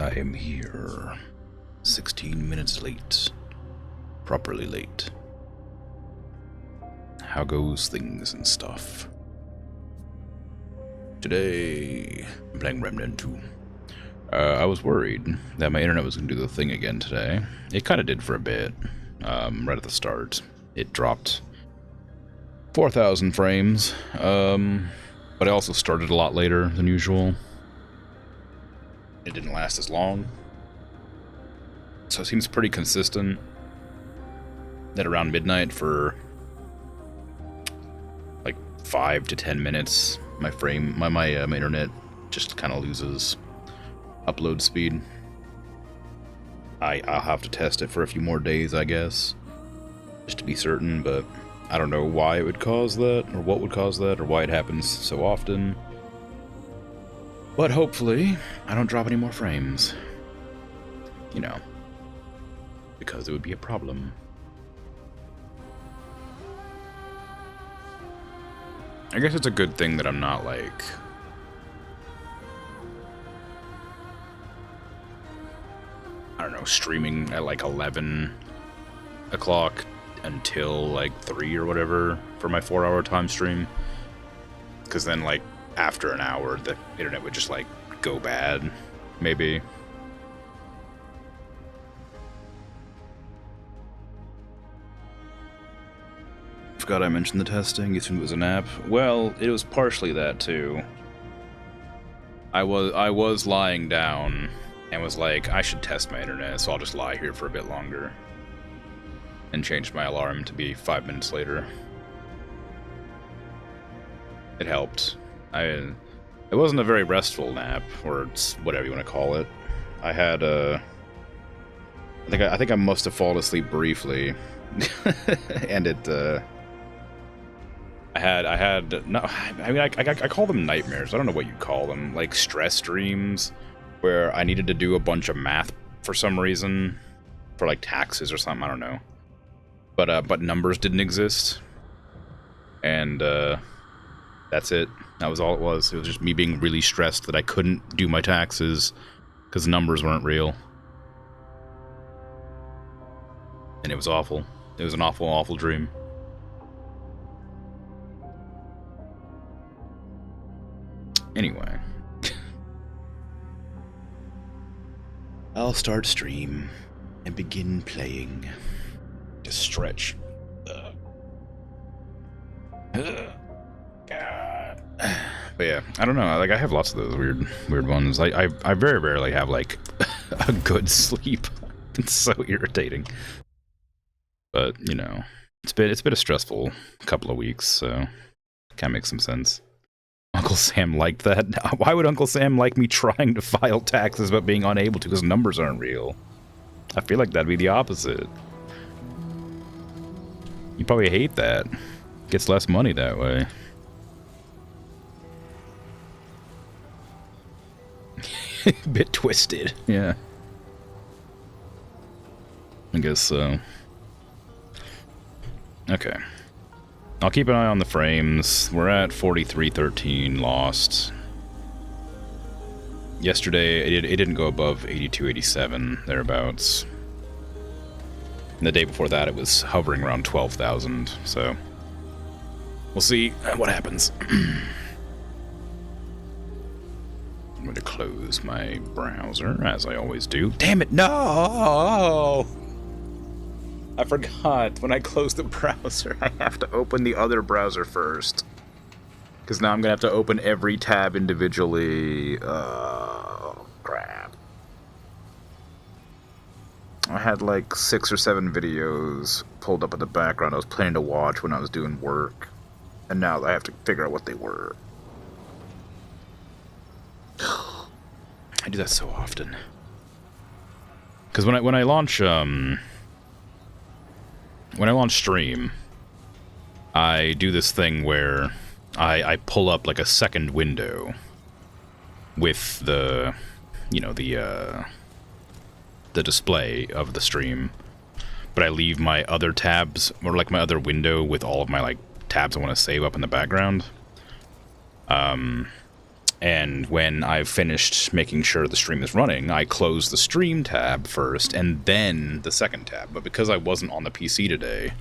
I am here. 16 minutes late. Properly late. How goes things and stuff? Today, I'm playing Remnant II. I was worried that my internet was going to do the thing again today. It kind of did for a bit. Right at the start. It dropped 4,000 frames. But it also started a lot later than usual. It didn't last as long. So it seems pretty consistent that around midnight for like 5 to 10 minutes, my internet just kind of loses upload speed. I'll have to test it for a few more days, I guess, just to be certain, but I don't know why it would cause that, or what would cause that, or why it happens so often. But hopefully, I don't drop any more frames. You know, because it would be a problem. I guess it's a good thing that I'm not, like, I don't know, streaming at like 11 o'clock until like 3 or whatever for my 4-hour time stream. Because then, like, after an hour, the internet would just, like, go bad, maybe. Forgot I mentioned the testing. You assumed it was an app. Well, it was partially that too. I was lying down and was like, I should test my internet, so I'll just lie here for a bit longer. And changed my alarm to be 5 minutes later. It helped. It wasn't a very restful nap, or whatever you want to call it. I had I think I must have fallen asleep briefly, and it. I call them nightmares. I don't know what you call them, like stress dreams, where I needed to do a bunch of math for some reason, for like taxes or something. I don't know, but numbers didn't exist, and that's it. That was all it was. It was just me being really stressed that I couldn't do my taxes because the numbers weren't real. And it was awful. It was an awful, awful dream. Anyway. I'll start stream and begin playing. Just stretch. God. But yeah, I don't know. Like, I have lots of those weird ones. I very rarely have like a good sleep. It's so irritating. But you know, it's been a stressful couple of weeks, so kind of makes some sense. Uncle Sam liked that. Why would Uncle Sam like me trying to file taxes but being unable to because numbers aren't real? I feel like that'd be the opposite. You probably hate that. Gets less money that way. Bit twisted, yeah. I guess so. Okay. I'll keep an eye on the frames. We're at 4313 lost. Yesterday, it didn't go above 8287, thereabouts. And the day before that, it was hovering around 12,000, so we'll see what happens. I'm going to close my browser, as I always do. Damn it, no! I forgot, when I close the browser, I have to open the other browser first. Because now I'm going to have to open every tab individually. Oh, crap. I had like 6 or 7 videos pulled up in the background I was planning to watch when I was doing work. And now I have to figure out what they were. I do that so often. Because when I launch stream, I do this thing where I pull up like a second window with the, you know, the display of the stream, but I leave my other tabs, or like my other window with all of my like tabs I want to save up in the background. And when I've finished making sure the stream is running, I close the stream tab first and then the second tab. But because I wasn't on the PC today,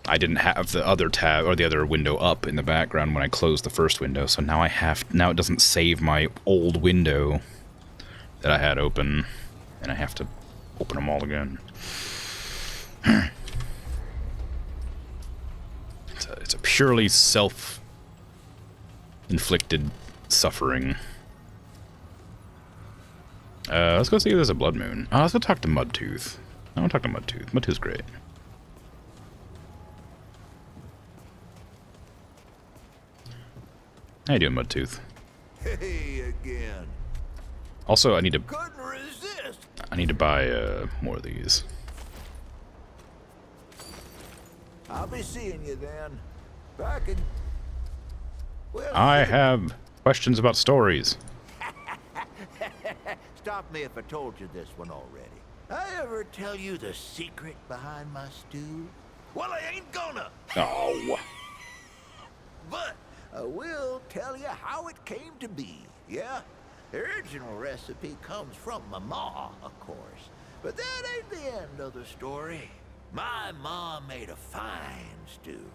I didn't have the other tab or the other window up in the background when I closed the first window. So now now it doesn't save my old window that I had open, and I have to open them all again. It's a purely self-inflicted suffering. Let's go see if there's a blood moon. Oh, let's go talk to Mudtooth. I want to talk to Mudtooth. Mudtooth's great. How you doing, Mudtooth? Hey again. Also, I need to buy more of these. I'll be seeing you then. Back in... Well, I have questions about stories. Stop me if I told you this one already. I ever tell you the secret behind my stew? Well, I ain't gonna. Oh. But I will tell you how it came to be. Yeah? The original recipe comes from my ma, of course. But that ain't the end of the story. My mom made a fine stew.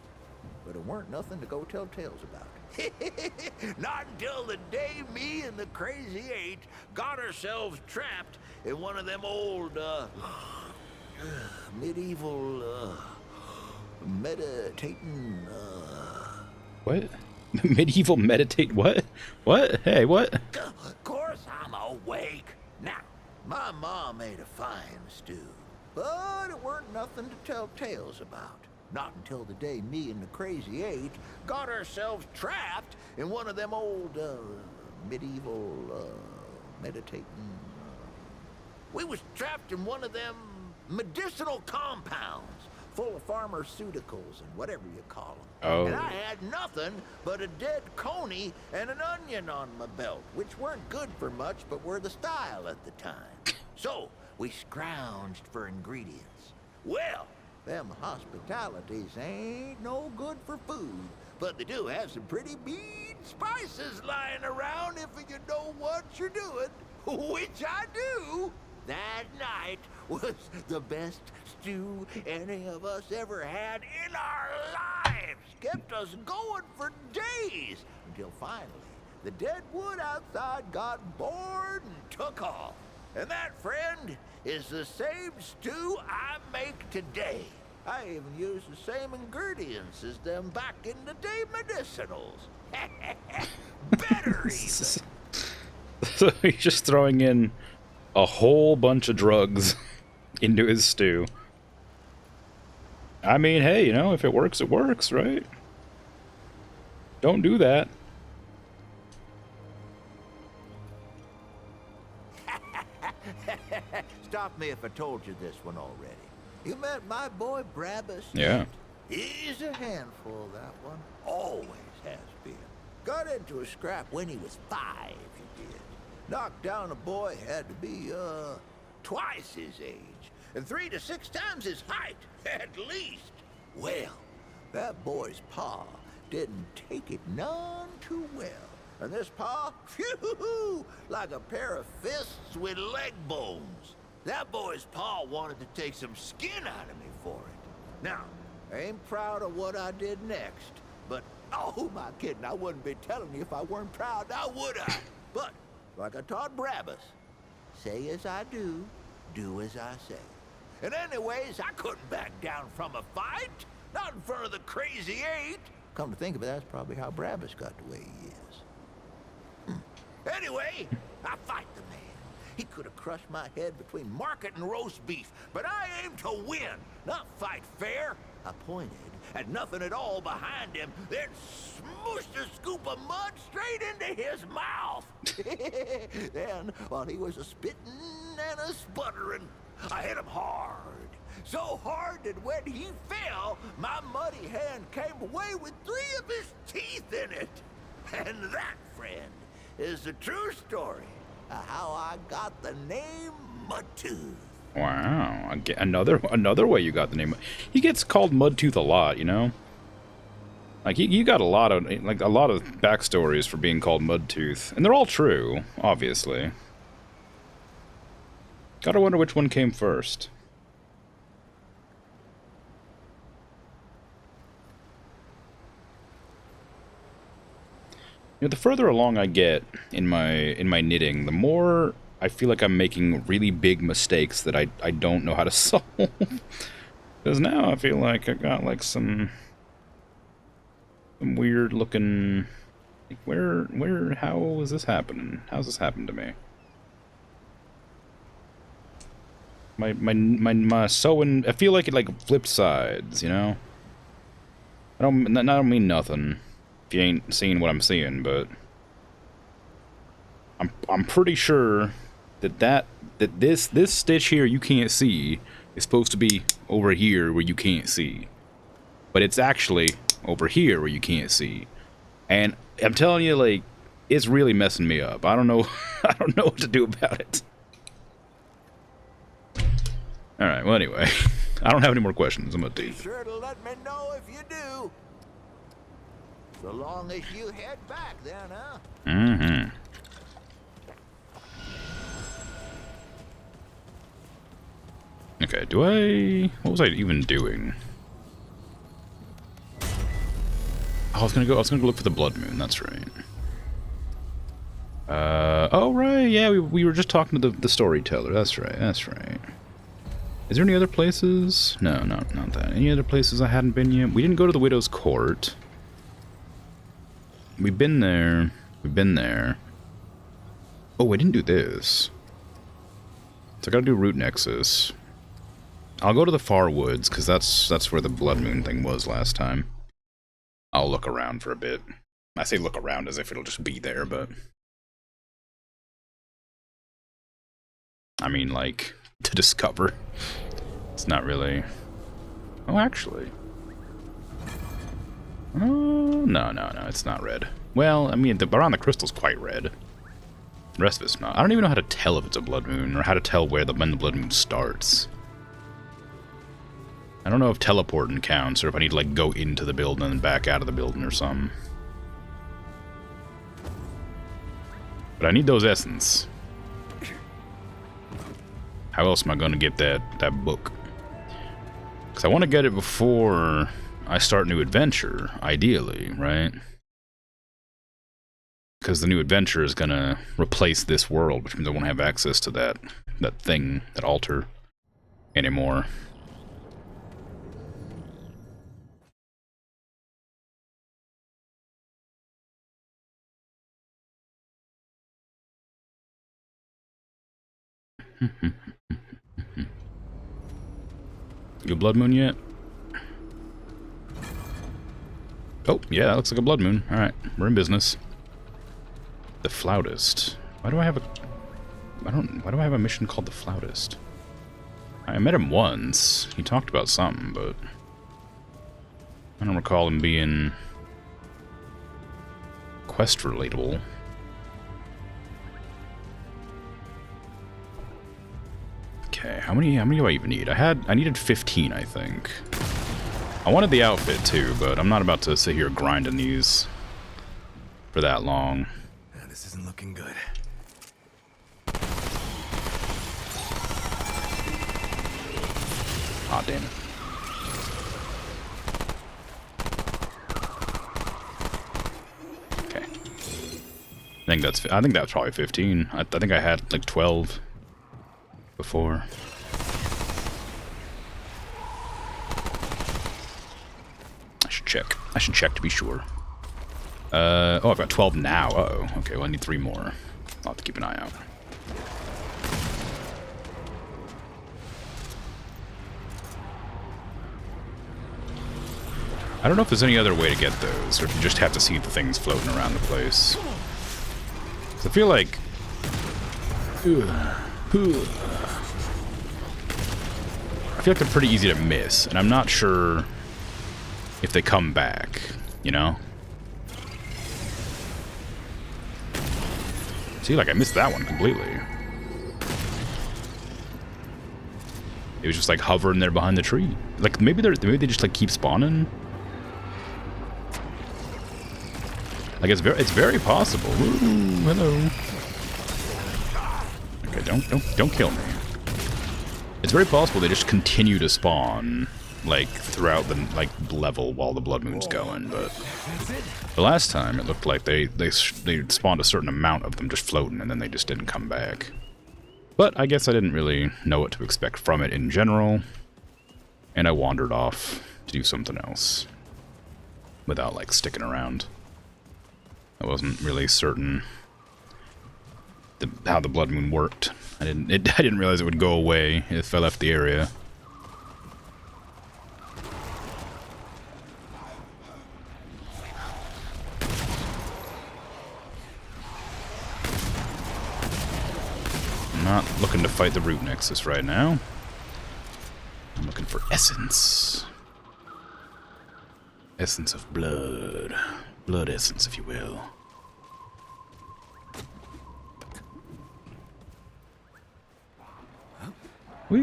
But it weren't nothing to go tell tales about. Not until the day me and the Crazy Eight got ourselves trapped in one of them old, medieval, meditating, What? Medieval meditate what? What? Hey, what? Of course I'm awake. Now, my mom made a fine stew. But it weren't nothing to tell tales about. Not until the day me and the Crazy Eight got ourselves trapped in one of them old, medieval, meditating... We was trapped in one of them medicinal compounds full of pharmaceuticals and whatever you call them. Oh. And I had nothing but a dead coney and an onion on my belt, which weren't good for much, but were the style at the time. So, we scrounged for ingredients. Well, them hospitalities ain't no good for food, but they do have some pretty mean spices lying around if you know what you're doing, which I do. That night was the best stew any of us ever had in our lives. Kept us going for days, until finally the dead wood outside got bored and took off. And that, friend, is the same stew I make today. I even use the same ingredients as them back in the day medicinals. Better even. So he's just throwing in a whole bunch of drugs into his stew. I mean, hey, you know, if it works, right? Don't do that. Stop me if I told you this one already. You met my boy Brabus? Yeah. He's a handful, that one. Always has been. Got into a scrap when he was 5, he did. Knocked down a boy had to be, twice his age. And 3 to 6 times his height, at least. Well, that boy's pa didn't take it none too well. And this pa, phew, like a pair of fists with leg bones. That boy's pa wanted to take some skin out of me for it. Now, I ain't proud of what I did next, but, oh, who am I kidding? I wouldn't be telling you if I weren't proud, now would I? But, like I taught Brabus, say as I do as I say. And anyways, I couldn't back down from a fight, not in front of the Crazy Eight. Come to think of it, that's probably how Brabus got the way he is. Anyway, I fight the man. He could have crushed my head between market and roast beef, but I aimed to win, not fight fair. I pointed at nothing at all behind him, then smooshed a scoop of mud straight into his mouth. Then, while he was a-spitting and a-sputtering, I hit him hard. So hard that when he fell, my muddy hand came away with 3 of his teeth in it. And that, friend, is the true story of how I got the name Mudtooth. Wow, another way you got the name. He gets called Mudtooth a lot, you know? Like, you got a lot of backstories for being called Mudtooth, and they're all true, obviously. Gotta wonder which one came first. You know, the further along I get in my knitting, the more I feel like I'm making really big mistakes that I don't know how to solve. Because now I feel like I got like some weird looking, like how is this happening? How's this happened to me? My sewing, I feel like it like flipped sides, you know? I don't mean nothing if you ain't seeing what I'm seeing, but I'm pretty sure that this stitch here you can't see is supposed to be over here where you can't see. But it's actually over here where you can't see. And I'm telling you, like, it's really messing me up. I don't know I don't know what to do about it. Alright, well anyway. I don't have any more questions. I'm gonna Be sure to let me know if you do. So long as you head back then, huh? Mm-hmm. Okay, what was I even doing? Oh, I was gonna go look for the blood moon, that's right. Oh right, yeah, we were just talking to the storyteller, that's right. Is there any other places? No, not that. Any other places I hadn't been yet? We didn't go to the Widow's Court. We've been there. Oh, I didn't do this. So I gotta do Root Nexus. I'll go to the Far Woods, because that's where the Blood Moon thing was last time. I'll look around for a bit. I say look around as if it'll just be there, but... I mean, like, to discover. It's not really... Oh, actually... Oh, no, it's not red. Well, I mean, around the crystal's quite red. The rest of it's not. I don't even know how to tell if it's a blood moon, or how to tell when the blood moon starts. I don't know if teleporting counts, or if I need to, like, go into the building and then back out of the building or something. But I need those essence. How else am I going to get that book? Because I want to get it before I start a new adventure, ideally, right? Because the new adventure is going to replace this world, which means I won't have access to that thing, that altar, anymore. You a blood moon yet? Oh, yeah, that looks like a blood moon. Alright, we're in business. The Flautist. Why do I have a mission called the Flautist? I met him once. He talked about something, but I don't recall him being quest relatable. Okay, how many do I even need? I needed 15, I think. I wanted the outfit too, but I'm not about to sit here grinding these for that long. This isn't looking good. Aw, damn it. Okay. I think that's probably 15. I think I had like 12 before. I should check to be sure. Oh, I've got 12 now. Uh-oh. Okay, well, I need 3 more. I'll have to keep an eye out. I don't know if there's any other way to get those, or if you just have to see the things floating around the place. 'Cause I feel like... I feel like they're pretty easy to miss, and I'm not sure if they come back, you know? See, like, I missed that one completely. It was just, like, hovering there behind the tree. Like, maybe they just, like, keep spawning? Like it's very possible. Ooh, hello. Okay, don't kill me. It's very possible they just continue to spawn like throughout the level while the blood moon's going, but the last time it looked like they spawned a certain amount of them just floating and then they just didn't come back. But I guess I didn't really know what to expect from it in general, and I wandered off to do something else without like sticking around. I wasn't really certain how the blood moon worked. I didn't realize it would go away if I left the area. I'm not looking to fight the root nexus right now. I'm looking for essence. Essence of blood. Blood essence, if you will. Whee!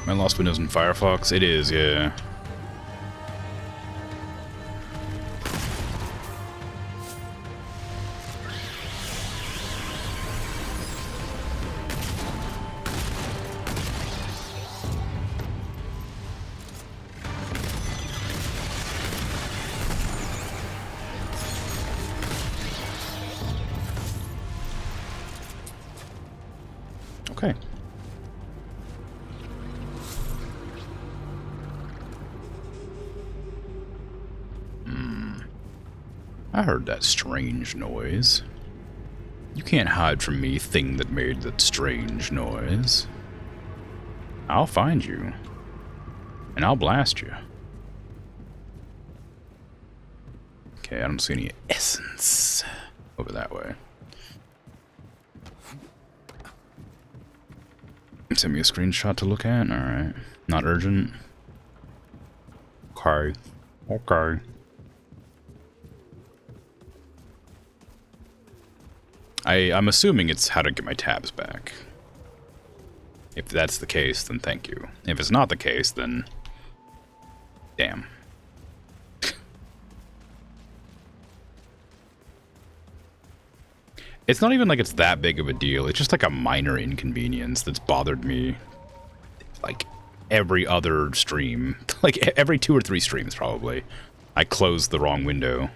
My lost windows in Firefox? It is, yeah. Okay. I heard that strange noise. You can't hide from me, thing that made that strange noise. I'll find you. And I'll blast you. Okay, I don't see any essence over that way. Send me a screenshot to look at? Alright. Not urgent. Okay. Okay. I'm assuming it's how to get my tabs back. If that's the case, then thank you. If it's not the case, then... damn. It's not even like it's that big of a deal. It's just like a minor inconvenience that's bothered me like every other stream. Like every 2 or 3 streams probably. I closed the wrong window.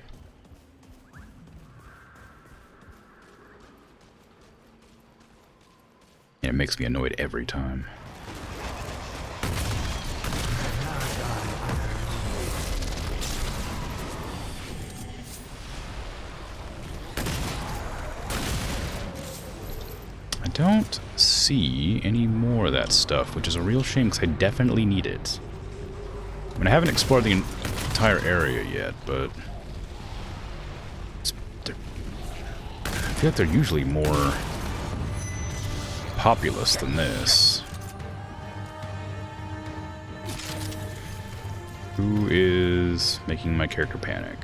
And it makes me annoyed every time. I don't see any more of that stuff, which is a real shame because I definitely need it. I mean, I haven't explored the entire area yet, but I feel like they're usually more populous than this. Who is making my character panic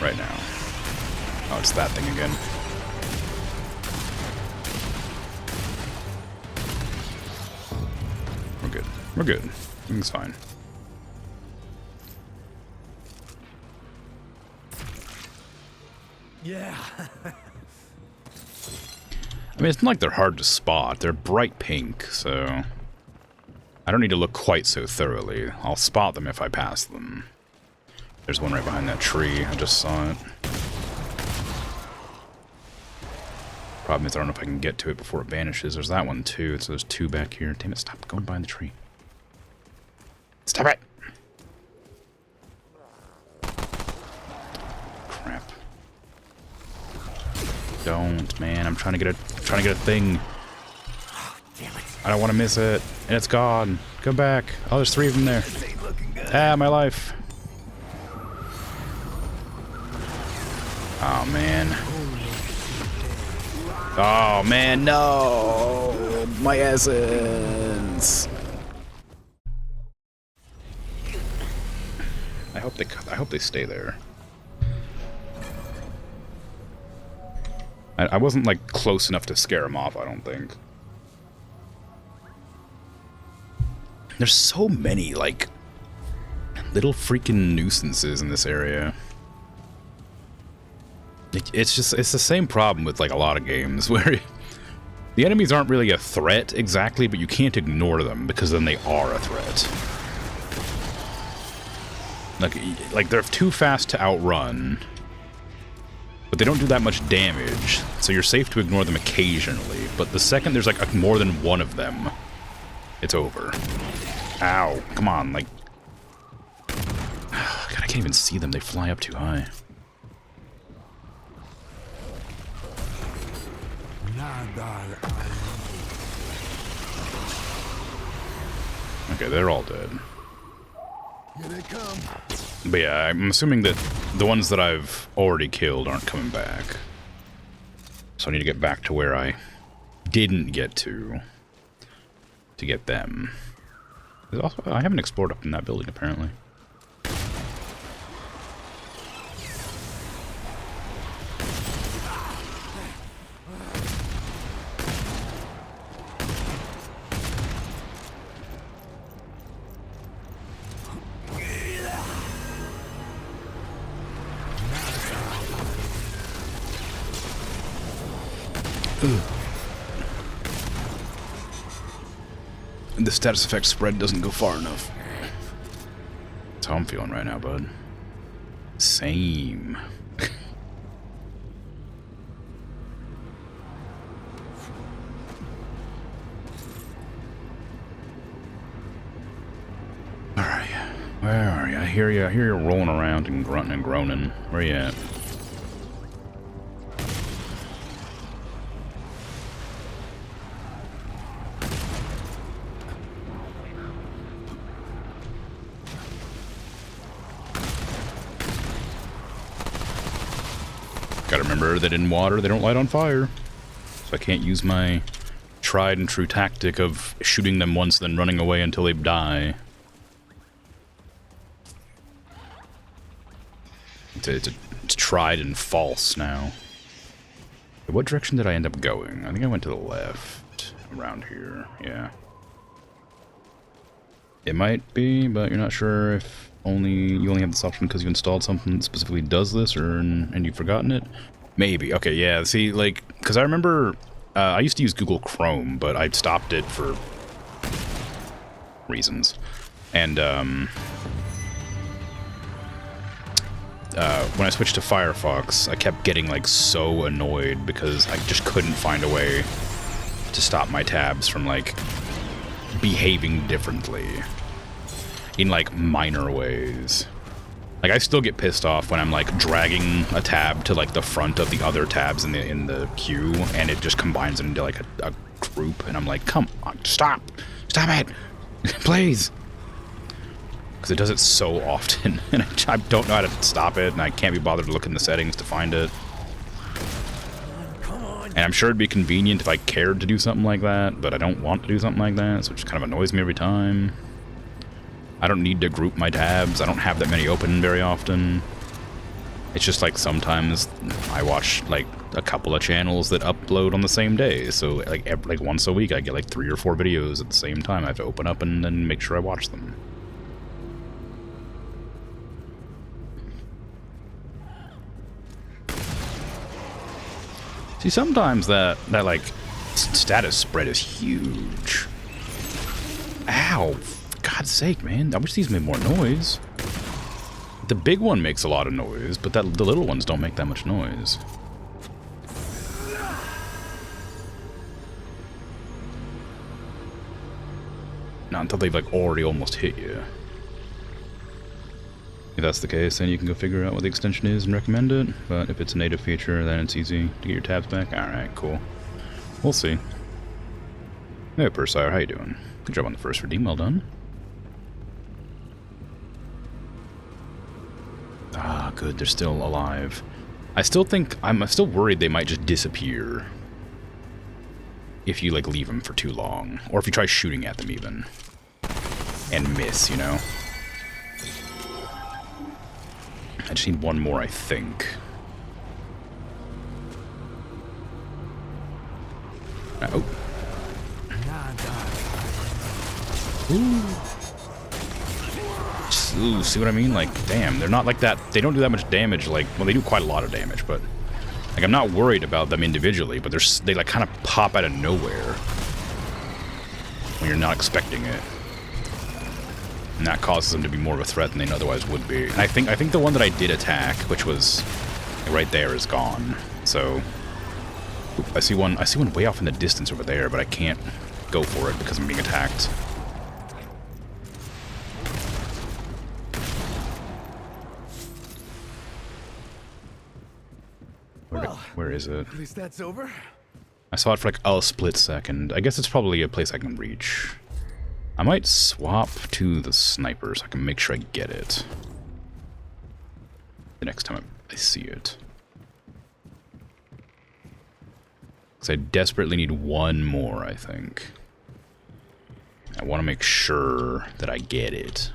right now? Oh, it's that thing again. We're good. We're good. Everything's fine. Yeah. I mean, it's not like they're hard to spot. They're bright pink, so I don't need to look quite so thoroughly. I'll spot them if I pass them. There's one right behind that tree. I just saw it. Problem is, I don't know if I can get to it before it vanishes. There's that one, too. So there's 2 back here. Damn it, stop going behind the tree. Stop it! Crap. Don't, man. I'm trying to get a thing. I don't want to miss it. And it's gone. Come back. Oh, there's 3 of them there. Ah, my life. Oh, man. Oh, man, no! My essence! I hope they stay there. I wasn't, like, close enough to scare him off, I don't think. There's so many, like, little freaking nuisances in this area. It's the same problem with, like, a lot of games where the enemies aren't really a threat exactly, but you can't ignore them because then they are a threat. Like they're too fast to outrun, but they don't do that much damage, so you're safe to ignore them occasionally. But the second there's like more than one of them, it's over. Ow, come on, like... God, I can't even see them, they fly up too high. Okay, they're all dead. Here they come. But yeah, I'm assuming that the ones that I've already killed aren't coming back. So I need to get back to where I didn't get to get them. Also, I haven't explored up in that building, apparently. The status effect spread doesn't go far enough. That's how I'm feeling right now, bud. Same. Alright. Where are you? I hear you rolling around and grunting and groaning. Where you at? Gotta remember that in water they don't light on fire. So I can't use my tried and true tactic of shooting them once then running away until they die. It's tried and false now. What direction did I end up going? I think I went to the left. Around here, yeah. It might be, but you're not sure if you only have this option because you installed something that specifically does this, and you've forgotten it? Maybe. Okay, yeah, see, like, because I remember, I used to use Google Chrome, but I stopped it for reasons. And, when I switched to Firefox, I kept getting, like, so annoyed because I just couldn't find a way to stop my tabs from, like, behaving differently in, like, minor ways. Like, I still get pissed off when I'm, like, dragging a tab to, like, the front of the other tabs in the queue, and it just combines it into, like, a group, and I'm like, come on, stop! Stop it! Please! Because it does it so often, and I don't know how to stop it, and I can't be bothered to look in the settings to find it. And I'm sure it'd be convenient if I cared to do something like that, but I don't want to do something like that, so it just kind of annoys me every time. I don't need to group my tabs. I don't have that many open very often. It's just like sometimes I watch like a couple of channels that upload on the same day, so like once a week I get like 3 or 4 videos at the same time. I have to open up and then make sure I watch them. See, sometimes that like status spread is huge. Ow! For God's sake, man! I wish these made more noise. The big one makes a lot of noise, but the little ones don't make that much noise. Not until they've like already almost hit you. If that's the case, then you can go figure out what the extension is and recommend it. But if it's a native feature, then it's easy to get your tabs back. Alright, cool. We'll see. Hey, Persire, how you doing? Good job on the first redeem, well done. Ah, good, they're still alive. I'm still worried they might just disappear. If you, like, leave them for too long. Or if you try shooting at them, even. And miss, you know? I just need one more, I think. Oh. Ooh, see what I mean? Like, damn, they're not like that. They don't do that much damage. Like, well, they do quite a lot of damage, but like, I'm not worried about them individually. But they like kind of pop out of nowhere when you're not expecting it, and that causes them to be more of a threat than they otherwise would be. And I think the one that I did attack, which was right there, is gone. So I see one way off in the distance over there, but I can't go for it because I'm being attacked. Where is it? At least that's over. I saw it for like a split second. I guess it's probably a place I can reach. I might swap to the sniper so I can make sure I get it the next time I see it. Because I desperately need one more, I think. I want to make sure that I get it.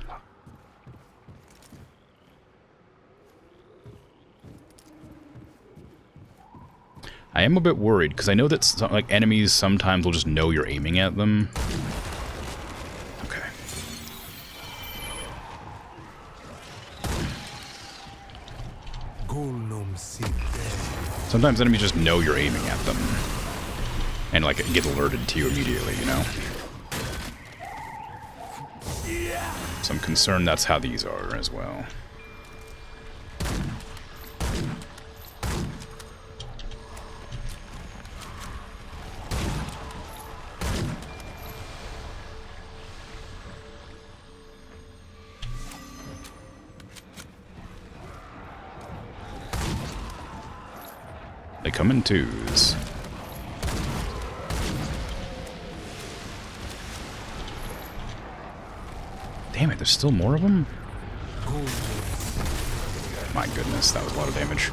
I am a bit worried, because I know that like enemies sometimes will just know you're aiming at them. Okay. Sometimes enemies just know you're aiming at them. And like it gets alerted to you immediately, you know? So I'm concerned that's how these are as well. They come in twos. Damn it, there's still more of them? My goodness, that was a lot of damage.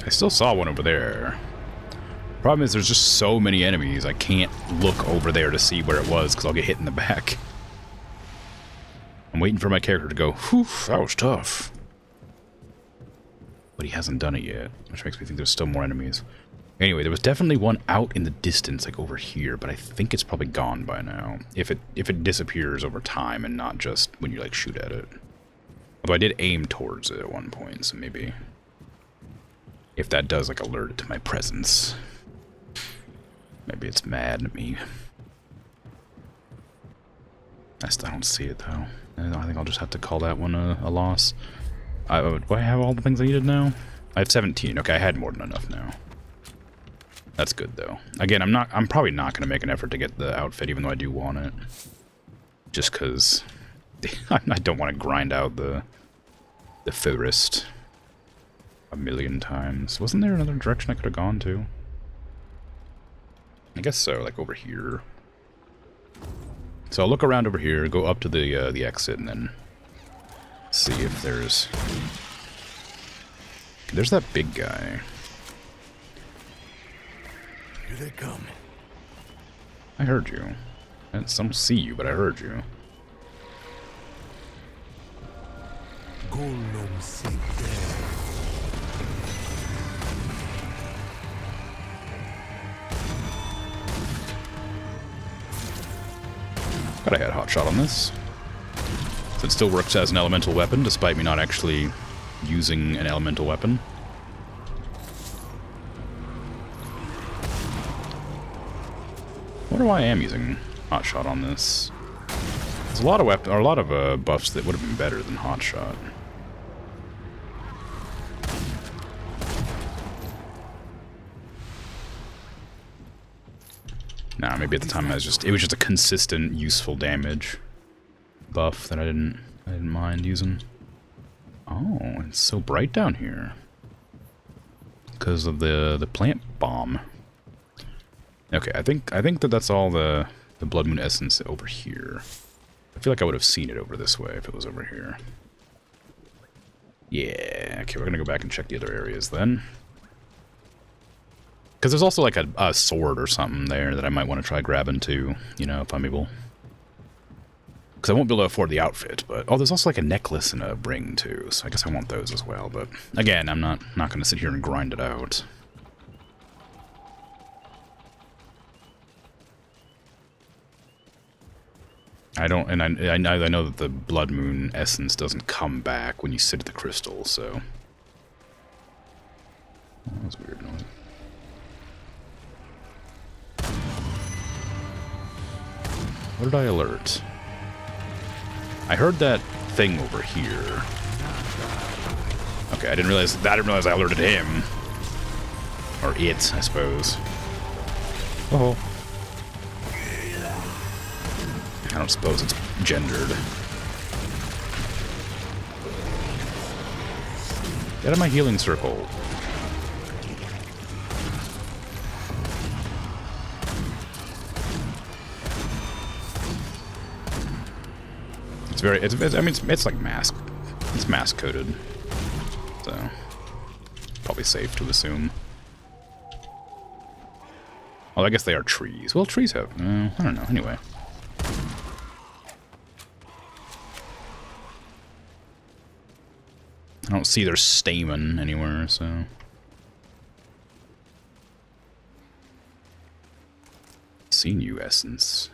I still saw one over there. Problem is there's just so many enemies, I can't look over there to see where it was because I'll get hit in the back. I'm waiting for my character to go, whew, that was tough. But he hasn't done it yet, which makes me think there's still more enemies. Anyway, there was definitely one out in the distance, like over here, but I think it's probably gone by now. If it disappears over time and not just when you like shoot at it. Although I did aim towards it at one point, so maybe if that does like alert it to my presence. Maybe it's mad at me. I still don't see it though. I think I'll just have to call that one a loss. Do I have all the things I needed now? I have 17. Okay, I had more than enough now. That's good though. Again, I'm probably not gonna make an effort to get the outfit, even though I do want it. Just because I don't want to grind out the forest a million times. Wasn't there another direction I could have gone to? I guess so, like over here. So I'll look around over here, go up to the exit, and then see if there's... There's that big guy. Here they come. I heard you. I don't see you, but I heard you. But I had hot shot on this. So it still works as an elemental weapon, despite me not actually using an elemental weapon. I wonder why I am using hot shot on this. There's a lot of buffs that would have been better than hot shot. Nah, maybe at the time it was just a consistent useful damage buff that I didn't mind using. Oh, it's so bright down here because of the plant bomb. Okay, I think that's all the Blood Moon essence over here. I feel like I would have seen it over this way if it was over here. Yeah, okay, we're gonna go back and check the other areas then. Because there's also like a sword or something there that I might want to try grabbing too, you know, if I'm able. Because I won't be able to afford the outfit, but... Oh, there's also like a necklace and a ring, too, so I guess I want those as well, but... Again, I'm not going to sit here and grind it out. I don't... And I know that the Blood Moon essence doesn't come back when you sit at the crystal, so... Oh, that was weird noise. What did I alert? I heard that thing over here. Okay, I didn't realize I alerted him. Or it, I suppose. Oh. I don't suppose it's gendered. Get out of my healing circle. It's like mask. It's mask coded. So, probably safe to assume. Well, I guess they are trees. Well, trees have... I don't know. Anyway. I don't see their stamen anywhere, so... Seen you, essence.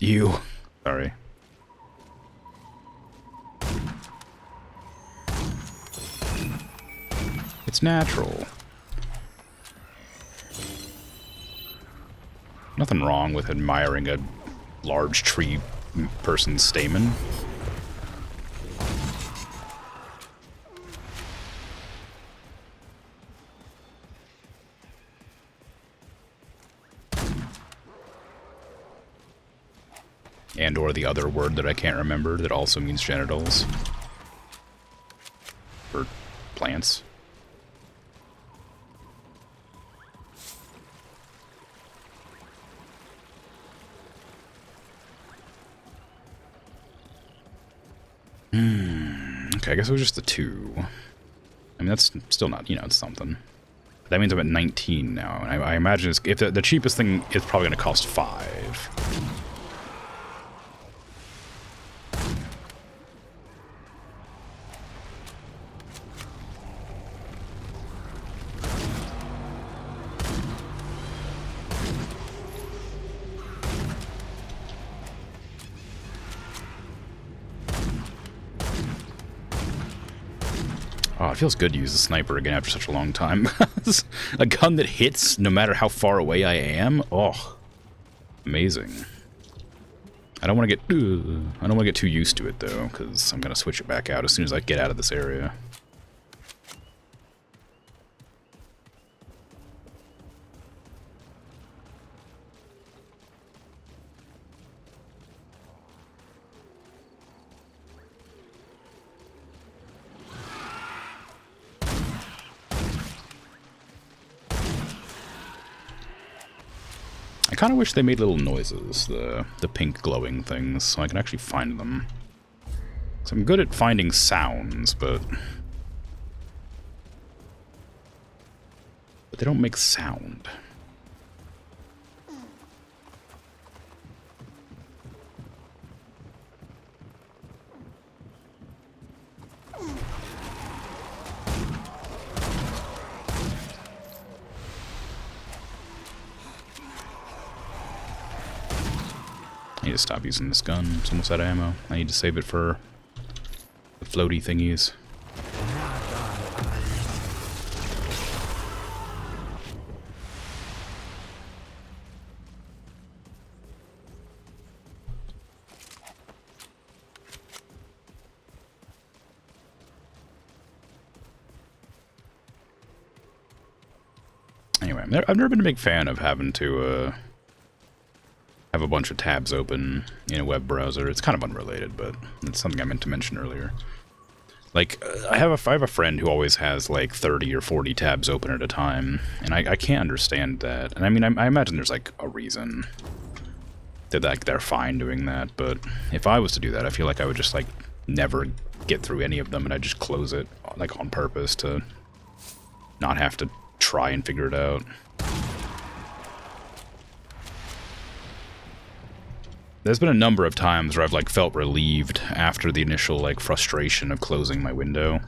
You. Sorry. It's natural. Nothing wrong with admiring a large tree person's stamen. And or the other word that I can't remember that also means genitals. For plants. Okay, I guess it was just the 2. I mean, that's still not, it's something. That means I'm at 19 now, and I imagine if the cheapest thing is probably going to cost 5. Oh, it feels good to use a sniper again after such a long time. A gun that hits no matter how far away I am? Oh, amazing. I don't want to get too used to it though, because I'm gonna switch it back out as soon as I get out of this area. I kind of wish they made little noises, the pink glowing things, so I can actually find them. So I'm good at finding sounds, but they don't make sound. I need to stop using this gun. It's almost out of ammo. I need to save it for the floaty thingies. Anyway, I've never been a big fan of having to have a bunch of tabs open in a web browser. It's kind of unrelated, but it's something I meant to mention earlier. Like, I have a friend who always has like 30 or 40 tabs open at a time, and I can't understand that. And I mean, I imagine there's like a reason that like they're fine doing that, but if I was to do that, I feel like I would just like never get through any of them, and I'd just close it like on purpose to not have to try and figure it out. There's been a number of times where I've, like, felt relieved after the initial, like, frustration of closing my window.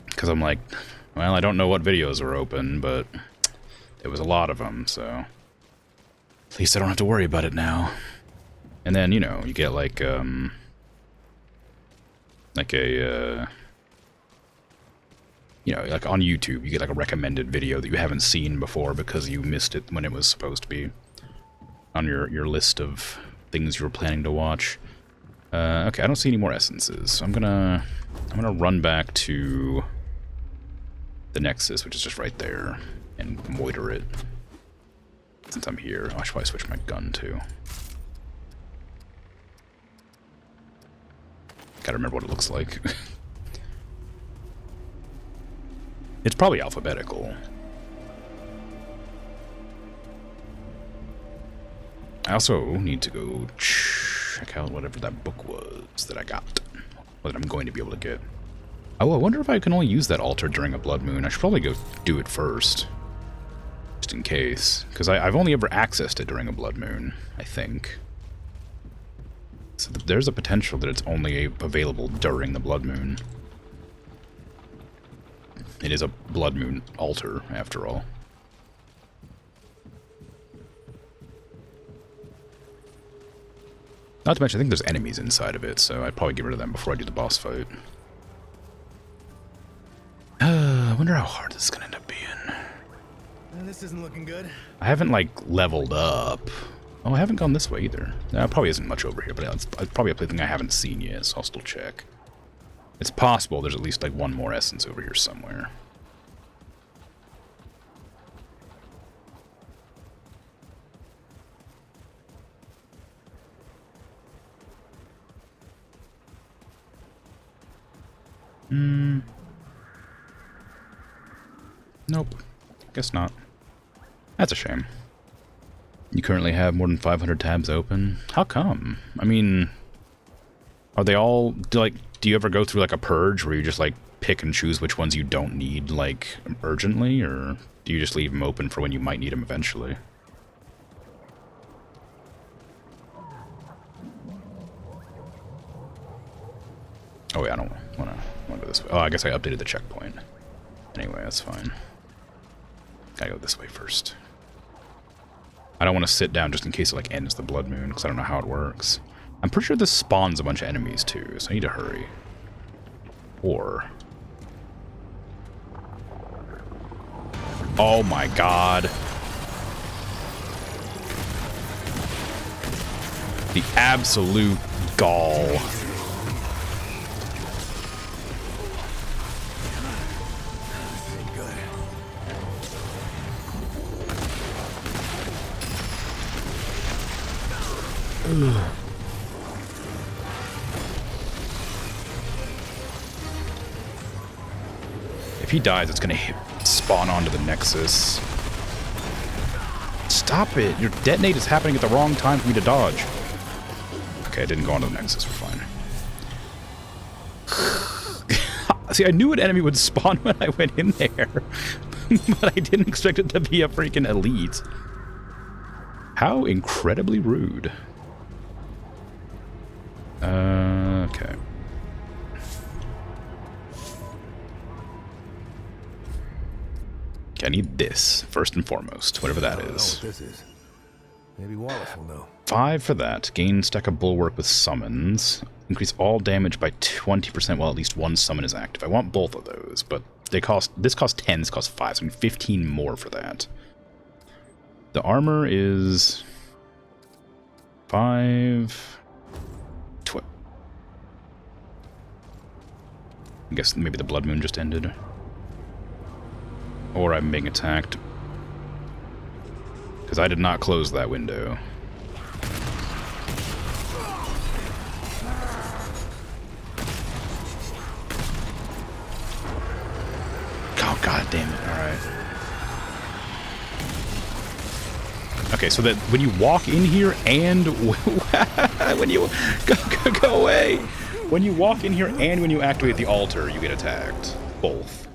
Because I'm like, well, I don't know what videos are open, but there was a lot of them, so at least I don't have to worry about it now. And then, you know, you get, like a, you know, like on YouTube, you get, like, a recommended video that you haven't seen before because you missed it when it was supposed to be on your list of things you were planning to watch. Okay, I don't see any more essences, so I'm gonna run back to the Nexus, which is just right there, and moiter it. Since I'm here, I should probably switch my gun too. Gotta remember what it looks like. It's probably alphabetical. I also need to go check out whatever that book was that I got. Or that I'm going to be able to get. Oh, I wonder if I can only use that altar during a blood moon. I should probably go do it first. Just in case. Because I've only ever accessed it during a blood moon, I think. So there's a potential that it's only available during the blood moon. It is a blood moon altar, after all. Not to mention, I think there's enemies inside of it, so I'd probably get rid of them before I do the boss fight. I wonder how hard this is going to end up being. This isn't looking good. I haven't, like, leveled up. Oh, I haven't gone this way either. There probably isn't much over here, but it's probably a thing I haven't seen yet, so I'll still check. It's possible there's at least, like, one more essence over here somewhere. Nope. Guess not. That's a shame. You currently have more than 500 tabs open? How come? I mean, are they all, do you ever go through, like, a purge where you just, like, pick and choose which ones you don't need, like, urgently? Or do you just leave them open for when you might need them eventually? Oh, wait, I don't want to go this way. Oh, I guess I updated the checkpoint. Anyway, that's fine. Gotta go this way first. I don't want to sit down just in case it, like, ends the blood moon, because I don't know how it works. I'm pretty sure this spawns a bunch of enemies, too, so I need to hurry. Or... oh my god. The absolute gall. Ugh. If he dies, it's gonna spawn onto the Nexus. Stop it! Your detonate is happening at the wrong time for me to dodge. Okay, I didn't go onto the Nexus, we're fine. See, I knew an enemy would spawn when I went in there, but I didn't expect it to be a freaking elite. How incredibly rude. Okay. Okay, I need this, first and foremost, whatever that I don't know is. what this is. Maybe Wallace will know. 5 for that. Gain stack of bulwark with summons. Increase all damage by 20% while at least one summon is active. I want both of those, but they cost... this costs 10, this costs 5, so I need 15 more for that. The armor is... 5... I guess maybe the blood moon just ended. Or I'm being attacked. Because I did not close that window. Oh, god damn it. Alright. Okay, so that when you walk in here and... when you... Go away! When you walk in here and when you activate the altar, you get attacked. Both.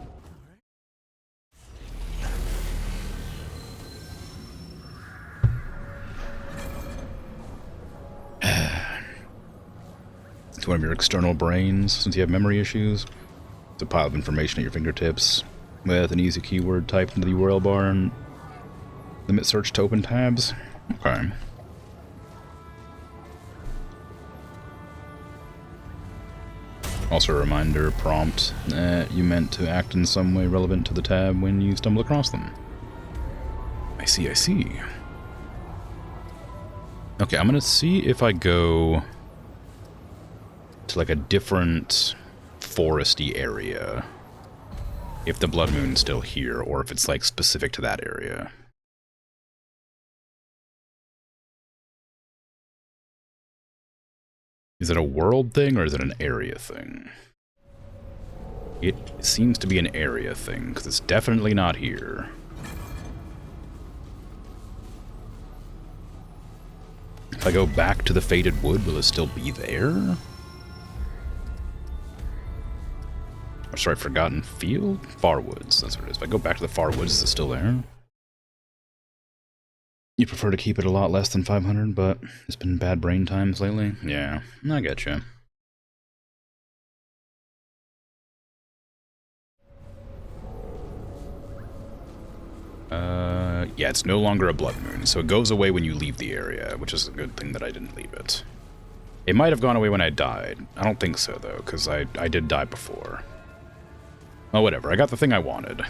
to one of your external brains, since you have memory issues. It's a pile of information at your fingertips with an easy keyword typed into the URL bar and limit search to open tabs. Okay. Also a reminder prompt that you meant to act in some way relevant to the tab when you stumble across them. I see, I see. Okay, I'm gonna see if I go to like a different foresty area. If the blood moon's still here, or if it's like specific to that area. Is it a world thing or is it an area thing? It seems to be an area thing, because it's definitely not here. If I go back to the Faded Wood, will it still be there? Or sorry, Forgotten Field? Far Woods, that's what it is. If I go back to the Far Woods, is it still there? You prefer to keep it a lot less than 500, but it's been bad brain times lately? Yeah, I getcha. Yeah, it's no longer a blood moon, so it goes away when you leave the area, which is a good thing that I didn't leave it. It might have gone away when I died. I don't think so, though, because I did die before. Well, whatever. I got the thing I wanted.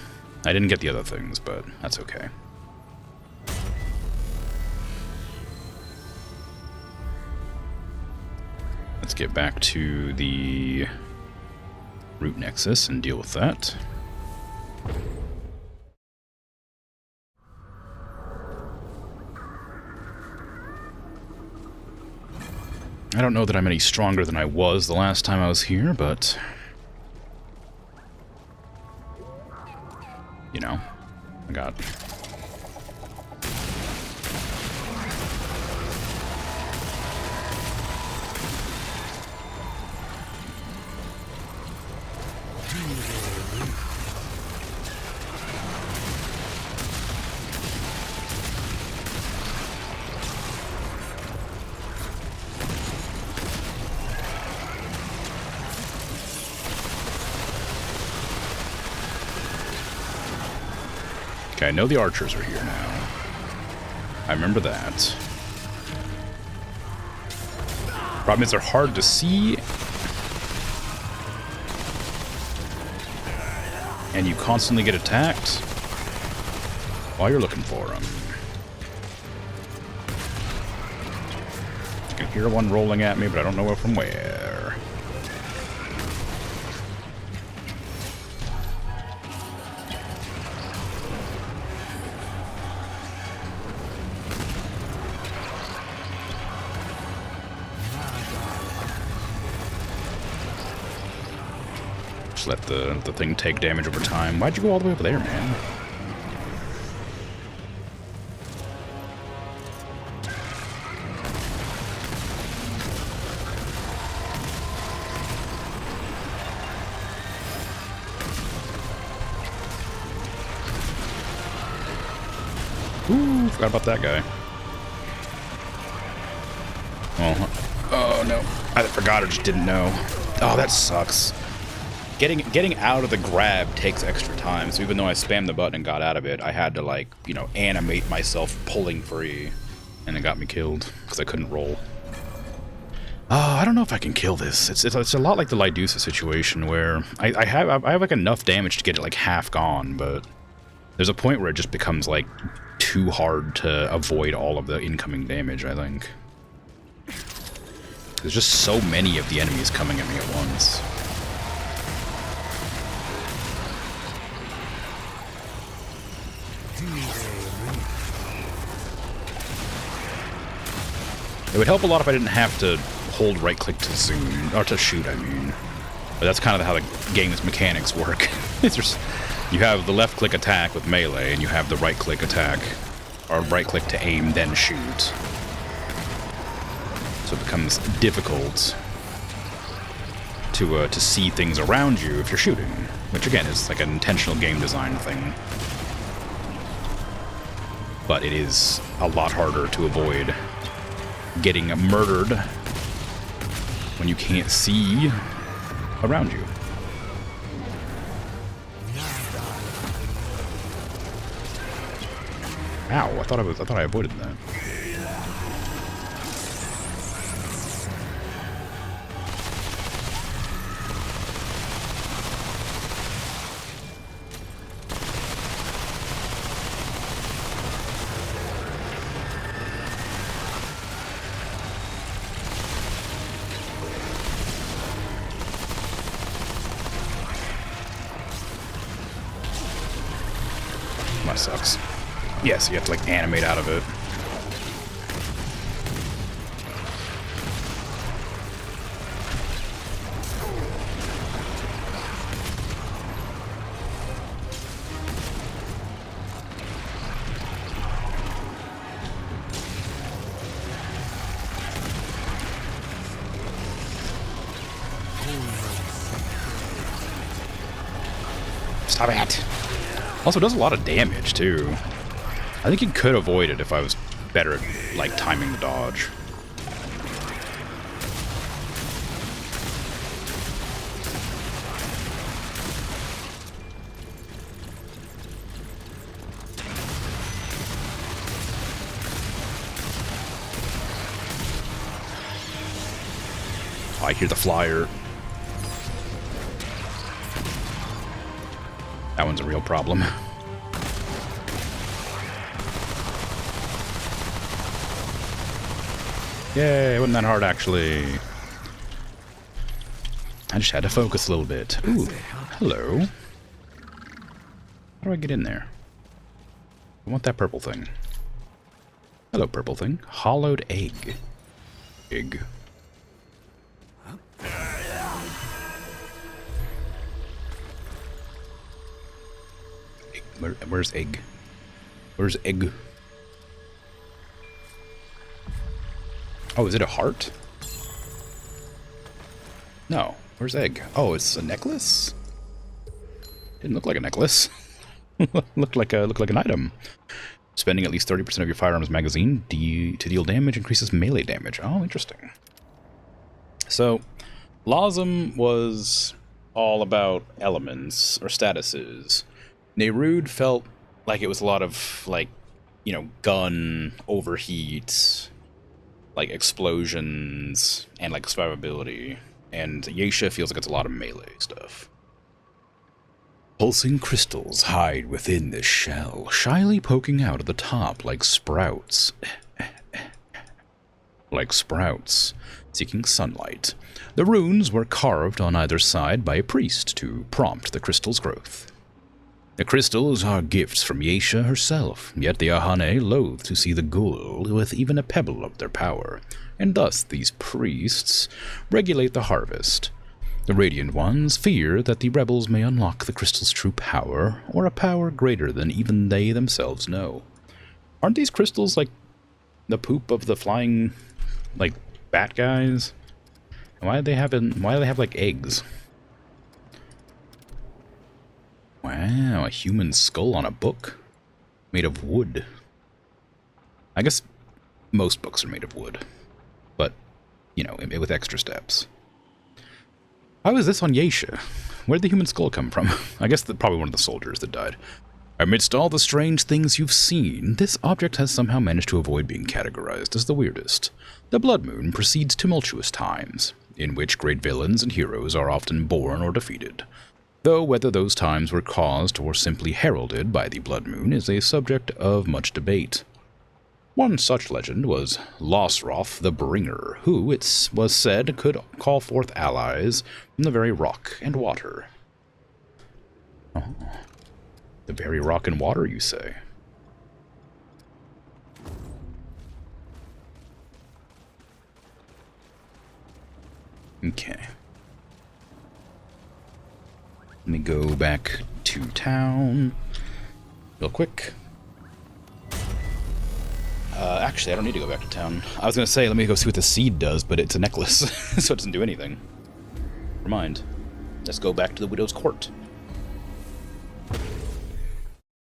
I didn't get the other things, but that's okay. Let's get back to the root nexus and deal with that. I don't know that I'm any stronger than I was the last time I was here, but you know, I got okay, I know the archers are here now. I remember that. Problem is they're hard to see. And you constantly get attacked while you're looking for them. I can hear one rolling at me, but I don't know from where. Just let the thing take damage over time. Why'd you go all the way over there, man? Ooh, forgot about that guy. Oh no. I forgot or just didn't know. Oh, that sucks. Getting out of the grab takes extra time, so even though I spammed the button and got out of it, I had to, like, you know, animate myself pulling free, and it got me killed, because I couldn't roll. I don't know if I can kill this. It's a lot like the Lydusa situation, where I have like, enough damage to get it, like, half gone, but there's a point where it just becomes, like, too hard to avoid all of the incoming damage, I think. There's just so many of the enemies coming at me at once. It would help a lot if I didn't have to hold right-click to zoom, or to shoot, I mean. But that's kind of how the game's mechanics work. It's just, you have the left-click attack with melee, and you have the right-click attack, or right-click to aim, then shoot. So it becomes difficult to see things around you if you're shooting, which again is like an intentional game design thing. But it is a lot harder to avoid getting murdered when you can't see around you. Ow, I thought I avoided that. That sucks. Yes, you have to like animate out of it. Stop it. Also, it does a lot of damage, too. I think you could avoid it if I was better at, like, timing the dodge. Oh, I hear the flyer. That one's a real problem. Yay, it wasn't that hard, actually. I just had to focus a little bit. Ooh, hello. How do I get in there? I want that purple thing. Hello, purple thing. Hollowed egg. Egg. Where's egg? Where's egg? Oh, is it a heart? No. Where's egg? Oh, it's a necklace? Didn't look like a necklace. looked like an item. Spending at least 30% of your firearm's magazine to deal damage increases melee damage. Oh, interesting. So, Lawsum was all about elements or statuses. Nerude felt like it was a lot of, like, you know, gun overheat, like explosions, and like survivability. And Yeisha feels like it's a lot of melee stuff. Pulsing crystals hide within this shell, shyly poking out at the top like sprouts. Like sprouts, seeking sunlight. The runes were carved on either side by a priest to prompt the crystal's growth. The crystals are gifts from Yeisha herself, yet the Ahane loathe to see the ghoul with even a pebble of their power, and thus these priests regulate the harvest. The Radiant Ones fear that the rebels may unlock the crystal's true power, or a power greater than even they themselves know. Aren't these crystals like the poop of the flying, like, bat guys? Why do they have like eggs? Wow, a human skull on a book made of wood. I guess most books are made of wood, but, you know, with extra steps. How is this on Yeisha? Where'd the human skull come from? I guess probably one of the soldiers that died. Amidst all the strange things you've seen, this object has somehow managed to avoid being categorized as the weirdest. The Blood Moon precedes tumultuous times, in which great villains and heroes are often born or defeated. Though whether those times were caused or simply heralded by the Blood Moon is a subject of much debate. One such legend was Losroth the Bringer, who, it was said, could call forth allies from the very rock and water. Oh, the very rock and water, you say? Okay. Let me go back to town real quick. Actually, I don't need to go back to town. I was going to say, let me go see what the seed does, but it's a necklace, so it doesn't do anything. Never mind. Let's go back to the Widow's Court.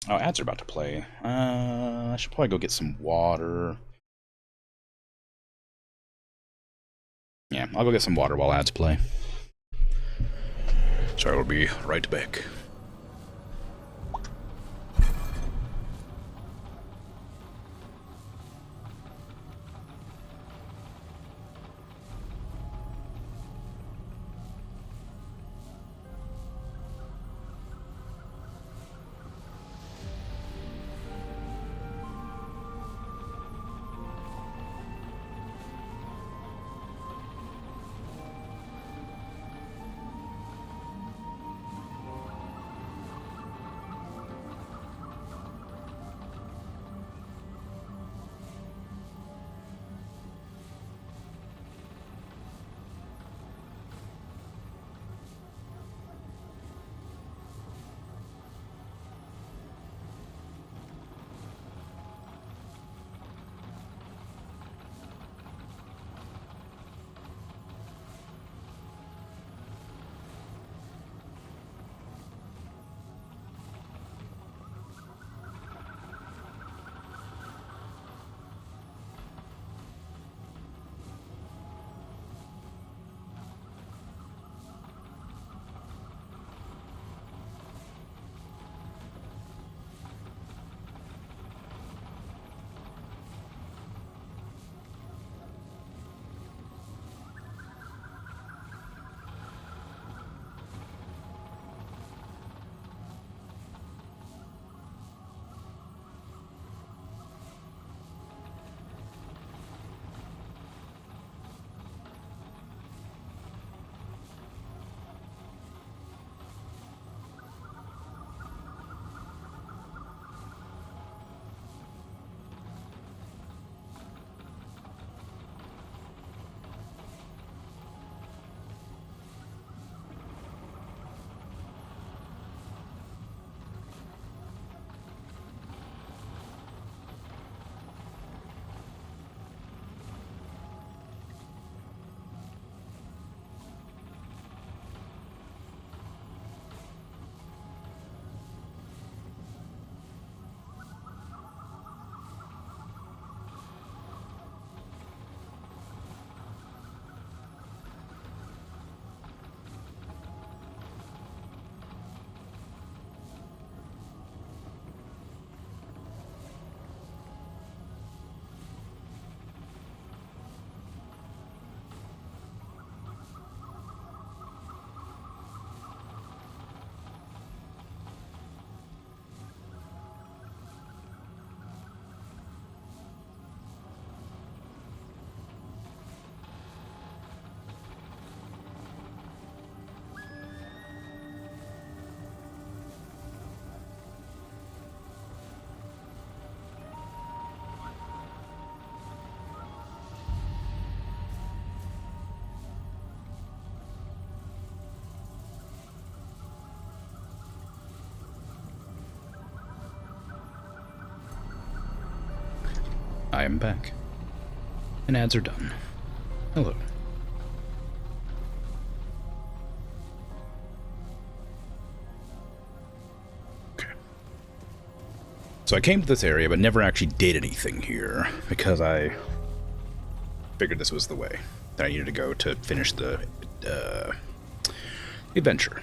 Oh, ads are about to play. I should probably go get some water. Yeah, I'll go get some water while ads play. So I will be right back. I am back. And ads are done. Hello. Okay. So I came to this area, but never actually did anything here, because I figured this was the way that I needed to go to finish the adventure.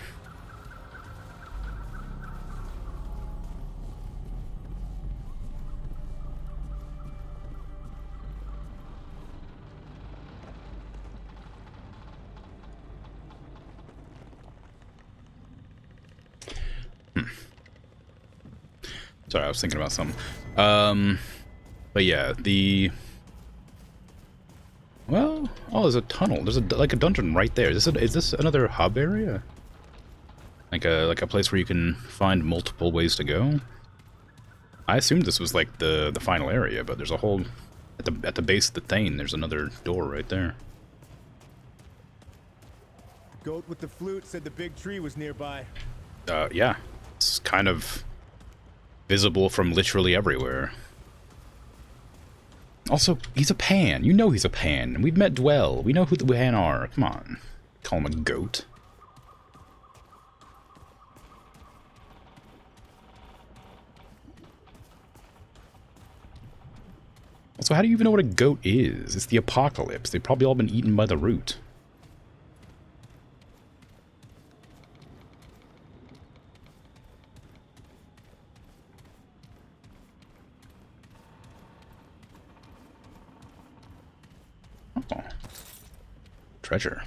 Sorry, I was thinking about something. But yeah, well, oh, there's a tunnel. There's like a dungeon right there. Is this another hub area? Like a place where you can find multiple ways to go? I assumed this was like the final area, but there's a whole at the base of the thing. There's another door right there. Goat with the flute said the big tree was nearby. Yeah, it's kind of visible from literally everywhere. Also, he's a pan. You know he's a pan. We've met Dwell. We know who the pan are. Come on. Call him a goat. So how do you even know what a goat is? It's the apocalypse. They've probably all been eaten by the root. Oh. Treasure.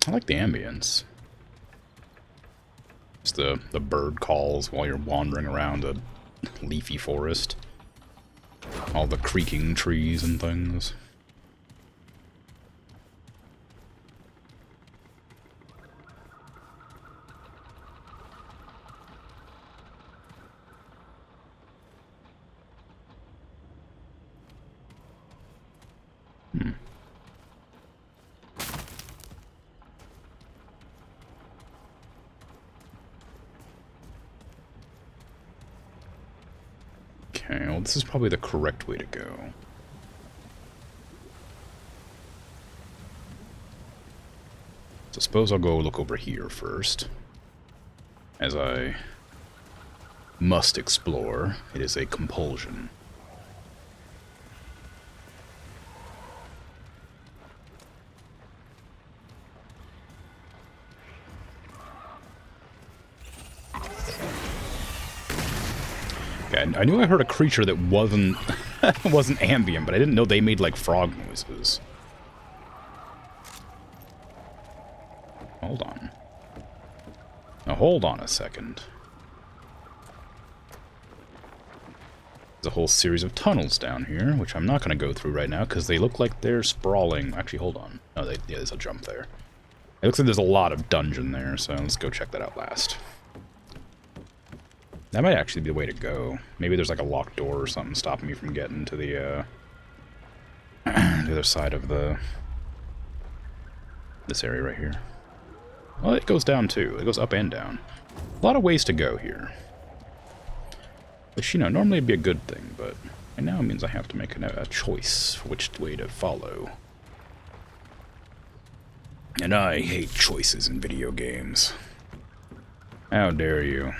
I like the ambience. Just the bird calls while you're wandering around a leafy forest. All the creaking trees and things. Okay, well this is probably the correct way to go. So suppose I'll go look over here first. As I must explore. It is a compulsion. Okay, I knew I heard a creature that wasn't wasn't ambient, but I didn't know they made like frog noises. Hold on. Now hold on a second. There's a whole series of tunnels down here, which I'm not going to go through right now because they look like they're sprawling. Actually, hold on. Oh, yeah, there's a jump there. It looks like there's a lot of dungeon there, so let's go check that out last. That might actually be the way to go. Maybe there's like a locked door or something stopping me from getting to the the other side of this area right here. Well, it goes down too. It goes up and down. A lot of ways to go here. Which, you know, normally would be a good thing, but right now it means I have to make a choice for which way to follow. And I hate choices in video games. How dare you?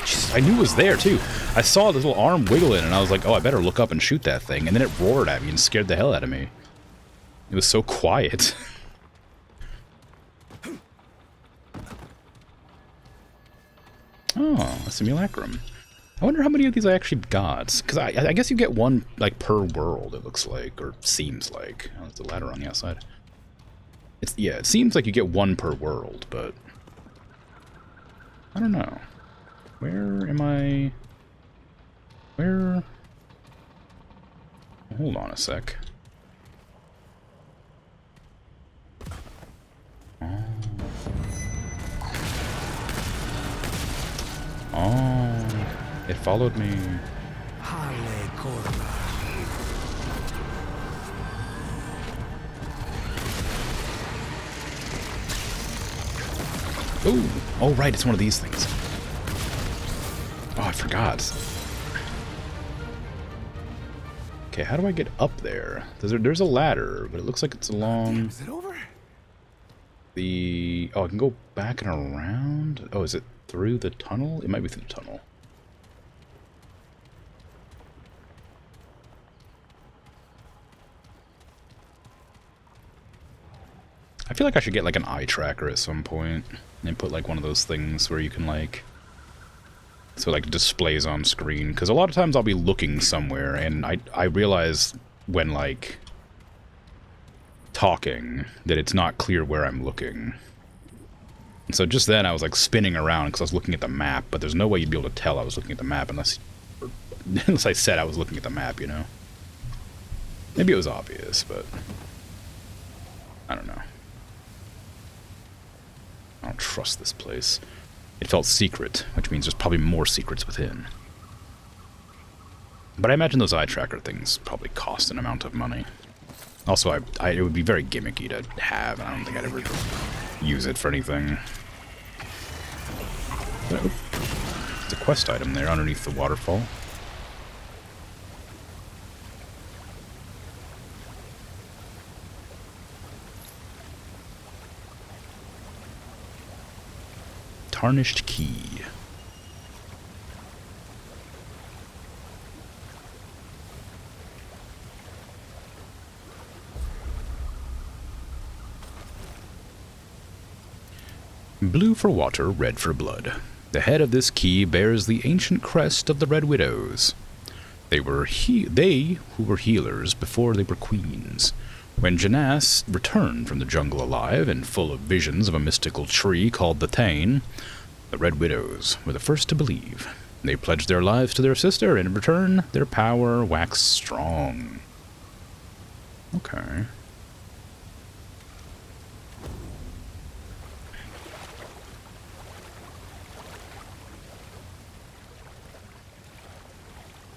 Jesus, I knew it was there, too. I saw this little arm wiggling, and I was like, oh, I better look up and shoot that thing. And then it roared at me and scared the hell out of me. It was so quiet. Oh, a simulacrum. I wonder how many of these I actually got. Because I guess you get one, like, per world, it looks like. Or seems like. Oh, there's a ladder on the outside. Yeah, it seems like you get one per world, but... I don't know. Where am I... Where... Hold on a sec. Oh, it followed me. Ooh, oh right, it's one of these things. Oh, I forgot. Okay, how do I get up there? There's a ladder, but it looks like it's along... Is it over? Oh, I can go back and around? Oh, is it through the tunnel? It might be through the tunnel. I feel like I should get like an eye tracker at some point and put like one of those things where you can like... So like displays on screen. Because a lot of times I'll be looking somewhere and I realize when like... talking that it's not clear where I'm looking. And so just then I was like spinning around because I was looking at the map, but there's no way you'd be able to tell I was looking at the map unless I said I was looking at the map, you know? Maybe it was obvious, but I don't know. I don't trust this place. It felt secret, which means there's probably more secrets within. But I imagine those eye tracker things probably cost an amount of money. Also, it would be very gimmicky to have, and I don't think I'd ever use it for anything. There's a quest item there underneath the waterfall. tarnished key. Blue for water, red for blood. The head of this key bears the ancient crest of the Red Widows. They who were healers before they were queens. When Janas returned from the jungle alive and full of visions of a mystical tree called the Thane, the Red Widows were the first to believe. They pledged their lives to their sister, and in return, their power waxed strong. Okay.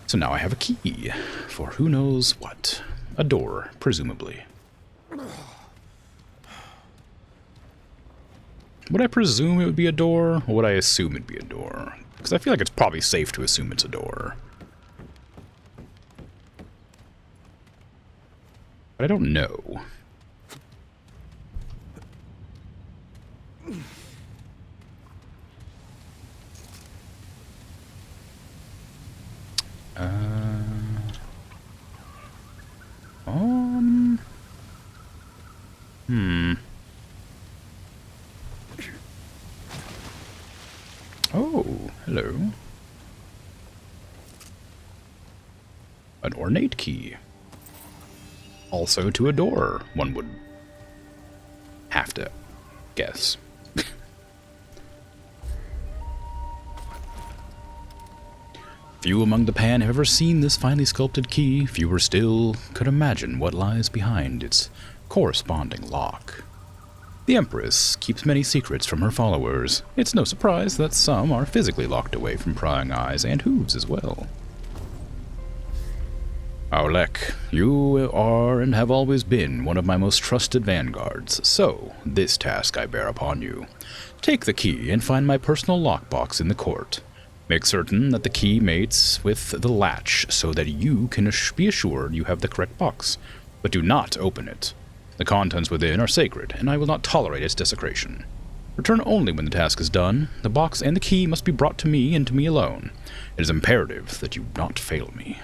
So now I have a key for who knows what. A door, presumably. Would I presume it would be a door, or would I assume it'd be a door? Because I feel like it's probably safe to assume it's a door. But I don't know. Oh, hello. An ornate key. Also to a door, one would have to guess. Few among the Pan have ever seen this finely sculpted key. Fewer still could imagine what lies behind its corresponding lock. The Empress keeps many secrets from her followers. It's no surprise that some are physically locked away from prying eyes and hooves as well. Aulek, you are and have always been one of my most trusted vanguards, so this task I bear upon you. Take the key and find my personal lockbox in the court. Make certain that the key mates with the latch so that you can be assured you have the correct box, but do not open it. The contents within are sacred, and I will not tolerate its desecration. Return only when the task is done. The box and the key must be brought to me and to me alone. It is imperative that you not fail me.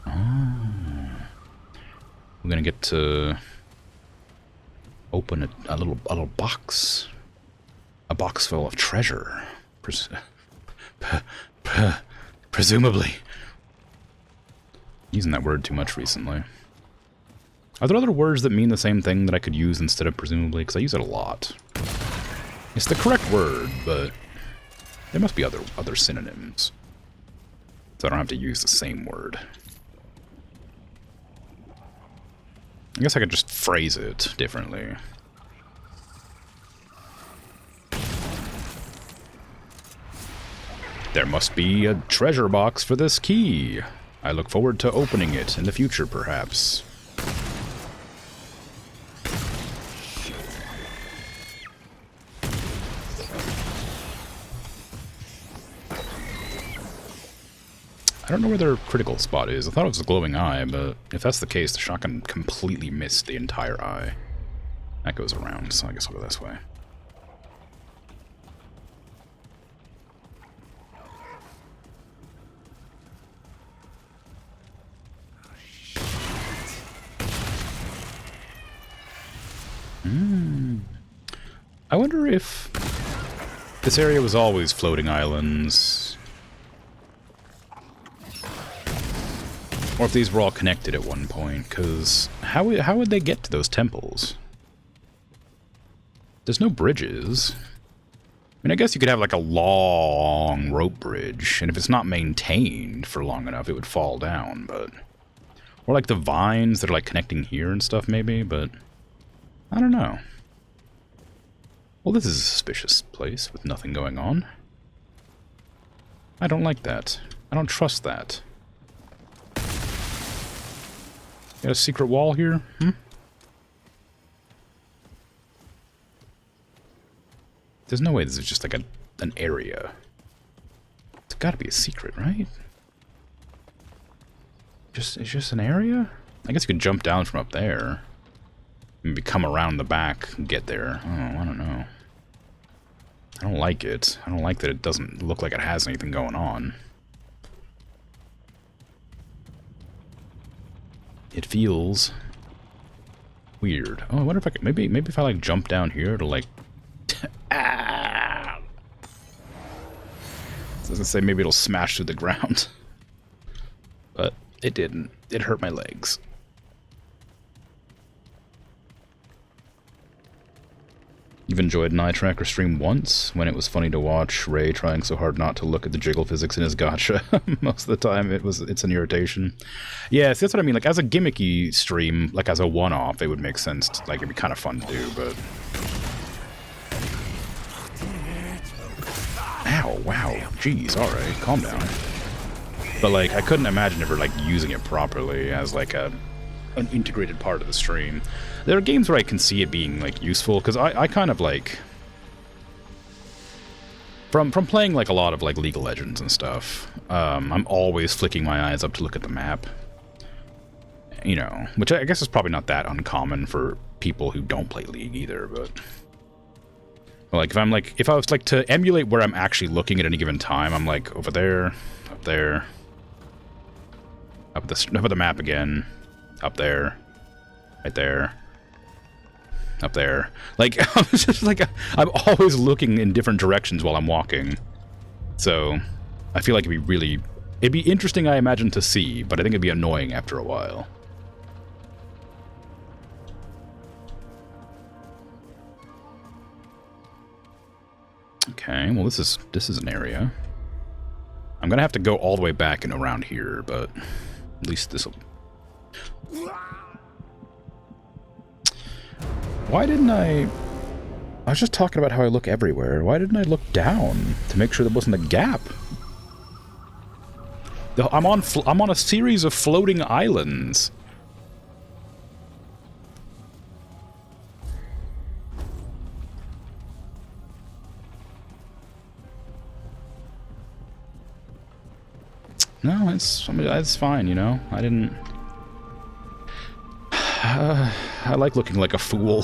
Oh. We're gonna get to open a little box. A box full of treasure. Presumably. Using that word too much recently. Are there other words that mean the same thing that I could use instead of presumably? Because I use it a lot. It's the correct word, but there must be other synonyms. So I don't have to use the same word. I guess I could just phrase it differently. There must be a treasure box for this key. I look forward to opening it in the future, perhaps. I don't know where their critical spot is. I thought it was a glowing eye, but if that's the case, the shotgun completely missed the entire eye. That goes around, so I guess I'll go this way. I wonder if this area was always floating islands, or if these were all connected at one point, because how would they get to those temples? There's no bridges. I mean, I guess you could have like a long rope bridge, and if it's not maintained for long enough, it would fall down, but... Or like the vines that are like connecting here and stuff, maybe, but... I don't know. Well, this is a suspicious place with nothing going on. I don't like that. I don't trust that. Got a secret wall here? There's no way this is just like an area. It's gotta be a secret, right? It's just an area? I guess you could jump down from up there. Maybe come around the back and get there. Oh, I don't know. I don't like it. I don't like that it doesn't look like it has anything going on. It feels weird. Oh, I wonder if I could maybe if I like jump down here to like ah. So I was gonna say maybe it'll smash through the ground. But it didn't. It hurt my legs. You've enjoyed an eye tracker stream once when it was funny to watch Ray trying so hard not to look at the jiggle physics in his gacha. Most of the time it's an irritation. Yeah, see, that's what I mean. Like as a gimmicky stream, like as a one-off, it would make sense. Like it'd be kind of fun to do, but ow, wow, jeez, all right, calm down. But like I couldn't imagine ever like using it properly as like an integrated part of the stream. There are games where I can see it being like useful, because I kind of like from playing like a lot of like League of Legends and stuff, I'm always flicking my eyes up to look at the map, you know, which I guess is probably not that uncommon for people who don't play League either. But like if I was like to emulate where I'm actually looking at any given time, I'm like over there, up there, up the map again, up there, right there, up there. Like, I'm just like, I'm always looking in different directions while I'm walking. So, I feel like it'd be interesting, I imagine, to see, but I think it'd be annoying after a while. Okay, well this is an area. I'm gonna have to go all the way back and around here, but at least this'll... Why didn't I was just talking about how I look everywhere. Why didn't I look down to make sure there wasn't a gap? I'm on a series of floating islands. No, it's fine, you know. I didn't... I like looking like a fool.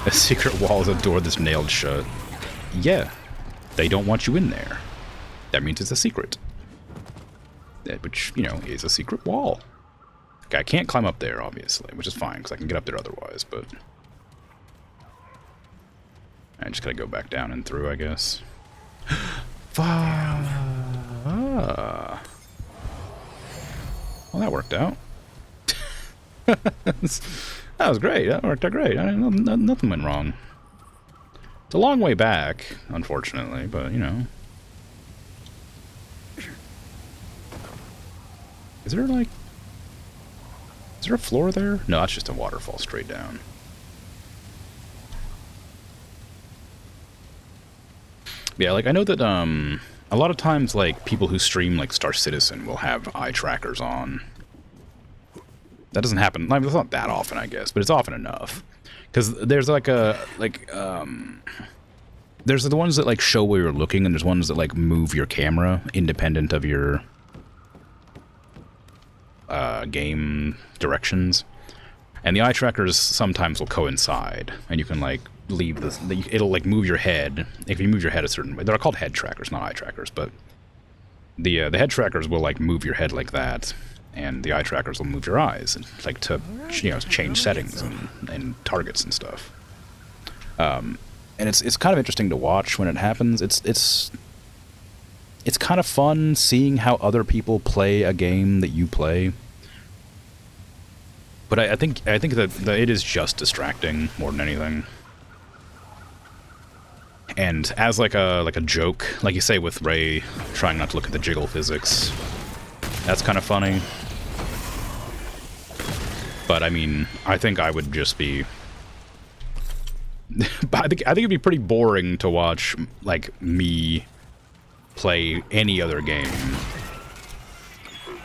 A secret wall is a door that's nailed shut. Yeah, they don't want you in there. That means it's a secret. Which, you know, is a secret wall. Okay, I can't climb up there, obviously, which is fine, because I can get up there otherwise, but... I just gotta go back down and through, I guess. Well, that worked out. That was great. That worked out great. Nothing went wrong. It's a long way back, unfortunately, but, you know. Is there a floor there? No, that's just a waterfall straight down. Yeah, like I know that a lot of times like people who stream like Star Citizen will have eye trackers on. That doesn't happen. I mean, it's not that often, I guess, but it's often enough. Because there's like there's the ones that like show where you're looking, and there's ones that like move your camera independent of your game directions, and the eye trackers sometimes will coincide, and you can like leave this. It'll like move your head if you move your head a certain way. They're called head trackers, not eye trackers, but the head trackers will like move your head like that, and the eye trackers will move your eyes, and like to change settings and targets and stuff. And it's kind of interesting to watch when it happens. It's kind of fun seeing how other people play a game that you play. But I think that it is just distracting more than anything. And as like a joke, like you say with Ray trying not to look at the jiggle physics, that's kind of funny. But I mean, I think I would just be... I think it'd be pretty boring to watch like me play any other game.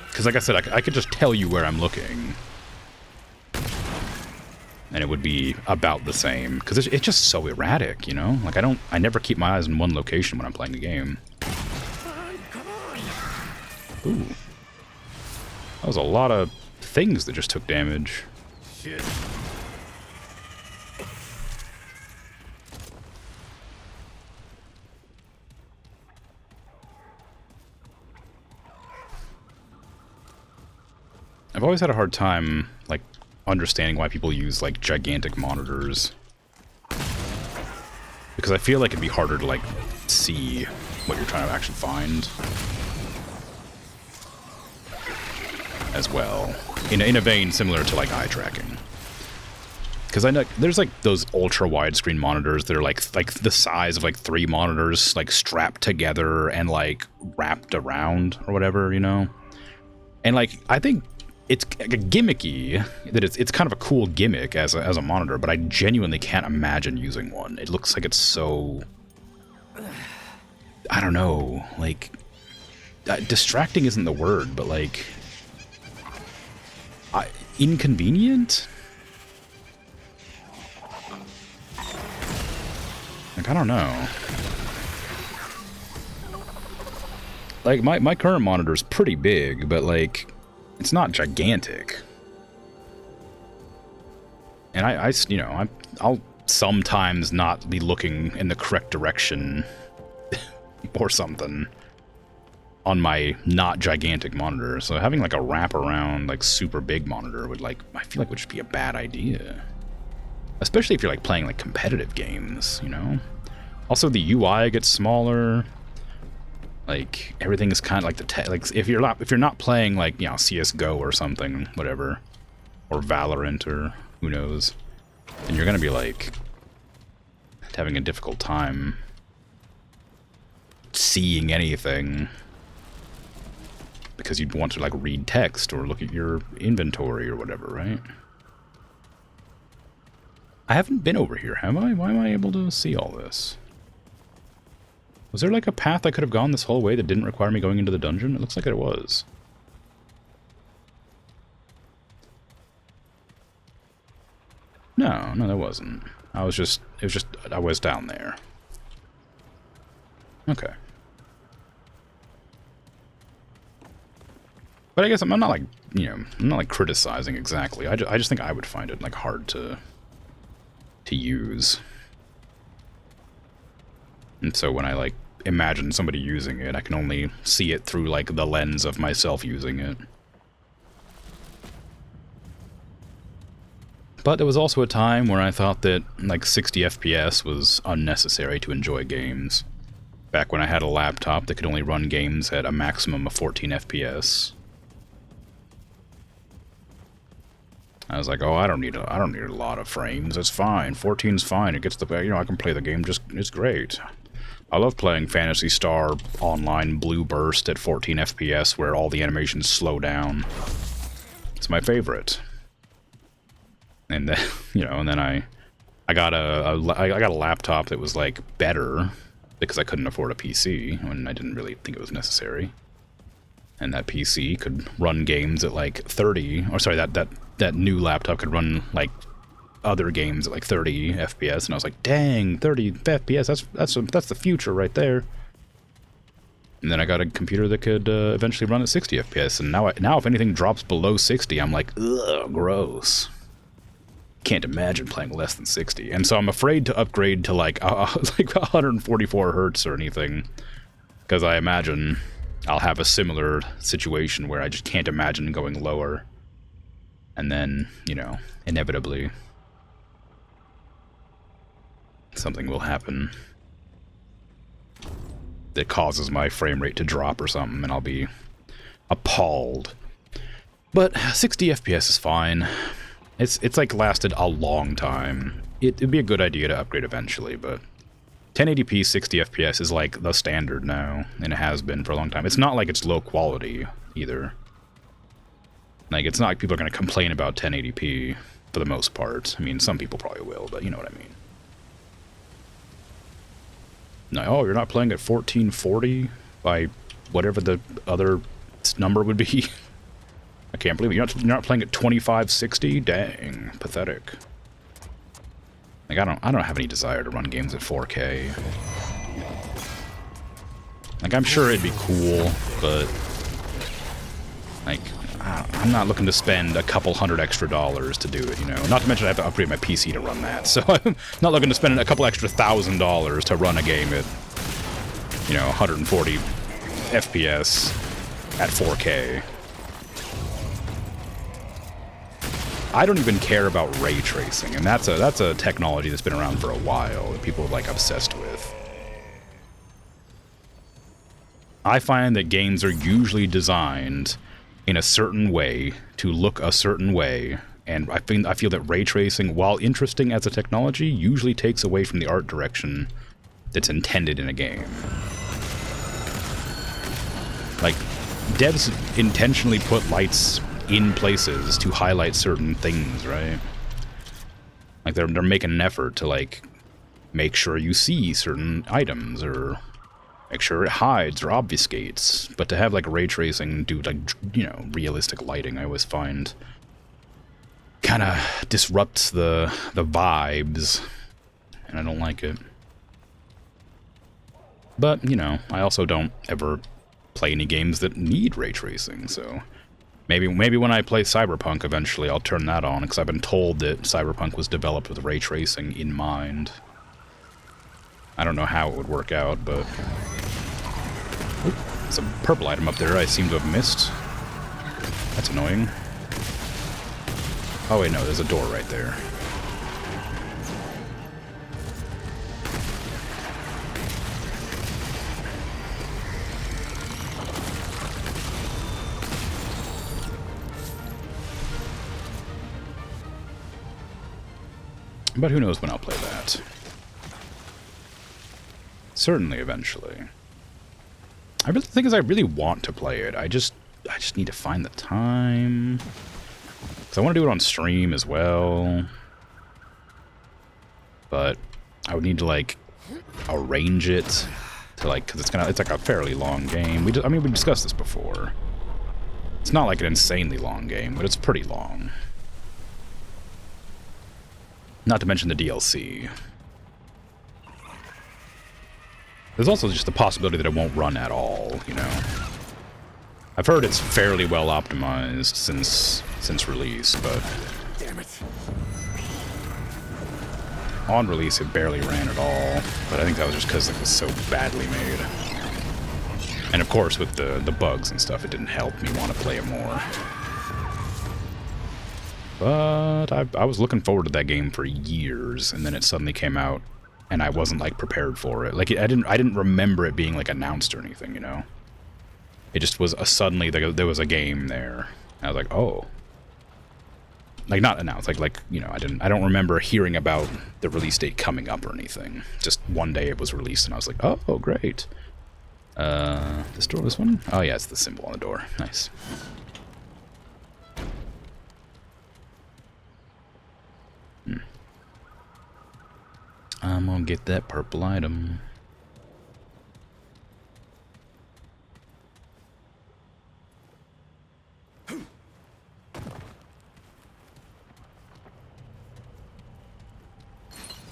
Because like I said, I could just tell you where I'm looking. and it would be about the same, because it's just so erratic, you know? Like, I never keep my eyes in one location when I'm playing a game. Ooh. That was a lot of things that just took damage. Shit. I've always had a hard time, like, understanding why people use, like, gigantic monitors. Because I feel like it'd be harder to, like, see what you're trying to actually find. As well. In a vein similar to, like, eye tracking. Because I know there's, like, those ultra widescreen monitors that are, like the size of, like, 3 monitors, like, strapped together and, like, wrapped around or whatever, you know? And, like, I think it's gimmicky, that it's kind of a cool gimmick as a monitor, but I genuinely can't imagine using one. It looks like it's so... I don't know, like... distracting isn't the word, but, like... inconvenient? Like, I don't know. Like, my current monitor's pretty big, but, like... it's not gigantic. And I'll sometimes not be looking in the correct direction or something on my not gigantic monitor. So having like a wraparound, like super big monitor would I feel like would just be a bad idea. Especially if you're like playing like competitive games, you know? Also the UI gets smaller. Like everything is kind of like like if you're not playing like, you know, CS:GO or something, whatever, or Valorant or who knows, then you're gonna be like having a difficult time seeing anything because you'd want to like read text or look at your inventory or whatever, right? I haven't been over here, have I? Why am I able to see all this? Was there like a path I could have gone this whole way that didn't require me going into the dungeon? It looks like it was. No, there wasn't. I was down there. Okay. But I guess I'm not like, you know, I'm not like criticizing exactly. I just think I would find it like hard to use. And so when I like imagine somebody using it, I can only see it through like the lens of myself using it. But there was also a time where I thought that like 60 FPS was unnecessary to enjoy games. Back when I had a laptop that could only run games at a maximum of 14 FPS. I was like, oh, I don't need a lot of frames. It's fine. 14's fine. It gets the, you know, I can play the game it's great. I love playing Phantasy Star Online Blue Burst at 14 FPS where all the animations slow down. It's my favorite. And then, you know, and then I got a laptop that was like better because I couldn't afford a PC when I didn't really think it was necessary. And that PC could run games at like 30, or sorry, that new laptop could run like other games at like 30 FPS, and I was like, dang, 30 FPS, that's the future right there. And then I got a computer that could eventually run at 60 FPS, and now if anything drops below 60, I'm like, ugh, gross. Can't imagine playing less than 60, and so I'm afraid to upgrade to like 144 hertz or anything, because I imagine I'll have a similar situation where I just can't imagine going lower, and then, you know, inevitably something will happen that causes my frame rate to drop or something, and I'll be appalled. But 60 FPS is fine. It's like lasted a long time. It'd be a good idea to upgrade eventually, but 1080p 60 FPS is like the standard now, and it has been for a long time. It's not like it's low quality either. Like, it's not like people are going to complain about 1080p for the most part. I mean, some people probably will, but you know what I mean. No, oh, you're not playing at 1440 by whatever the other number would be. I can't believe it. You're not playing at 2560? Dang, pathetic. Like, I don't have any desire to run games at 4K. Like, I'm sure it'd be cool, but like, I'm not looking to spend a couple $100 extra to do it, you know? Not to mention I have to upgrade my PC to run that, so I'm not looking to spend a couple extra $1,000 to run a game at, you know, 140 FPS at 4K. I don't even care about ray tracing, and that's a technology that's been around for a while that people are, like, obsessed with. I find that games are usually designed in a certain way to look a certain way, and I feel that ray tracing, while interesting as a technology, usually takes away from the art direction that's intended in a game. Like, devs intentionally put lights in places to highlight certain things, right? Like, they're making an effort to, like, make sure you see certain items, or make sure it hides or obfuscates. But to have, like, ray tracing do, like, you know, realistic lighting, I always find kind of disrupts the vibes, and I don't like it. But, you know, I also don't ever play any games that need ray tracing, so maybe when I play Cyberpunk eventually I'll turn that on, because I've been told that Cyberpunk was developed with ray tracing in mind. I don't know how it would work out, but oop, there's a purple item up there I seem to have missed. That's annoying. Oh wait, no, there's a door right there. But who knows when I'll play that. Certainly eventually. The thing is, I really want to play it. I just need to find the time. Because I want to do it on stream as well. But I would need to, like, arrange it to, like, because it's like a fairly long game. I mean, we discussed this before. It's not like an insanely long game, but it's pretty long. Not to mention the DLC. There's also just the possibility that it won't run at all, you know. I've heard it's fairly well optimized since release, but Damn it. on release it barely ran at all. But I think that was just because it was so badly made. And of course, with the bugs and stuff, it didn't help me want to play it more. But I was looking forward to that game for years, and then it suddenly came out, and I wasn't, like, prepared for it. Like, I didn't remember it being, like, announced or anything, you know? It just was suddenly there was a game there. And I was like, oh. Like, not announced, like, you know, I don't remember hearing about the release date coming up or anything. Just one day it was released, and I was like, oh, great. This one? Oh, yeah, it's the symbol on the door. Nice. I'm gonna get that purple item.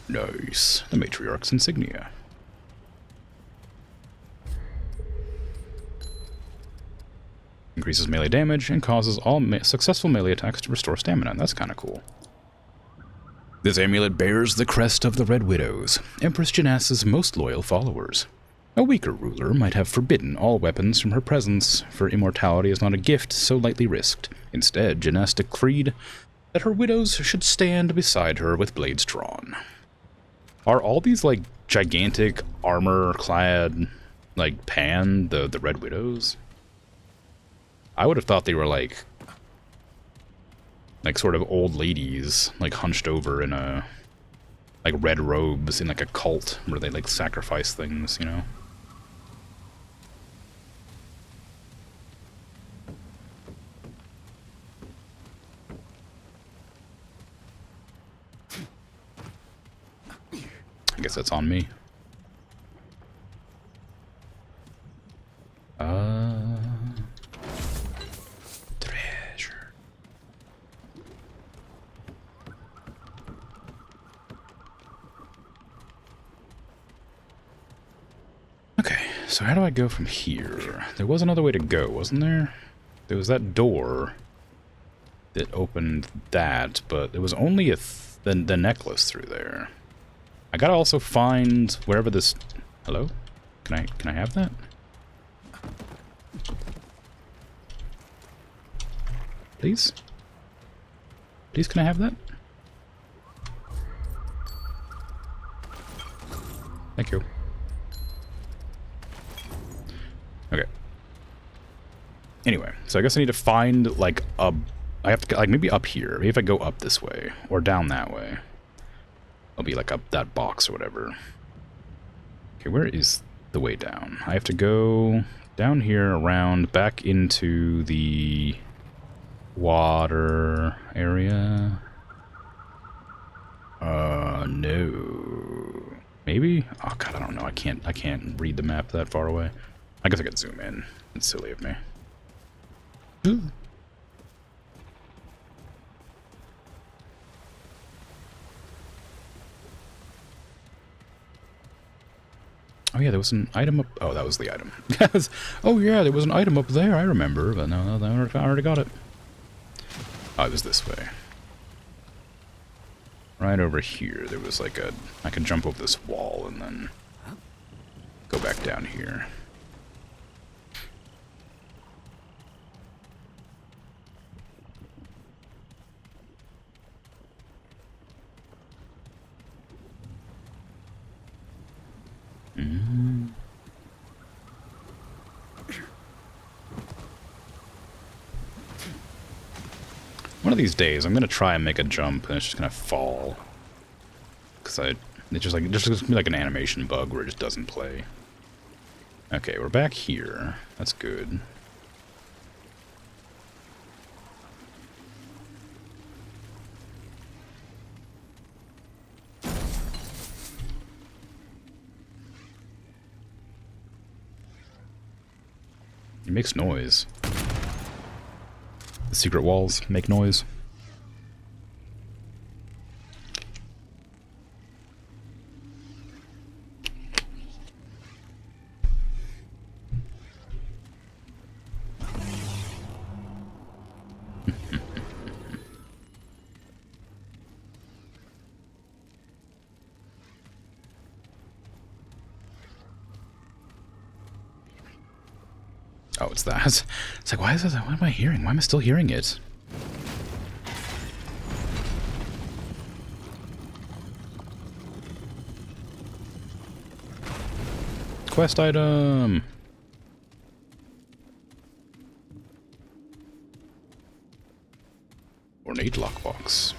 Nice. The Matriarch's insignia. Increases melee damage and causes all successful melee attacks to restore stamina. That's kind of cool. This amulet bears the crest of the Red Widows, Empress Janas's most loyal followers. A weaker ruler might have forbidden all weapons from her presence, for immortality is not a gift so lightly risked. Instead, Janas decreed that her widows should stand beside her with blades drawn. Are all these, like, gigantic armor-clad, like, the Red Widows? I would have thought they were, like sort of old ladies, like, hunched over in a, like, red robes in, like, a cult where they, like, sacrifice things, you know? I guess that's on me. So how do I go from here? There was another way to go, wasn't there? There was that door that opened that, but there was only the necklace through there. I gotta also find wherever this... Hello? Can I have that? Please? Please, can I have that? Thank you. Okay. Anyway, so I guess I need to find, like, a... I have to, like, maybe up here. Maybe if I go up this way, or down that way. It'll be, like, up that box or whatever. Okay, where is the way down? I have to go down here, around, back into the water area. No. Maybe? Oh god, I don't know. I can't read the map that far away. I guess I could zoom in. It's silly of me. Ooh. Oh yeah, there was an item up... Oh, that was the item. Oh yeah, there was an item up there, I remember. But no, I already got it. Oh, it was this way. Right over here, there was like a... I could jump over this wall and then go back down here. One of these days, I'm gonna try and make a jump, and it's just gonna fall. Cause it's just gonna be like an animation bug where it just doesn't play. Okay, we're back here. That's good. It makes noise. The secret walls make noise. Oh, it's that. It's like, why is this? What am I hearing? Why am I still hearing it? Quest item! Ornate lockbox.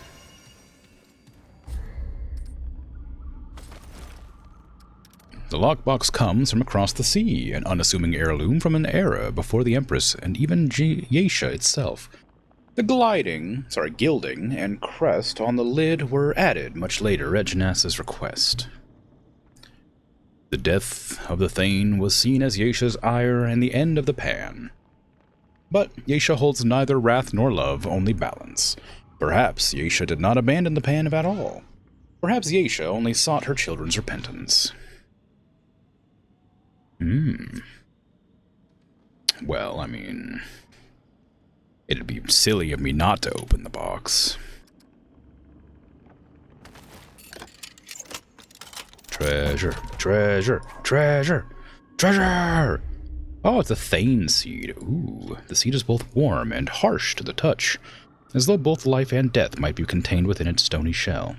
The lockbox comes from across the sea, an unassuming heirloom from an era before the Empress and even Geisha itself. The gilding and crest on the lid were added much later at Janas's request. The death of the Thane was seen as Geisha's ire and the end of the pan. But Geisha holds neither wrath nor love, only balance. Perhaps Geisha did not abandon the pan at all. Perhaps Geisha only sought her children's repentance. Well, I mean, it'd be silly of me not to open the box. Treasure, treasure, treasure, treasure! Oh, it's a Thane seed. Ooh, the seed is both warm and harsh to the touch, as though both life and death might be contained within its stony shell.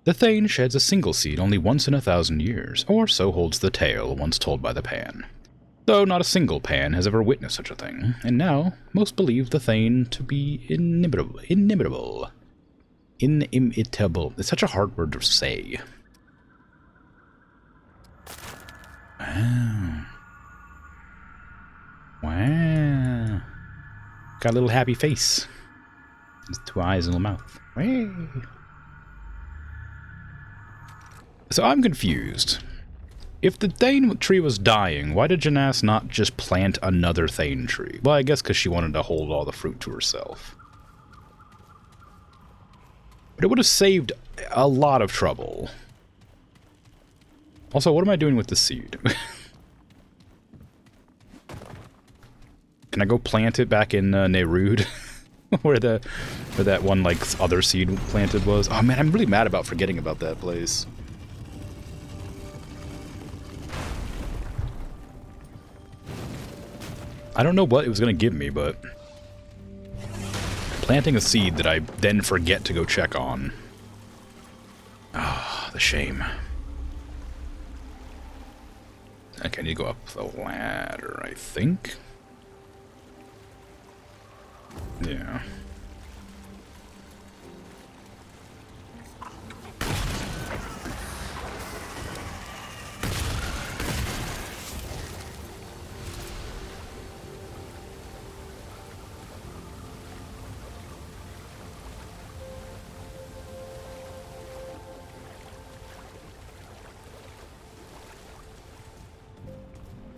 The Thane sheds a single seed only once in 1,000 years, or so holds the tale once told by the pan. Though not a single pan has ever witnessed such a thing, and now most believe the Thane to be inimitable. Inimitable. It's such a hard word to say. Wow. Wow. Got a little happy face. His 2 eyes and a mouth. Hey. So I'm confused. If the Thane tree was dying, why did Janas not just plant another Thane tree? Well, I guess because she wanted to hold all the fruit to herself. But it would have saved a lot of trouble. Also, what am I doing with the seed? Can I go plant it back in Neyrud? where that one, like, other seed planted was? Oh, man, I'm really mad about forgetting about that place. I don't know what it was going to give me, but... planting a seed that I then forget to go check on. Ah, the shame. Okay, I need to go up the ladder, I think. Yeah.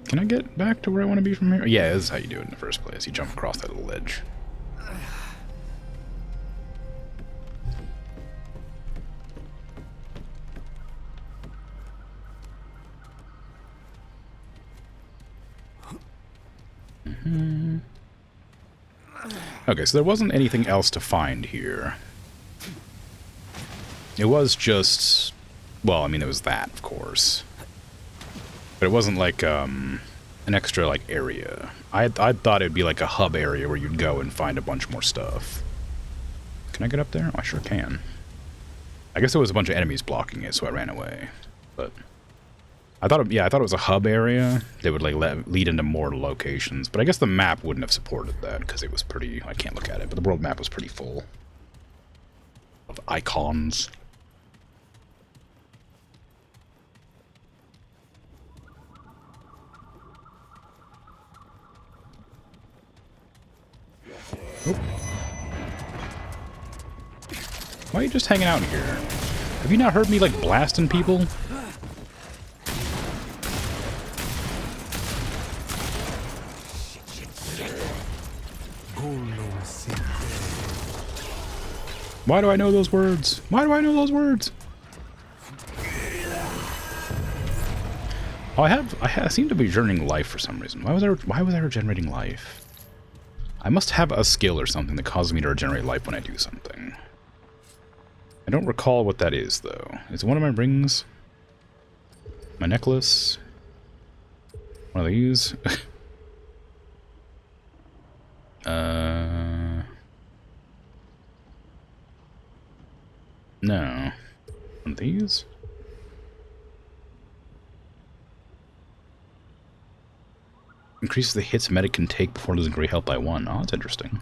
Can I get back to where I want to be from here? Yeah, this is how you do it in the first place. You jump across that little ledge. Okay, so there wasn't anything else to find here. It was just... well, I mean, it was that, of course. But it wasn't like, an extra, like, area. I thought it'd be like a hub area where you'd go and find a bunch more stuff. Can I get up there? Oh, I sure can. I guess there was a bunch of enemies blocking it, so I ran away. But... I thought it was a hub area that would, like, lead into more locations. But I guess the map wouldn't have supported that, because it was pretty... I can't look at it, but the world map was pretty full of icons. Oop. Why are you just hanging out here? Have you not heard me, like, blasting people? Why do I know those words? Why do I know those words? Oh, I seem to be regenerating life for some reason. Why was I regenerating life? I must have a skill or something that causes me to regenerate life when I do something. I don't recall what that is, though. Is it one of my rings? My necklace? One of these? No. One of these? Increases the hits a medic can take before losing great health by 1. Oh, that's interesting.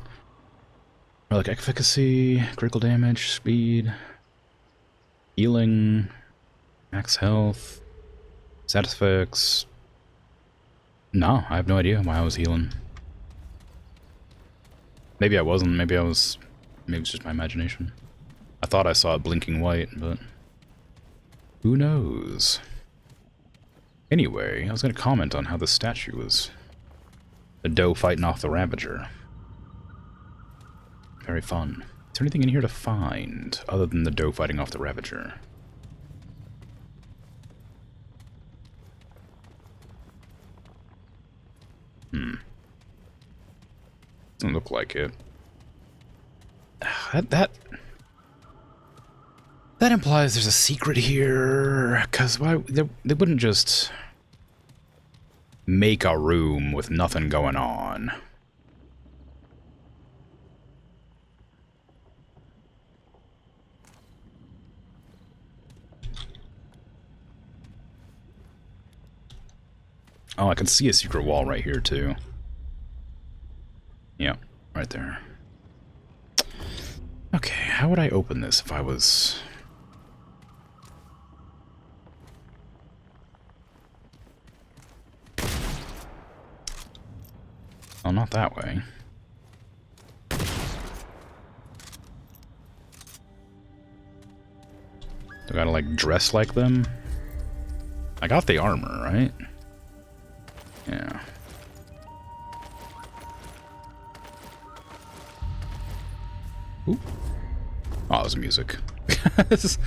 Or like efficacy, critical damage, speed, healing, max health, status effects. No, I have no idea why I was healing. Maybe I wasn't, maybe it's just my imagination. I thought I saw it blinking white, but who knows? Anyway, I was going to comment on how the statue was the doe fighting off the Ravager. Very fun. Is there anything in here to find other than the doe fighting off the Ravager? Doesn't look like it. That implies there's a secret here, because why they wouldn't just make a room with nothing going on. Oh, I can see a secret wall right here, too. Yeah, right there. Okay, how would I open this if I was... Oh, not that way. Do I gotta, like, dress like them? I got the armor, right? Yeah. Ooh. Oh, that was music. I should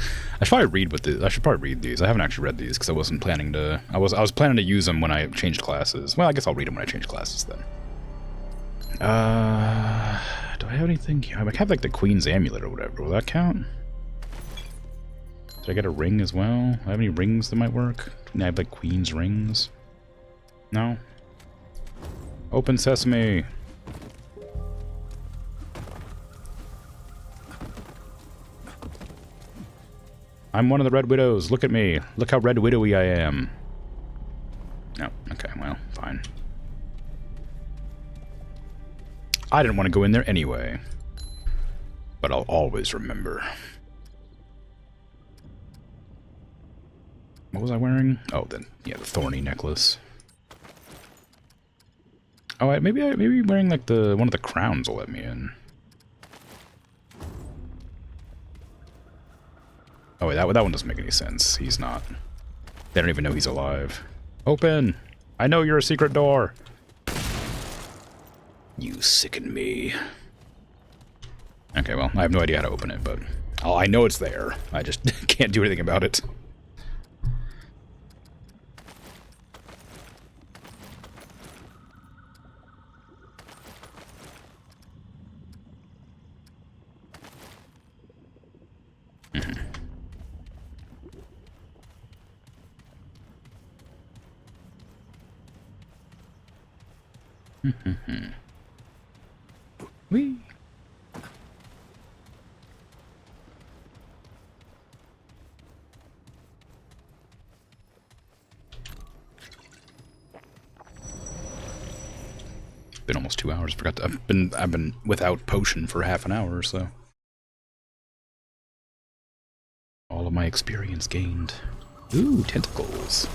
probably read these. I haven't actually read these because I wasn't planning to. I was planning to use them when I changed classes. Well, I guess I'll read them when I change classes then. Do I have anything? I have like the Queen's Amulet or whatever. Will that count? Did I get a ring as well? I have any rings that might work? Can I have like Queen's rings? No? Open sesame! I'm one of the Red Widows. Look at me. Look how Red Widowy I am. Oh, okay, well, fine. I didn't want to go in there anyway. But I'll always remember. What was I wearing? Oh, then, yeah, the thorny necklace. Oh, maybe wearing like one of the crowns will let me in. Oh wait, that one doesn't make any sense. He's not. They don't even know he's alive. Open! I know you're a secret door! You sicken me. Okay, well, I have no idea how to open it, but I know it's there. I just can't do anything about it. Whee! Been almost 2 hours. Forgot to, I've been without potion for half an hour or so. All of my experience gained. Ooh, tentacles.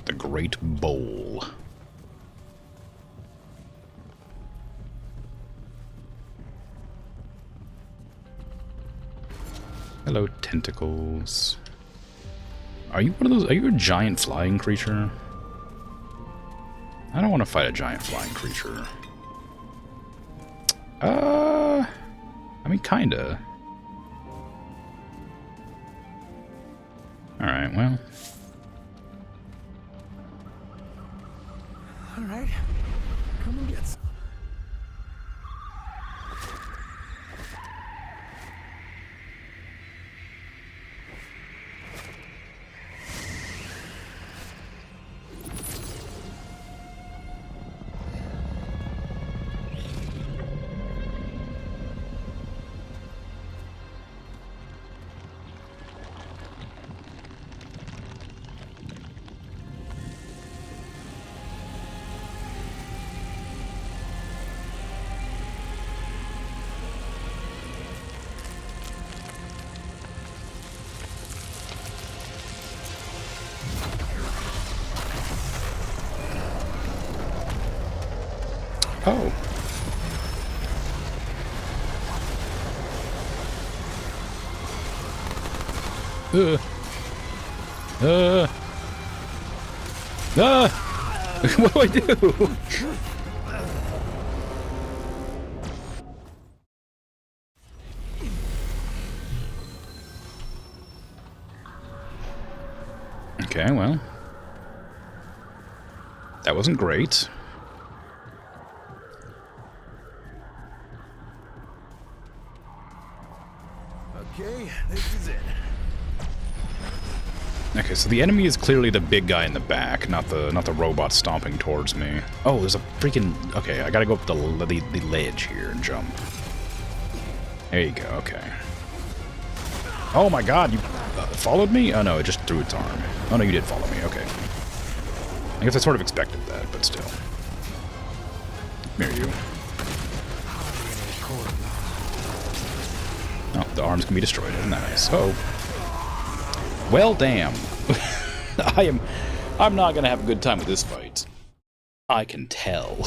The Great Bowl. Hello, tentacles. Are you one of those? Are you a giant flying creature? I don't want to fight a giant flying creature. I mean, kinda. Alright, well. Alright. Come and get some. Oh. What do I do? Okay, well. That wasn't great. Okay, this is it. Okay, so the enemy is clearly the big guy in the back, not the robot stomping towards me. Oh, there's a freaking... Okay, I gotta go up the ledge here and jump. There you go, okay. Oh my god, you followed me? Oh no, it just threw its arm. Oh no, you did follow me, okay. I guess I sort of expected that, but still. Here you. Oh, the arms can be destroyed. Nice. Oh. Well, damn. I'm not gonna have a good time with this fight. I can tell.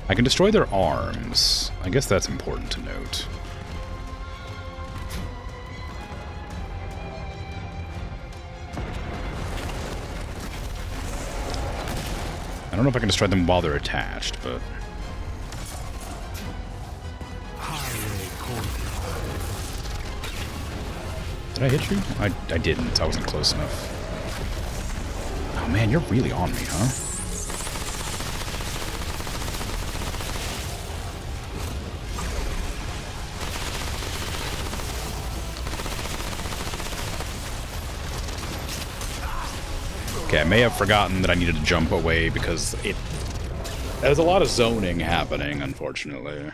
I can destroy their arms. I guess that's important to note. I don't know if I can destroy them while they're attached, but... Did I hit you? I didn't. I wasn't close enough. Oh man, you're really on me, huh? Okay, I may have forgotten that I needed to jump away because there's a lot of zoning happening, unfortunately.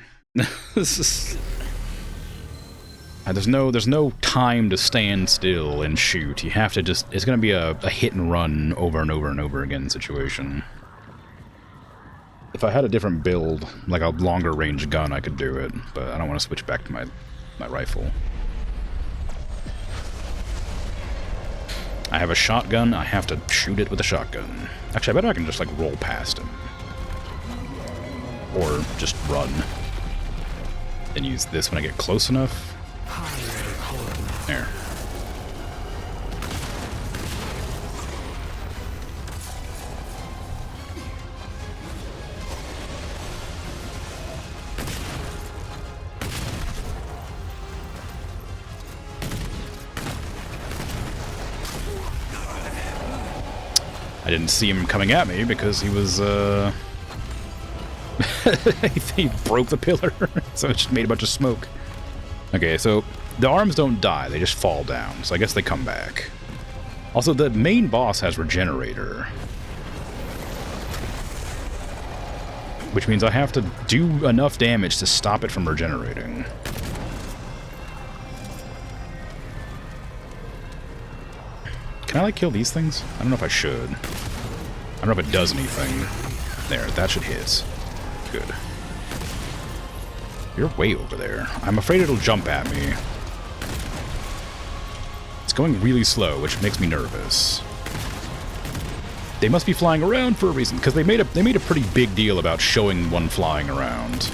There's no time to stand still and shoot. You have to just... It's going to be a hit and run over and over and over again situation. If I had a different build, like a longer range gun, I could do it, but I don't want to switch back to my rifle. I have a shotgun, I have to shoot it with a shotgun. Actually, I bet I can just, like, roll past him. Or just run. And use this when I get close enough. There. I didn't see him coming at me because he was, he broke the pillar, so it just made a bunch of smoke. Okay, so the arms don't die, they just fall down, so I guess they come back. Also, the main boss has Regenerator. Which means I have to do enough damage to stop it from regenerating. Can I, like, kill these things? I don't know if I should. I don't know if it does anything. There, that should hit. Good. You're way over there. I'm afraid it'll jump at me. It's going really slow, which makes me nervous. They must be flying around for a reason, because they made a pretty big deal about showing one flying around.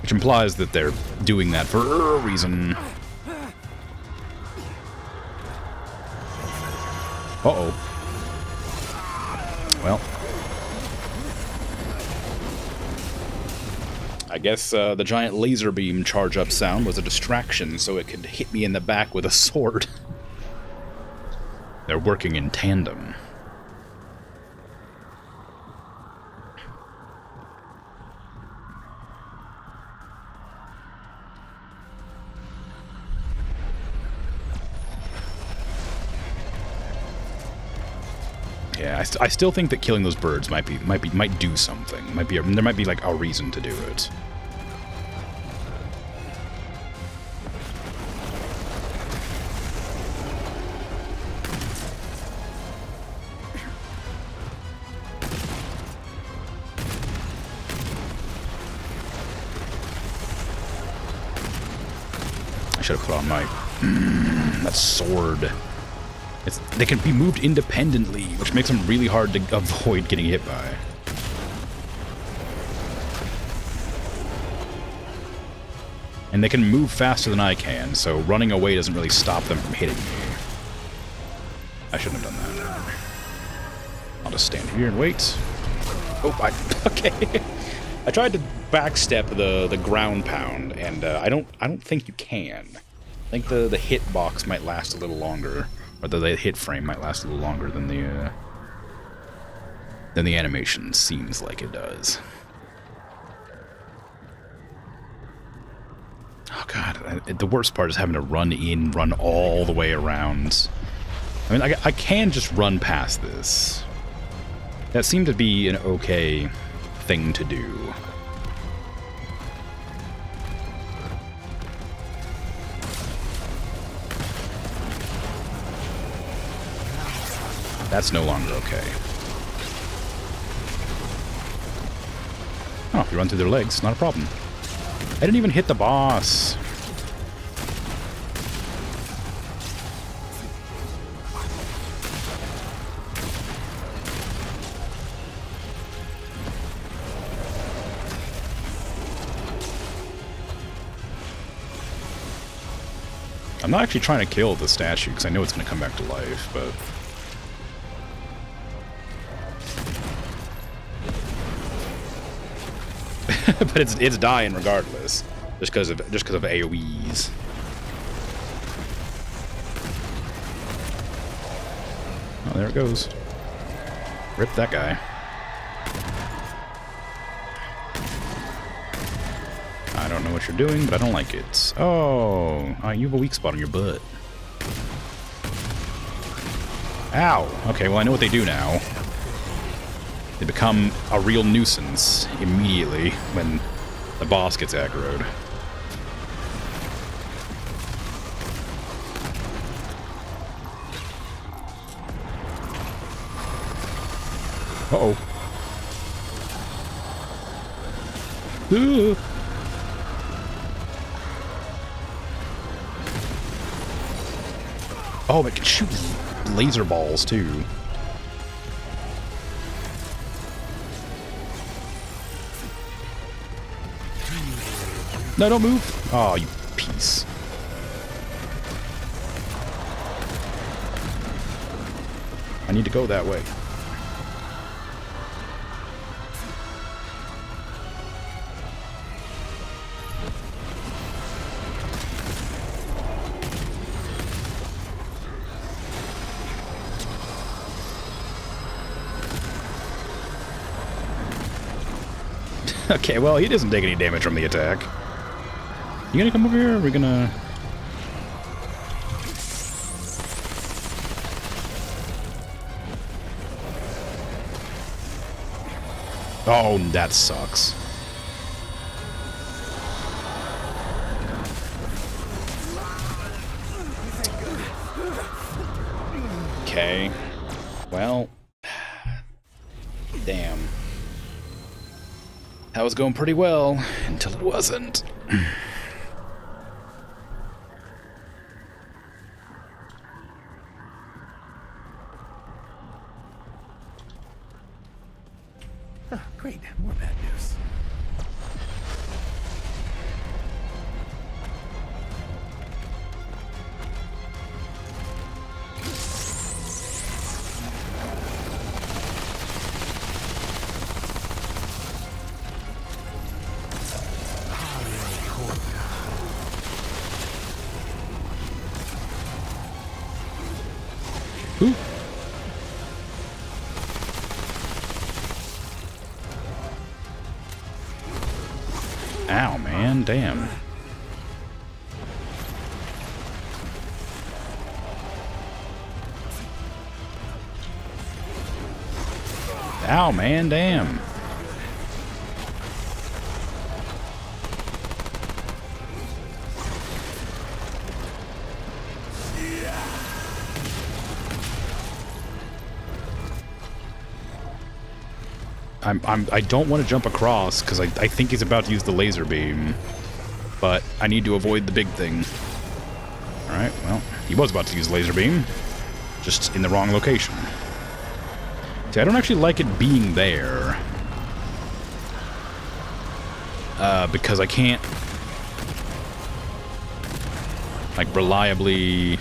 Which implies that they're doing that for a reason. Uh-oh. Well. I guess the giant laser beam charge-up sound was a distraction so it could hit me in the back with a sword. They're working in tandem. Yeah, I still think that killing those birds might do something. There might be like a reason to do it. I should have put on my that sword. They can be moved independently, which makes them really hard to avoid getting hit by. And they can move faster than I can, so running away doesn't really stop them from hitting me. I shouldn't have done that. I'll just stand here and wait. Oh, okay. I tried to backstep the ground pound, and I don't think you can. I think the hit box might last a little longer. Or the hit frame might last a little longer than the animation seems like it does. Oh god, the worst part is having to run all the way around. I mean, I can just run past this. That seemed to be an okay thing to do. That's no longer okay. Oh, if you run through their legs, not a problem. I didn't even hit the boss. I'm not actually trying to kill the statue, because I know it's going to come back to life, but... but it's dying regardless, just because of AoEs. Oh, there it goes. Rip that guy. I don't know what you're doing, but I don't like it. Oh, you have a weak spot on your butt. Ow. Okay, well I know what they do now. They become a real nuisance immediately when the boss gets aggroed. Uh-oh. Oh, it can shoot laser balls, too. No, don't move. Oh, you piece. I need to go that way. Okay, well, he doesn't take any damage from the attack. You gonna come over here, or are we gonna... Oh, that sucks. Okay. Well... Damn. That was going pretty well, until it wasn't. Great, more bad news. Ooh. Ow, man, damn. Ow, man, damn. I don't want to jump across because I think he's about to use the laser beam, but I need to avoid the big thing. All right, well, he was about to use laser beam, just in the wrong location. See, I don't actually like it being there, because I can't like reliably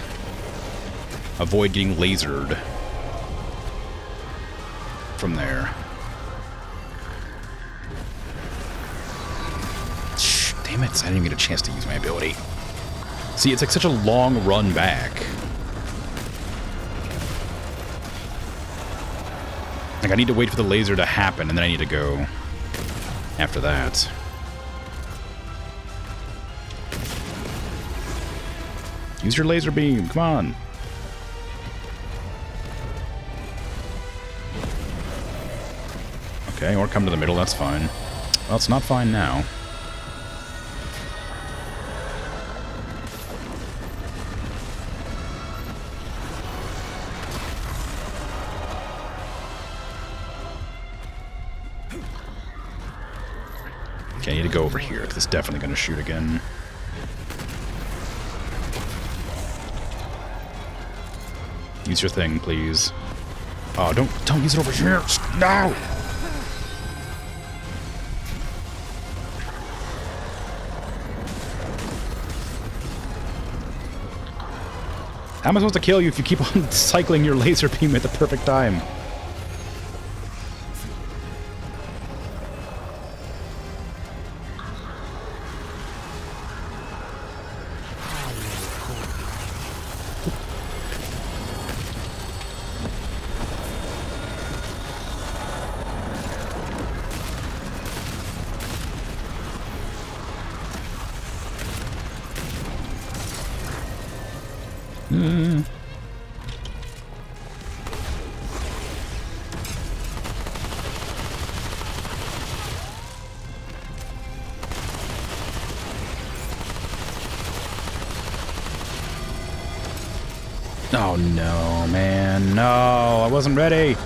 avoid getting lasered from there. Damn it, I didn't even get a chance to use my ability. See, it's like such a long run back. Like, I need to wait for the laser to happen, and then I need to go after that. Use your laser beam, come on. Okay, or come to the middle, that's fine. Well, it's not fine now. Okay, I need to go over here, because it's definitely going to shoot again. Use your thing, please. Oh, don't use it over here! No! How am I supposed to kill you if you keep on cycling your laser beam at the perfect time? Oh no, man, no, I wasn't ready.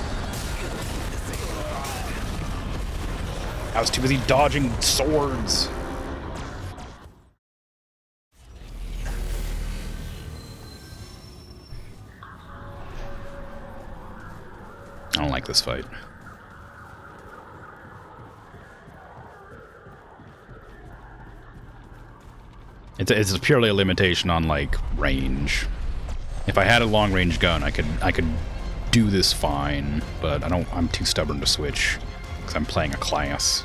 I was too busy dodging swords. I don't like this fight. It's purely a limitation on, like, range. If I had a long-range gun, I could do this fine, but I'm too stubborn to switch because I'm playing a class.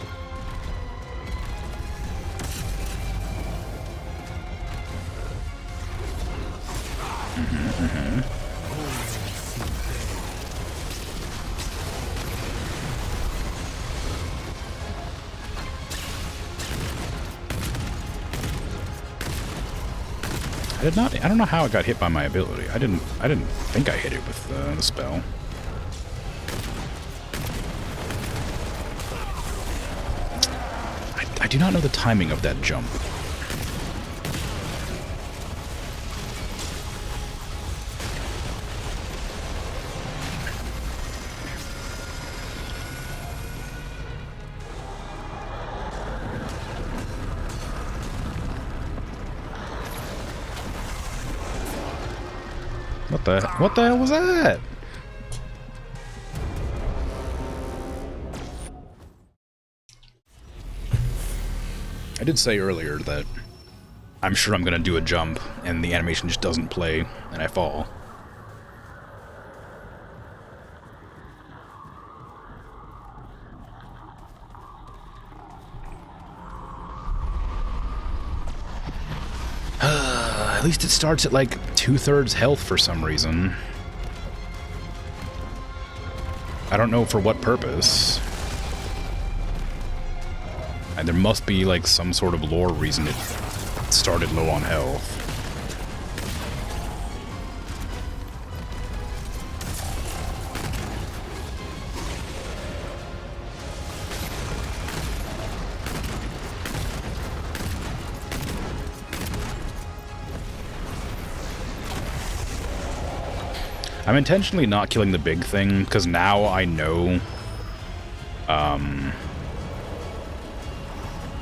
I don't know how it got hit by my ability. I didn't think I hit it with the spell. I do not know the timing of that jump. What the hell was that? I did say earlier that I'm sure I'm gonna do a jump and the animation just doesn't play and I fall. At least it starts at like 2/3 health for some reason. I don't know for what purpose. And there must be like some sort of lore reason it started low on health. I'm intentionally not killing the big thing, because now I know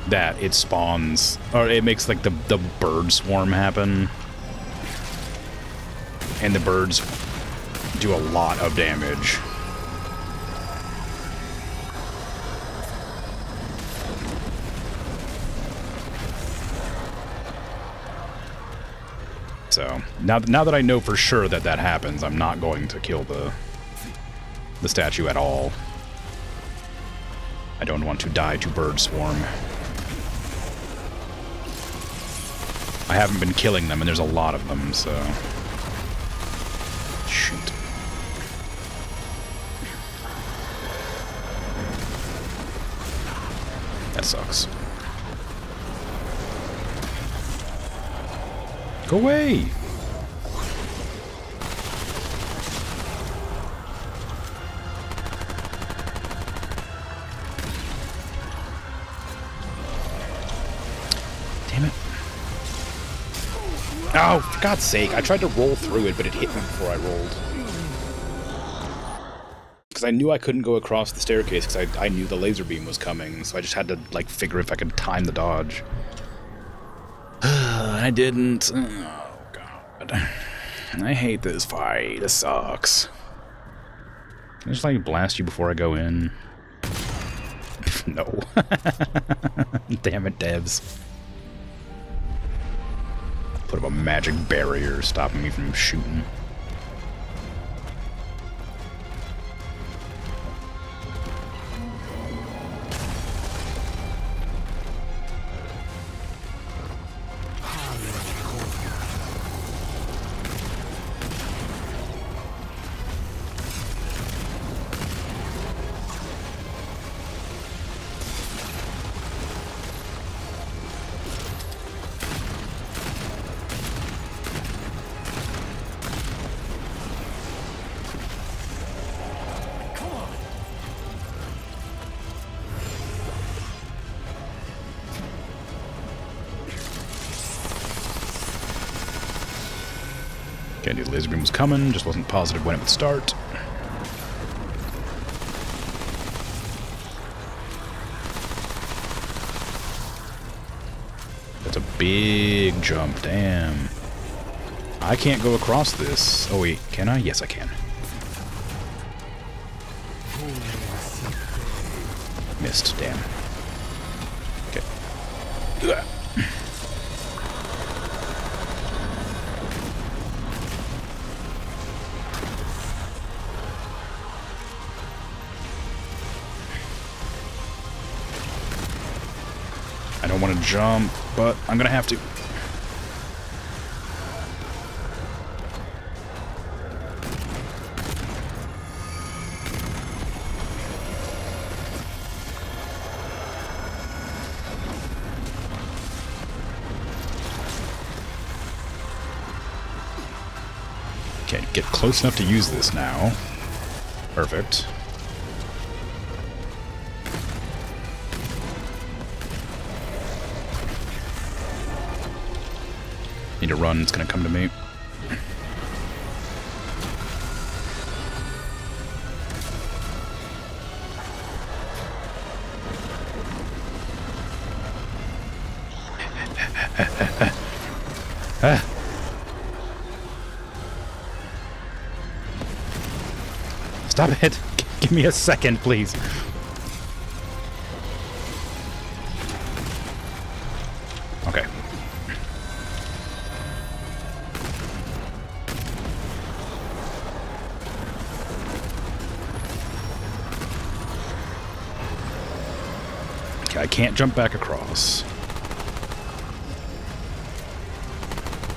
that it spawns, or it makes like the bird swarm happen. And the birds do a lot of damage. So, now that I know for sure that that happens, I'm not going to kill the statue at all. I don't want to die to bird swarm. I haven't been killing them, and there's a lot of them, so... Shoot. That sucks. Go away! Damn it. Oh, for God's sake, I tried to roll through it, but it hit me before I rolled. Because I knew I couldn't go across the staircase, because I knew the laser beam was coming, so I just had to, like, figure if I could time the dodge. I didn't. Oh, God. I hate this fight. This sucks. Can I just, like, blast you before I go in? No. Damn it, devs. put up a magic barrier stopping me from shooting. Okay, I knew the laser beam was coming, just wasn't positive when it would start. That's a big jump, damn. I can't go across this. Oh wait, can I? Yes, I can. Missed, damn. Okay. Ugh. I don't want to jump, but I'm gonna have to. Okay, get close enough to use this now. Perfect. Need to run, it's gonna come to me. Ah. Stop it! Give me a second, please. Okay. Okay, I can't jump back across.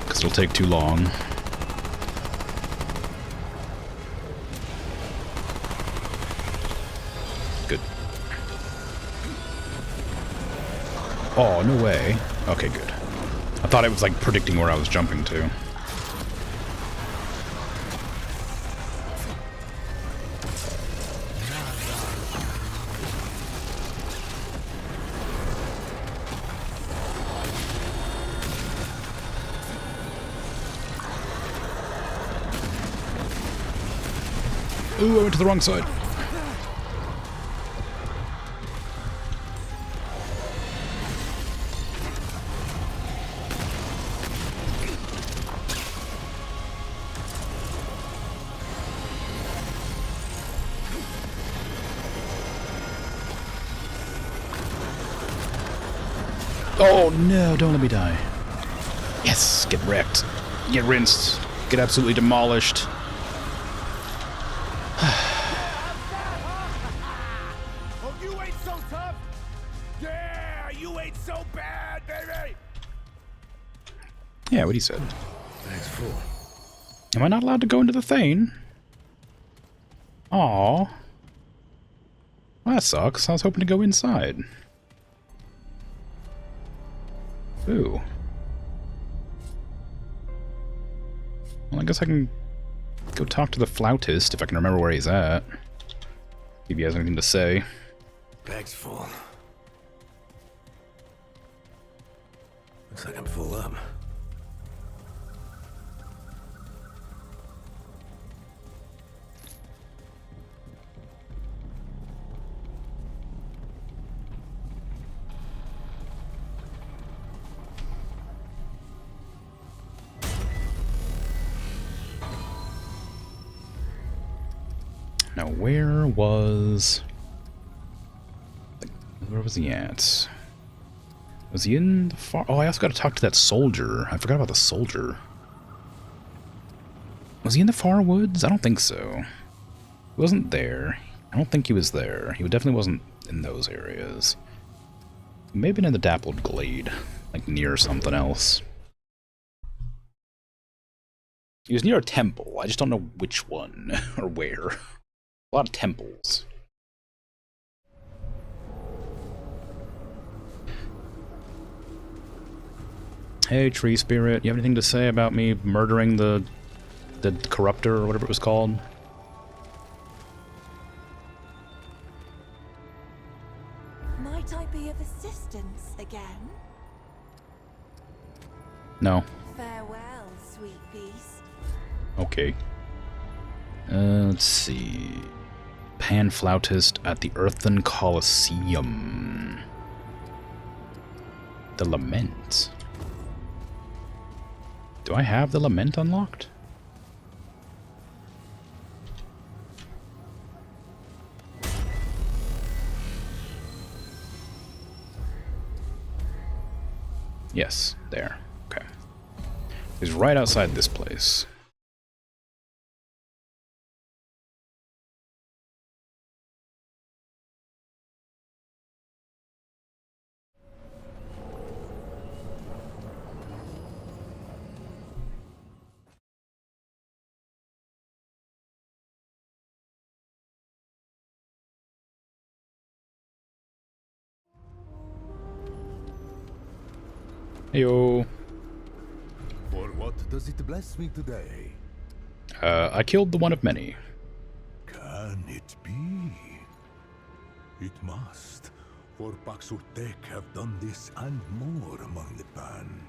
Because it'll take too long. Good. Oh, no way. Okay, good. I thought it was like predicting where I was jumping to. Ooh, I went to the wrong side. Oh no, don't let me die. Yes, get wrecked. Get rinsed. Get absolutely demolished. Oh, you ain't so tough! Yeah, you ain't so bad, baby! Yeah, what he said. Thanks, fool. Am I not allowed to go into the Thane? Aw. Well, that sucks. I was hoping to go inside. Ooh. Well, I guess I can go talk to the flautist if I can remember where he's at. See if he has anything to say. Bag's full. Looks like I'm full up. Now, where was he at? Was he in the far... Oh, I also got to talk to that soldier. I forgot about the soldier. Was he in the far woods? I don't think so. He wasn't there. I don't think he was there. He definitely wasn't in those areas. Maybe in the dappled glade, like near something else. He was near a temple. I just don't know which one or where. A lot of temples. Hey, tree spirit, you have anything to say about me murdering the corruptor or whatever it was called? Might I be of assistance again? No. Farewell, sweet beast. Okay. Let's see. Pan flautist at the Earthen Colosseum. The Lament. Do I have the Lament unlocked? Yes, there. Okay. He's right outside this place. Heyo. For what does it bless me today? I killed the one of many. Can it be? It must, for Paxurtek have done this and more among the Pan.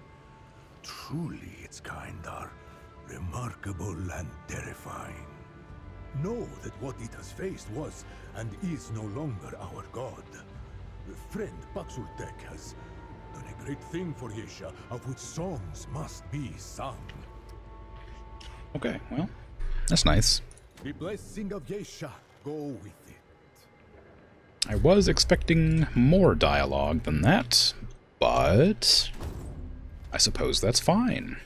Truly its kind are remarkable and terrifying. Know that what it has faced was and is no longer our god. Friend Paxurtek has done a great thing for Yesha, of which songs must be sung. Okay, well, that's nice. The blessing of Yesha go with it. I was expecting more dialogue than that, but I suppose that's fine.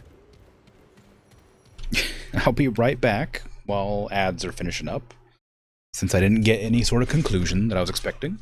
I'll be right back while ads are finishing up, since I didn't get any sort of conclusion that I was expecting.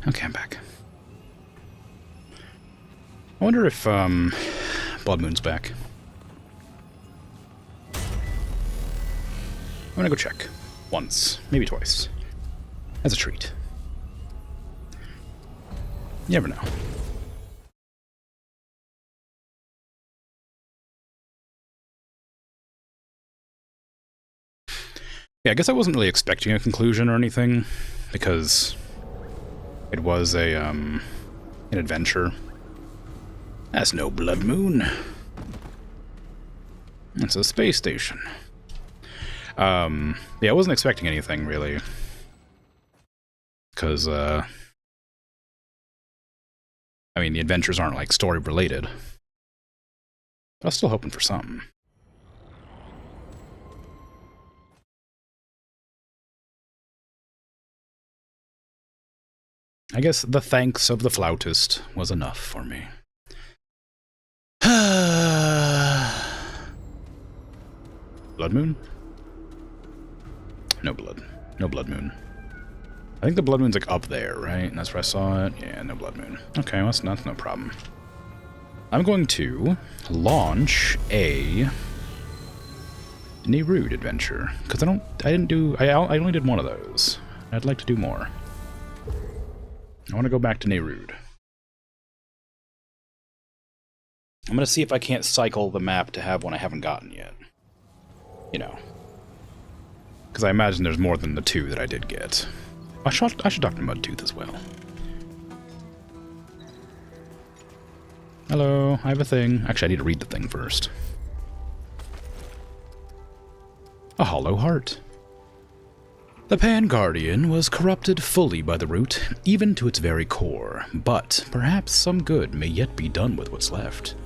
Okay, I'm back. I wonder if Blood Moon's back. I'm gonna go check. Once, maybe twice. As a treat. You never know. Yeah, I guess I wasn't really expecting a conclusion or anything, because it was an adventure. That's no Blood Moon. It's a space station. Yeah, I wasn't expecting anything, really. Because, I mean, the adventures aren't, like, story-related. But I was still hoping for something. I guess the thanks of the flautist was enough for me. Blood Moon? No blood. No Blood Moon. I think the Blood Moon's like up there, right? And that's where I saw it. Yeah, no Blood Moon. Okay, well, that's no problem. I'm going to launch a Nerude adventure. Because I only did one of those. I'd like to do more. I want to go back to Nerude. I'm going to see if I can't cycle the map to have one I haven't gotten yet. You know. Because I imagine there's more than the 2 that I did get. I should talk to Mudtooth as well. Hello, I have a thing. Actually, I need to read the thing first. A hollow heart. The Pan Guardian was corrupted fully by the root, even to its very core, but perhaps some good may yet be done with what's left.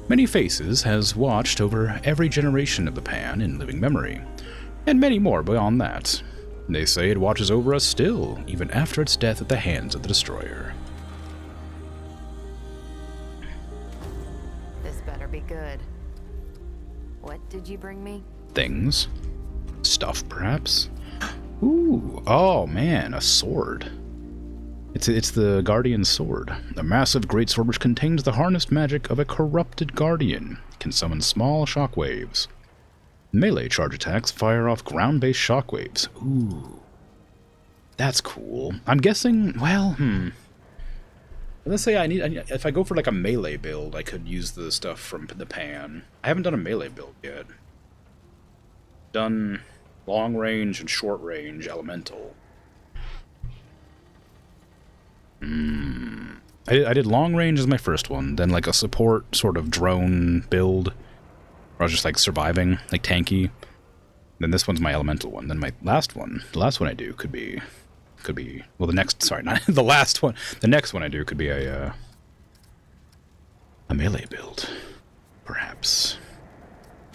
Many faces has watched over every generation of the Pan in living memory, and many more beyond that. They say it watches over us still, even after its death at the hands of the Destroyer. This better be good. What did you bring me? Things. Stuff, perhaps? Ooh, oh man, a sword. It's the Guardian's sword. A massive greatsword which contains the harnessed magic of a corrupted Guardian. Can summon small shockwaves. Melee charge attacks fire off ground-based shockwaves. Ooh. That's cool. I'm guessing, well, let's say if I go for like a melee build, I could use the stuff from the Pan. I haven't done a melee build yet. Done long range and short range elemental. I did long range as my first one, then like a support sort of drone build, where I was just like surviving, like tanky. Then this one's my elemental one. Then my last one, the last one I do could be, well, the next one I do could be a melee build, perhaps.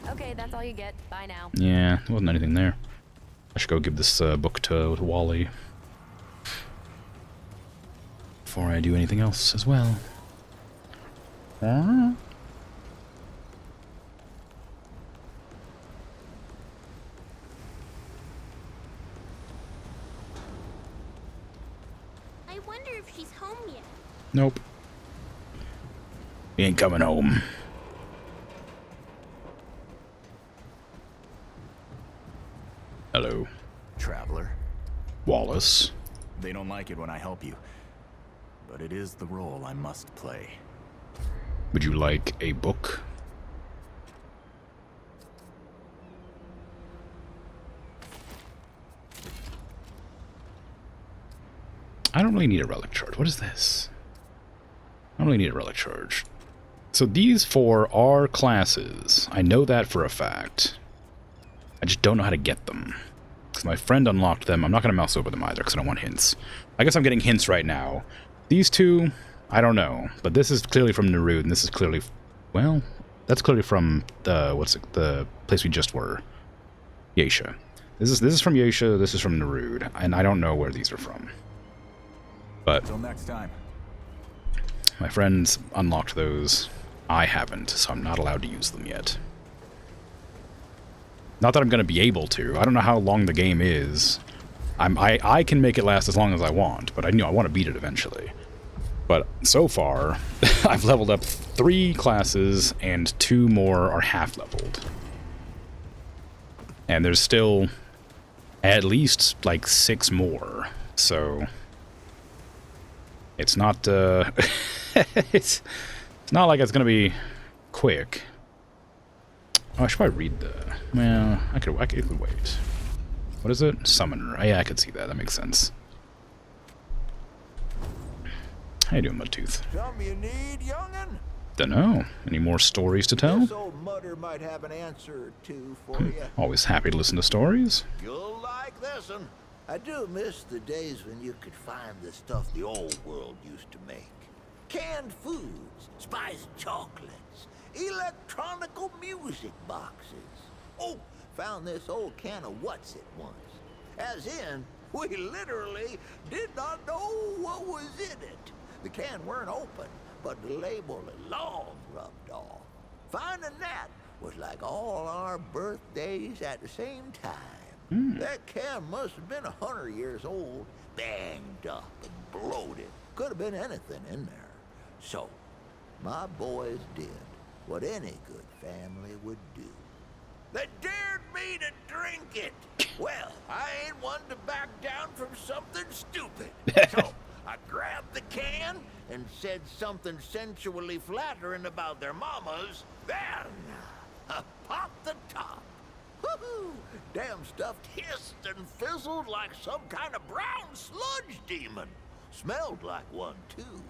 Okay, that's all you get. Bye now. Yeah, there wasn't anything there. I should go give this book to Wally before I do anything else as well. I wonder if he's home yet. Nope. He ain't coming home. Hello. Traveler. Wallace. They don't like it when I help you, but it is the role I must play. Would you like a book? I don't really need a relic charge. What is this? I don't really need a relic charge. So these 4 are classes. I know that for a fact. I just don't know how to get them. Because my friend unlocked them. I'm not going to mouse over them either because I don't want hints. I guess I'm getting hints right now. These 2, I don't know. But this is clearly from Nerude, and this is clearly... Well, that's clearly from the place we just were. Yeisha. This is from Yeisha, this is from Nerude, and I don't know where these are from. But Till next time. my friends unlocked those. I haven't, so I'm not allowed to use them yet. Not that I'm going to be able to. I don't know how long the game is. I can make it last as long as I want, but I want to beat it eventually. But so far, I've leveled up 3 classes and 2 more are half leveled. And there's still at least like 6 more. So it's not it's not like it's gonna be quick. Oh, I should probably read the... Well, I could wait. What is it? Summoner. Oh, yeah, I could see that. That makes sense. How you doing, Mudtooth? Something you need, young'un? Dunno. Any more stories to tell? This old mutter might have an answer or two for you. Always happy to listen to stories. You'll like this one. I do miss the days when you could find the stuff the old world used to make. Canned foods, spiced chocolates, electronical music boxes. Oh, found this old can of what's-it once. As in, we literally did not know what was in it. The can weren't open, but the label had long rubbed off. Finding that was like all our birthdays at the same time. That can must have been 100 years old, banged up and bloated. Could have been anything in there. So, my boys did what any good family would do. They dared me to drink it. Well, I ain't one to back down from something stupid. So, I grabbed the can and said something sensually flattering about their mamas. Then, I popped the top. Woohoo! Damn stuff hissed and fizzled like some kind of brown sludge demon. Smelled like one, too.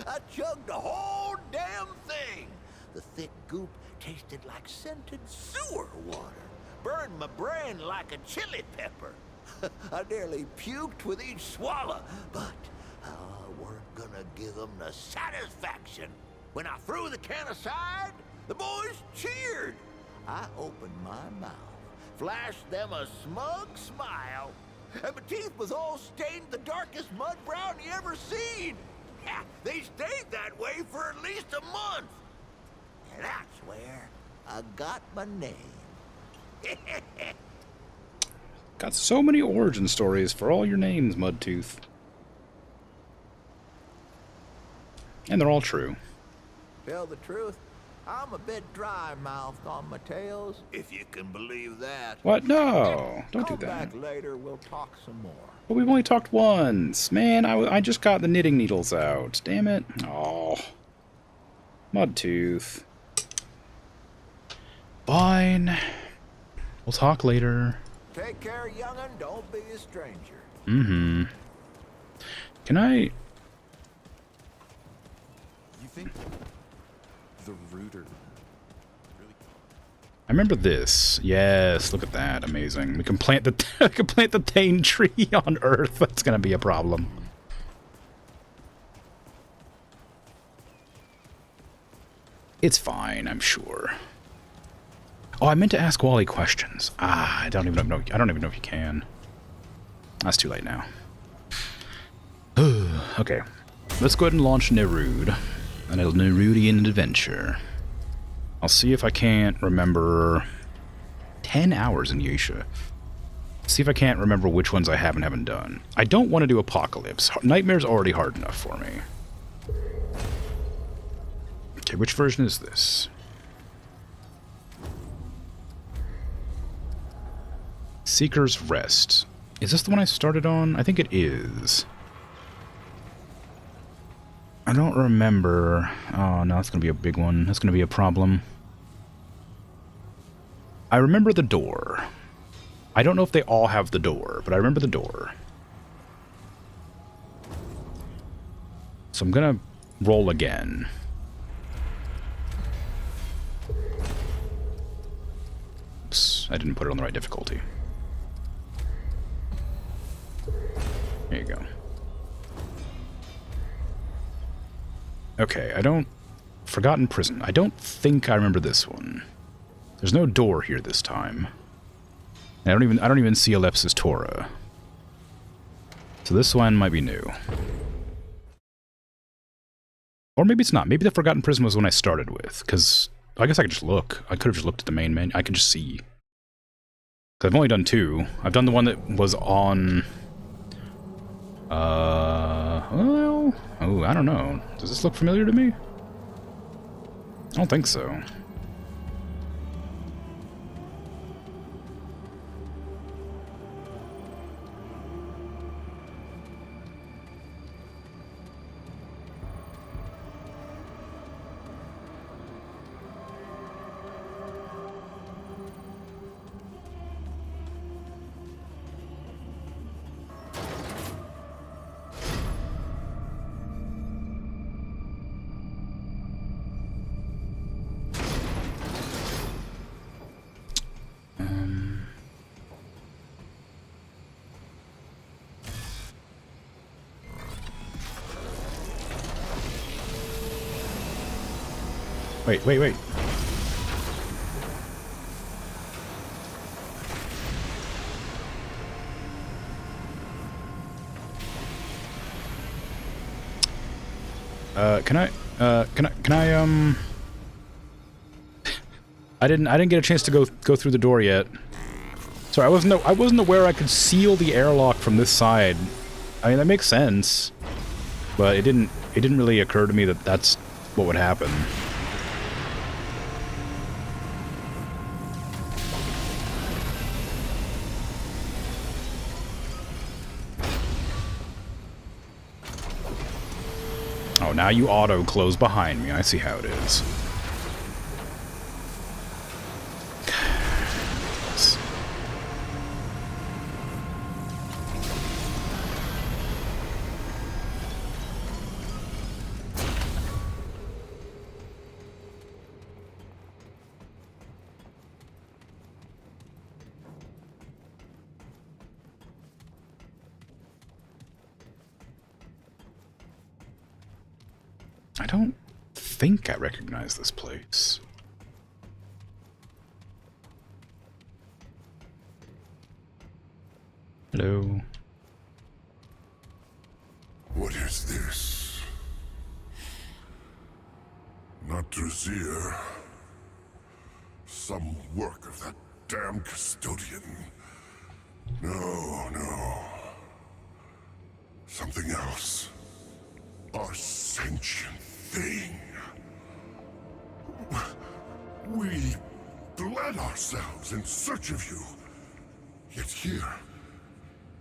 I chugged the whole damn thing. The thick goop tasted like scented sewer water. Burned my brain like a chili pepper. I nearly puked with each swallow, but I weren't gonna give them the satisfaction. When I threw the can aside, the boys cheered. I opened my mouth, flashed them a smug smile, and my teeth was all stained the darkest mud brown you ever seen. Yeah, they stayed that way for at least a month. And that's where I got my name. Got so many origin stories for all your names, Mudtooth. And they're all true. Tell the truth, I'm a bit dry-mouthed on my tales, if you can believe that. What? No! Don't do Come that. back later, we'll talk some more. But we've only talked once. Man, I just got the knitting needles out. Damn it. Oh. Mudtooth. Fine. We'll talk later. Take care, young'un. Don't be a stranger. Mm-hmm. Can I... You think the rooter really... I remember this. Yes, look at that. Amazing. We can plant the the Thane tree on Earth. That's gonna be a problem. It's fine, I'm sure. Oh, I meant to ask Wally questions. I don't even know if you can. That's too late now. Okay. Let's go ahead and launch Nerud. An Nerudian adventure. I'll see if I can't remember 10 hours in Yesha. See if I can't remember which ones I have and haven't done. I don't want to do Apocalypse. Nightmare's already hard enough for me. Okay, which version is this? Seeker's Rest. Is this the one I started on? I think it is. I don't remember. Oh, no, that's going to be a big one. That's going to be a problem. I remember the door. I don't know if they all have the door, but I remember the door. So I'm going to roll again. Oops, I didn't put it on the right difficulty. There you go. Okay, I don't... Forgotten Prison. I don't think I remember this one. There's no door here this time. And I don't even see Alepsis Torah. So this one might be new. Or maybe it's not. Maybe the Forgotten Prison was when I started with, because I guess I could just look. I could have just looked at the main menu. I could just see. Because I've only done 2. I've done the one that was on Well, oh, I don't know. Does this look familiar to me? I don't think so. Wait. Can I, I didn't get a chance to go through the door yet. Sorry, I wasn't aware I could seal the airlock from this side. I mean, that makes sense, but it didn't really occur to me that that's what would happen. Oh, now you auto-close behind me. I see how it is. I don't think I recognize this place. Hello. What is this? Not Drasier. Some work of that damn custodian. No. Something else. A sentient thing. We bled ourselves in search of you. Yet here,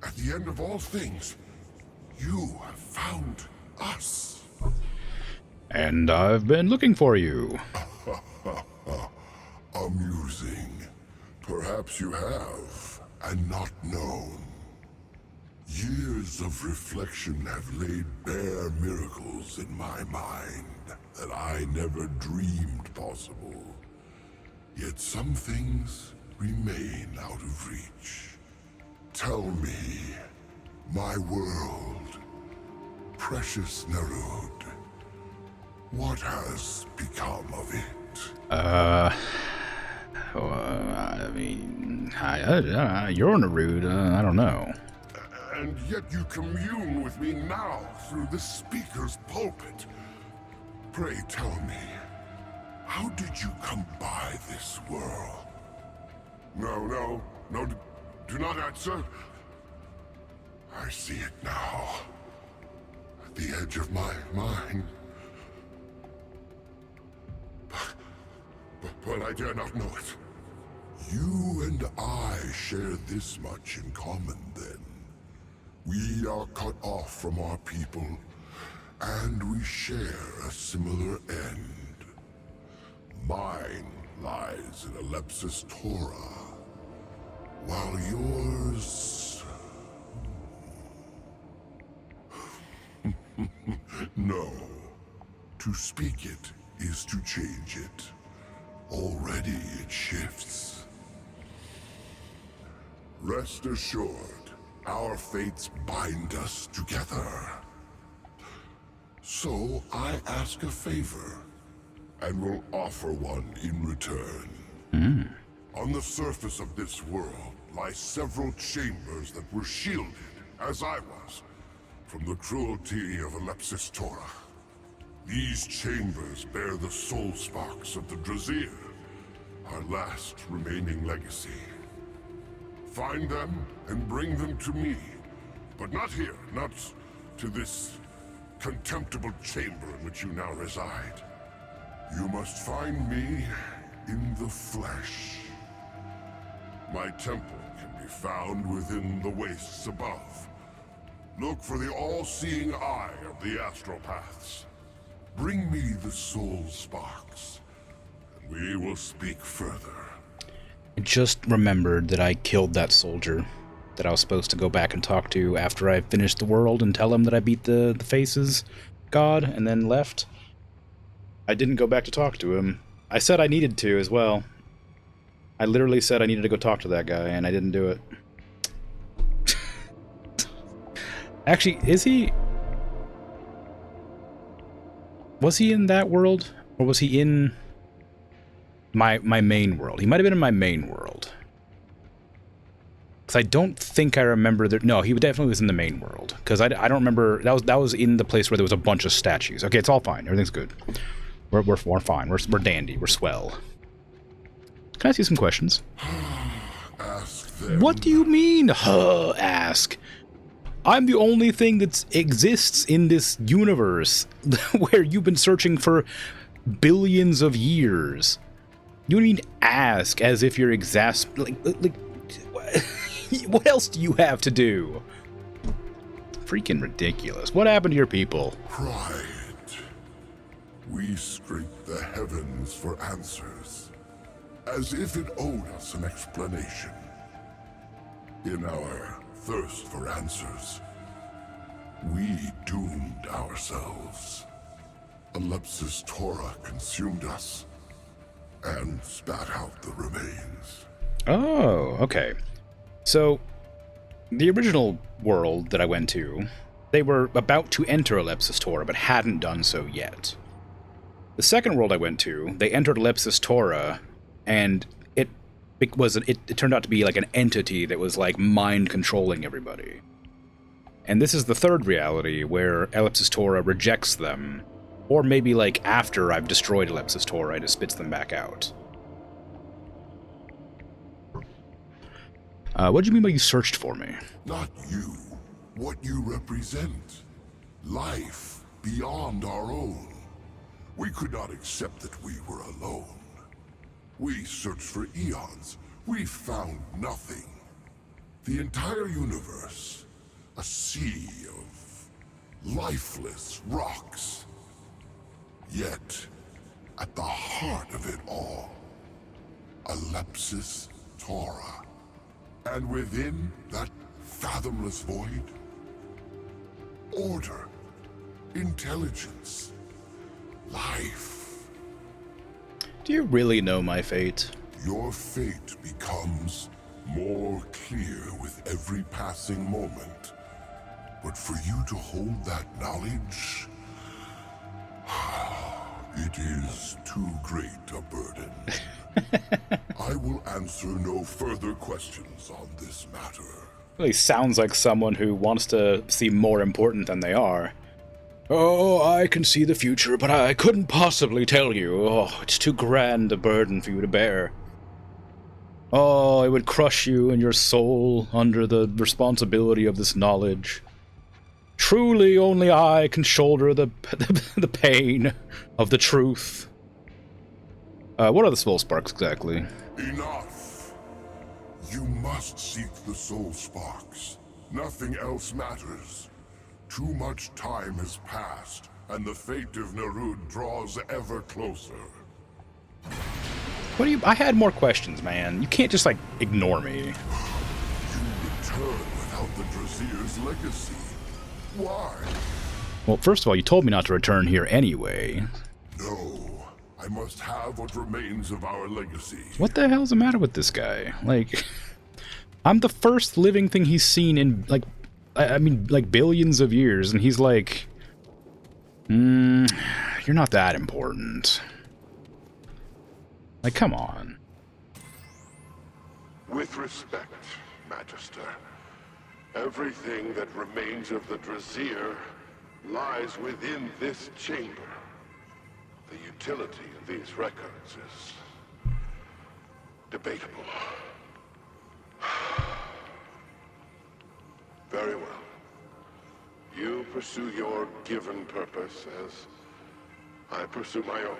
at the end of all things, you have found us. And I've been looking for you. Amusing. Perhaps you have, and not known. Years of reflection have laid bare miracles in my mind that I never dreamed possible. Yet some things remain out of reach. Tell me, my world, precious Nerud, what has become of it? I mean, you're Nerud, I don't know. And yet you commune with me now through the speaker's pulpit. Pray tell me, how did you come by this world? No, do not answer. I see it now. At the edge of my mind. But I dare not know it. You and I share this much in common, then. We are cut off from our people, and we share a similar end. Mine lies in Alepsis Torah, while yours... No. To speak it is to change it. Already it shifts. Rest assured, our fates bind us together. So I ask a favor, and will offer one in return. On the surface of this world lie several chambers that were shielded, as I was, from the cruelty of Alepsis Torah. These chambers bear the soul sparks of the Drasier, our last remaining legacy. Find them and bring them to me, But not here, not to this contemptible chamber in which you now reside. You must find me in the flesh. My temple can be found within the wastes above. Look for the all-seeing eye of the astral paths. Bring me the soul sparks, and we will speak further. I just remembered that I killed that soldier that I was supposed to go back and talk to after I finished the world and tell him that I beat the Faces god and then left. I didn't go back to talk to him. I said I needed to as well. I literally said I needed to go talk to that guy, and I didn't do it. Actually, is he... Was he in that world? Or was he in my main world? He might have been in my main world. Because I don't think I remember... No, he definitely was in the main world. Because I don't remember... That was in the place where there was a bunch of statues. Okay, it's all fine. Everything's good. We're fine. We're dandy. We're swell. Can I ask you some questions? Ask them. What do you mean, ask? I'm the only thing that exists in this universe where you've been searching for billions of years. You mean ask as if you're what else do you have to do? Freaking ridiculous. What happened to your people? Pride. We scrape the heavens for answers, as if it owed us an explanation. In our thirst for answers, we doomed ourselves. Alepsis Torah consumed us, and spat out the remains. Oh, okay. So, the original world that I went to, they were about to enter Alepsis Torah, but hadn't done so yet. The second world I went to, they entered Alepsis Torah, and it turned out to be like an entity that was like mind-controlling everybody. And this is the third reality where Alepsis Torah rejects them, or maybe like after I've destroyed Alepsis Torah, it just spits them back out. What do you mean by you searched for me? Not you. What you represent. Life beyond our own. We could not accept that we were alone. We searched for eons. We found nothing. The entire universe, a sea of lifeless rocks. Yet, at the heart of it all, Alepsis Torah. And within that fathomless void, order, intelligence, life. Do you really know my fate? Your fate becomes more clear with every passing moment. But for you to hold that knowledge, it is too great a burden. I will answer no further questions on this matter. Really sounds like someone who wants to seem more important than they are. Oh, I can see the future, but I couldn't possibly tell you. Oh, it's too grand a burden for you to bear. Oh, it would crush you and your soul under the responsibility of this knowledge. Truly, only I can shoulder the pain of the truth. What are the soul sparks exactly? Enough! You must seek the soul sparks. Nothing else matters. Too much time has passed, and the fate of Nerud draws ever closer. What do you... I had more questions, man. You can't just, like, ignore me. You return without the Drazir's legacy. Why? Well, first of all, you told me not to return here anyway. No. I must have what remains of our legacy. What the hell's the matter with this guy? Like, I'm the first living thing he's seen in, like, I mean, like, billions of years, and he's like, you're not that important. Like, come on. With respect, Magister, everything that remains of the Drazir lies within this chamber. The utility of these records is debatable. Very well. You pursue your given purpose as I pursue my own.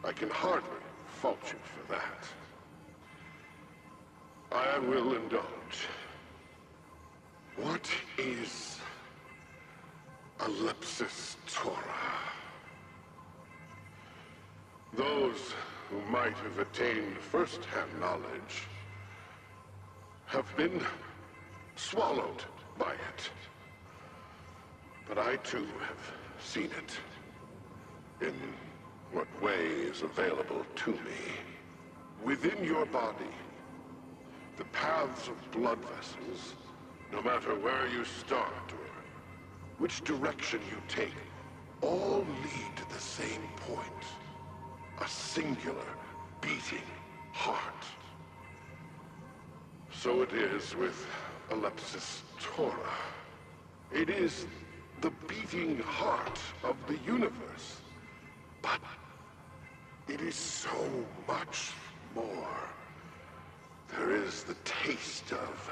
I can hardly fault you for that. I will indulge. What is Alepsis Torah? Those who might have attained first-hand knowledge have been swallowed by it. But I too have seen it. In what way is available to me. Within your body, the paths of blood vessels, no matter where you start or which direction you take, all lead to the same point. A singular, beating heart. So it is with Alepsis Torah. It is the beating heart of the universe. But it is so much more. There is the taste of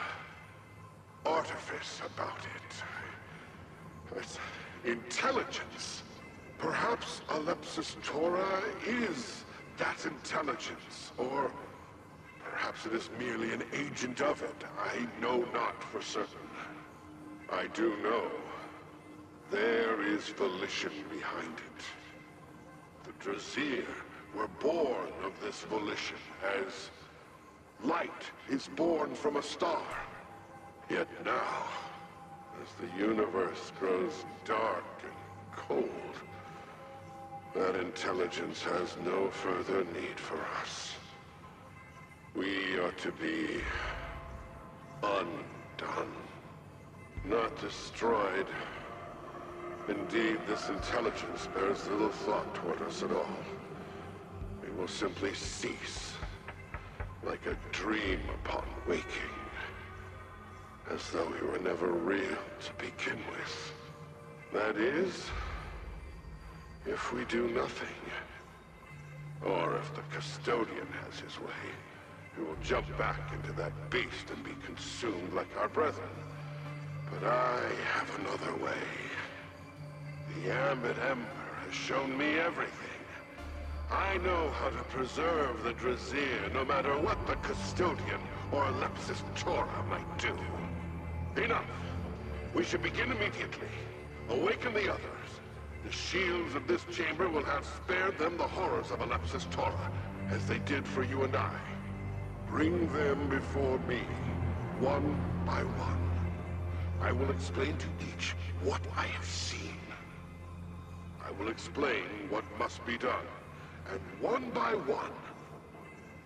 artifice about it. It's intelligence. Perhaps Alepsis Torah is that intelligence, or perhaps it is merely an agent of it. I know not for certain. I do know there is volition behind it. The Drasir were born of this volition, as light is born from a star. Yet now, as the universe grows dark and cold, that intelligence has no further need for us. We are to be undone, not destroyed. Indeed, this intelligence bears little thought toward us at all. It will simply cease, like a dream upon waking, as though we were never real to begin with. That is, if we do nothing. Or if the custodian has his way, we will jump back into that beast and be consumed like our brethren. But I have another way. The Ambit Ember has shown me everything. I know how to preserve the Drasir, no matter what the custodian or Alepsis Torah might do. Enough. We should begin immediately. Awaken the others. The shields of this chamber will have spared them the horrors of Alepsis Torah, as they did for you and I. Bring them before me, one by one. I will explain to each what I have seen. I will explain what must be done, and one by one,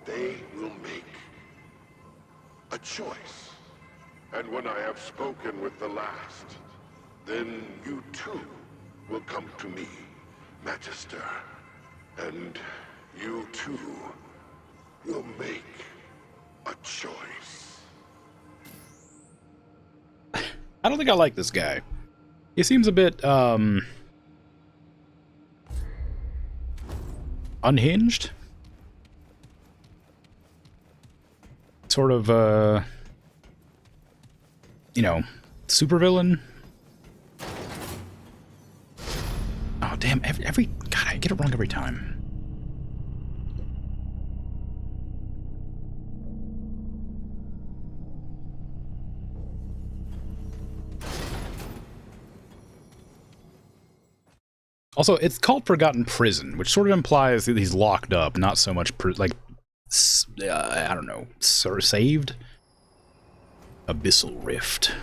they will make a choice. And when I have spoken with the last, then you too will come to me, Magister. And you too will make a choice. I don't think I like this guy. He seems a bit, unhinged? Sort of, you know, supervillain? Oh, damn, every... God, I get it wrong every time. Also, it's called Forgotten Prison, which sort of implies that he's locked up, not so much, I don't know, saved? Abyssal Rift.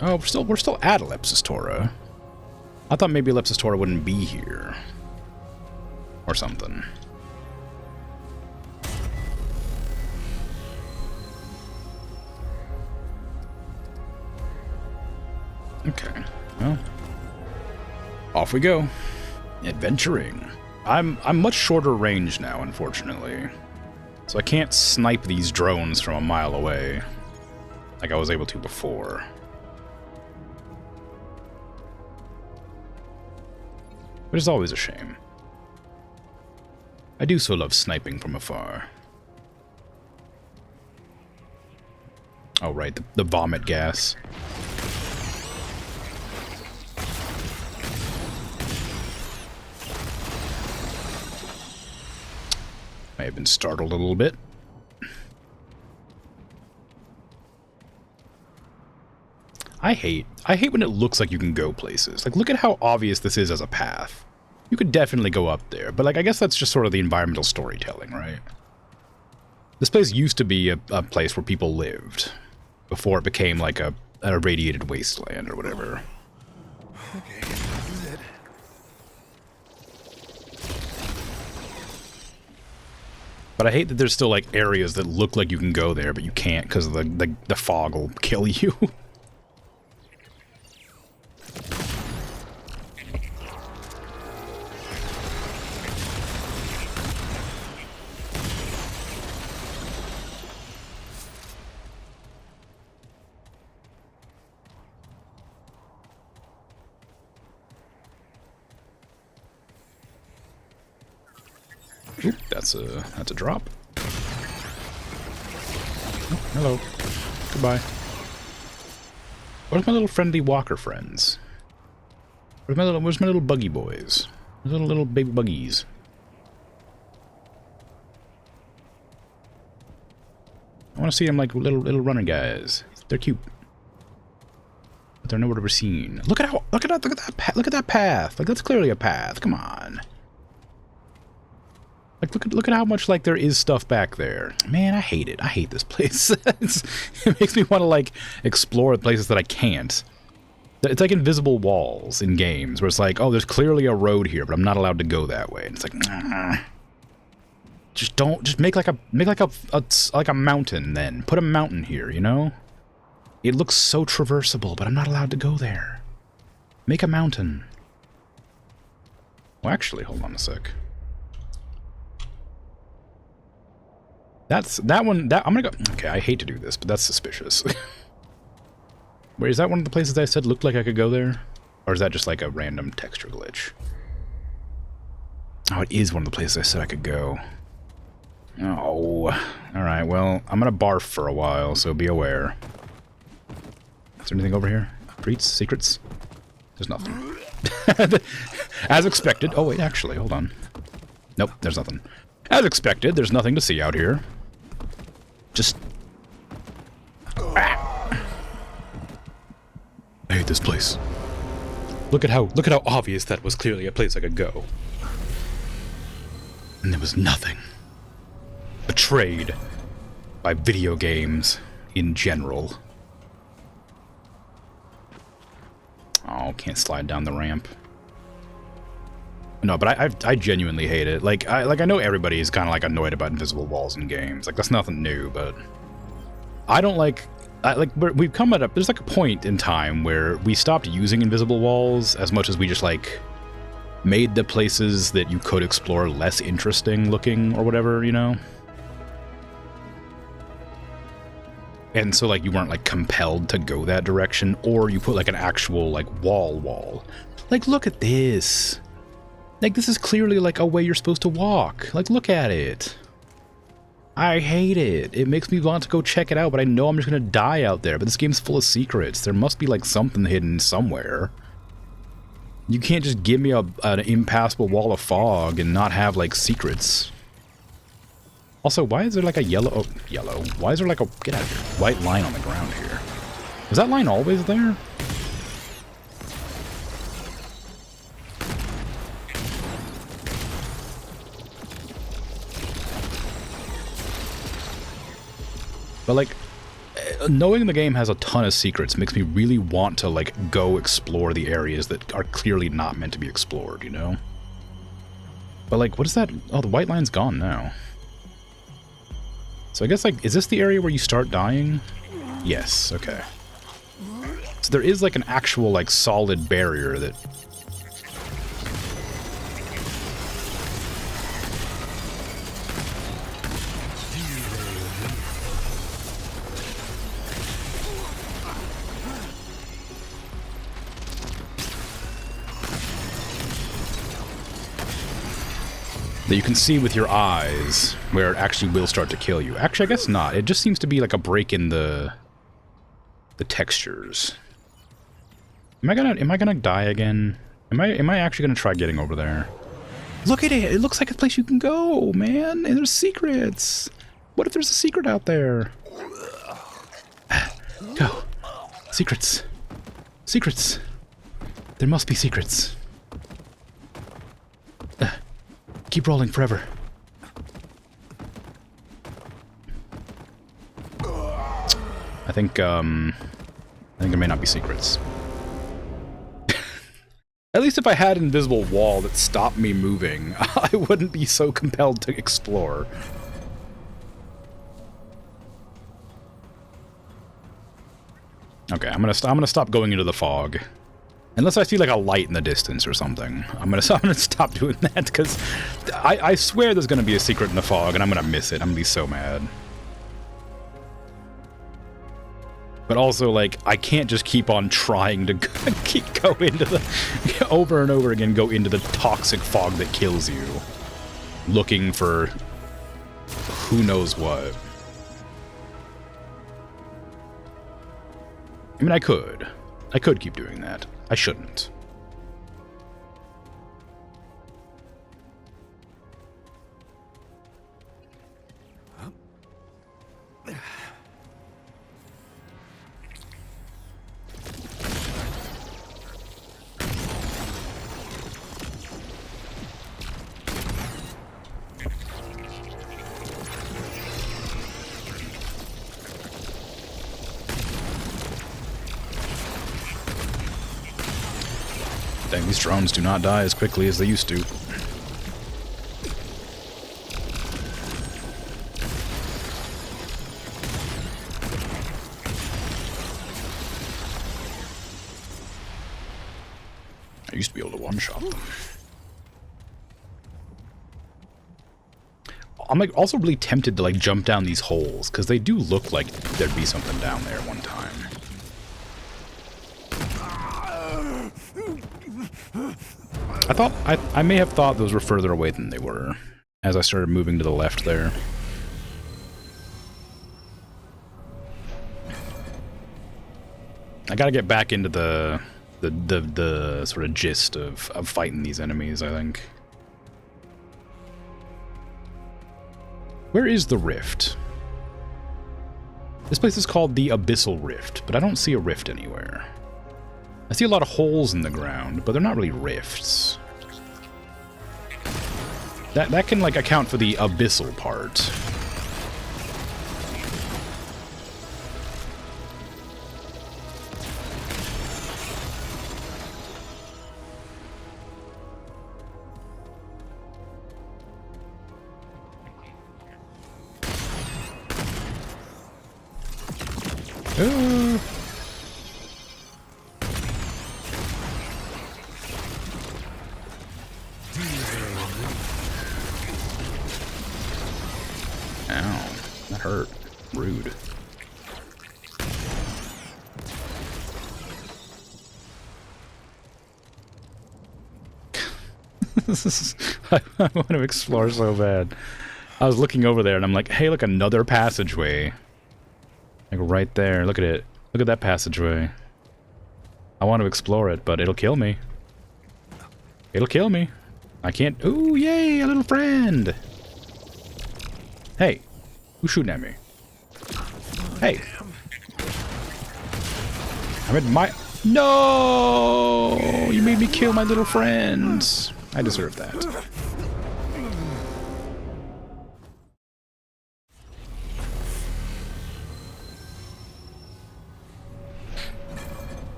Oh, we're still at Alepsis Torah. I thought maybe Alepsis Torah wouldn't be here. Or something. Okay, well, off we go. Adventuring. I'm much shorter range now, unfortunately. So I can't snipe these drones from a mile away, like I was able to before. But it's always a shame. I do so love sniping from afar. Oh, right, the vomit gas. May have been startled a little bit. I hate when it looks like you can go places. Like, look at how obvious this is as a path. You could definitely go up there, but like, I guess that's just sort of the environmental storytelling, right? This place used to be a place where people lived before it became like a irradiated wasteland or whatever. Okay, this is it. But I hate that there's still like areas that look like you can go there, but you can't because the fog will kill you. Oop, that's a drop. Oh, hello. Goodbye. Where's my little friendly walker friends? Where's my little buggy boys? Little baby buggies. I want to see them like little runner guys. They're cute, but they're nowhere to be seen. Look at that path. Like, that's clearly a path. Come on. Like, look at how much, like, there is stuff back there. Man, I hate it. I hate this place. It makes me want to, like, explore places that I can't. It's like invisible walls in games, where it's like, oh, there's clearly a road here, but I'm not allowed to go that way. And it's like, just make like a mountain then. Put a mountain here, you know? It looks so traversable, but I'm not allowed to go there. Make a mountain. Well, actually, hold on a sec. That one, I'm gonna go... Okay, I hate to do this, but that's suspicious. Wait, is that one of the places I said looked like I could go there? Or is that just like a random texture glitch? Oh, it is one of the places I said I could go. Oh. Alright, well, I'm gonna barf for a while, so be aware. Is there anything over here? Treats? Secrets? There's nothing. As expected. Oh, wait, actually, hold on. Nope, there's nothing. As expected, there's nothing to see out here. Just... Ah. I hate this place. Look at how obvious that was clearly a place I could go. And there was nothing. Betrayed by video games in general. Oh, can't slide down the ramp. No, but I genuinely hate it. Like I know everybody is kind of like annoyed about invisible walls in games. Like, that's nothing new, but I don't like. We've come at there's like a point in time where we stopped using invisible walls as much as we just like made the places that you could explore less interesting looking or whatever, you know. And so like you weren't like compelled to go that direction, or you put like an actual like wall. Like, look at this. Like, this is clearly, like, a way you're supposed to walk. Like, look at it. I hate it. It makes me want to go check it out, but I know I'm just gonna die out there. But this game's full of secrets. There must be, like, something hidden somewhere. You can't just give me an impassable wall of fog and not have, like, secrets. Also, why is there, like, a yellow... Oh, yellow. Why is there, like, a... Get out of here. White line on the ground here. Was that line always there? But, like, knowing the game has a ton of secrets makes me really want to, like, go explore the areas that are clearly not meant to be explored, you know? But, like, what is that? Oh, the white line's gone now. So I guess, like, is this the area where you start dying? Yes, okay. So there is, like, an actual, like, solid barrier that... that you can see with your eyes where it actually will start to kill you. Actually, I guess not. It just seems to be like a break in the the textures. Am I gonna die again? Am I actually gonna try getting over there? Look at it! It looks like a place you can go, man! And there's secrets! What if there's a secret out there? Go! Secrets! Secrets! There must be secrets. Keep rolling forever. I think there may not be secrets. At least if I had an invisible wall that stopped me moving, I wouldn't be so compelled to explore. Okay, I'm gonna stop going into the fog. Unless I see like a light in the distance or something. I'm gonna stop doing that because I swear there's gonna be a secret in the fog and I'm gonna miss it. I'm gonna be so mad. But also, like, I can't just keep on trying to go into the... over and over again, go into the toxic fog that kills you. Looking for... who knows what. I mean, I could. I could keep doing that. I shouldn't. Dang, these drones do not die as quickly as they used to. I used to be able to one-shot them. I'm like also really tempted to like jump down these holes, because they do look like there'd be something down there one time. I may have thought those were further away than they were, as I started moving to the left there. I gotta get back into the sort of gist of fighting these enemies, I think. Where is the rift? This place is called the Abyssal Rift, but I don't see a rift anywhere. I see a lot of holes in the ground, but they're not really rifts. That can, like, account for the abyssal part. Ow, that hurt. Rude. I want to explore so bad. I was looking over there and I'm like, hey, look, another passageway. Like right there, look at it. Look at that passageway. I want to explore it, but it'll kill me. It'll kill me. I can't... Ooh, yay, a little friend! Hey, who's shooting at me? Hey! I'm at my... No! You made me kill my little friends! I deserve that.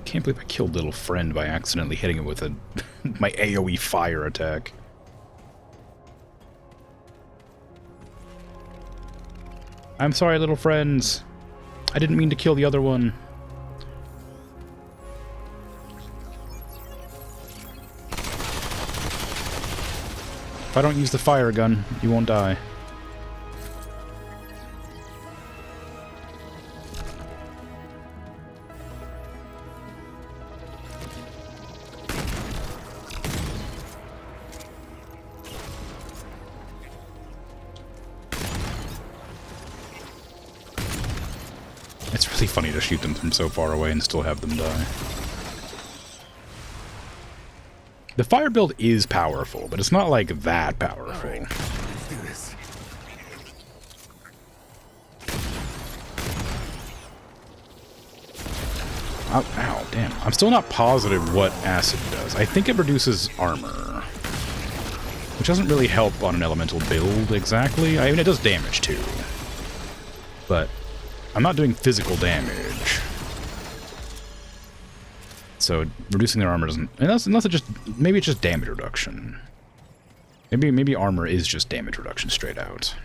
Can't believe I killed little friend by accidentally hitting him with my AoE fire attack. I'm sorry, little friends. I didn't mean to kill the other one. If I don't use the fire gun, you won't die. I It's really funny to shoot them from so far away and still have them die. The fire build is powerful, but it's not like that powerful. Let's do this. Oh, ow, damn. I'm still not positive what acid does. I think it reduces armor, which doesn't really help on an elemental build exactly. I mean, it does damage too, but I'm not doing physical damage. So reducing their armor doesn't, unless it just, maybe it's just damage reduction. Maybe armor is just damage reduction straight out.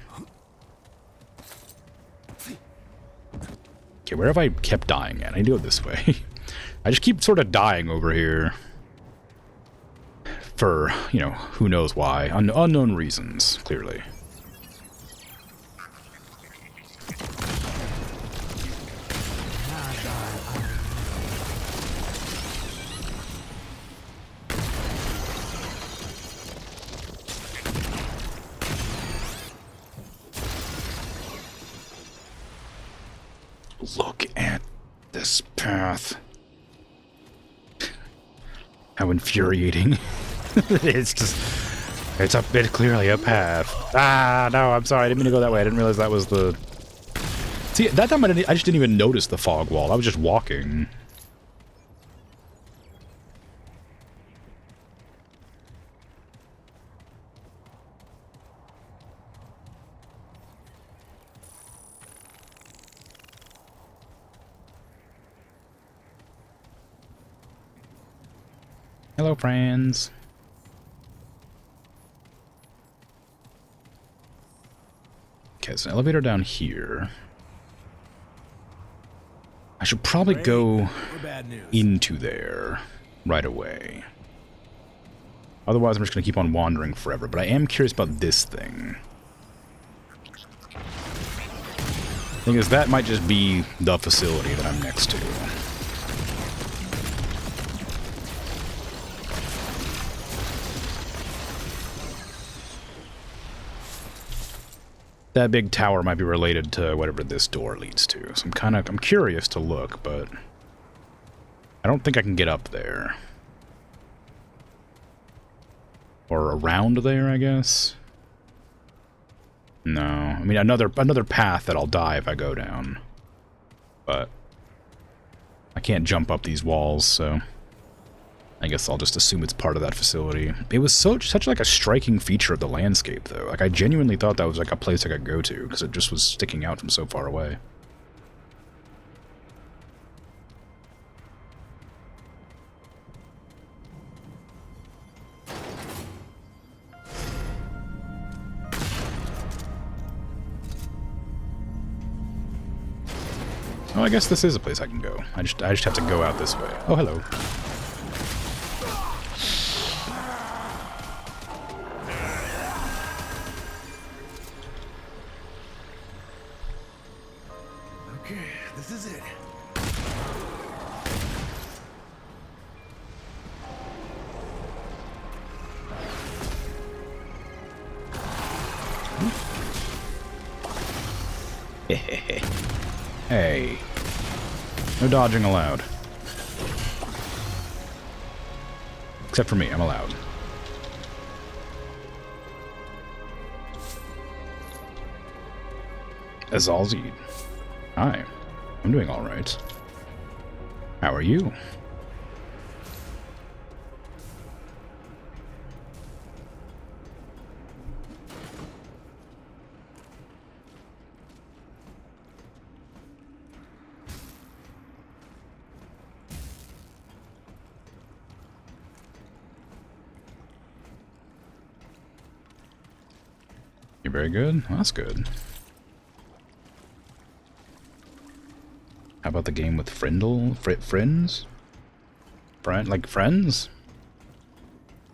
Okay, where have I kept dying at? I need to go this way. I just keep sort of dying over here. For, you know, who knows why. Unknown reasons, clearly. Look at this path. How infuriating. It's clearly a path. Ah, no, I'm sorry. I didn't mean to go that way. I didn't realize that was the... See, that time I just didn't even notice the fog wall. I was just walking. Hello, friends. Okay, there's an elevator down here. I should probably go into there right away. Otherwise, I'm just going to keep on wandering forever. But I am curious about this thing. Thing is, that might just be the facility that I'm next to. That big tower might be related to whatever this door leads to. So I'm curious to look, but I don't think I can get up there. Or around there, I guess. No, I mean another path that I'll die if I go down. But I can't jump up these walls, so I guess I'll just assume it's part of that facility. It was such like a striking feature of the landscape, though. Like, I genuinely thought that was like a place I could go to, because it just was sticking out from so far away. Oh, I guess this is a place I can go. I just have to go out this way. Oh, hello. Okay, this is it. Hey. No dodging allowed. Except for me, I'm allowed. Azalzid. Hi. I'm doing alright. How are you? You're very good? Well, that's good. How about the game with friends? Like friends?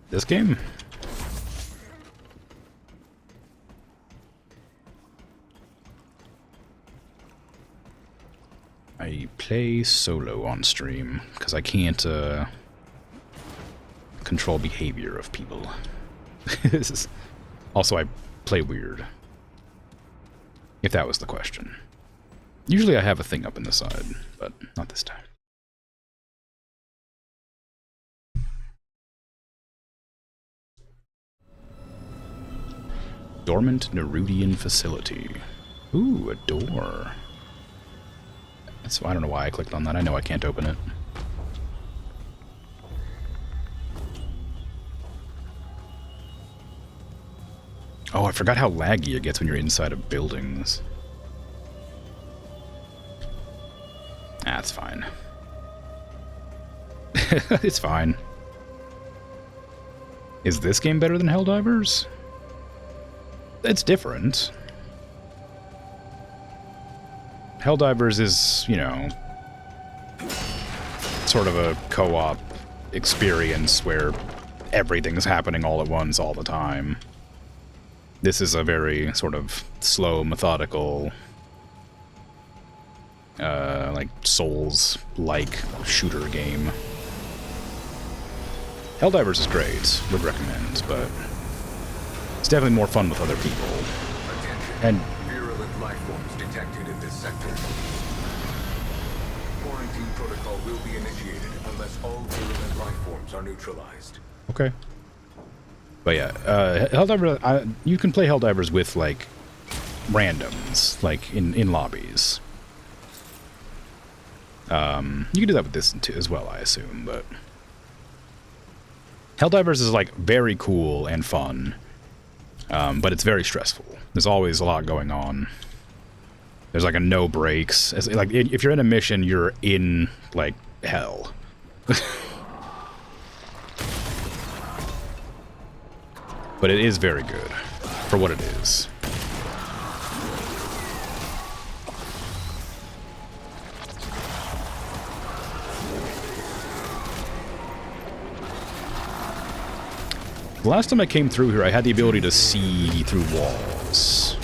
This game? I play solo on stream, because I can't, control behavior of people. Also, I play weird. If that was the question. Usually I have a thing up in the side, but not this time. Dormant Nerudian facility. Ooh, a door. So I don't know why I clicked on that. I know I can't open it. Oh, I forgot how laggy it gets when you're inside of buildings. That's fine. It's fine. Is this game better than Helldivers? It's different. Helldivers is, you know, sort of a co-op experience where everything's happening all at once all the time. This is a very sort of slow, methodical, like Souls-like shooter game. Helldivers is great, would recommend, but it's definitely more fun with other people. Attention. And Virulent life forms detected in this sector. Quarantine protocol will be initiated unless all virulent life forms are neutralized. okay. But yeah, Helldivers, you can play Helldivers with, like, randoms, like, in lobbies. You can do that with this too, as well, I assume, but... Helldivers is, like, very cool and fun, but it's very stressful. There's always a lot going on. There's, like, a no breaks. Like, if you're in a mission, you're in, like, hell. But it is very good for what it is. The last time I came through here, I had the ability to see through walls.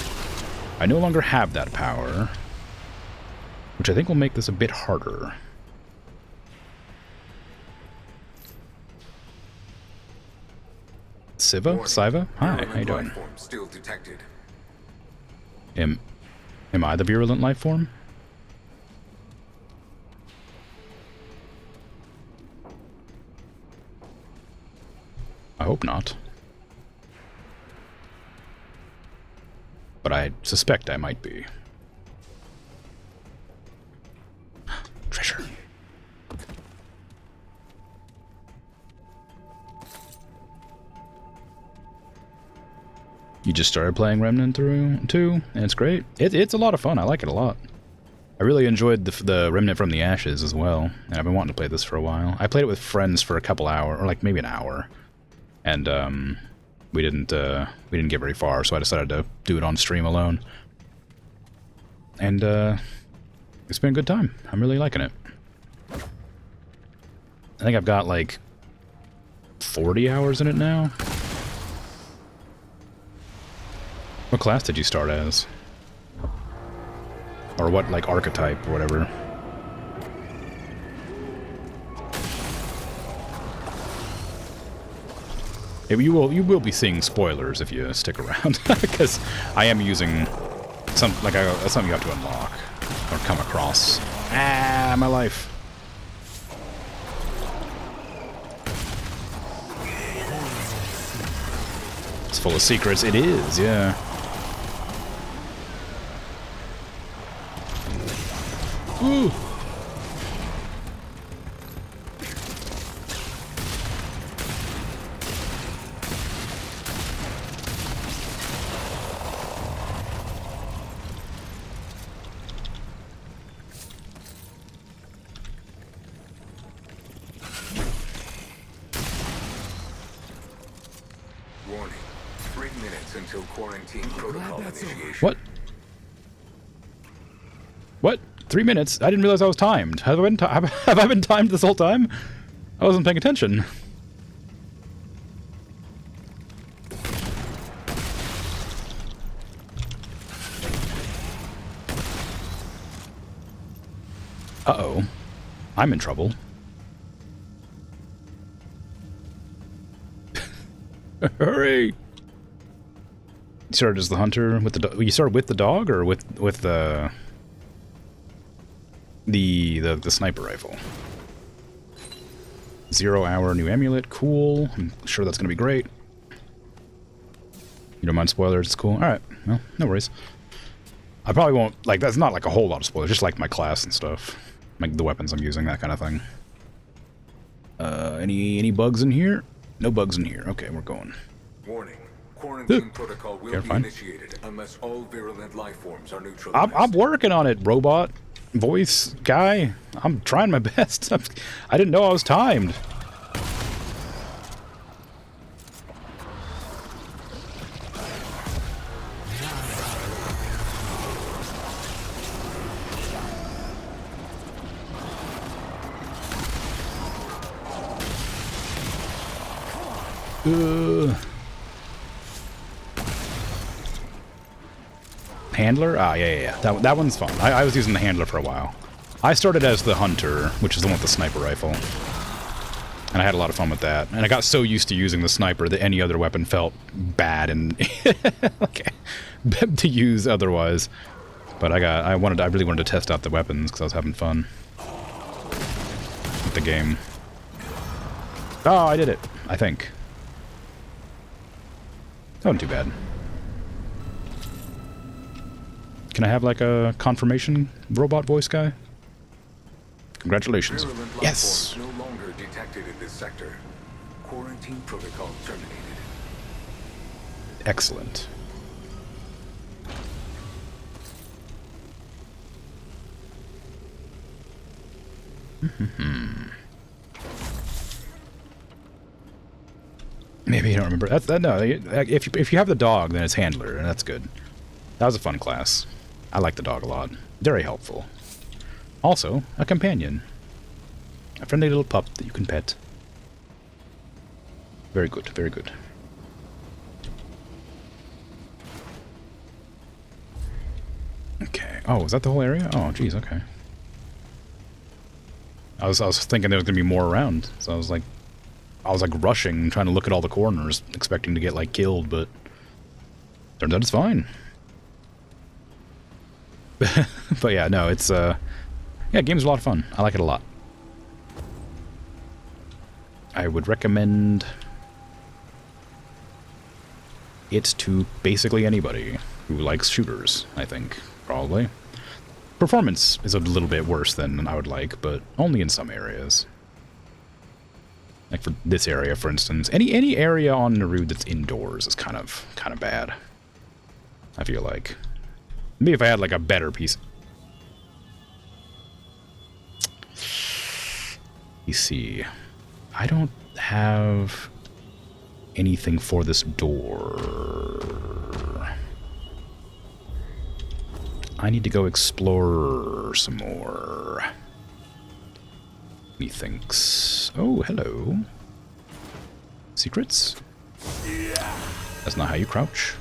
I no longer have that power, which I think will make this a bit harder. Siva? Hi, how you doing? Still detected. Am I the virulent life form? I hope not. But I suspect I might be. Treasure. You just started playing Remnant II, and it's great. It's a lot of fun. I like it a lot. I really enjoyed the Remnant from the Ashes as well, and I've been wanting to play this for a while. I played it with friends for a couple hours, or like maybe an hour, and we didn't get very far, so I decided to do it on stream alone. And it's been a good time. I'm really liking it. I think I've got like 40 hours in it now. What class did you start as? Or what, like, archetype or whatever? You will be seeing spoilers if you stick around, because I am using something you have to unlock or come across. Ah, my life. It's full of secrets. It is, yeah. Ooh. Warning. 3 minutes until quarantine protocol initiation. What? What? 3 minutes? I didn't realize I was timed. Have I been timed this whole time? I wasn't paying attention. Uh-oh. I'm in trouble. Hurry! You started as the hunter with the dog? You started with the dog or with the... The sniper rifle. 0 hour new amulet, cool. I'm sure that's gonna be great. You don't mind spoilers, it's cool. Alright, well, no worries. I probably won't, like, that's not like a whole lot of spoilers, just like my class and stuff. Like the weapons I'm using, that kind of thing. Any bugs in here? No bugs in here. Okay, we're going. Warning. Quarantine protocol will be fine. initiated unless all virulent life forms are neutralized. I'm working on it, robot voice guy. I'm trying my best. I didn't know I was timed. Handler? Ah, yeah. That one's fun. I was using the handler for a while. I started as the hunter, which is the one with the sniper rifle. And I had a lot of fun with that. And I got so used to using the sniper that any other weapon felt bad and okay, to use otherwise. But I really wanted to test out the weapons because I was having fun with the game. Oh, I did it, I think. That wasn't too bad. Can I have like a confirmation robot voice guy? Congratulations. Virulent life Yes. forms no longer detected in this sector. Quarantine protocol terminated. Excellent. Maybe you don't remember. No. If you have the dog, then it's handler, and that's good. That was a fun class. I like the dog a lot. Very helpful. Also, a companion. A friendly little pup that you can pet. Very good, very good. Okay. Oh, is that the whole area? Oh, geez, okay. I was thinking there was gonna be more around, so I was like rushing, trying to look at all the corners, expecting to get like killed, but turns out it's fine. But yeah, no, it's yeah, game's a lot of fun. I like it a lot. I would recommend it to basically anybody who likes shooters, I think, probably. Performance is a little bit worse than I would like, but only in some areas. Like for this area, for instance. Any area on Naru that's indoors is kind of bad, I feel like. Maybe if I had like a better piece. You see, I don't have anything for this door. I need to go explore some more. Methinks. Oh, hello. Secrets? That's not how you crouch.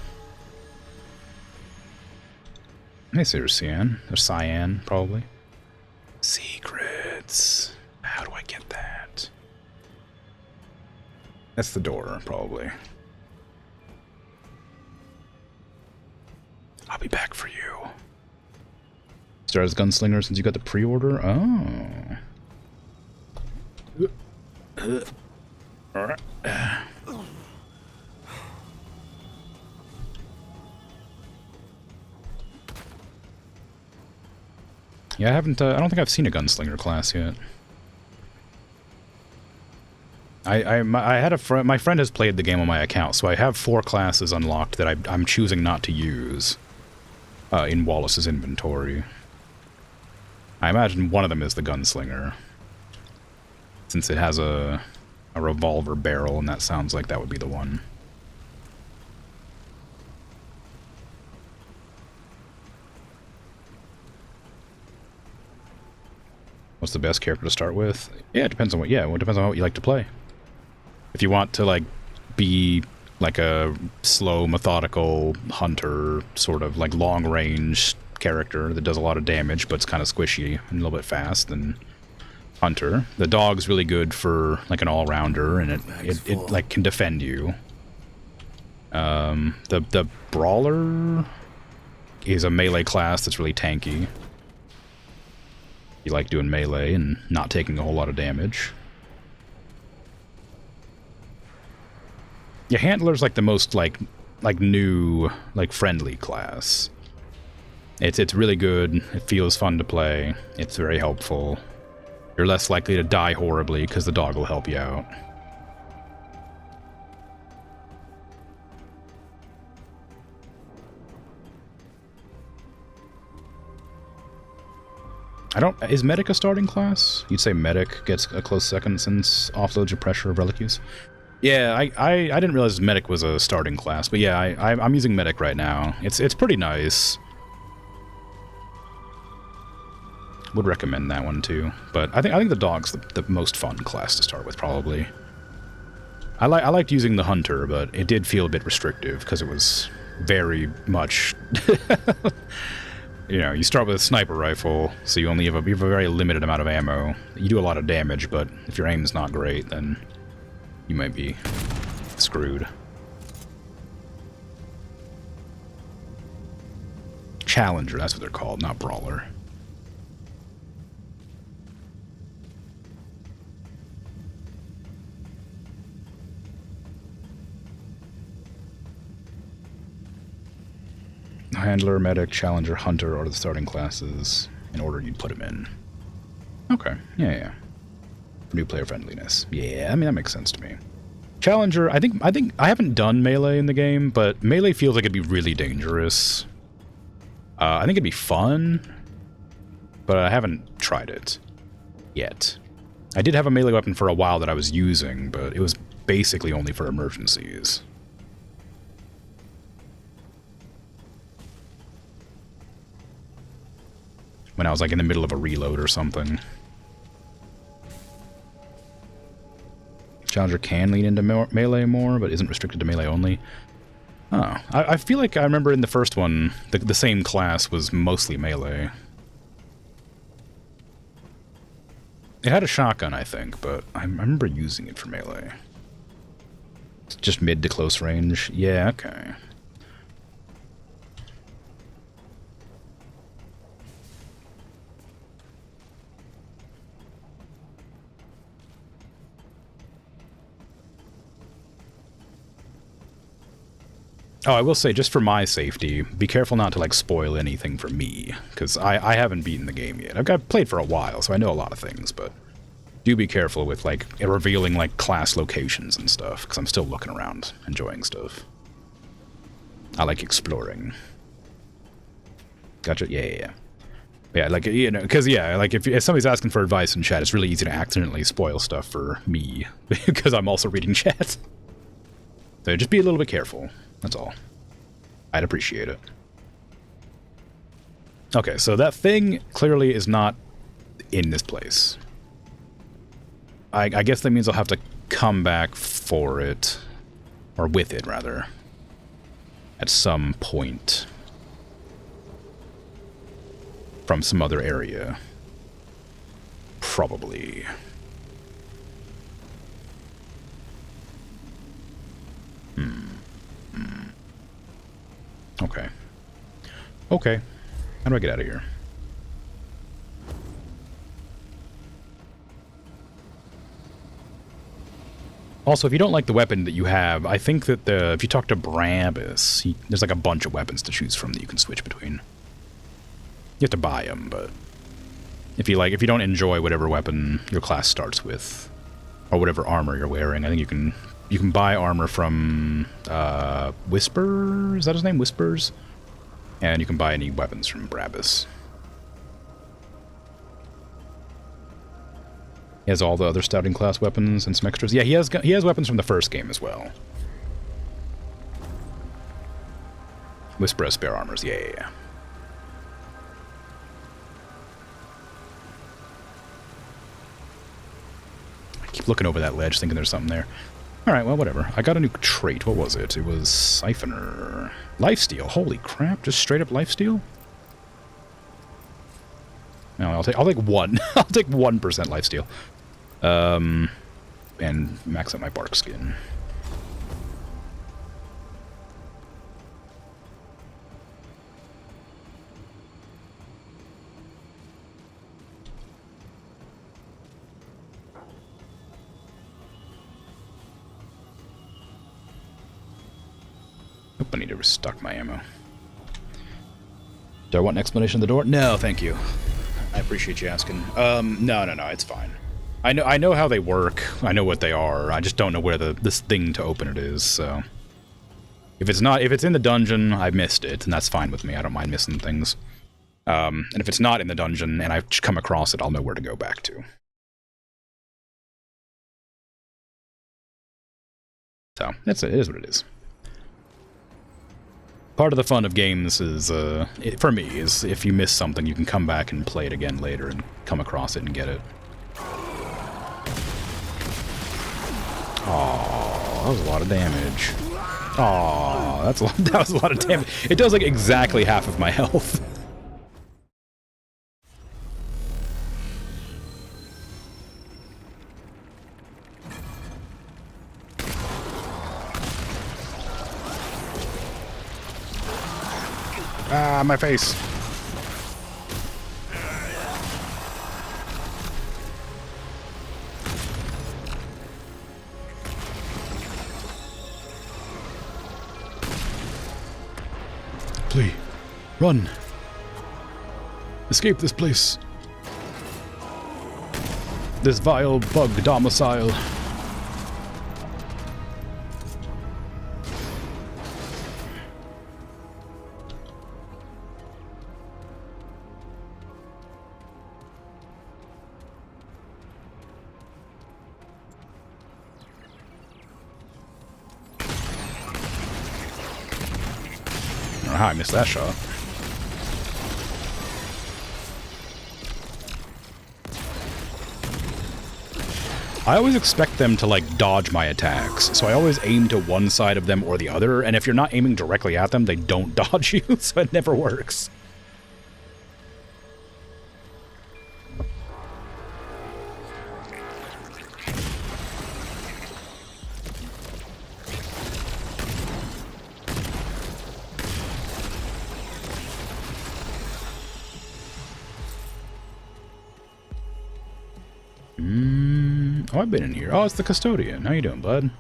I say there's cyan. There's cyan, probably. Secrets. How do I get that? That's the door, probably. I'll be back for you. Start as gunslinger since you got the pre-order? Oh. Alright. Yeah, I haven't, I don't think I've seen a gunslinger class yet. I had a friend, my friend has played the game on my account, so I have 4 classes unlocked that I'm choosing not to use in Wallace's inventory. I imagine one of them is the gunslinger, since it has a revolver barrel, and that sounds like that would be the one. What's the best character to start with? Yeah, it depends on what. Yeah, it depends on what you like to play. If you want to like be like a slow, methodical hunter, sort of like long range character that does a lot of damage but it's kind of squishy and a little bit fast, then hunter. The dog's really good for like an all-rounder, and it like can defend you. The brawler is a melee class that's really tanky. You like doing melee and not taking a whole lot of damage. Yeah, Handler's like the most like new, like friendly class. It's really good. It feels fun to play. It's very helpful. You're less likely to die horribly because the dog will help you out. Is Medic a starting class? You'd say Medic gets a close second since offloads your pressure of reliquaries? Yeah, I didn't realize Medic was a starting class, but yeah, I'm using Medic right now. It's pretty nice. Would recommend that one too, but I think the dog's the most fun class to start with, probably. I liked using the Hunter, but it did feel a bit restrictive because it was very much. You know, you start with a sniper rifle, so you only have a very limited amount of ammo. You do a lot of damage, but if your aim's not great, then you might be screwed. Challenger, that's what they're called, not Brawler. Handler, Medic, Challenger, Hunter are the starting classes in order you'd put them in. Okay, yeah. New player friendliness. Yeah, I mean, that makes sense to me. Challenger, I think I haven't done melee in the game, but melee feels like it'd be really dangerous. I think it'd be fun, but I haven't tried it yet. I did have a melee weapon for a while that I was using, but it was basically only for emergencies. When I was like in the middle of a reload or something. Challenger can lean into melee more, but isn't restricted to melee only. Oh, I feel like I remember in the first one, the same class was mostly melee. It had a shotgun, I think, but I remember using it for melee. It's just mid to close range. Yeah, okay. Oh, I will say, just for my safety, be careful not to, like, spoil anything for me, because I haven't beaten the game yet. I've played for a while, so I know a lot of things, but do be careful with, like, revealing, like, class locations and stuff, because I'm still looking around, enjoying stuff. I like exploring. Gotcha? Yeah. Yeah, like, you know, because, yeah, like, if somebody's asking for advice in chat, it's really easy to accidentally spoil stuff for me, because I'm also reading chat. So just be a little bit careful. That's all. I'd appreciate it. Okay, so that thing clearly is not in this place. I guess that means I'll have to come back for it. Or with it, rather. At some point. From some other area. Probably. Okay. How do I get out of here? Also, if you don't like the weapon that you have, I think that if you talk to Brabus, there's like a bunch of weapons to choose from that you can switch between. You have to buy them, but if you don't enjoy whatever weapon your class starts with, or whatever armor you're wearing, I think you can buy armor from Whisper. Is that his name? Whispers? And you can buy any weapons from Brabus. He has all the other Stouting class weapons and some extras. Yeah, he has weapons from the first game as well. Whisper has spare armors. Yeah. I keep looking over that ledge thinking there's something there. Alright, well, whatever. I got a new trait. What was it? It was Siphoner. Lifesteal. Holy crap. Just straight up lifesteal? No, I'll take one. I'll take 1% lifesteal. And max out my bark skin. Oop, I need to restock my ammo. Do I want an explanation of the door? No, thank you. I appreciate you asking. No, it's fine. I know how they work. I know what they are. I just don't know where this thing to open it is, so... If it's in the dungeon, I missed it, and that's fine with me. I don't mind missing things. And if it's not in the dungeon, and I come across it, I'll know where to go back to. So, it is what it is. Part of the fun of games is, for me, is if you miss something, you can come back and play it again later and come across it and get it. Aww, that was a lot of damage. Aww, that was a lot of damage. It does like exactly half of my health. Ah, my face. Flee. Run. Escape this place. This vile bug domicile. I don't know how I missed that shot. I always expect them to, like, dodge my attacks, so I always aim to one side of them or the other, and if you're not aiming directly at them, they don't dodge you, so it never works. Oh, I've been in here. Oh, it's the custodian. How you doing, bud?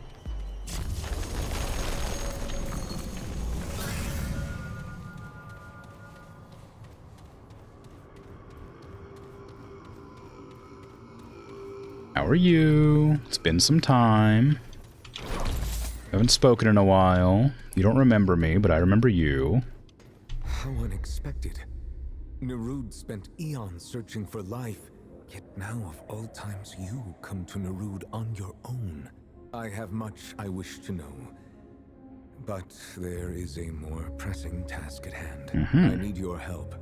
How are you? It's been some time. Haven't spoken in a while. You don't remember me, but I remember you. How unexpected. Nerud spent eons searching for life. Yet now, of all times, you come to Nerud on your own. I have much I wish to know. But there is a more pressing task at hand. I need your help.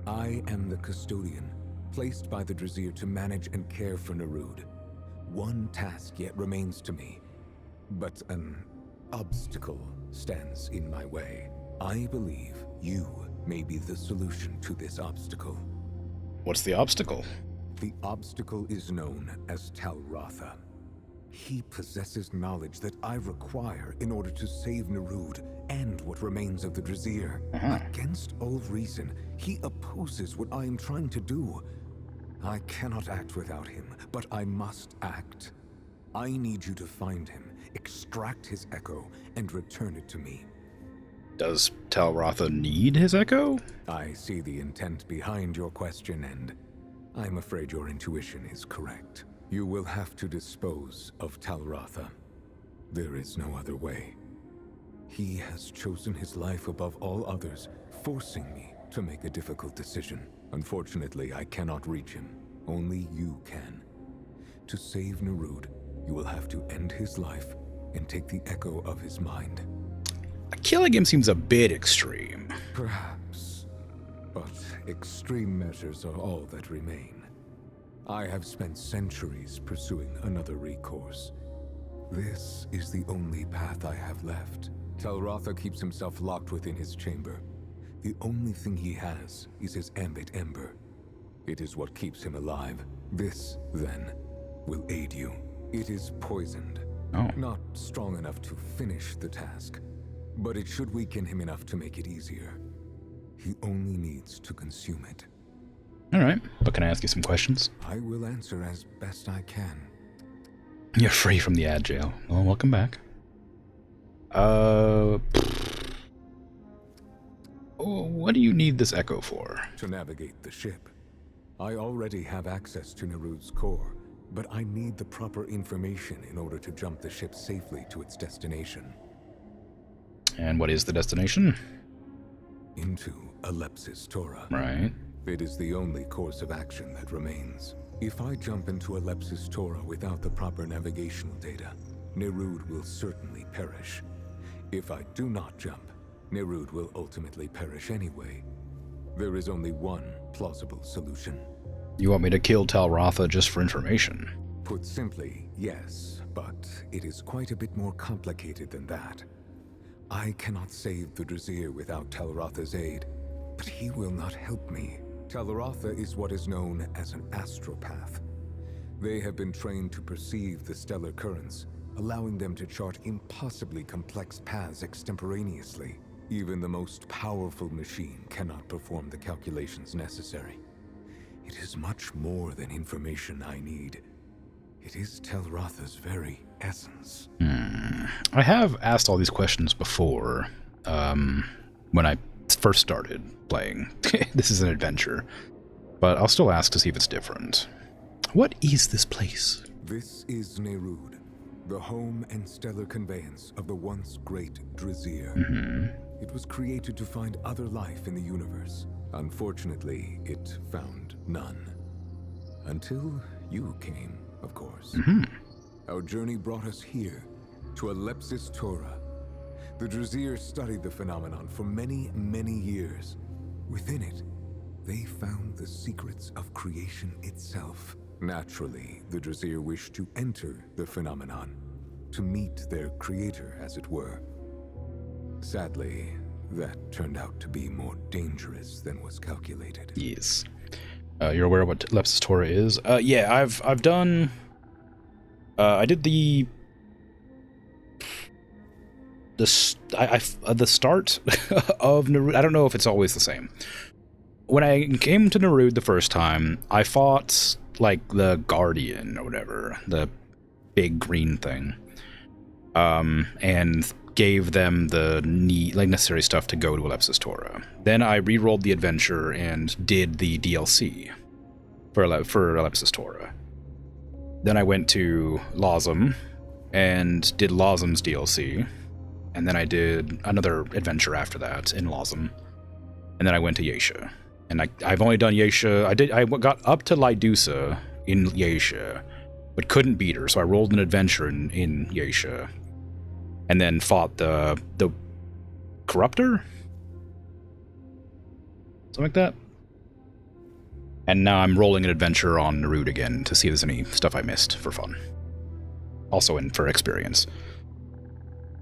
I am the custodian, placed by the Drazir to manage and care for Nerud. One task yet remains to me, but an obstacle stands in my way. I believe you may be the solution to this obstacle. What's the obstacle? The obstacle is known as Talratha. He possesses knowledge that I require in order to save Nerud and what remains of the Drazir. Against all reason, he opposes what I am trying to do. I cannot act without him, but I must act. I need you to find him, extract his echo, and return it to me. Does Talratha need his echo? I see the intent behind your question, and I'm afraid your intuition is correct. You will have to dispose of Talratha. There is no other way. He has chosen his life above all others, forcing me to make a difficult decision. Unfortunately, I cannot reach him. Only you can. To save Nerud, you will have to end his life and take the echo of his mind. Killing him seems a bit extreme. Perhaps. But extreme measures are all that remain. I have spent centuries pursuing another recourse. This is the only path I have left. Talratha keeps himself locked within his chamber. The only thing he has is his ambit ember. It is what keeps him alive. This, then, will aid you. It is poisoned. Oh. Not strong enough to finish the task, but it should weaken him enough to make it easier. He only needs to consume it. Alright, but can I ask you some questions? I will answer as best I can. You're free from the ad jail. Well, welcome back. What do you need this echo for? To navigate the ship. I already have access to Nerud's core, but I need the proper information in order to jump the ship safely to its destination. And what is the destination? Into Alepsis Tora. Right. It is the only course of action that remains. If I jump into Alepsis Tora without the proper navigational data, Nerud will certainly perish. If I do not jump, Nerud will ultimately perish anyway. There is only one plausible solution. You want me to kill Talratha just for information? Put simply, yes, but it is quite a bit more complicated than that. I cannot save the Drazir without Talratha's aid, but he will not help me. Talratha is what is known as an astropath. They have been trained to perceive the stellar currents, allowing them to chart impossibly complex paths extemporaneously. Even the most powerful machine cannot perform the calculations necessary. It is much more than information I need. It is Talratha's very essence. I have asked all these questions before, when I first started playing. This is an adventure, but I'll still ask to see if it's different. What is this place? This is Nerud, the home and stellar conveyance of the once great Drazir. It was created to find other life in the universe. Unfortunately, it found none. Until you came, of course. Our journey brought us here, to Alepsis Tora. The Drazir studied the phenomenon for many, many years. Within it, they found the secrets of creation itself. Naturally, the Drazir wished to enter the phenomenon, to meet their creator, as it were. Sadly, that turned out to be more dangerous than was calculated. Yes. You're aware of what Alepsis Tora is? Yeah, I've done... I did the start of Nerud. I don't know if it's always the same. When I came to Nerud the first time, I fought, like, the Guardian or whatever, the big green thing, and gave them the necessary stuff to go to Alepsis Tora. Then I re-rolled the adventure and did the DLC for Alepsis Tora. Then I went to Lozum and did Lozum's DLC, and then I did another adventure after that in Lozum, and then I went to Yesha. And I've only done Yesha. I got up to Lydusa in Yesha, but couldn't beat her, so I rolled an adventure in Yesha, and then fought the Corruptor? Something like that? And now I'm rolling an adventure on Nerud again to see if there's any stuff I missed for fun. Also for experience.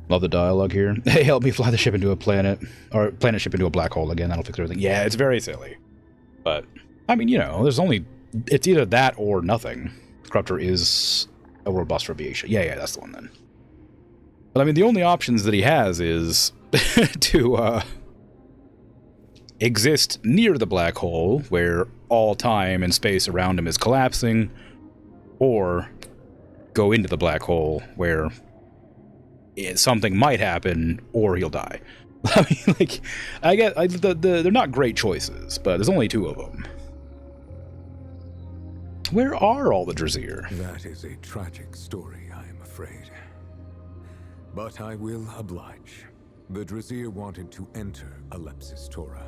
Love the dialogue here. Hey, help me fly the ship into a planet, or planet ship into a black hole again. That'll fix everything. Yeah, it's very silly. But, I mean, you know, it's either that or nothing. Corruptor is a world boss for Aviation. Yeah, that's the one then. But I mean, the only options that he has is to exist near the black hole, where all time and space around him is collapsing, or go into the black hole, where something might happen, or he'll die. I mean, like, I get they're not great choices, but there's only two of them. Where are all the Drazir? That is a tragic story, I am afraid. But I will oblige. The Drazir wanted to enter Alepsis Tora.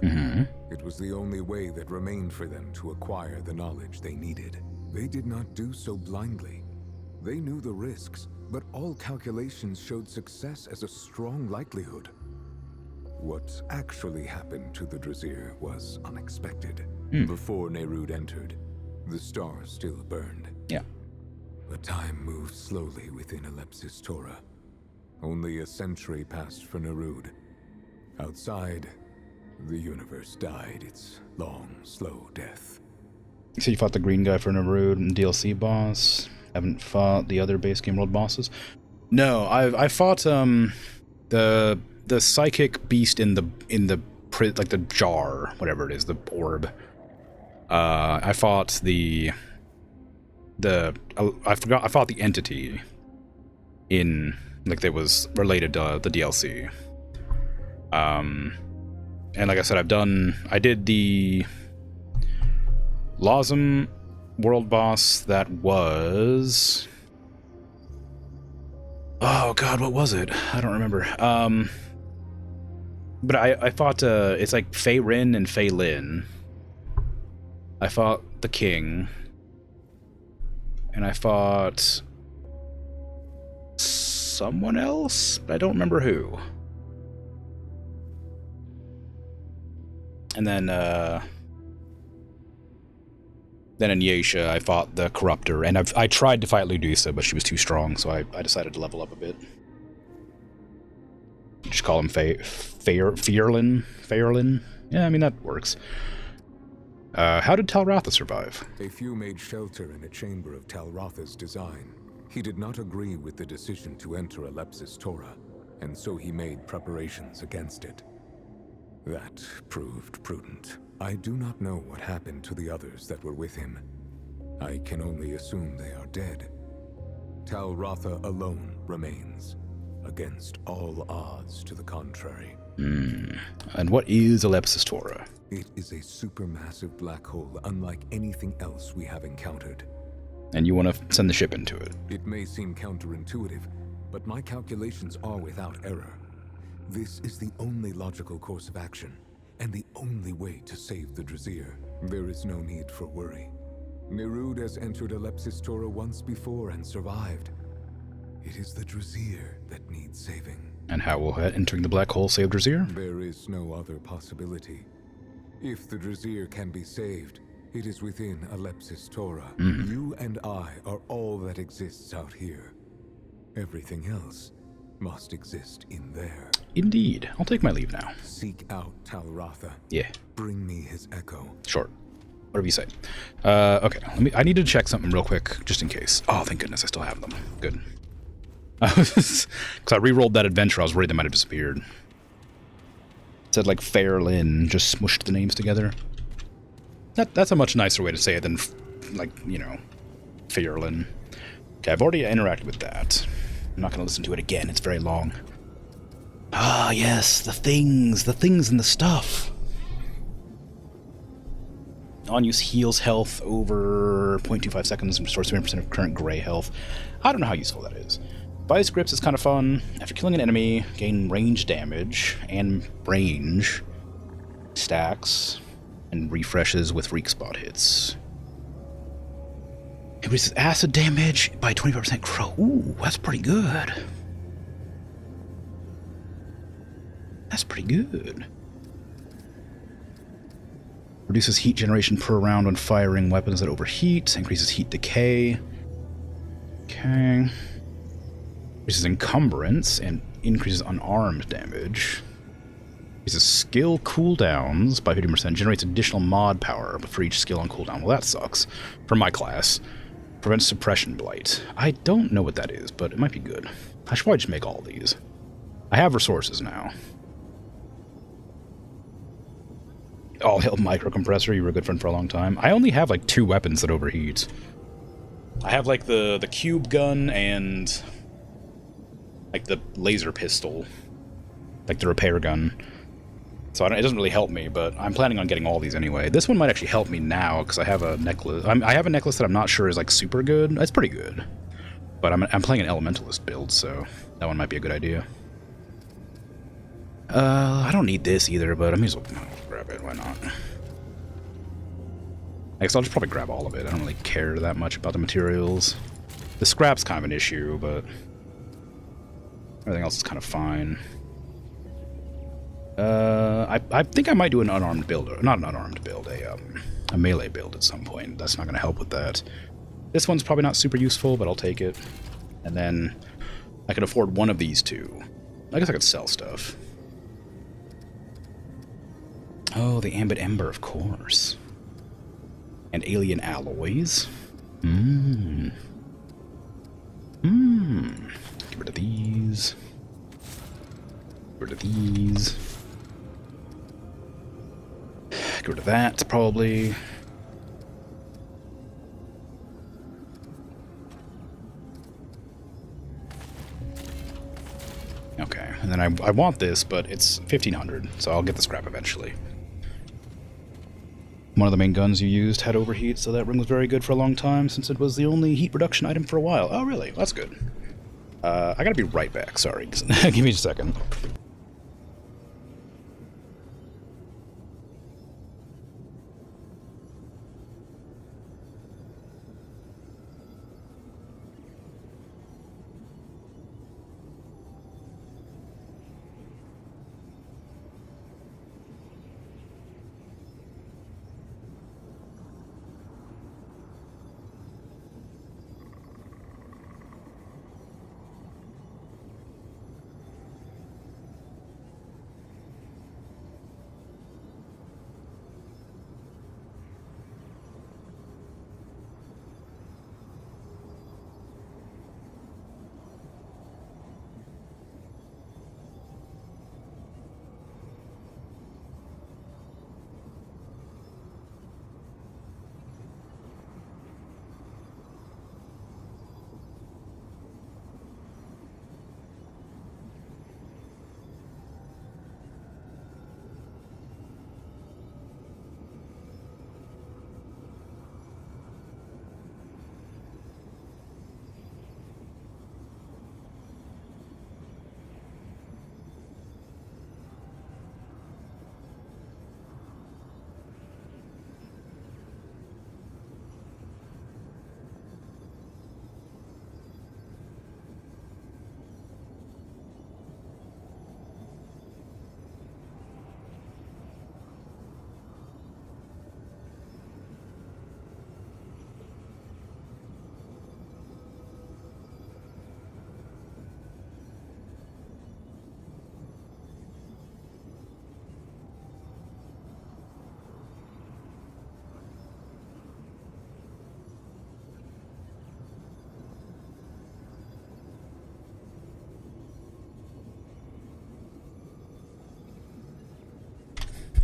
It was the only way that remained for them to acquire the knowledge they needed. They did not do so blindly. They knew the risks, but all calculations showed success as a strong likelihood. What actually happened to the Drazir was unexpected. Before Nerud entered, the stars still burned. Yeah. But time moved slowly within Alepsis Tora. Only a century passed for Nerud. Outside, the universe died its long, slow death. So you fought the green guy for Nerud and DLC boss? Haven't fought the other base game world bosses? No, I fought the psychic beast in the like the jar, whatever it is, the orb. I fought I fought the entity in, like, that was related to the DLC. And like I said, I did the Lawsum world boss that was... Oh god, what was it? I don't remember. But I fought, it's like Fei Rin and Fei Lin. I fought the king. And I fought someone else, but I don't remember who. And then in Yasha, I fought the Corruptor, and I tried to fight Ludusa, but she was too strong, so I decided to level up a bit. Just call him Fearlin? Fearlin? Yeah, I mean, that works. How did Talratha survive? A few made shelter in a chamber of Talratha's design. He did not agree with the decision to enter Alepsis Torah, and so he made preparations against it. That proved prudent. I do not know what happened to the others that were with him. I can only assume they are dead. Talratha alone remains, against all odds to the contrary. And what is Alepsis Torah? It is a supermassive black hole unlike anything else we have encountered. And you want to send the ship into it? It may seem counterintuitive, but my calculations are without error. This is the only logical course of action, and the only way to save the Drazir. There is no need for worry. Nerud has entered Alepsis Torah once before and survived. It is the Drazir that needs saving. And how will entering the black hole save Drazir? There is no other possibility. If the Drazir can be saved, it is within Alepsis Torah. You and I are all that exists out here. Everything else must exist in there. Indeed. I'll take my leave now. Seek out Talratha. Yeah. Bring me his echo. Sure. Whatever you say. Okay. I need to check something real quick, just in case. Oh, thank goodness I still have them. Good. Because I re-rolled that adventure, I was worried they might have disappeared. It said, like, Fairlin, just smushed the names together. That's a much nicer way to say it than, like, you know, Fairlin. Okay, I've already interacted with that. I'm not going to listen to it again, it's very long. Ah, yes, the things and the stuff. On-use heals health over 0.25 seconds and restores 20% of current gray health. I don't know how useful that is. Vice Grips is kind of fun. After killing an enemy, gain range damage and range stacks and refreshes with Reek Spot hits. It reduces acid damage by 25% crow. Ooh, that's pretty good. That's pretty good. Reduces heat generation per round when firing weapons that overheat. Increases heat decay. Okay. Increases encumbrance and increases unarmed damage. Increases skill cooldowns by 50%. Generates additional mod power for each skill on cooldown. Well, that sucks. For my class. Prevents suppression blight. I don't know what that is, but it might be good. I should probably just make all these. I have resources now. All hail microcompressor, you were a good friend for a long time. I only have like 2 weapons that overheat. I have like the cube gun and like the laser pistol, like the repair gun. So it doesn't really help me, but I'm planning on getting all these anyway. This one might actually help me now because I have a necklace. I have a necklace that I'm not sure is like super good. It's pretty good, but I'm playing an elementalist build, so that one might be a good idea. I don't need this either, but I may as well grab it. Why not? I guess I'll just probably grab all of it. I don't really care that much about the materials. The scrap's kind of an issue, but everything else is kind of fine. I think I might do an unarmed build, or not an unarmed build, a melee build at some point. That's not going to help with that. This one's probably not super useful, but I'll take it. And then I could afford one of these two. I guess I could sell stuff. Oh, the Ambit Ember, of course. And alien alloys. Get rid of these. Get rid of these. Get rid of that, probably. Okay, and then I want this, but it's 1500, so I'll get the scrap eventually. One of the main guns you used had overheat, so that ring was very good for a long time, since it was the only heat reduction item for a while. Oh, really? That's good. I gotta be right back, sorry. Give me a second.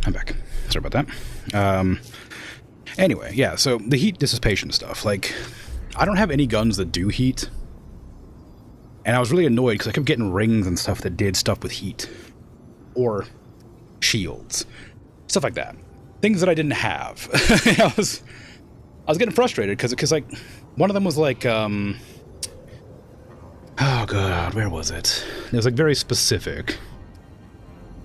I'm back. Sorry about that. Anyway, yeah, so the heat dissipation stuff. Like, I don't have any guns that do heat. And I was really annoyed because I kept getting rings and stuff that did stuff with heat. Or shields. Stuff like that. Things that I didn't have. I was getting frustrated because like, one of them was like, oh god, where was it? It was like very specific.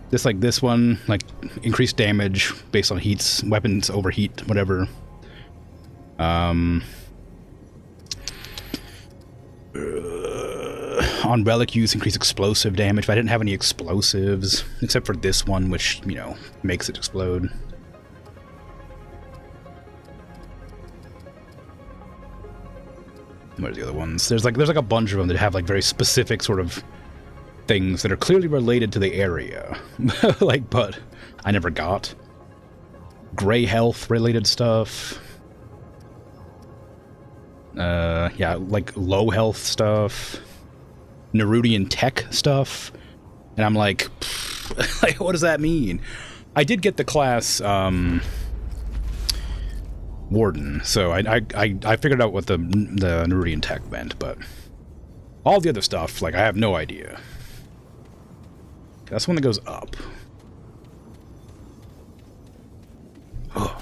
This one, like, increased damage based on heats, weapons overheat, whatever. On relic use, increased explosive damage, but I didn't have any explosives, except for this one, which, you know, makes it explode. What are the other ones? There's like a bunch of them that have like very specific sort of things that are clearly related to the area. Like, but I never got. Gray health related stuff. Yeah, like low health stuff. Nerudian tech stuff. And I'm like, like, what does that mean? I did get the class, Warden, so I figured out what the Nerudian tech meant, but all the other stuff, like, I have no idea. That's the one that goes up. Oh.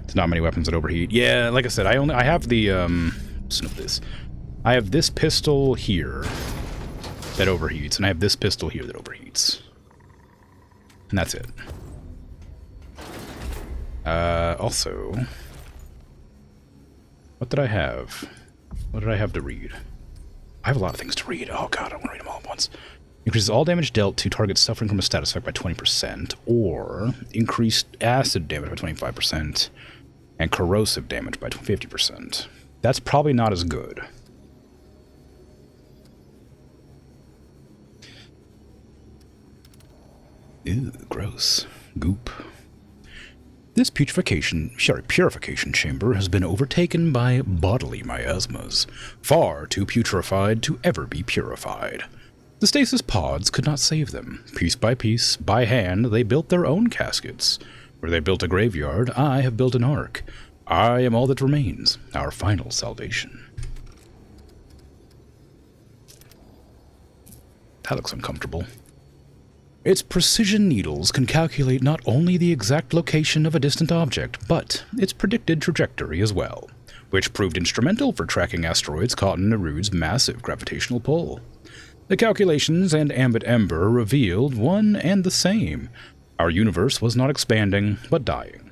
There's not many weapons that overheat. Yeah, like I said, I have the snip this. I have this pistol here that overheats, and I have this pistol here that overheats. And that's it. Also, what did I have? What did I have to read? I have a lot of things to read. Oh god, I want to read them all at once. Increases all damage dealt to targets suffering from a status effect by 20%, or increased acid damage by 25%, and corrosive damage by 50%. That's probably not as good. Ew, gross. Goop. This purification chamber has been overtaken by bodily miasmas, far too putrefied to ever be purified. The stasis pods could not save them. Piece by piece, by hand, they built their own caskets. Where they built a graveyard, I have built an ark. I am all that remains, our final salvation. That looks uncomfortable. Its precision needles can calculate not only the exact location of a distant object, but its predicted trajectory as well, which proved instrumental for tracking asteroids caught in Nerude's massive gravitational pull. The calculations and ambit ember revealed one and the same. Our universe was not expanding, but dying.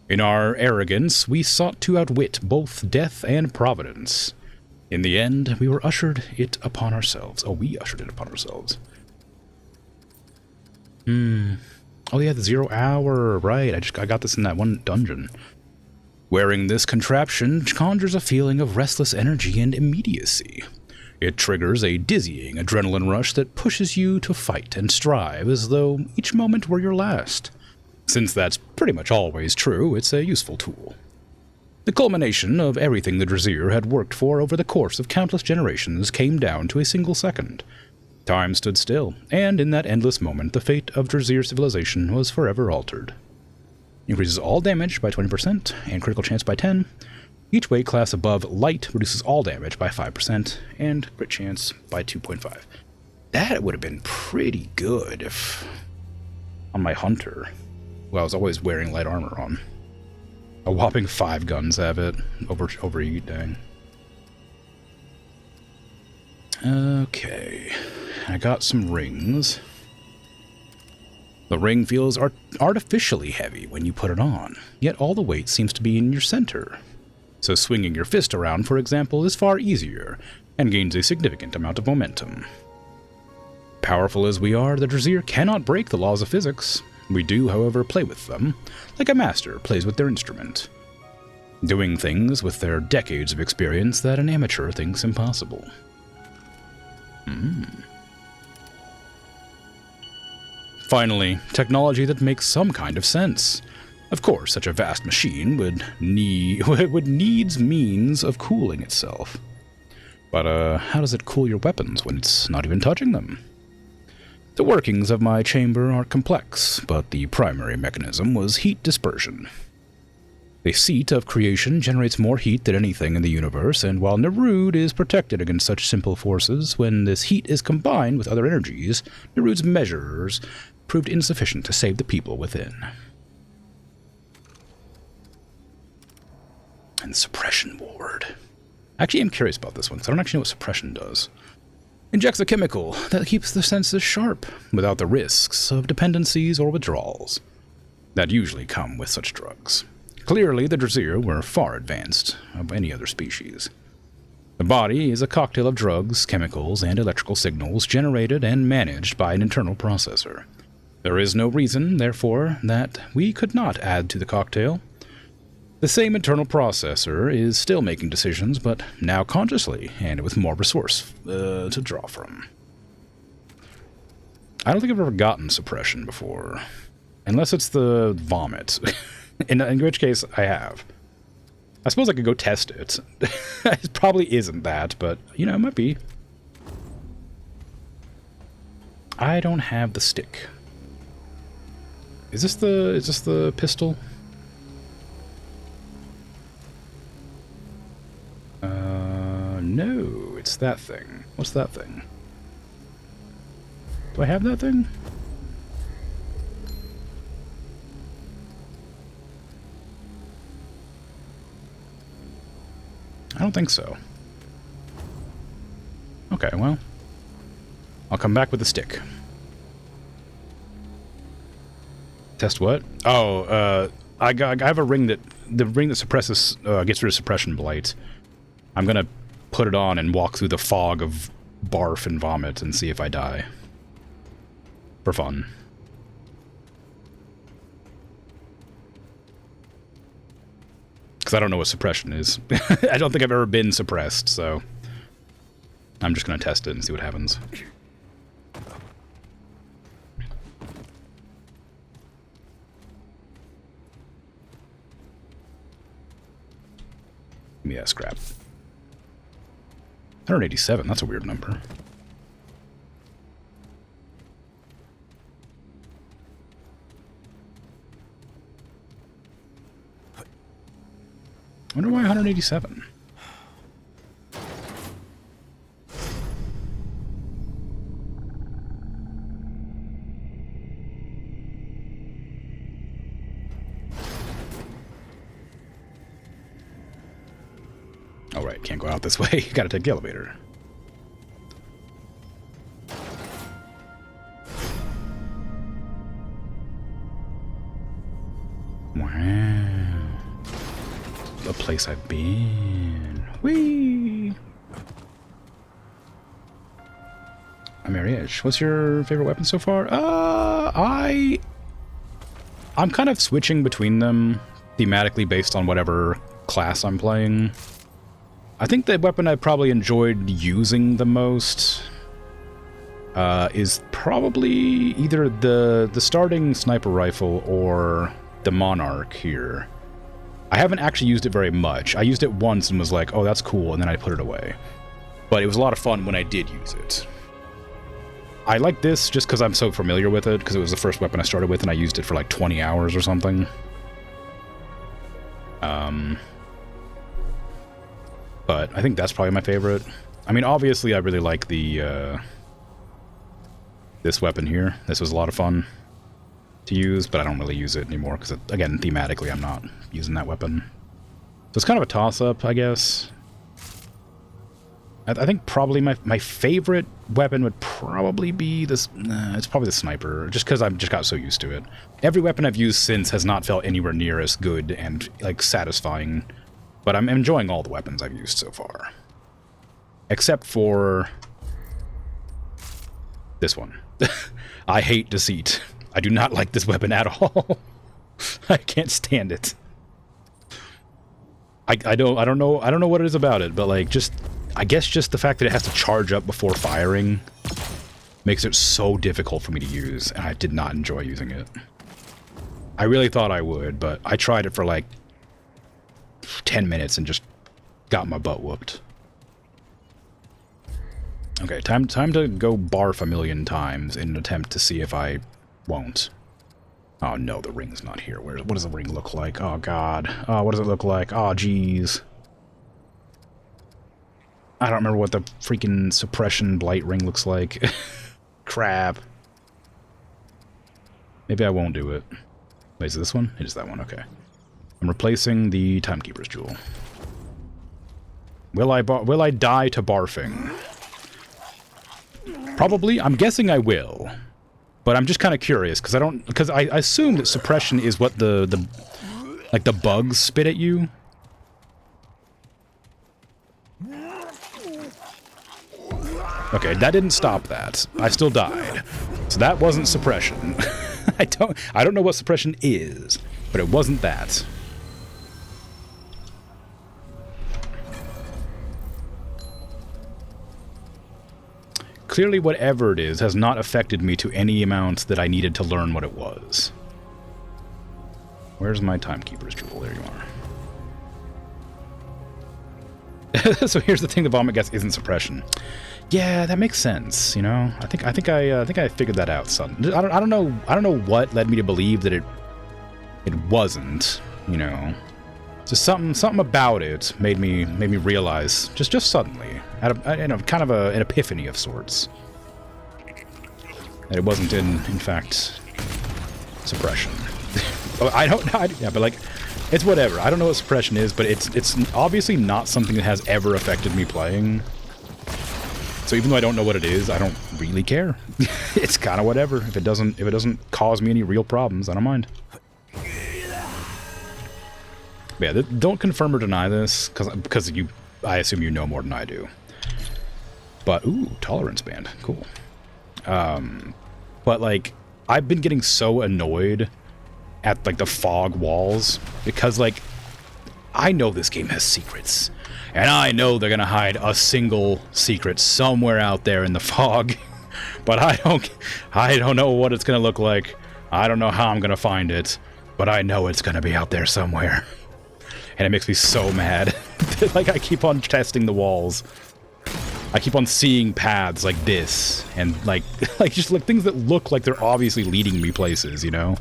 In our arrogance, we sought to outwit both death and providence. In the end, we ushered it upon ourselves. Oh, we ushered it upon ourselves. Oh yeah, the 0 hour, right. I got this in that one dungeon. Wearing this contraption conjures a feeling of restless energy and immediacy. It triggers a dizzying adrenaline rush that pushes you to fight and strive as though each moment were your last. Since that's pretty much always true, it's a useful tool. The culmination of everything the Drazir had worked for over the course of countless generations came down to a single second. Time stood still, and in that endless moment, the fate of Drazir civilization was forever altered. Increases all damage by 20% and critical chance by 10. Each weight class above light reduces all damage by 5% and crit chance by 2.5. That would have been pretty good if on my hunter, who I was always wearing light armor on. A whopping 5 guns have it. Overeat, dang. Okay. I got some rings. The ring feels artificially heavy when you put it on, yet all the weight seems to be in your center. So swinging your fist around, for example, is far easier, and gains a significant amount of momentum. Powerful as we are, the Drazir cannot break the laws of physics. We do, however, play with them, like a master plays with their instrument, doing things with their decades of experience that an amateur thinks impossible. Finally, technology that makes some kind of sense. Of course, such a vast machine would needs means of cooling itself. But how does it cool your weapons when it's not even touching them? The workings of my chamber are complex, but the primary mechanism was heat dispersion. The seat of creation generates more heat than anything in the universe, and while Nerude is protected against such simple forces, when this heat is combined with other energies, Nerude's measures proved insufficient to save the people within. And suppression ward. Actually, I'm curious about this one, because I don't actually know what suppression does. Injects a chemical that keeps the senses sharp, without the risks of dependencies or withdrawals that usually come with such drugs. Clearly, the Drazir were far advanced of any other species. The body is a cocktail of drugs, chemicals, and electrical signals generated and managed by an internal processor. There is no reason, therefore, that we could not add to the cocktail. The same internal processor is still making decisions, but now consciously, and with more resource to draw from. I don't think I've ever gotten suppression before. Unless it's the vomit. in which case, I have. I suppose I could go test it. It probably isn't that, but, you know, it might be. I don't have the stick. Is this the pistol? No, it's that thing. What's that thing? Do I have that thing? I don't think so. Okay, well, I'll come back with the stick. Test what? Oh, I have a ring that suppresses, gets rid of suppression blight. I'm gonna put it on and walk through the fog of barf and vomit and see if I die. For fun. Because I don't know what suppression is. I don't think I've ever been suppressed, so I'm just gonna test it and see what happens. Give me that scrap. 187, that's a weird number. I wonder why 187. All right, can't go out this way. Gotta take the elevator. Wow. The place I've been. Whee! I'm Mariage. What's your favorite weapon so far? I'm kind of switching between them thematically based on whatever class I'm playing. I think the weapon I probably enjoyed using the most is probably either the starting sniper rifle or the Monarch here. I haven't actually used it very much. I used it once and was like, oh, that's cool, and then I put it away. But it was a lot of fun when I did use it. I like this just because I'm so familiar with it, because it was the first weapon I started with, and I used it for like 20 hours or something. But I think that's probably my favorite. I mean, obviously, I really like the this weapon here. This was a lot of fun to use, but I don't really use it anymore because, again, thematically, I'm not using that weapon. So it's kind of a toss-up, I guess. I think probably my favorite weapon would probably be this. It's probably the sniper, just because I've just got so used to it. Every weapon I've used since has not felt anywhere near as good and like satisfying, but I'm enjoying all the weapons I've used so far, except for this one. I hate Deceit. I do not like this weapon at all. I can't stand it. I don't know what it is about it, but like I guess just the fact that it has to charge up before firing makes it so difficult for me to use, and I did not enjoy using it. I really thought I would, but I tried it for like 10 minutes and just got my butt whooped. Okay, time to go barf a million times in an attempt to see if I won't. Oh no, the ring's not here. What does the ring look like? Oh god. Oh, what does it look like? Oh jeez. I don't remember what the freaking suppression blight ring looks like. Crap. Maybe I won't do it. Wait, is it this one? It is that one, okay. I'm replacing the Timekeeper's Jewel. Will I die to barfing? Probably. I'm guessing I will. But I'm just kind of curious, because I assume that suppression is what the bugs spit at you. Okay, that didn't stop that. I still died. So that wasn't suppression. I don't know what suppression is, but it wasn't that. Clearly whatever it is has not affected me to any amount that I needed to learn what it was. Where's my Timekeeper's Jewel? There you are. So here's the thing: the vomit gas isn't suppression. Yeah, that makes sense. You know, I think I figured that out. Son, I don't know what led me to believe that it wasn't. You know, just something about it made me realize just suddenly, kind of an epiphany of sorts, that it wasn't in fact suppression. Yeah, but like, it's whatever. I don't know what suppression is, but it's obviously not something that has ever affected me playing. So even though I don't know what it is, I don't really care. It's kind of whatever. If it doesn't cause me any real problems, I don't mind. But yeah, don't confirm or deny this, because I assume you know more than I do. But ooh, tolerance band, cool. But like, I've been getting so annoyed at like the fog walls, because like, I know this game has secrets. And I know they're gonna hide a single secret somewhere out there in the fog, but I don't know what it's gonna look like. I don't know how I'm gonna find it, but I know it's gonna be out there somewhere. And it makes me so mad. Like, I keep on testing the walls. I keep on seeing paths like this, and like just like things that look like they're obviously leading me places, you know?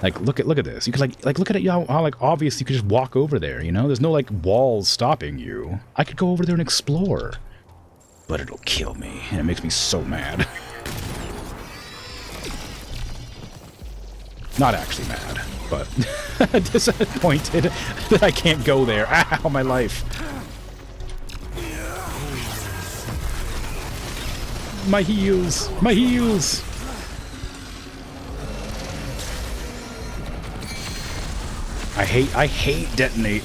Like, look at this. You could like look at it, how like obvious you could just walk over there, you know? There's no like walls stopping you. I could go over there and explore. But it'll kill me, and it makes me so mad. Not actually mad. but disappointed that I can't go there. Ow, my life. My heals! My heals! I hate detonate,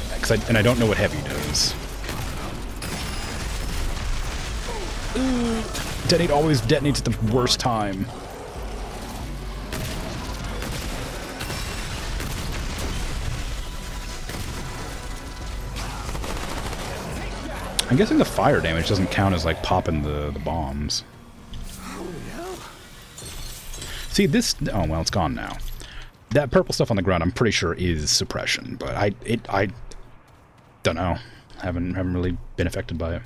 and I don't know what heavy does. Detonate always detonates at the worst time. I'm guessing the fire damage doesn't count as like popping the bombs. See this? Oh well, it's gone now. That purple stuff on the ground, I'm pretty sure is suppression, but I don't know. Haven't really been affected by it.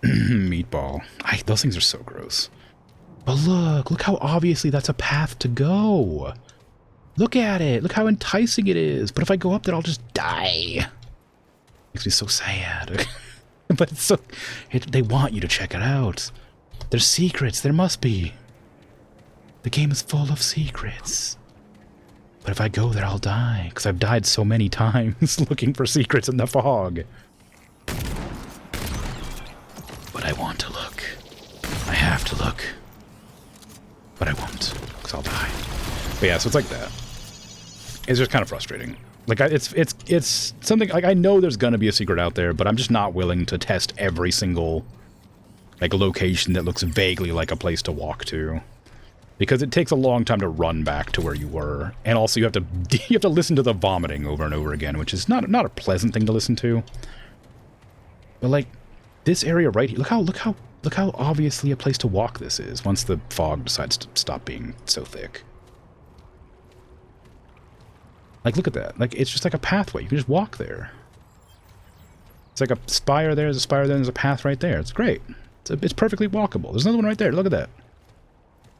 Meatball. Those things are so gross. But look how obviously that's a path to go. Look at it. Look how enticing it is. But if I go up there, I'll just die. Makes me so sad. But it's so... they want you to check it out. There's secrets. There must be. The game is full of secrets. But if I go there, I'll die. Because I've died so many times looking for secrets in the fog. But I want to look. I have to look. But I won't. Because I'll die. But yeah, so it's like that. It's just kind of frustrating. Like, it's something... Like, I know there's gonna be a secret out there, but I'm just not willing to test every single, like, location that looks vaguely like a place to walk to. Because it takes a long time to run back to where you were. And also you have to listen to the vomiting over and over again, which is not a pleasant thing to listen to. But, like, this area right here... Look how obviously a place to walk this is once the fog decides to stop being so thick. Like, look at that. Like, it's just like a pathway. You can just walk there. It's like a spire there, there's a spire there, and there's a path right there. It's great. It's perfectly walkable. There's another one right there. Look at that.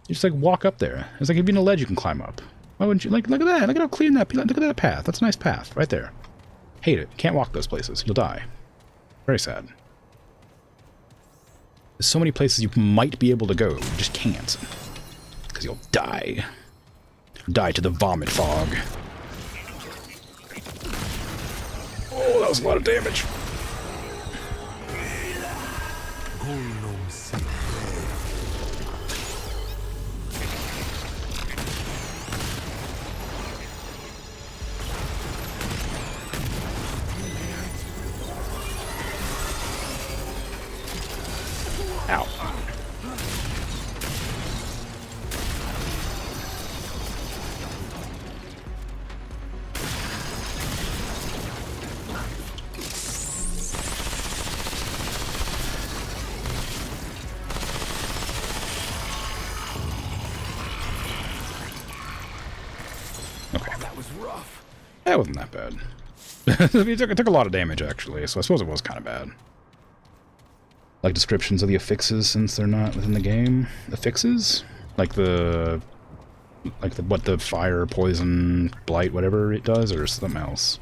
You just, like, walk up there. It's like even a ledge you can climb up. Why wouldn't you? Like, look at that. Look at how clean that... Look at that path. That's a nice path right there. Hate it. Can't walk those places. You'll die. Very sad. There's so many places you might be able to go. You just can't. Because you'll die. Die to the vomit fog. Oh, that was a lot of damage. Ow. Okay. That was rough. That wasn't that bad. It took a lot of damage, actually, so I suppose it was kind of bad. Like descriptions of the affixes since they're not within the game. Affixes? Like what the fire, poison, blight, whatever it does, or something else?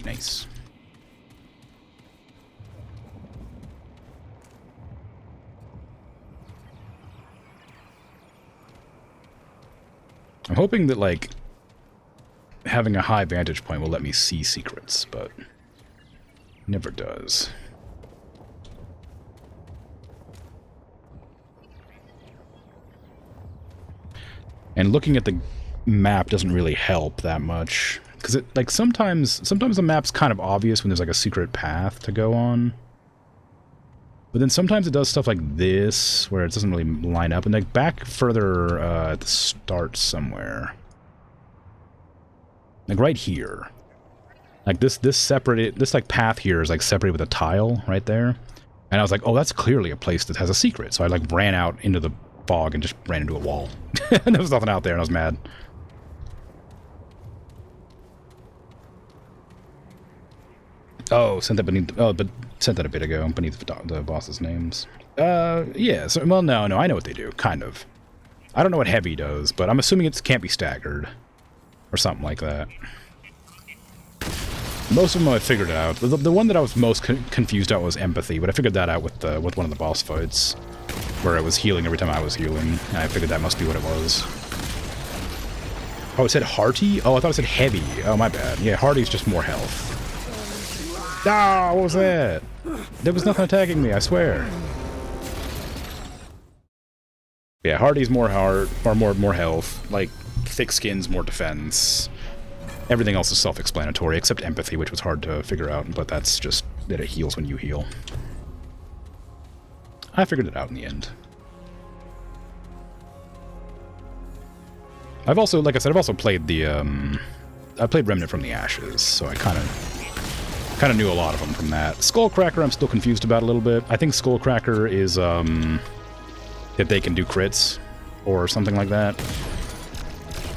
Nice. I'm hoping that, like, having a high vantage point will let me see secrets, but it never does. And looking at the map doesn't really help that much, because it, like, sometimes the map's kind of obvious when there's, like, a secret path to go on. But then sometimes it does stuff like this, where it doesn't really line up. And like back further at the start somewhere. Like right here. Like this like path here is like separated with a tile right there. And I was like, oh, that's clearly a place that has a secret. So I like ran out into the fog and just ran into a wall. And there was nothing out there and I was mad. Oh, sent that beneath. Oh, but sent that a bit ago beneath the boss's names. Yeah. So, well, no, I know what they do, kind of. I don't know what heavy does, but I'm assuming it can't be staggered or something like that. Most of them I figured it out. The one that I was most confused out was empathy, but I figured that out with one of the boss fights, where it was healing every time I was healing, and I figured that must be what it was. Oh, it said hearty? Oh, I thought it said heavy. Oh, my bad. Yeah, hearty's just more health. Ah, what was that? There was nothing attacking me, I swear. Yeah, hearty's more heart, or more health. Like, thick skin's more defense. Everything else is self-explanatory, except empathy, which was hard to figure out, but that's just that it heals when you heal. I figured it out in the end. I've also, like I said, I've also played the, I played Remnant from the Ashes, so I kind of knew a lot of them from that. Skullcracker I'm still confused about a little bit. I think Skullcracker is, that they can do crits, or something like that.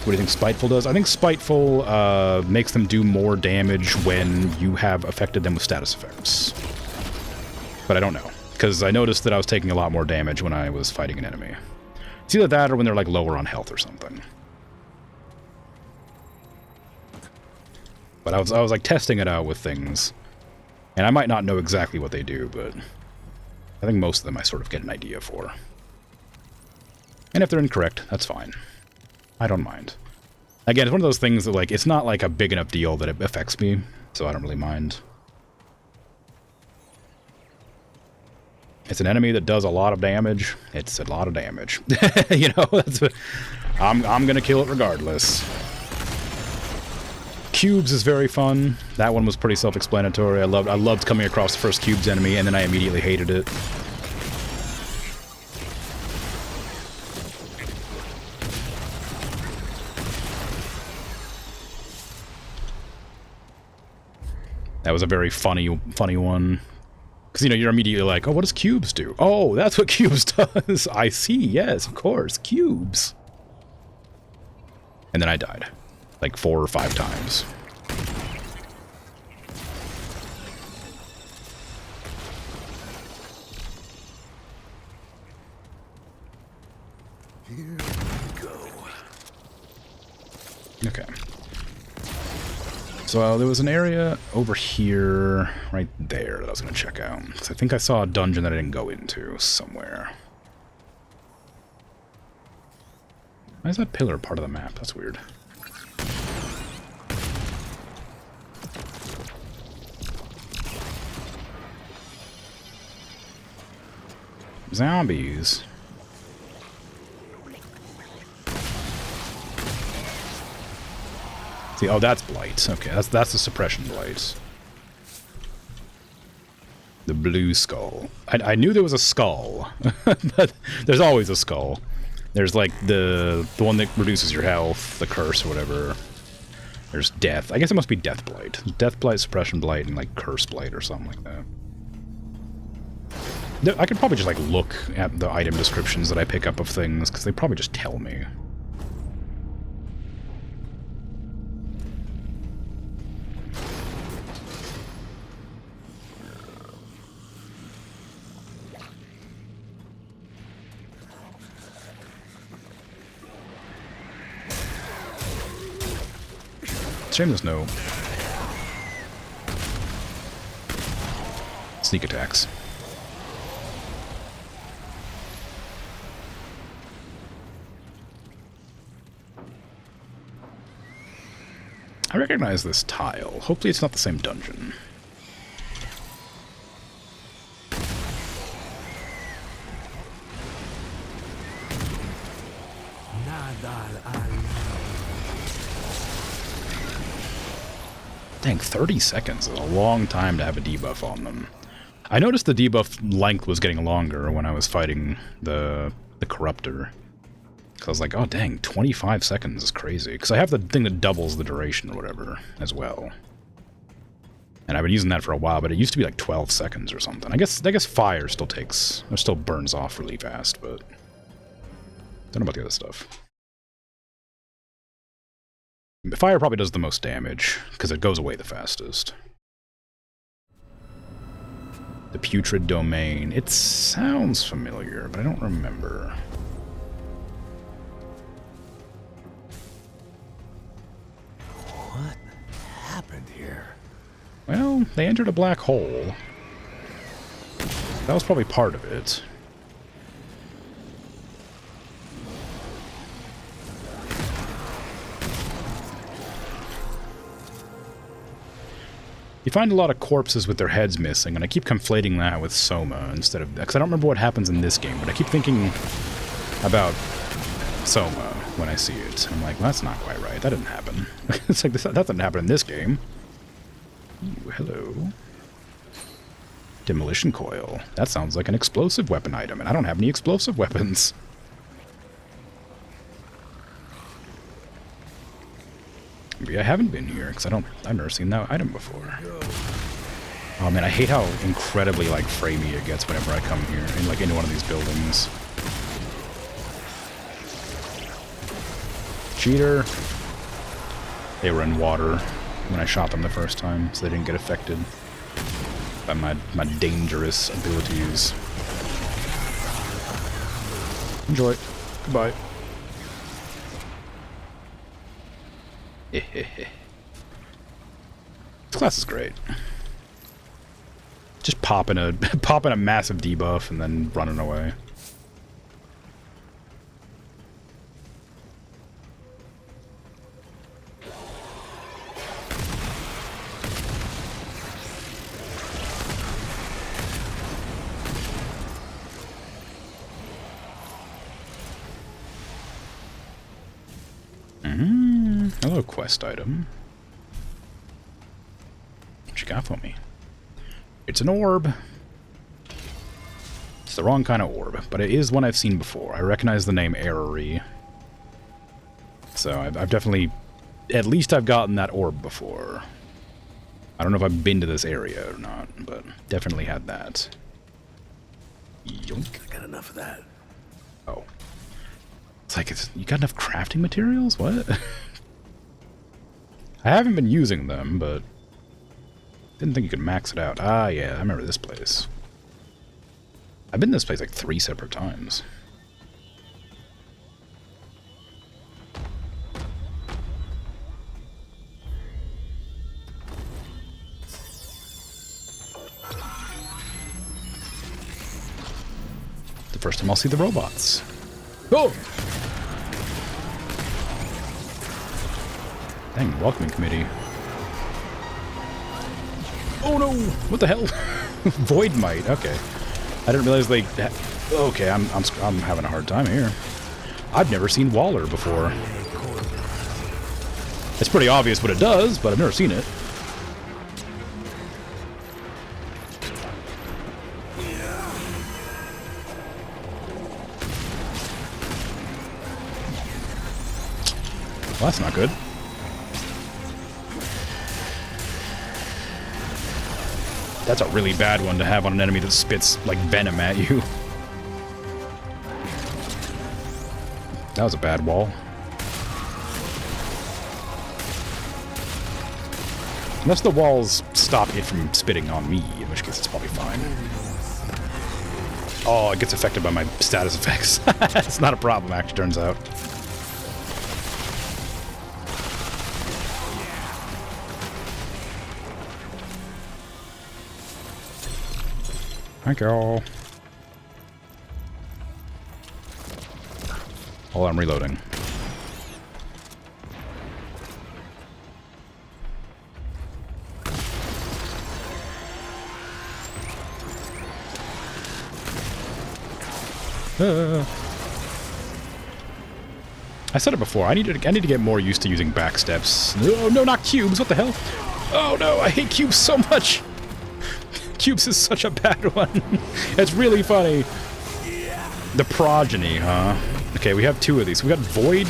What do you think Spiteful does? I think Spiteful makes them do more damage when you have affected them with status effects. But I don't know, because I noticed that I was taking a lot more damage when I was fighting an enemy. It's either that or when they're like lower on health or something. But I was like testing it out with things, and I might not know exactly what they do, but I think most of them I sort of get an idea for. And if they're incorrect, that's fine. I don't mind. Again, it's one of those things that, like, it's not like a big enough deal that it affects me, so I don't really mind. It's an enemy that does a lot of damage. It's a lot of damage. You know, I'm gonna kill it regardless. Cubes is very fun. That one was pretty self-explanatory. I loved coming across the first cubes enemy, and then I immediately hated it. That was a very funny one. Because, you know, you're immediately like, oh, what does cubes do? Oh, that's what cubes does. I see, yes, of course, cubes. And then I died. Like 4 or 5 times. Here we go. Okay. So there was an area over here, right there, that I was going to check out. So I think I saw a dungeon that I didn't go into somewhere. Why is that pillar part of the map? That's weird. Zombies. See, oh, that's blight. Okay, that's the suppression blight. The blue skull. I knew there was a skull, but there's always a skull. There's like the one that reduces your health, the curse or whatever. There's death. I guess it must be death blight. Death blight, suppression blight, and like curse blight or something like that. I could probably just like look at the item descriptions that I pick up of things, because they probably just tell me. Shame there's no sneak attacks. I recognize this tile. Hopefully it's not the same dungeon. Dang, 30 seconds is a long time to have a debuff on them. I noticed the debuff length was getting longer when I was fighting the Corruptor. Because I was like, oh dang, 25 seconds is crazy. Because I have the thing that doubles the duration or whatever as well. And I've been using that for a while, but it used to be like 12 seconds or something. I guess fire still burns off really fast, but don't know about the other stuff. Fire probably does the most damage, because it goes away the fastest. The Putrid Domain. It sounds familiar, but I don't remember. What happened here? Well, they entered a black hole. That was probably part of it. You find a lot of corpses with their heads missing, and I keep conflating that with Soma instead of... Because I don't remember what happens in this game, but I keep thinking about Soma when I see it. I'm like, well, that's not quite right. That didn't happen. It's like, that didn't happen in this game. Ooh, hello. Demolition coil. That sounds like an explosive weapon item, and I don't have any explosive weapons. Maybe I haven't been here, because I've never seen that item before. Oh man, I hate how incredibly, like, framey it gets whenever I come here, and, like, into one of these buildings. Cheater. They were in water when I shot them the first time, so they didn't get affected by my dangerous abilities. Enjoy. Goodbye. This class is great. Just popping a massive debuff and then running away. Hello, quest item. What you got for me? It's an orb. It's the wrong kind of orb, but it is one I've seen before. I recognize the name Arrory. So I've definitely... At least I've gotten that orb before. I don't know if I've been to this area or not, but definitely had that. Yoink. I got enough of that. Oh. It's like, you got enough crafting materials? What? I haven't been using them, but didn't think you could max it out. Ah, yeah, I remember this place. I've been to this place like 3 separate times. The first time I'll see the robots. Oh! Dang, welcoming committee. Oh no! What the hell? Void Might. Okay, I didn't realize they. Okay, I'm having a hard time here. I've never seen Waller before. It's pretty obvious what it does, but I've never seen it. Well, that's not good. That's a really bad one to have on an enemy that spits, like, venom at you. That was a bad wall. Unless the walls stop it from spitting on me, in which case it's probably fine. Oh, it gets affected by my status effects. It's not a problem, actually, turns out. Thank you all. While I'm reloading. I said it before. I need to get more used to using back steps. Oh no, not cubes! What the hell? Oh no, I hate cubes so much. Cubes is such a bad one. It's really funny. The progeny, huh? Okay, we have 2 of these. We got Void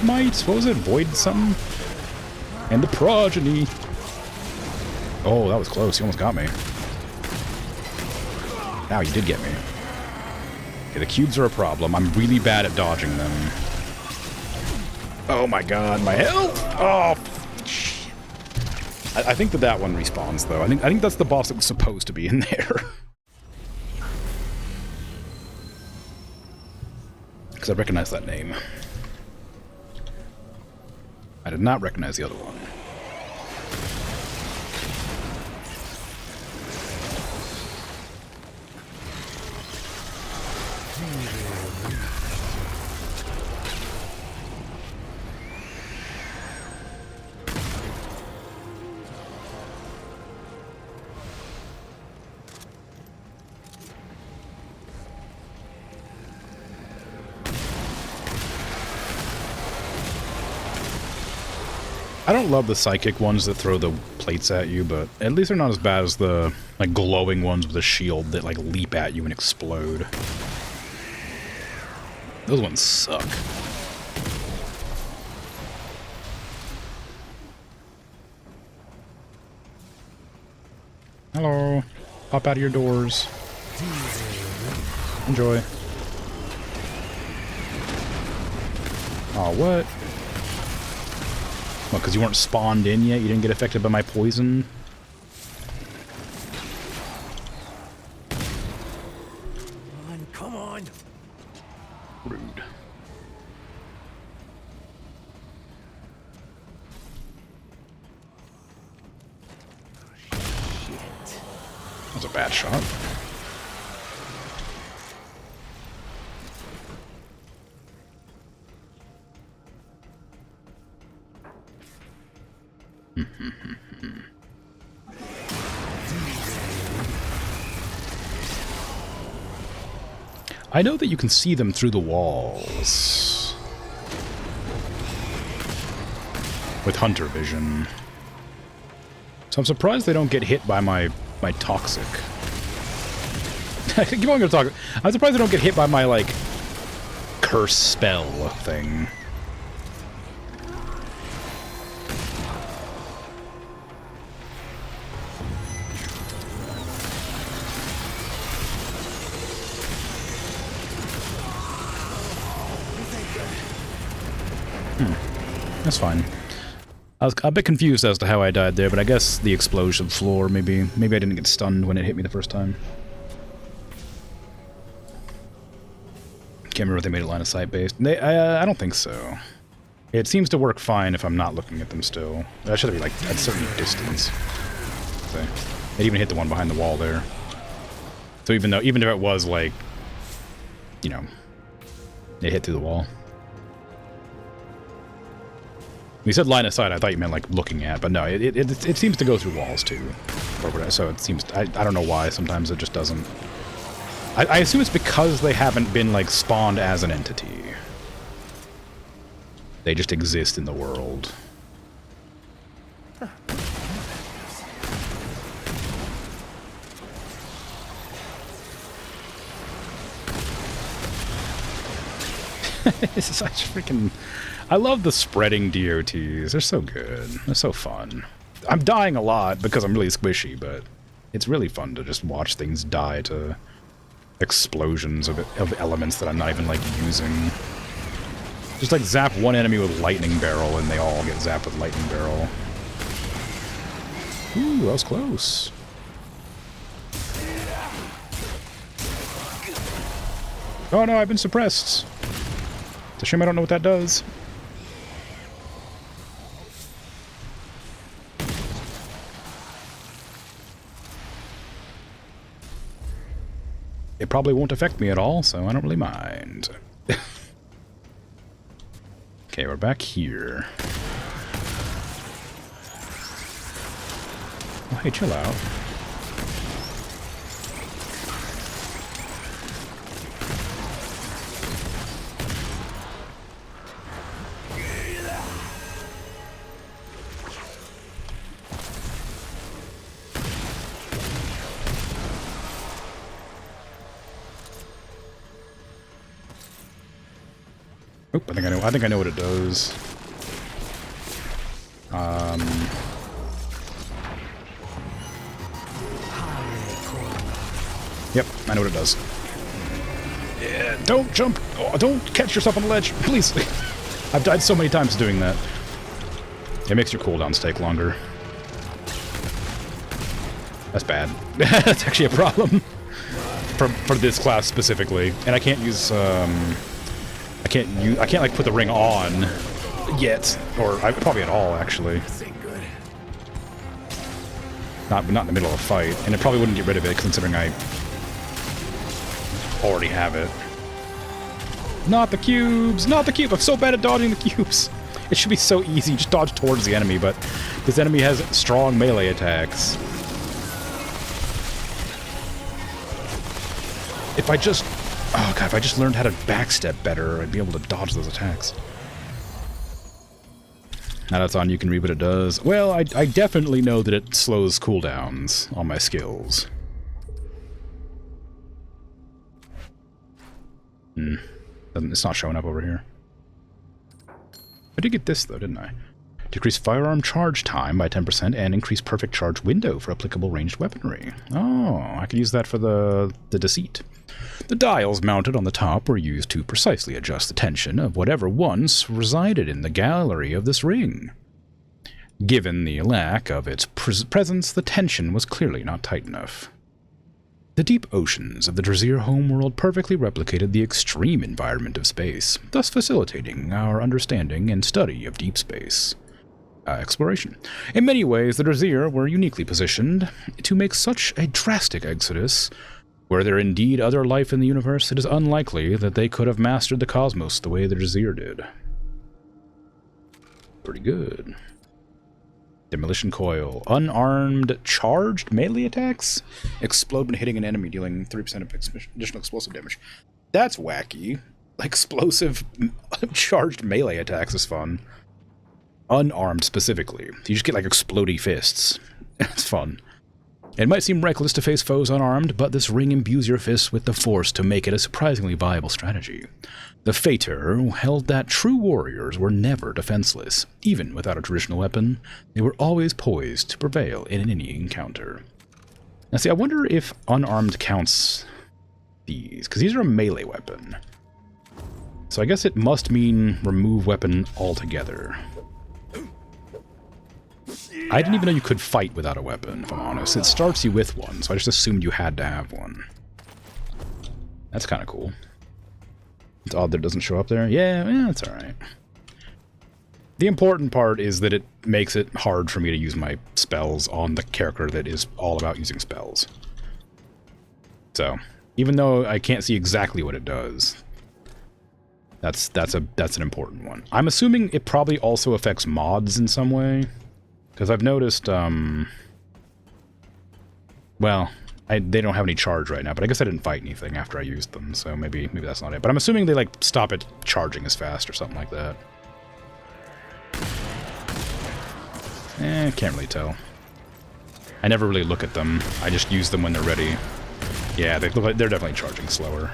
Might? What was it? Void something? And the progeny. Oh, that was close. You almost got me. Now you did get me. Okay, the cubes are a problem. I'm really bad at dodging them. Oh my god, my health! Oh, I think that one respawns, though. I think that's the boss that was supposed to be in there. Because I recognize that name. I did not recognize the other one. I don't love the psychic ones that throw the plates at you, but at least they're not as bad as the like glowing ones with a shield that like leap at you and explode. Those ones suck. Hello. Pop out of your doors. Enjoy. Oh, what? What, because you weren't spawned in yet? You didn't get affected by my poison? Come on. Rude. That's a bad shot. I know that you can see them through the walls with hunter vision, so I'm surprised they don't get hit by my toxic. Keep on gonna talk. I'm surprised they don't get hit by my like curse spell thing. That's fine. I was a bit confused as to how I died there, but I guess the explosion floor, maybe I didn't get stunned when it hit me the first time. Can't remember if they made it line of sight based. I don't think so. It seems to work fine if I'm not looking at them still. That should be like at a certain distance. So, it even hit the one behind the wall there. So even if it was like, you know, it hit through the wall. You said line of sight, I thought you meant like looking at, but no, it seems to go through walls too. Or whatever, so it seems, I don't know why, sometimes it just doesn't. I assume it's because they haven't been like spawned as an entity. They just exist in the world. This is such freaking... I love the spreading DOTs. They're so good. They're so fun. I'm dying a lot because I'm really squishy, but it's really fun to just watch things die to explosions of elements that I'm not even, like, using. Just, like, zap one enemy with lightning barrel and they all get zapped with lightning barrel. Ooh, that was close. Oh no, I've been suppressed. It's a shame I don't know what that does. It probably won't affect me at all, so I don't really mind. Okay, we're back here. Oh, hey, chill out. Oop, I think I know what it does. Yep, I know what it does. Yeah, don't jump! Oh, don't catch yourself on the ledge, please! I've died so many times doing that. It makes your cooldowns take longer. That's bad. That's actually a problem. For this class specifically. And I can't use, I can't like put the ring on yet, or probably at all actually. Not in the middle of a fight, and it probably wouldn't get rid of it considering I already have it. Not the cubes! Not the cube! I'm so bad at dodging the cubes. It should be so easy, just dodge towards the enemy, but this enemy has strong melee attacks. If I just... Oh god, if I just learned how to backstep better, I'd be able to dodge those attacks. Now that's on, you can read what it does. Well, I definitely know that it slows cooldowns on my skills. It's not showing up over here. I did get this, though, didn't I? Decrease firearm charge time by 10% and increase perfect charge window for applicable ranged weaponry. Oh, I can use that for the deceit. The dials mounted on the top were used to precisely adjust the tension of whatever once resided in the gallery of this ring. Given the lack of its presence, the tension was clearly not tight enough. The deep oceans of the Drazir homeworld perfectly replicated the extreme environment of space, thus facilitating our understanding and study of deep space exploration. In many ways, the Drazir were uniquely positioned to make such a drastic exodus. Were there indeed other life in the universe, it is unlikely that they could have mastered the cosmos the way the Drazir did. Pretty good. Demolition coil. Unarmed charged melee attacks? Explode when hitting an enemy, dealing 3% of additional explosive damage. That's wacky. Explosive charged melee attacks is fun. Unarmed specifically. You just get like explodey fists. It's fun. It might seem reckless to face foes unarmed, but this ring imbues your fists with the force to make it a surprisingly viable strategy. The Fater held that true warriors were never defenseless. Even without a traditional weapon, they were always poised to prevail in any encounter. Now see, I wonder if unarmed counts these, because these are a melee weapon. So I guess it must mean remove weapon altogether. I didn't even know you could fight without a weapon, if I'm honest. It starts you with one, so I just assumed you had to have one. That's kind of cool. It's odd that it doesn't show up there. Yeah, it's alright. The important part is that it makes it hard for me to use my spells on the character that is all about using spells. So, even though I can't see exactly what it does, that's an important one. I'm assuming it probably also affects mods in some way. Because I've noticed, well, they don't have any charge right now, but I guess I didn't fight anything after I used them, so maybe that's not it. But I'm assuming they, like, stop it charging as fast or something like that. Can't really tell. I never really look at them. I just use them when they're ready. Yeah, they look like they're definitely charging slower.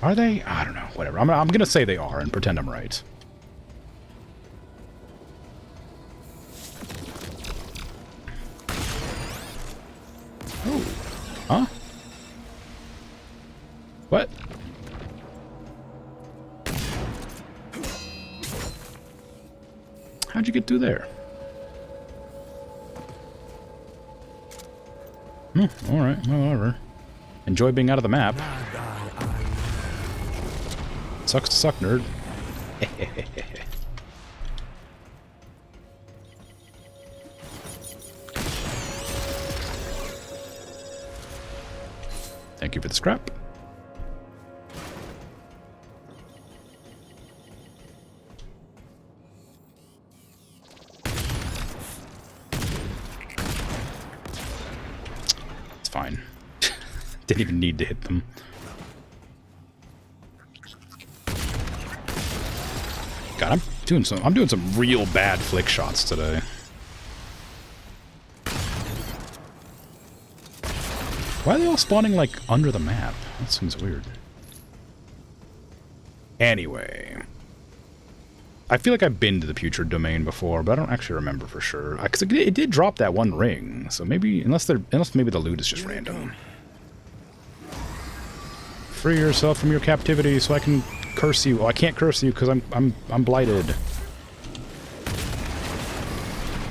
Are they? I don't know. Whatever. I'm gonna say they are and pretend I'm right. Oh. Huh? What? How'd you get through there? Alright, well, whatever. Enjoy being out of the map. Sucks to suck, nerd. Thank you for the scrap. It's fine. Didn't even need to hit them. God, I'm doing some real bad flick shots today. Why are they all spawning, like, under the map? That seems weird. Anyway. I feel like I've been to the Putrid Domain before, but I don't actually remember for sure. Because it did drop that one ring, so maybe... Unless maybe the loot is just random. Free yourself from your captivity so I can curse you. Oh, I can't curse you because I'm blighted.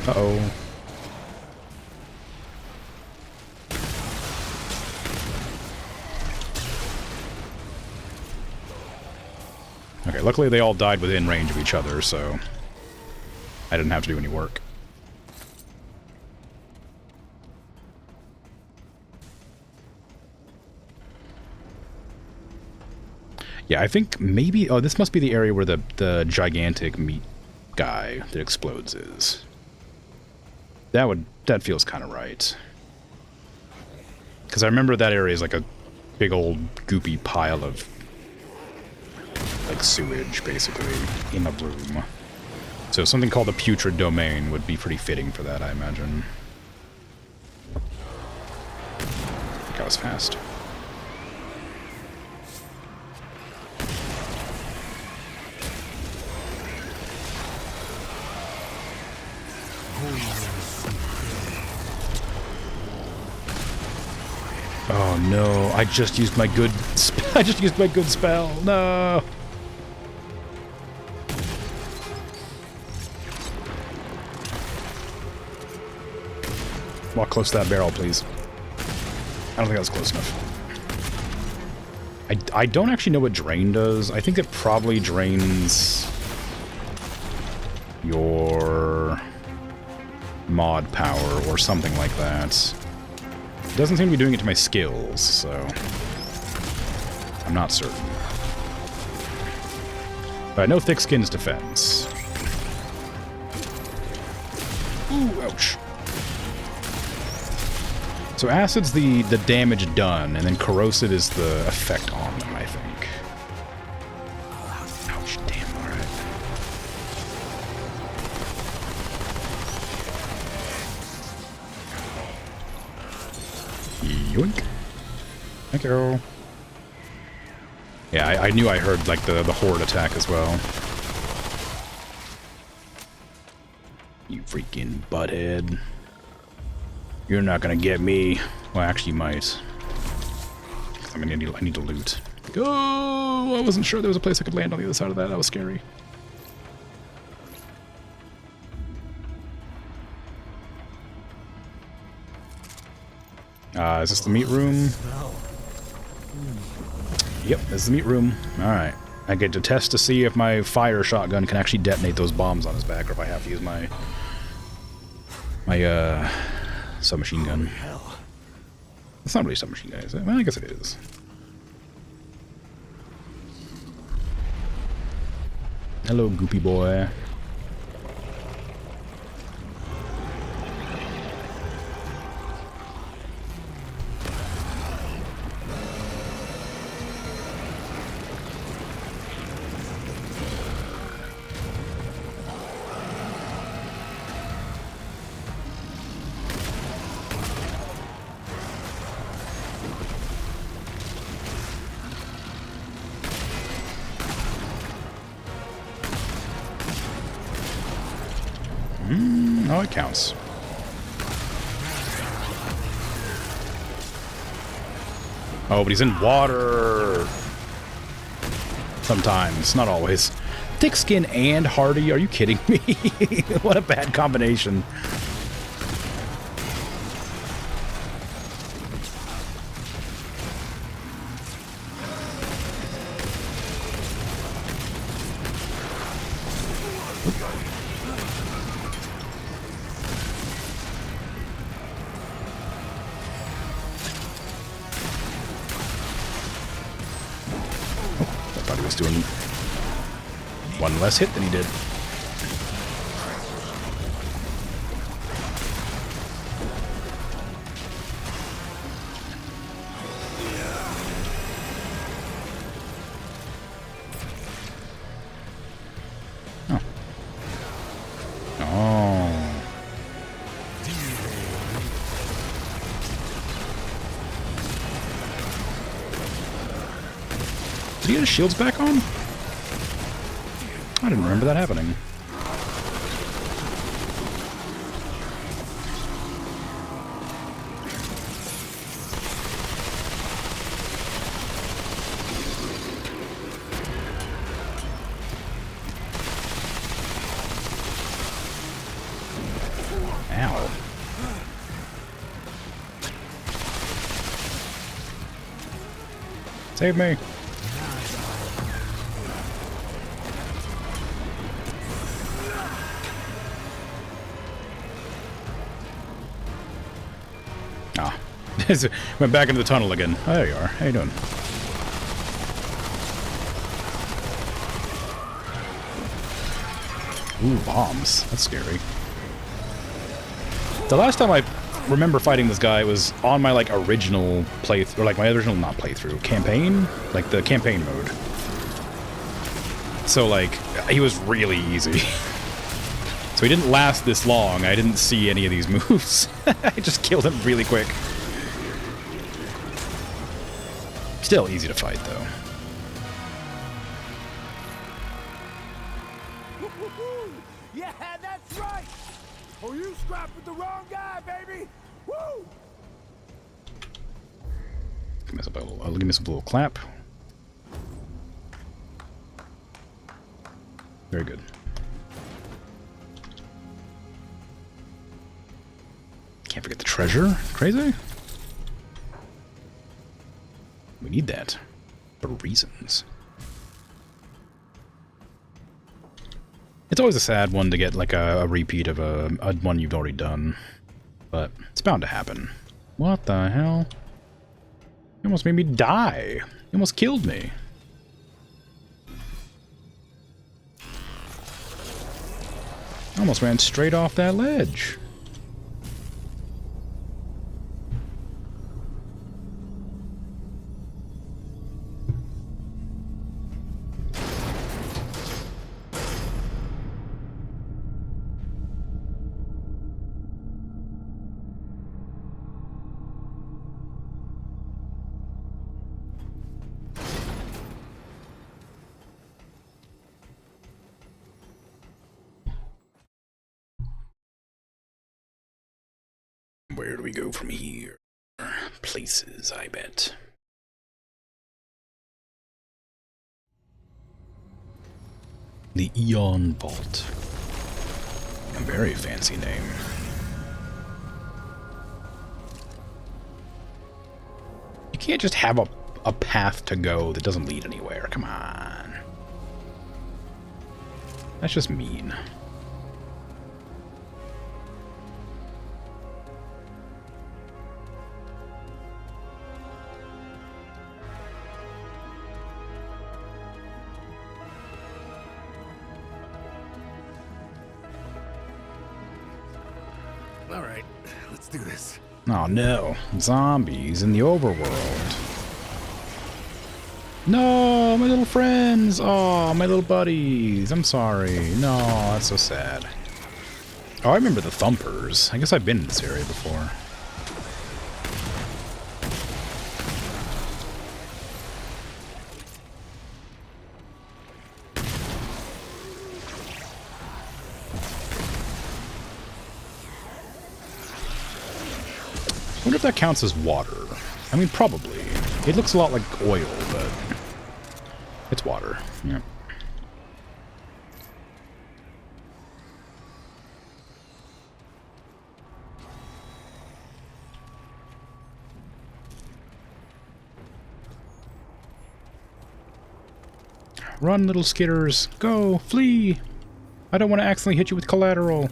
Uh-oh. Okay, luckily they all died within range of each other, so I didn't have to do any work. Yeah, I think maybe... Oh, this must be the area where the gigantic meat guy that explodes is. That feels kind of right. Because I remember that area is like a big old goopy pile of... like sewage, basically, in a room. So something called the Putrid Domain would be pretty fitting for that, I imagine. I think I was fast. Oh no, I just used my good I just used my good spell. No. Walk close to that barrel, please. I don't think that was close enough. I don't actually know what drain does. I think it probably drains your mod power or something like that. It doesn't seem to be doing it to my skills, so I'm not certain. But I know Thick Skin's defense. Ooh, ouch. So Acid's the damage done, and then Corrosive is the effect on them, I think. Ouch, damn, alright. Yoink. Thank you. Yeah, I knew I heard, like, the horde attack as well. You freaking butthead. You're not gonna get me. Well, actually, you might. I mean, I need to loot. Oh, I wasn't sure there was a place I could land on the other side of that. That was scary. Is this the meat room? Yep, this is the meat room. Alright. I get to test to see if my fire shotgun can actually detonate those bombs on his back, or if I have to use my submachine gun. It's not really submachine gun, is it? Well, I guess it is. Hello, goopy boy. Oh, it counts. Oh, but he's in water. Sometimes, not always. Thick Skin and Hardy, are you kidding me? What a bad combination. Doing one less hit than he did. Oh. Oh. Did he get his shields back on? I didn't remember that happening. Ow. Save me. Went back into the tunnel again. Oh, there you are. How you doing? Ooh, bombs. That's scary. The last time I remember fighting this guy was on my, like, original playthrough, or, like, my original, not playthrough, campaign? Like, the campaign mode. So, like, he was really easy. So he didn't last this long. I didn't see any of these moves. I just killed him really quick. Still easy to fight, though. Yeah, that's right! Oh, you scrapped with the wrong guy, baby! Woo! Give myself a little clap. Very good. Can't forget the treasure. Crazy. We need that for reasons. It's always a sad one to get like a repeat of a one you've already done, but it's bound to happen. What the hell? You almost made me die. You almost killed me. I almost ran straight off that ledge. Where do we go from here? Places, I bet. The Eon Vault. A very fancy name. You can't just have a path to go that doesn't lead anywhere. Come on. That's just mean. All right, let's do this. Oh no, zombies in the overworld. No, my little friends. Oh, my little buddies. I'm sorry. No, that's so sad. Oh, I remember the Thumpers. I guess I've been in this area before. I wonder if that counts as water. I mean, probably. It looks a lot like oil, but it's water. Yeah. Run, little skitters. Go, flee. I don't want to accidentally hit you with collateral.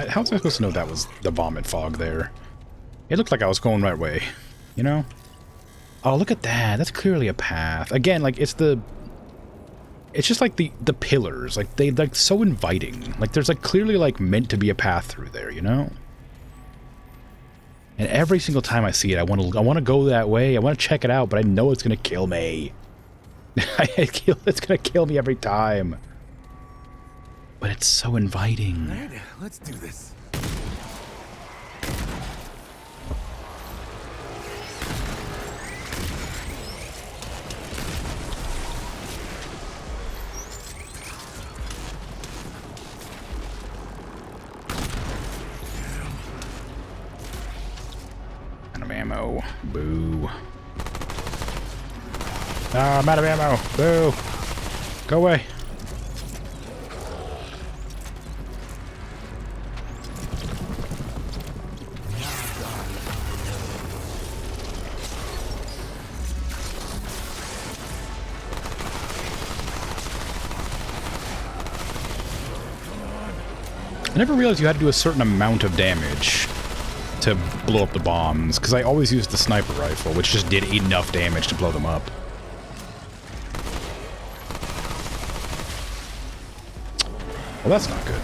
How was I supposed to know that was the vomit fog there? It looked like I was going the right way, you know? Oh, look at that. That's clearly a path. Again, like, it's just like the pillars. Like, they, like, so inviting. Like, there's, like, clearly, like, meant to be a path through there, you know? And every single time I see it, I want to go that way. I want to check it out, but I know it's going to kill me. It's going to kill me every time. But it's so inviting. All right, let's do this. Out of ammo. Boo. Ah, I'm out of ammo. Boo. Go away. I never realized you had to do a certain amount of damage to blow up the bombs, because I always used the sniper rifle, which just did enough damage to blow them up. Well, that's not good.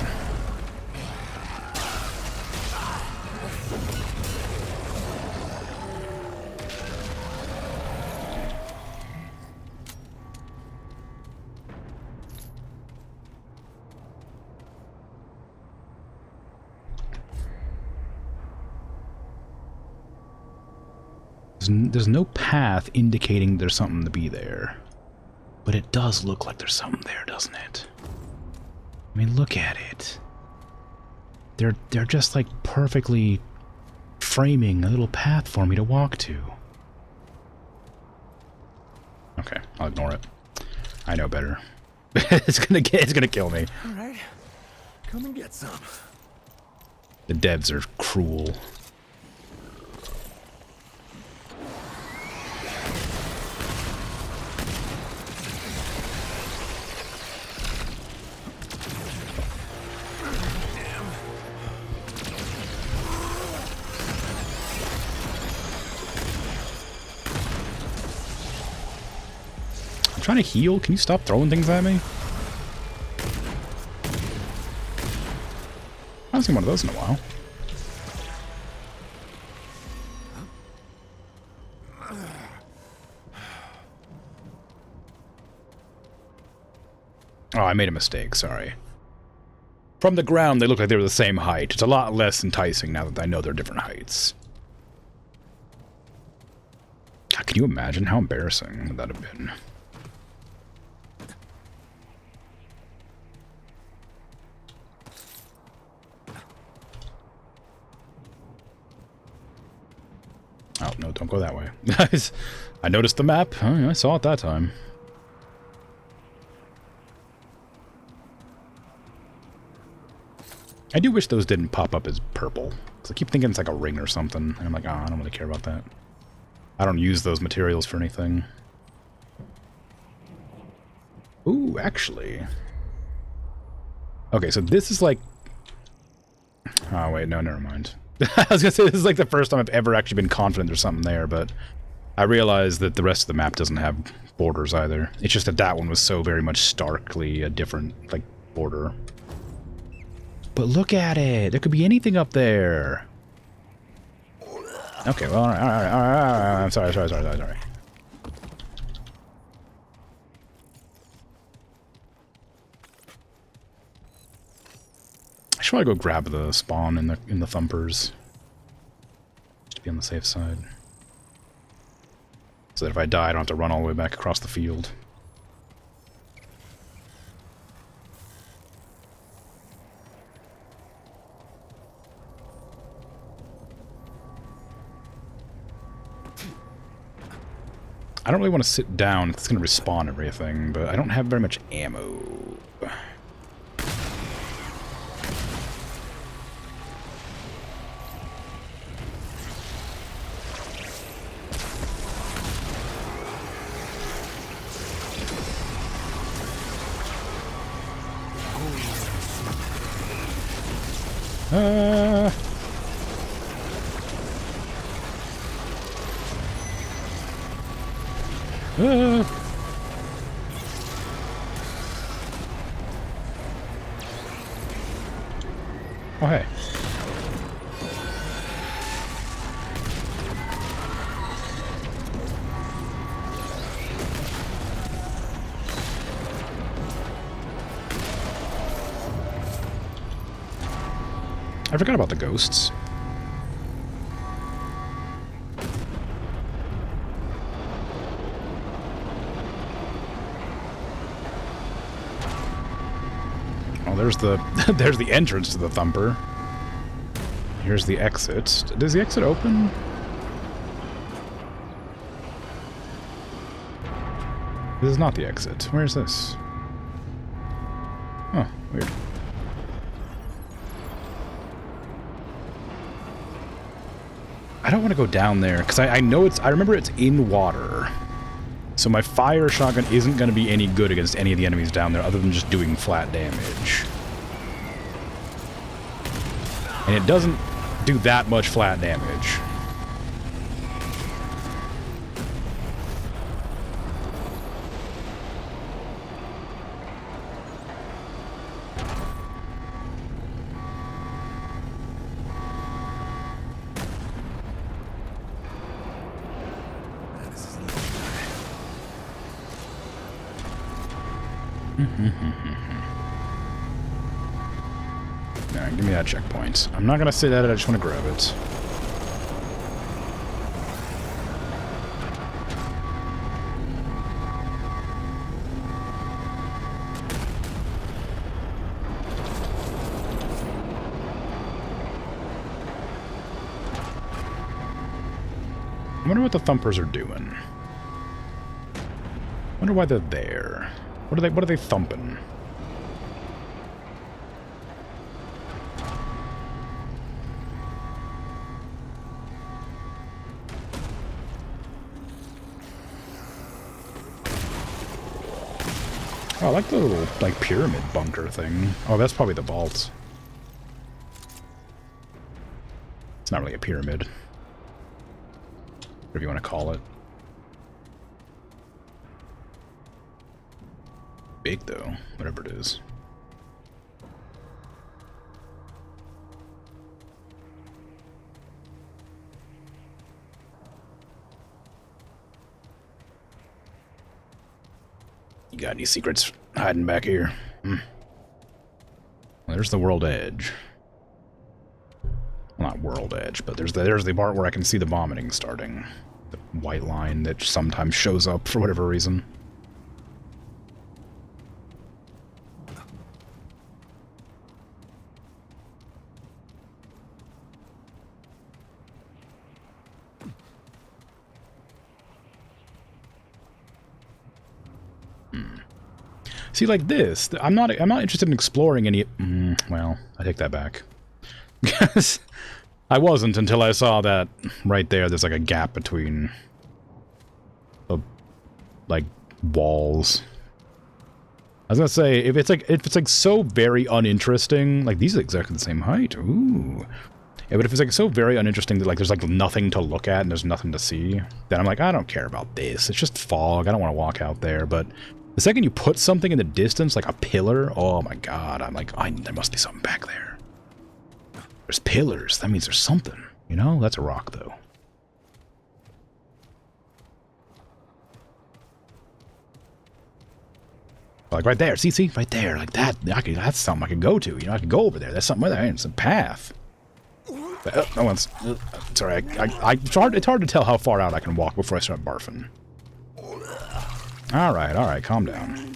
There's no path indicating there's something to be there. But it does look like there's something there, doesn't it? I mean, look at it. They're just like perfectly framing a little path for me to walk to. Okay, I'll ignore it. I know better. It's gonna kill me. All right, come and get some. The devs are cruel. I'm trying to heal. Can you stop throwing things at me? I haven't seen one of those in a while. Oh, I made a mistake. Sorry. From the ground, they look like they were the same height. It's a lot less enticing now that I know they're different heights. God, can you imagine how embarrassing would that have been? Oh, no, don't go that way. I noticed the map. Oh, I saw it that time. I do wish those didn't pop up as purple. Because I keep thinking it's like a ring or something. And I'm like, oh, I don't really care about that. I don't use those materials for anything. Ooh, actually. Okay, so this is like... Oh, wait, no, never mind. I was gonna say, this is like the first time I've ever actually been confident there's something there, but I realized that the rest of the map doesn't have borders either. It's just that that one was so very much starkly a different, like, border. But look at it! There could be anything up there! Okay, well, alright, I'm sorry. I should probably go grab the spawn in the thumpers. Just to be on the safe side. So that if I die, I don't have to run all the way back across the field. I don't really want to sit down. It's going to respawn everything, but I don't have very much ammo. Oh, hey. I forgot about the ghosts. Oh, there's there's the entrance to the thumper. Here's the exit. Does the exit open? This is not the exit. Where's this? Oh, weird. I don't want to go down there, because I know I remember it's in water. So my fire shotgun isn't going to be any good against any of the enemies down there, other than just doing flat damage. And it doesn't do that much flat damage. Alright, give me that checkpoint. I'm not gonna sit at it, I just want to grab it. wonder what the thumpers are doing. Wonder why they're there. What are they thumping? Oh, I like the little, like, pyramid bunker thing. Oh, that's probably the vault. It's not really a pyramid. Whatever you want to call it. Big, though. Whatever it is. You got any secrets hiding back here? Well, there's the world edge. Well, not world edge, but there's the part where I can see the vomiting starting. The white line that sometimes shows up for whatever reason. See, like this, I'm not interested in exploring any. Well, I take that back. Because I wasn't until I saw that right there. There's like a gap between the like walls. I was gonna say if it's like so very uninteresting, like these are exactly the same height. Ooh. Yeah, but if it's like so very uninteresting that like there's like nothing to look at and there's nothing to see, then I'm like, I don't care about this. It's just fog. I don't want to walk out there. But the second you put something in the distance, like a pillar, oh my god, I'm like, there must be something back there. There's pillars. That means there's something. You know? That's a rock, though. Like right there. See? Right there. Like that. That's something I could go to. You know, I could go over there. There's something there. It's a path. But, no one's... sorry. It's hard to tell how far out I can walk before I start barfing. Alright, calm down.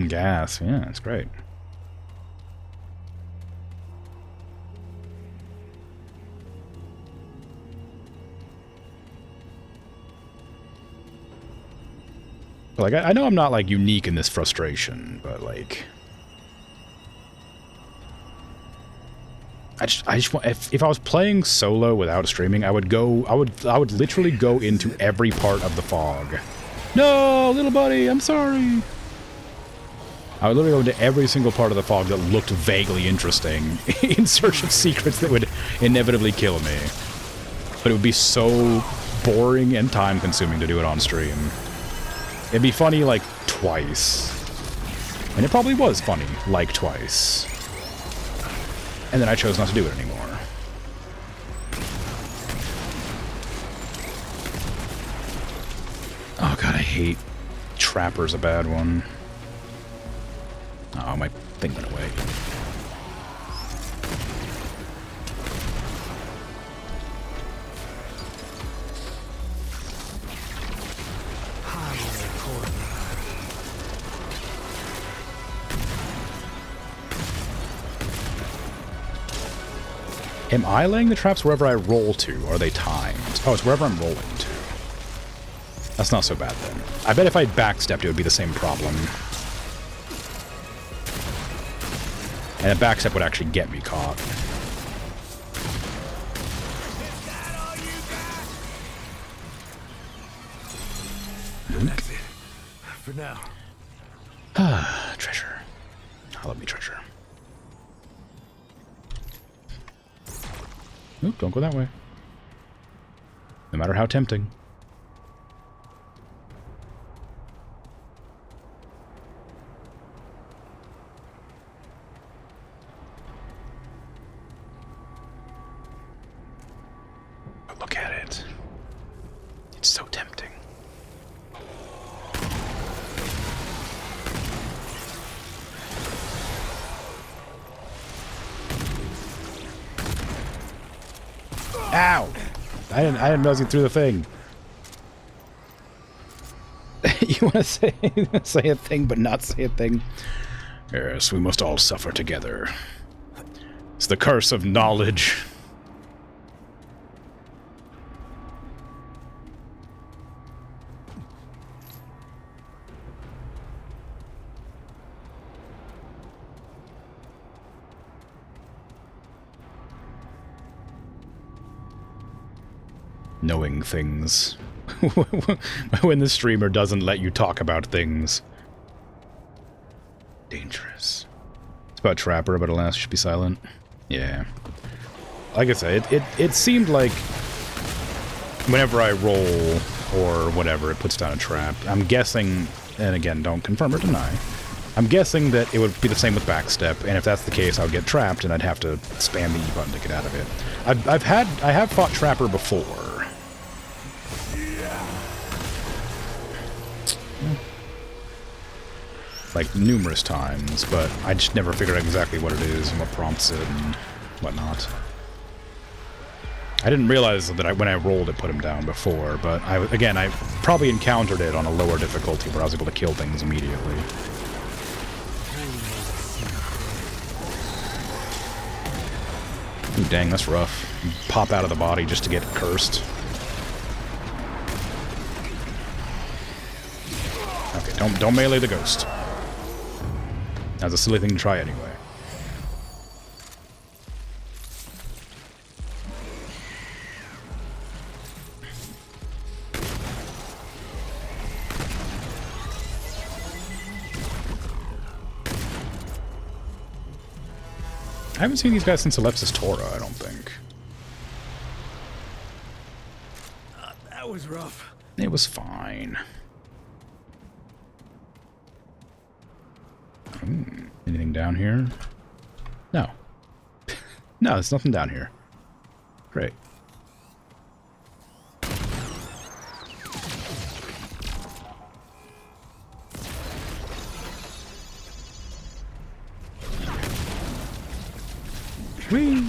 Gas, yeah, that's great. Like, I know I'm not, like, unique in this frustration, but, like... I just want, if I was playing solo without streaming, I would literally go into every part of the fog. No, little buddy, I'm sorry. I would literally go into every single part of the fog that looked vaguely interesting in search of secrets that would inevitably kill me. But it would be so boring and time-consuming to do it on stream. It'd be funny, like, twice. And it probably was funny, like, twice. And then I chose not to do it anymore. Oh god, I hate Trapper's a bad one. Oh, my thing went away. Am I laying the traps wherever I roll to? Or are they timed? Oh, it's wherever I'm rolling to. That's not so bad then. I bet if I backstepped, it would be the same problem. And a backstep would actually get me caught. That's it. For now. Ah, treasure. I love me treasure. Oop, don't go that way. No matter how tempting. But look at it. It's so tempting. Ow! I didn't know I through the thing. You want to say a thing but not say a thing? Yes, we must all suffer together. It's the curse of knowledge. knowing things. When the streamer doesn't let you talk about things. Dangerous. It's about Trapper, but alas, should be silent. Yeah. Like I said, it seemed like whenever I roll or whatever, it puts down a trap. I'm guessing, and again, don't confirm or deny, I'm guessing that it would be the same with backstep, and if that's the case, I would get trapped, and I'd have to spam the E button to get out of it. I have fought Trapper before. Like, numerous times, but I just never figured out exactly what it is and what prompts it and whatnot. I didn't realize that when I rolled it put him down before, but I probably encountered it on a lower difficulty where I was able to kill things immediately. Ooh, dang, that's rough. You pop out of the body just to get cursed. Okay, don't melee the ghost. That's a silly thing to try anyway. I haven't seen these guys since Alexis Torah, I don't think. That was rough. It was fine. Anything down here? No. No, there's nothing down here. Great. Whee!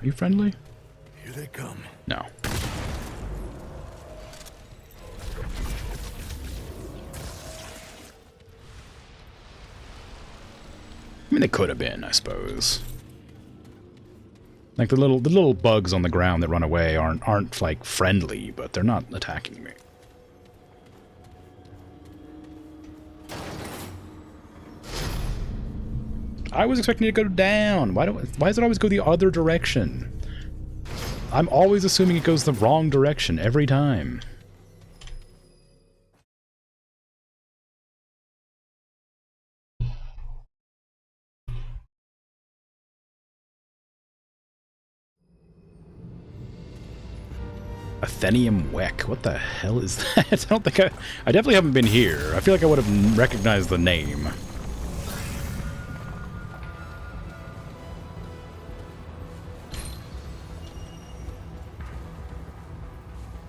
Are you friendly? Here they come. No. I mean, they could have been, I suppose. Like the little bugs on the ground that run away aren't like friendly, but they're not attacking me. I was expecting it to go down. Why does it always go the other direction? I'm always assuming it goes the wrong direction every time. Athenium Weck. What the hell is that? I don't think I definitely haven't been here. I feel like I would have recognized the name.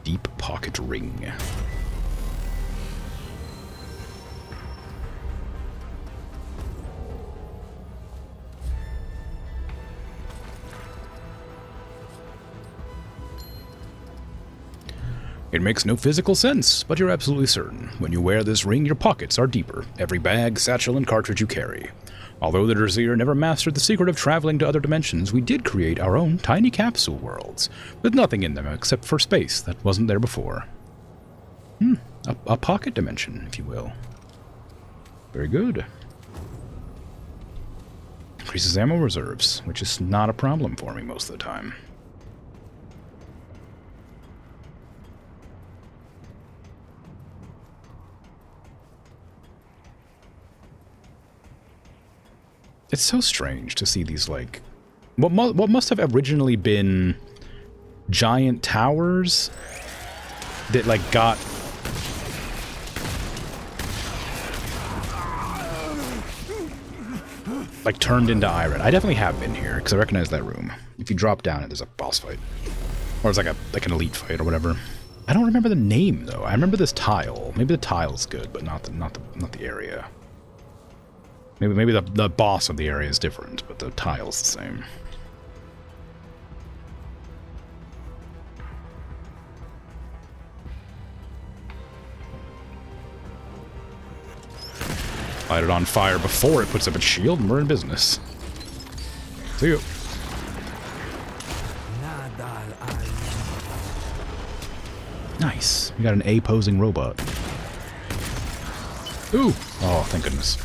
Deep pocket ring. It makes no physical sense, but you're absolutely certain. When you wear this ring, your pockets are deeper. Every bag, satchel, and cartridge you carry. Although the Derzeer never mastered the secret of traveling to other dimensions, we did create our own tiny capsule worlds, with nothing in them except for space that wasn't there before. A pocket dimension, if you will. Very good. Increases ammo reserves, which is not a problem for me most of the time. It's so strange to see these, like, what must have originally been giant towers that, like, got like turned into iron. I definitely have been here because I recognize that room. If you drop down, there's a boss fight, or it's like an elite fight or whatever. I don't remember the name though. I remember this tile. Maybe the tile's good, but not the area. Maybe the boss of the area is different, but the tile's the same. Light it on fire before it puts up its shield, and we're in business. See you. Nice. We got an A-posing robot. Ooh! Oh, thank goodness.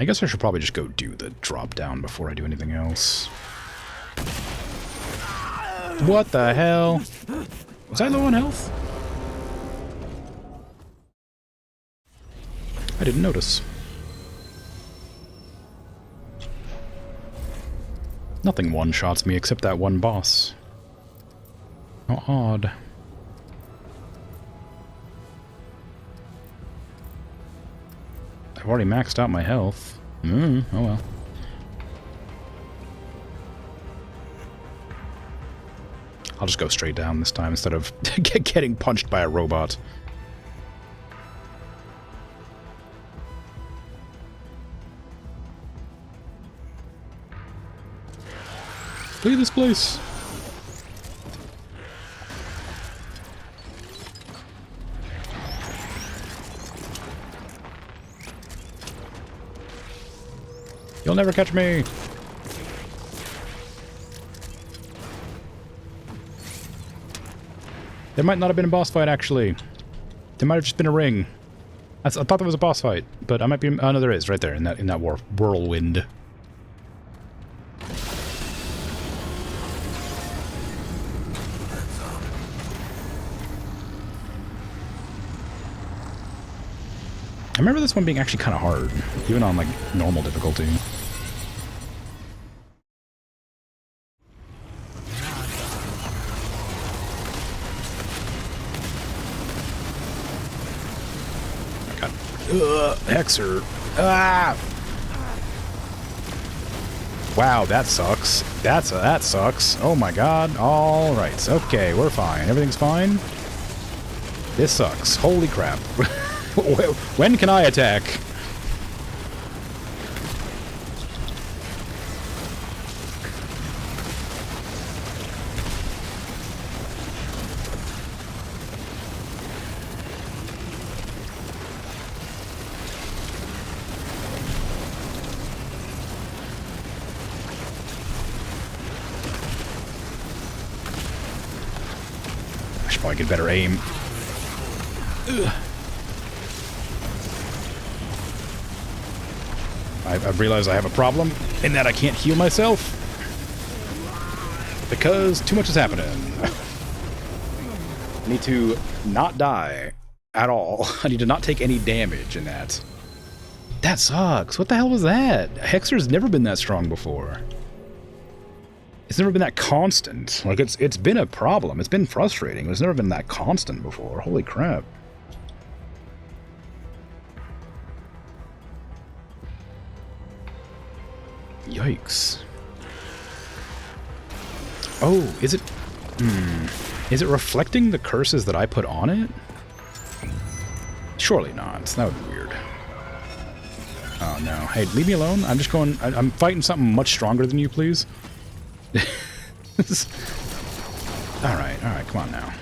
I guess I should probably just go do the drop down before I do anything else. What the hell? Was I low on health? I didn't notice. Nothing one-shots me except that one boss. How odd. I've already maxed out my health. Oh well. I'll just go straight down this time instead of getting punched by a robot. Look at this place. You'll never catch me. There might not have been a boss fight, actually. There might have just been a ring. I thought there was a boss fight, but I might be. Oh no, there is right there in that whirlwind. I remember this one being actually kind of hard, even on like normal difficulty. Hexer. Ah! Wow, that sucks. That sucks. Oh my god. All right. Okay, we're fine. Everything's fine. This sucks. Holy crap. When can I attack? I should probably get better aim. Ugh. I've realized I have a problem in that I can't heal myself because too much is happening. I need to not die at all. I need to not take any damage in that. That sucks. What the hell was that? Hexer's never been that strong before. It's never been that constant. Like, it's been a problem. It's been frustrating. It's never been that constant before. Holy crap. Yikes. Oh, is it... Is it reflecting the curses that I put on it? Surely not. That would be weird. Oh, no. Hey, leave me alone. I'm just going... I'm fighting something much stronger than you, please. Alright, come on now.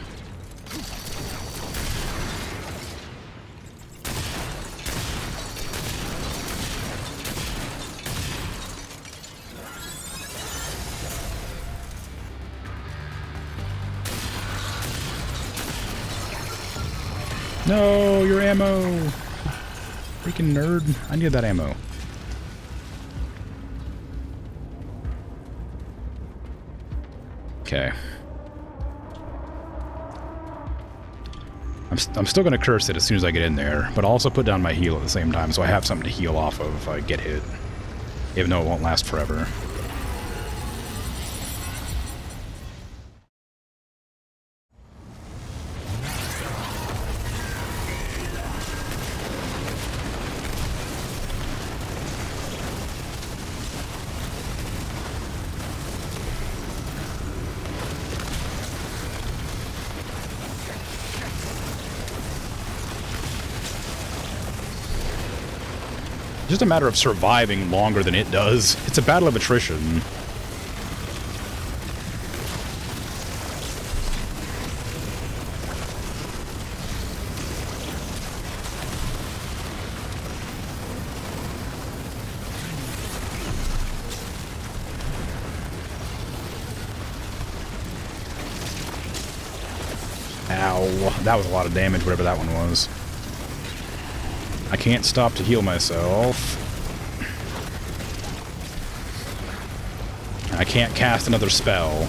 No, your ammo! Freaking nerd. I need that ammo. Okay. I'm still going to curse it as soon as I get in there, but I'll also put down my heal at the same time so I have something to heal off of if I get hit. Even though it won't last forever. Just a matter of surviving longer than it does. It's a battle of attrition. Ow. That was a lot of damage, whatever that one was. I can't stop to heal myself. I can't cast another spell.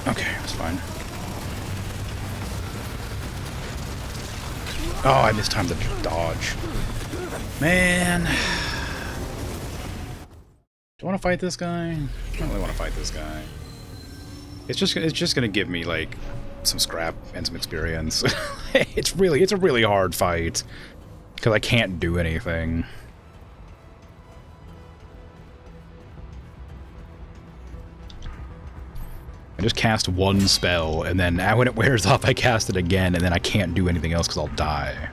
Okay, that's fine. Oh, I mistimed the dodge. Man. Do I want to fight this guy? I don't really want to fight this guy. It's just gonna give me like some scrap and some experience. It's a really hard fight because I can't do anything. I just cast one spell, and then when it wears off, I cast it again, and then I can't do anything else because I'll die.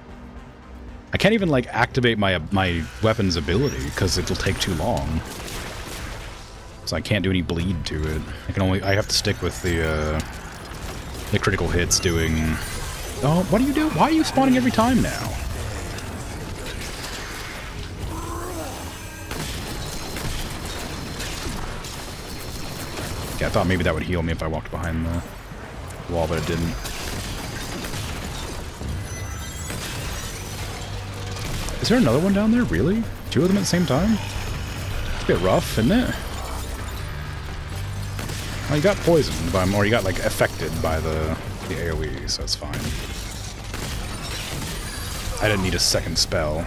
I can't even, like, activate my weapon's ability because it'll take too long. So I can't do any bleed to it. I have to stick with the critical hits doing... Oh, what do you do? Why are you spawning every time now? Yeah, I thought maybe that would heal me if I walked behind the wall, but it didn't. Is there another one down there? Really? Two of them at the same time? It's a bit rough, isn't it? Well, you got poisoned by them, or you got, like, affected by the AoE, so that's fine. I didn't need a second spell.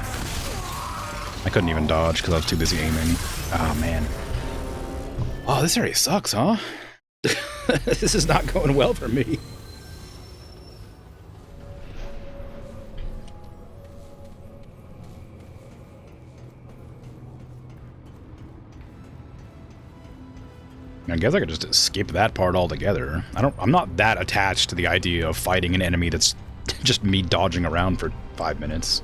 I couldn't even dodge because I was too busy aiming. Oh, man. Oh, this area sucks, huh? This is not going well for me. I guess I could just skip that part altogether. I'm not that attached to the idea of fighting an enemy that's just me dodging around for 5 minutes.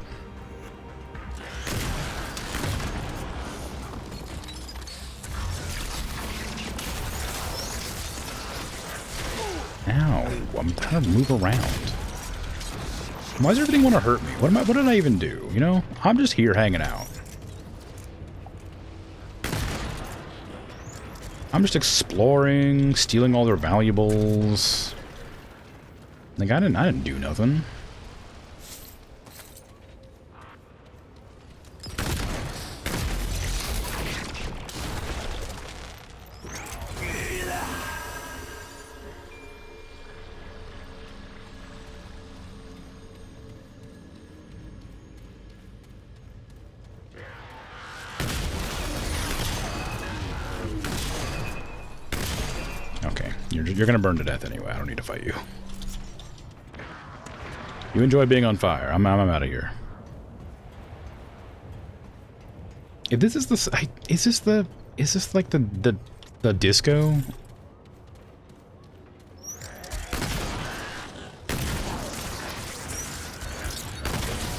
Ow, I'm trying to move around. Why does everything want to hurt me? What did I even do? You know? I'm just here hanging out. I'm just exploring, stealing all their valuables. Like, I didn't do nothing. You're gonna burn to death anyway. I don't need to fight you. You enjoy being on fire. I'm out of here. If this is the, is this like the disco?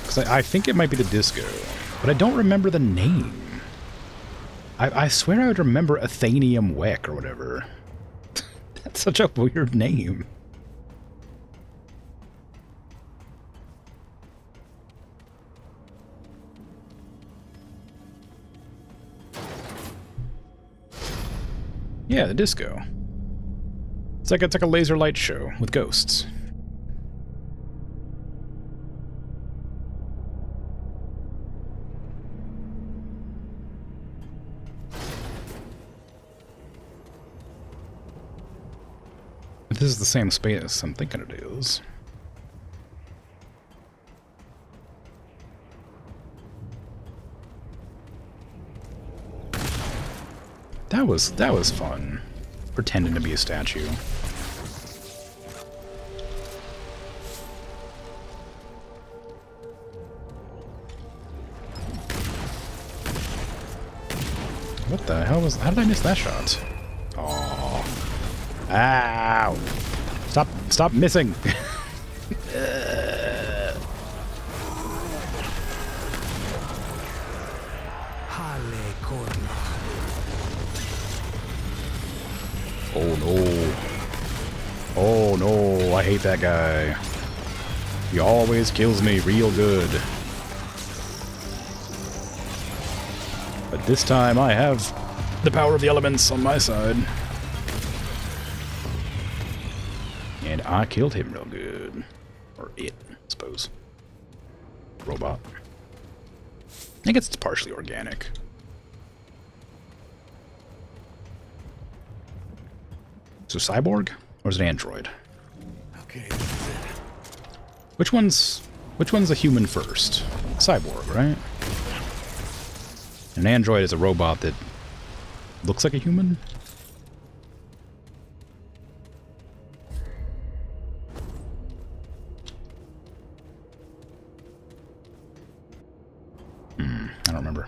Because I think it might be the disco, but I don't remember the name. I swear I would remember Athenium Wek or whatever. That's such a weird name. Yeah, the disco. It's like a laser light show with ghosts. If this is the same space I'm thinking it is. That was fun. Pretending to be a statue. What the hell was... How did I miss that shot? Oh. Ow! Stop missing! Oh no. Oh no, I hate that guy. He always kills me real good. But this time I have The power of the elements on my side. And I killed him real good. Or it, I suppose. Robot. I guess it's partially organic. So cyborg? Or is it android? Okay, this is it. Which one's a human first? Cyborg, right? An android is a robot that looks like a human? I don't remember.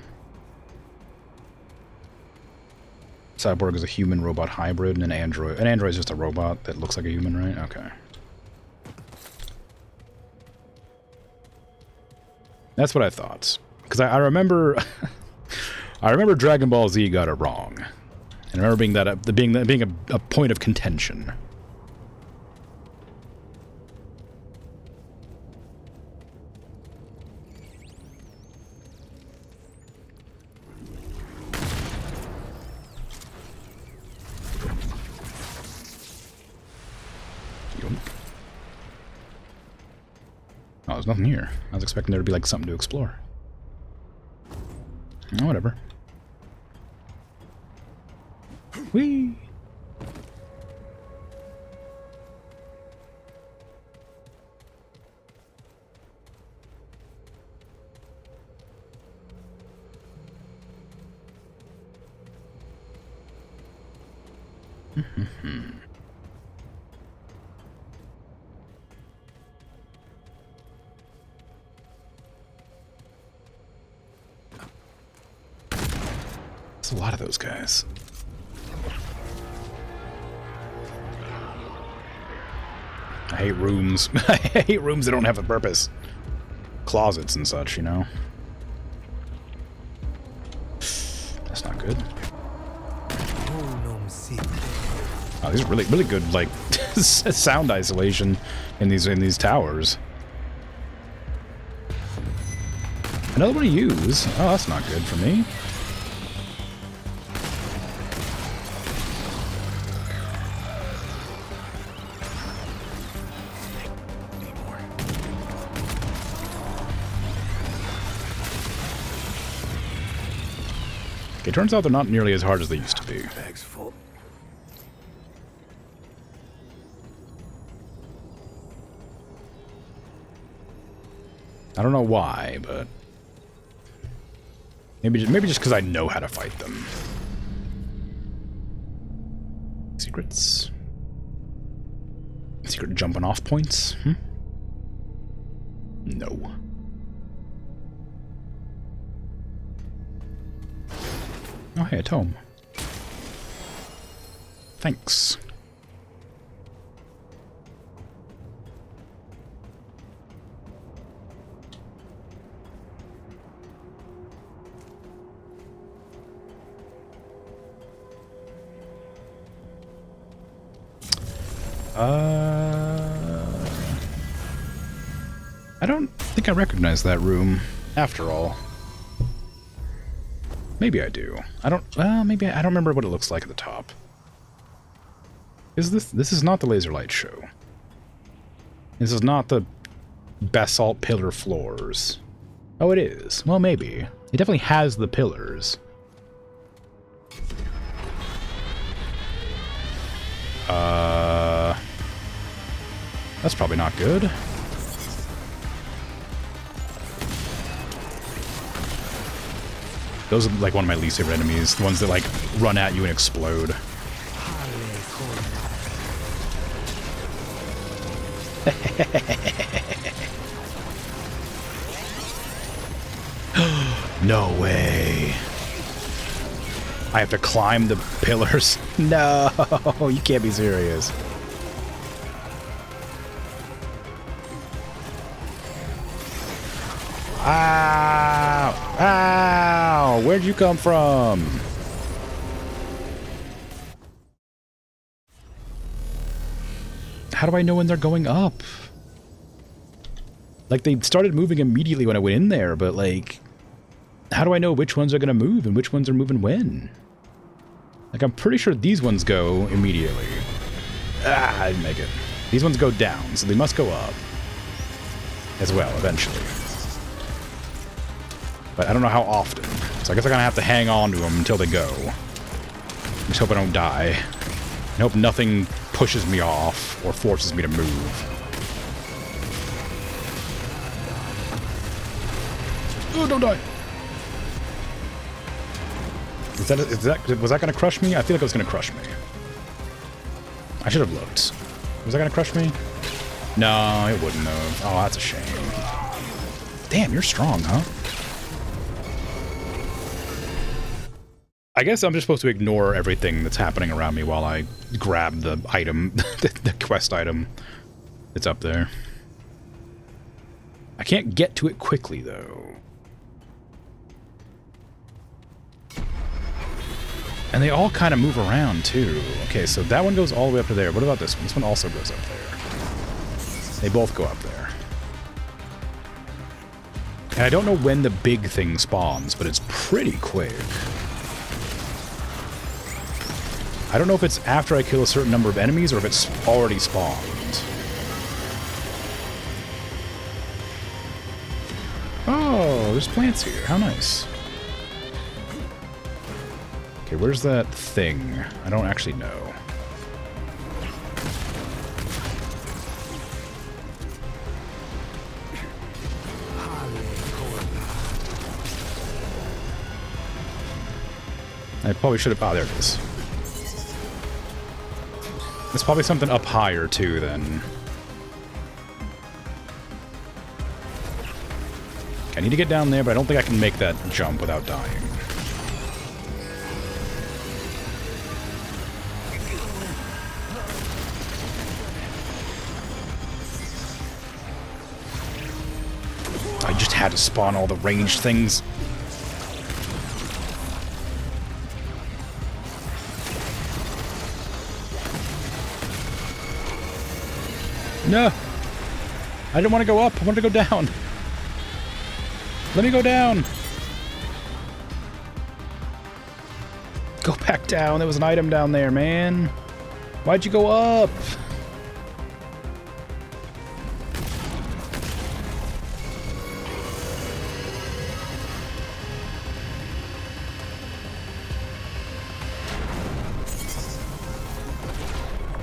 Cyborg is a human-robot hybrid, and an android is just a robot that looks like a human, right? Okay. That's what I thought. Because I remember... I remember Dragon Ball Z got it wrong. And I remember being a point of contention. Oh, there's nothing here. I was expecting there to be like something to explore. Oh, whatever. Whee! There's a lot of those guys. I hate rooms. I hate rooms that don't have a purpose. Closets and such, you know? That's not good. Oh, these are really good, like, sound isolation in these towers. Another one to use. Oh, that's not good for me. Okay, turns out they're not nearly as hard as they used to be. Bag's full. I don't know why, but maybe just because I know how to fight them. Secrets? Secret jumping off points? No. Oh, hey, a tome. Thanks. I don't think I recognize that room, after all. Maybe I do. Maybe I don't remember what it looks like at the top. This is not the laser light show. This is not the basalt pillar floors. Oh, it is. Well, maybe. It definitely has the pillars. That's probably not good. Those are like one of my least favorite enemies. The ones that like run at you and explode. No way. I have to climb the pillars. No, you can't be serious. Ow! Ow! Where'd you come from? How do I know when they're going up? Like, they started moving immediately when I went in there, but, like, how do I know which ones are going to move and which ones are moving when? Like, I'm pretty sure these ones go immediately. Ah, I didn't make it. These ones go down, so they must go up as well, eventually. But I don't know how often. So I guess I'm gonna have to hang on to them until they go. Just hope I don't die. I hope nothing pushes me off or forces me to move. Oh, don't die! Was that gonna crush me? I feel like it was gonna crush me. I should have looked. Was that gonna crush me? No, it wouldn't have. Oh, that's a shame. Damn, you're strong, huh? I guess I'm just supposed to ignore everything that's happening around me while I grab the item, the quest item that's up there. I can't get to it quickly, though. And they all kind of move around, too. Okay, so that one goes all the way up to there. What about this one? This one also goes up there. They both go up there. And I don't know when the big thing spawns, but it's pretty quick. I don't know if it's after I kill a certain number of enemies or if it's already spawned. Oh, there's plants here. How nice. Okay, where's that thing? I don't actually know. I probably should have... Oh, there it is. There's probably something up higher, too, then. Okay, I need to get down there, but I don't think I can make that jump without dying. I just had to spawn all the ranged things. No! I didn't want to go up. I wanted to go down. Let me go down. Go back down. There was an item down there, man. Why'd you go up?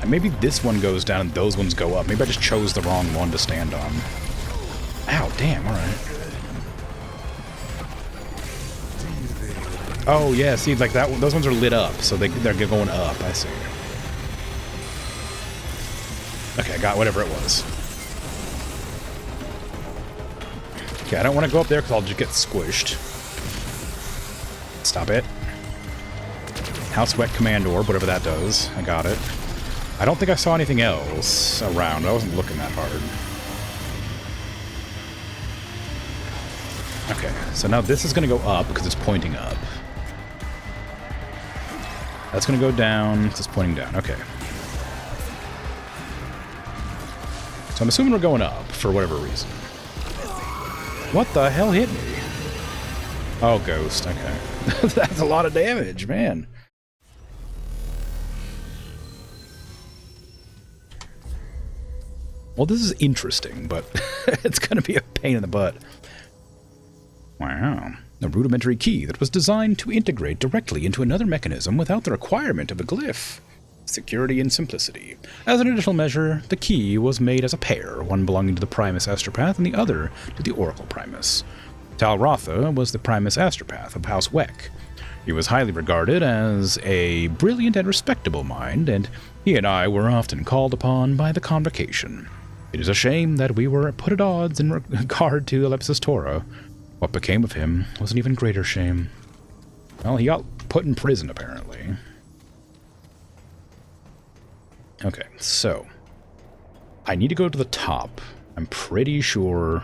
Maybe this one goes down and those ones go up. Maybe I just chose the wrong one to stand on. Ow, damn, alright. Oh, yeah, see, like that. Those ones are lit up, so they're going up, I see. Okay, I got whatever it was. Okay, I don't want to go up there because I'll just get squished. Stop it. House Wet Command Orb, whatever that does. I got it. I don't think I saw anything else around. I wasn't looking that hard. Okay, so now this is going to go up because it's pointing up. That's going to go down because it's pointing down. Okay. So I'm assuming we're going up for whatever reason. What the hell hit me? Oh, ghost. Okay. That's a lot of damage, man. Well, this is interesting, but it's going to be a pain in the butt. Wow. A rudimentary key that was designed to integrate directly into another mechanism without the requirement of a glyph. Security and simplicity. As an additional measure, the key was made as a pair, one belonging to the Primus Astropath and the other to the Oracle Primus. Tal Rotha was the Primus Astropath of House Weck. He was highly regarded as a brilliant and respectable mind, and he and I were often called upon by the Convocation. It is a shame that we were put at odds in regard to Ellipsis Torah. What became of him was an even greater shame. Well, he got put in prison, apparently. Okay, so I need to go to the top. I'm pretty sure,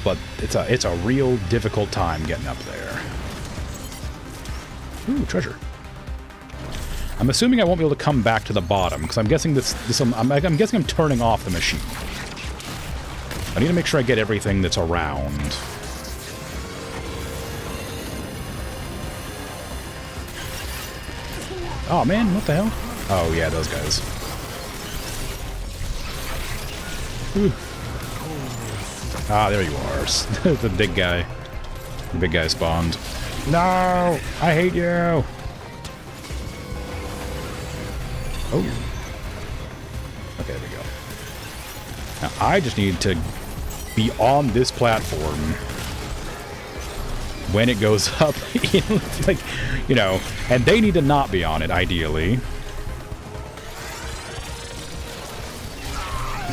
but it's a real difficult time getting up there. Ooh, treasure. I'm assuming I won't be able to come back to the bottom because I'm guessing I'm guessing I'm turning off the machine. I need to make sure I get everything that's around. Oh man, what the hell? Oh yeah, those guys. Whew. Ah, there you are. The big guy. The big guy spawned. No! I hate you! Oh. Okay, there we go. Now, I just need to be on this platform when it goes up. Like, you know, and they need to not be on it, ideally.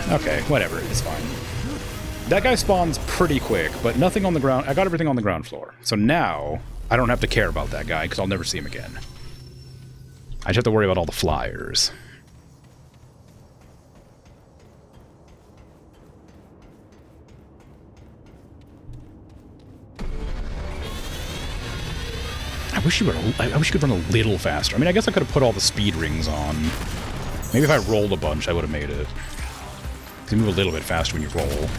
Okay, whatever, it's fine. That guy spawns pretty quick, but nothing on the ground. I got everything on the ground floor. So now, I don't have to care about that guy, because I'll never see him again. I just have to worry about all the flyers. I wish you could run a little faster. I mean, I guess I could have put all the speed rings on. Maybe if I rolled a bunch, I would have made it. You move a little bit faster when you roll.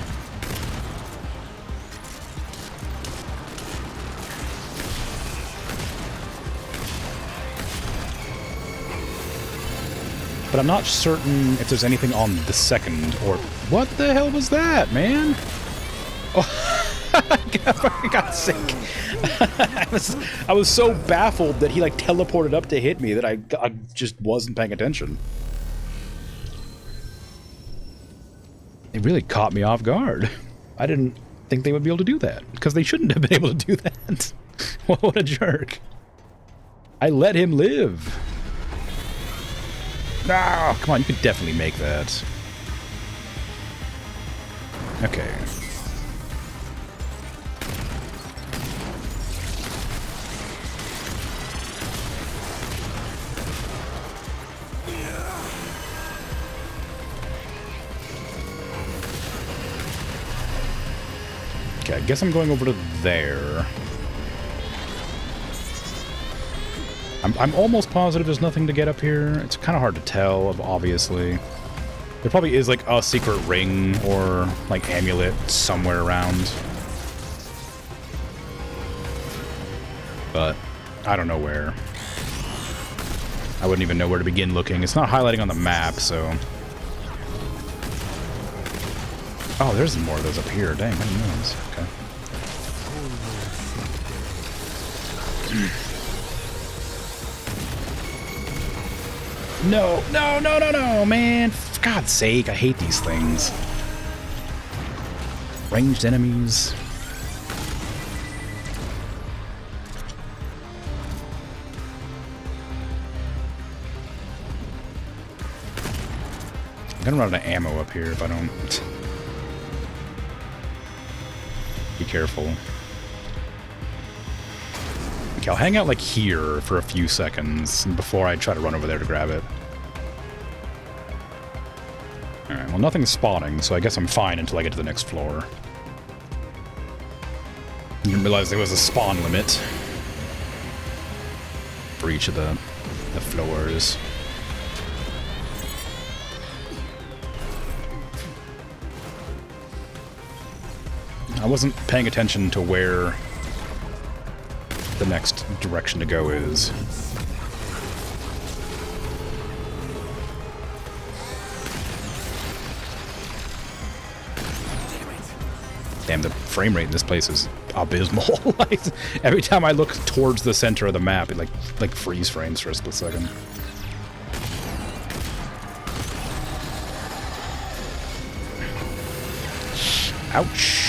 But I'm not certain if there's anything on the second or... What the hell was that, man? Oh, I got sick. I was so baffled that he like teleported up to hit me that I just wasn't paying attention. It really caught me off guard. I didn't think they would be able to do that, because they shouldn't have been able to do that. What a jerk. I let him live. No, come on, you could definitely make that. Okay. Okay, I guess I'm going over to there. I'm almost positive there's nothing to get up here. It's kind of hard to tell, obviously. There probably is, like, a secret ring or, like, amulet somewhere around. But I don't know where. I wouldn't even know where to begin looking. It's not highlighting on the map, so... Oh, there's more of those up here. Dang, I didn't know this. Okay. No, no, no, no, no, man. For God's sake, I hate these things. Ranged enemies. I'm gonna run out of ammo up here if I don't... Be careful. Okay, I'll hang out like here for a few seconds before I try to run over there to grab it. Alright, well nothing's spawning, so I guess I'm fine until I get to the next floor. I didn't realize there was a spawn limit for each of the floors. I wasn't paying attention to where the next direction to go is. Damn, the frame rate in this place is abysmal. Like, every time I look towards the center of the map, it like freeze frames for a split second. Ouch.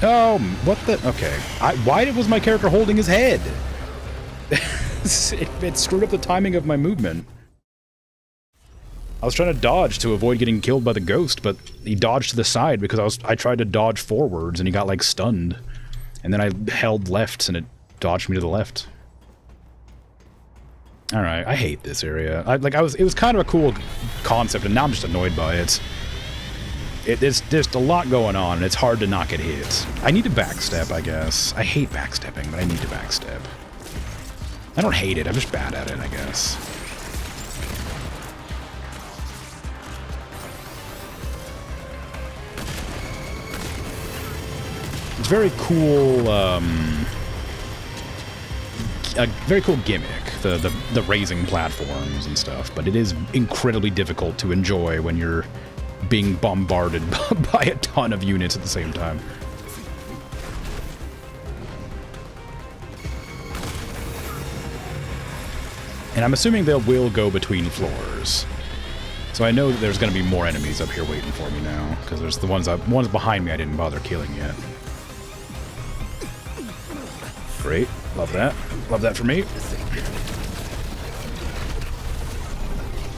Oh, what the... Okay. Why was my character holding his head? it screwed up the timing of my movement. I was trying to dodge to avoid getting killed by the ghost, but he dodged to the side because I tried to dodge forwards and he got, like, stunned. And then I held left and it dodged me to the left. Alright, I hate this area. It was kind of a cool concept, and now I'm just annoyed by it. There's just a lot going on, and it's hard to not get hit. I need to backstep, I guess. I hate backstepping, but I need to backstep. I don't hate it, I'm just bad at it, I guess. It's very cool, a very cool gimmick, the raising platforms and stuff, but it is incredibly difficult to enjoy when you're being bombarded by a ton of units at the same time. And I'm assuming they will go between floors. So I know that there's going to be more enemies up here waiting for me now, because there's the ones behind me I didn't bother killing yet. Great. Love that. Love that for me.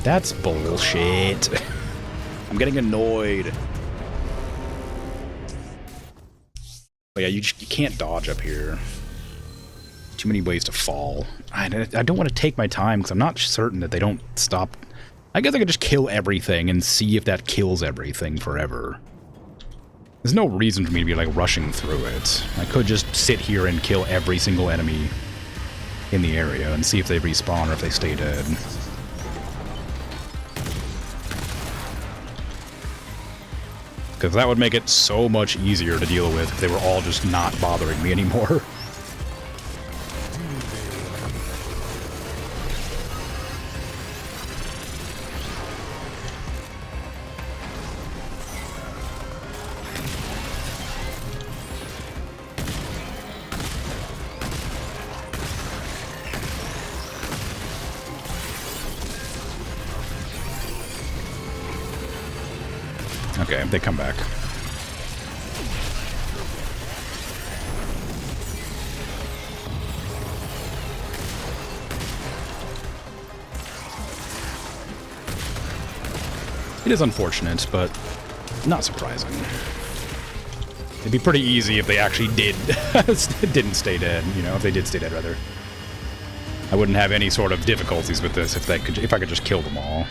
That's bullshit. I'm getting annoyed. But yeah, you can't dodge up here. Too many ways to fall. I don't want to take my time because I'm not certain that they don't stop. I guess I could just kill everything and see if that kills everything forever. There's no reason for me to be like rushing through it. I could just sit here and kill every single enemy in the area and see if they respawn or if they stay dead. Because that would make it so much easier to deal with if they were all just not bothering me anymore. Okay, they come back. It is unfortunate, but not surprising. It'd be pretty easy if they actually didn't stay dead, you know, if they did stay dead, rather. I wouldn't have any sort of difficulties with this if I could just kill them all.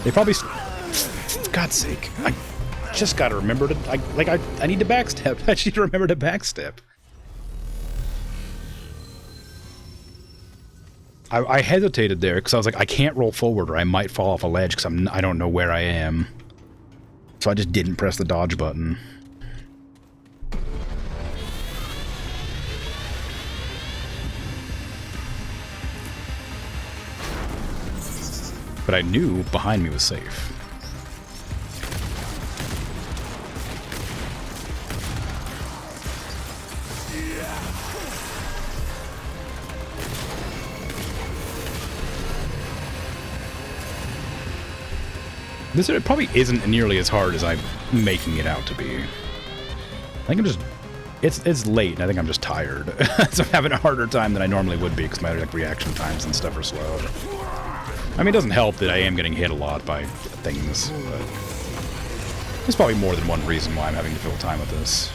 They probably... For God's sake. I just gotta remember to... I need to backstep. I just need to remember to backstep. I hesitated there because I was like, I can't roll forward or I might fall off a ledge because I don't know where I am. So I just didn't press the dodge button. But I knew behind me was safe. This probably isn't nearly as hard as I'm making it out to be. I think I'm just... It's late, and I think I'm just tired. So I'm having a harder time than I normally would be, because my reaction times and stuff are slow. I mean, it doesn't help that I am getting hit a lot by things, but there's probably more than one reason why I'm having to fill time with this.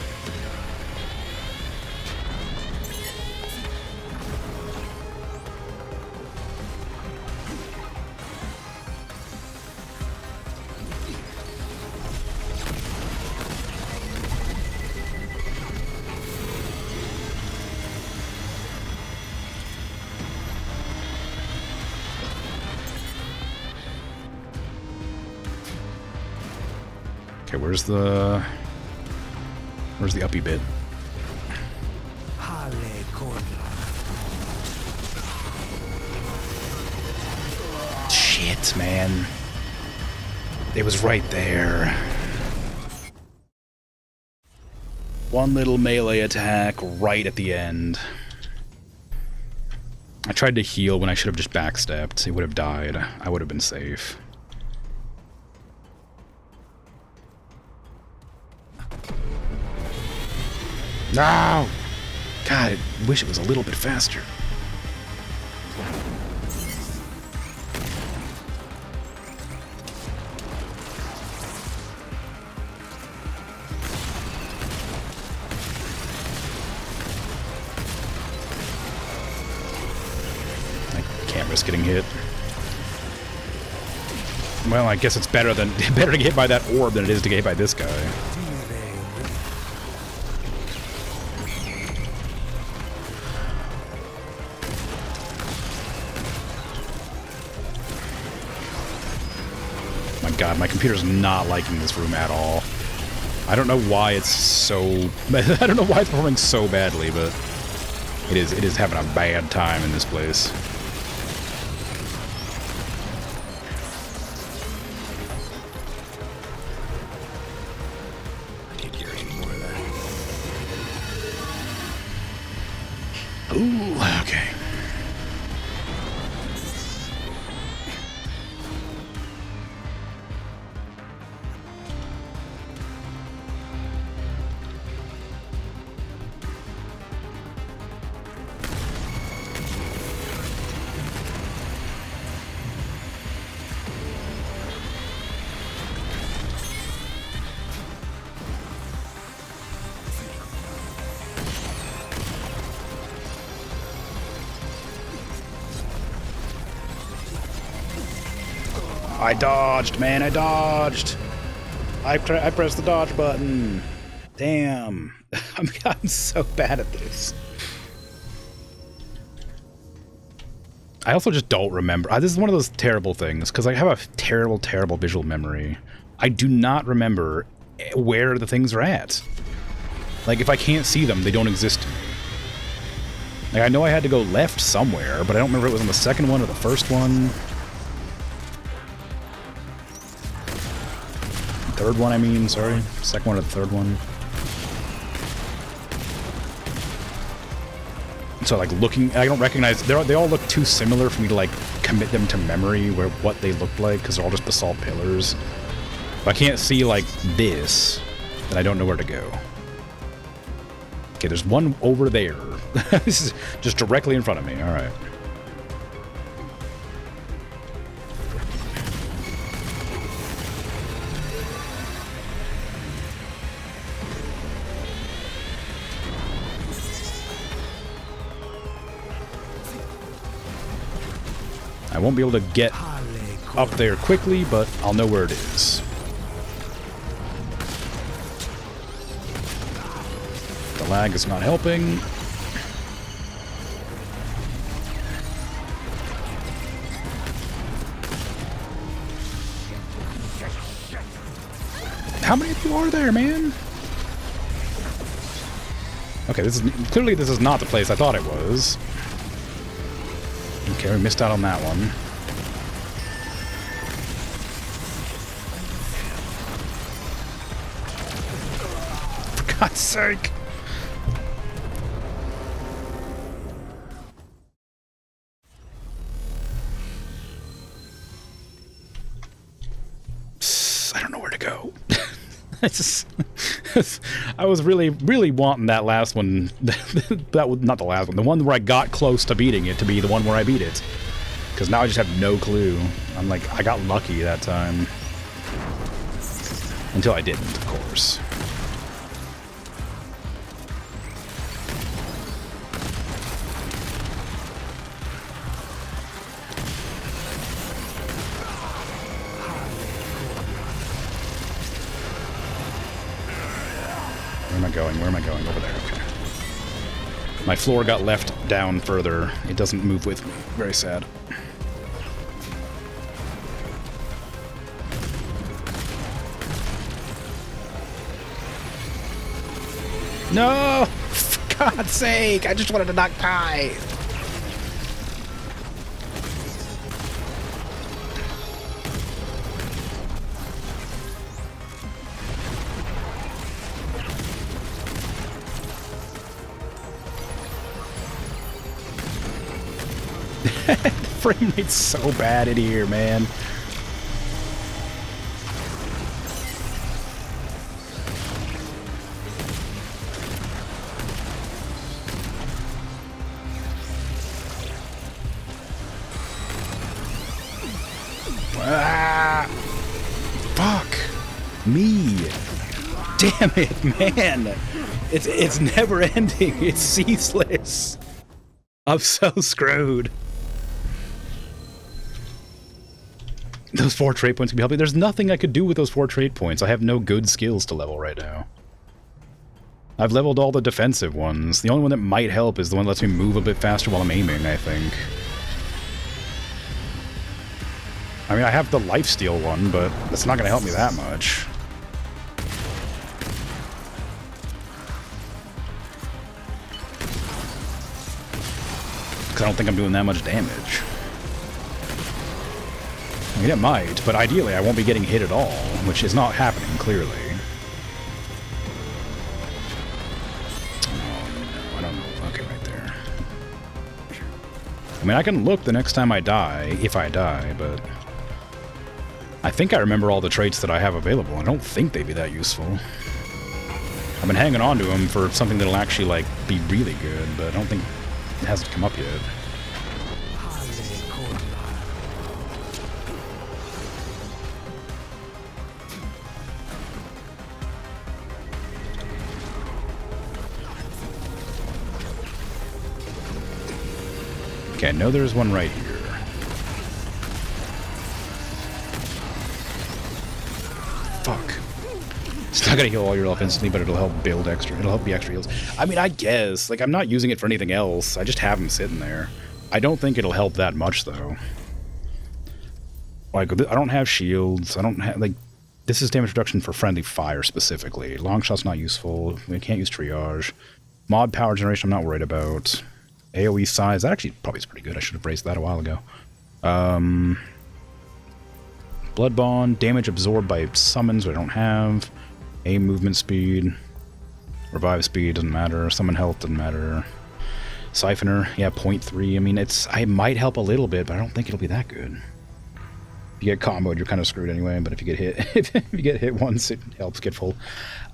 Okay, where's the uppy bit? Shit, man. It was right there. One little melee attack right at the end. I tried to heal when I should have just backstepped. He would have died. I would have been safe. No! God, I wish it was a little bit faster. I can't risk getting hit. Well, I guess it's better to get hit by that orb than it is to get hit by this guy. My god, my computer's not liking this room at all. I don't know why it's so... I don't know why it's performing so badly, but it is having a bad time in this place. I need to get any more of that. Ooh, okay. I dodged, man, I dodged. I pressed the dodge button. Damn. I'm so bad at this. I also just don't remember. This is one of those terrible things, because I have a terrible, terrible visual memory. I do not remember where the things are at. Like, if I can't see them, they don't exist to me. Like, I know I had to go left somewhere, but I don't remember if it was on the second one or the first one. Third one, I mean, sorry. Second one or the third one. So, like, looking, I don't recognize, they all look too similar for me to, like, commit them to memory where what they look like, because they're all just basalt pillars. If I can't see, like, this, then I don't know where to go. Okay, there's one over there. This is just directly in front of me, alright. I won't be able to get up there quickly, but I'll know where it is. The lag is not helping. How many of you are there, man? Okay, this is clearly this is not the place I thought it was. Okay, we missed out on that one. For God's sake! I don't know where to go. I was really, really wanting that last one. That was not the last one. The one where I got close to beating it to be the one where I beat it. Because now I just have no clue. I'm like, I got lucky that time. Until I didn't, of course. Where am I going? Where am I going? Over there, okay. My floor got left down further. It doesn't move with me. Very sad. No! For God's sake! I just wanted to not die! Frame rate's so bad in here, man. Ah! Fuck me. Damn it, man. It's never ending. It's ceaseless. I'm so screwed. Those 4 trait points could be helping. There's nothing I could do with those 4 trait points. I have no good skills to level right now. I've leveled all the defensive ones. The only one that might help is the one that lets me move a bit faster while I'm aiming, I think. I mean, I have the lifesteal one, but that's not going to help me that much. Because I don't think I'm doing that much damage. I mean, it might, but ideally I won't be getting hit at all, which is not happening, clearly. Oh, no, I don't know. Okay, right there. I mean, I can look the next time I die, if I die, but... I think I remember all the traits that I have available. I don't think they'd be that useful. I've been hanging on to them for something that'll actually, like, be really good, but I don't think it hasn't come up yet. Okay, I know there's one right here. Fuck. It's not gonna heal all your health instantly, but it'll help build extra. It'll help be extra heals. I mean, I guess. Like, I'm not using it for anything else. I just have them sitting there. I don't think it'll help that much, though. Like, I don't have shields. I don't have, like... This is damage reduction for friendly fire, specifically. Long shot's not useful. We can't use triage. Mod power generation, I'm not worried about. AoE size, that actually probably is pretty good. I should have raised that a while ago. Blood Bond, damage absorbed by summons, which I don't have. Aim movement speed. Revive speed, doesn't matter. Summon health, doesn't matter. Siphoner, yeah, 0.3. I mean, I might help a little bit, but I don't think it'll be that good. If you get comboed, you're kind of screwed anyway, but if you get hit, if you get hit once, it helps get full.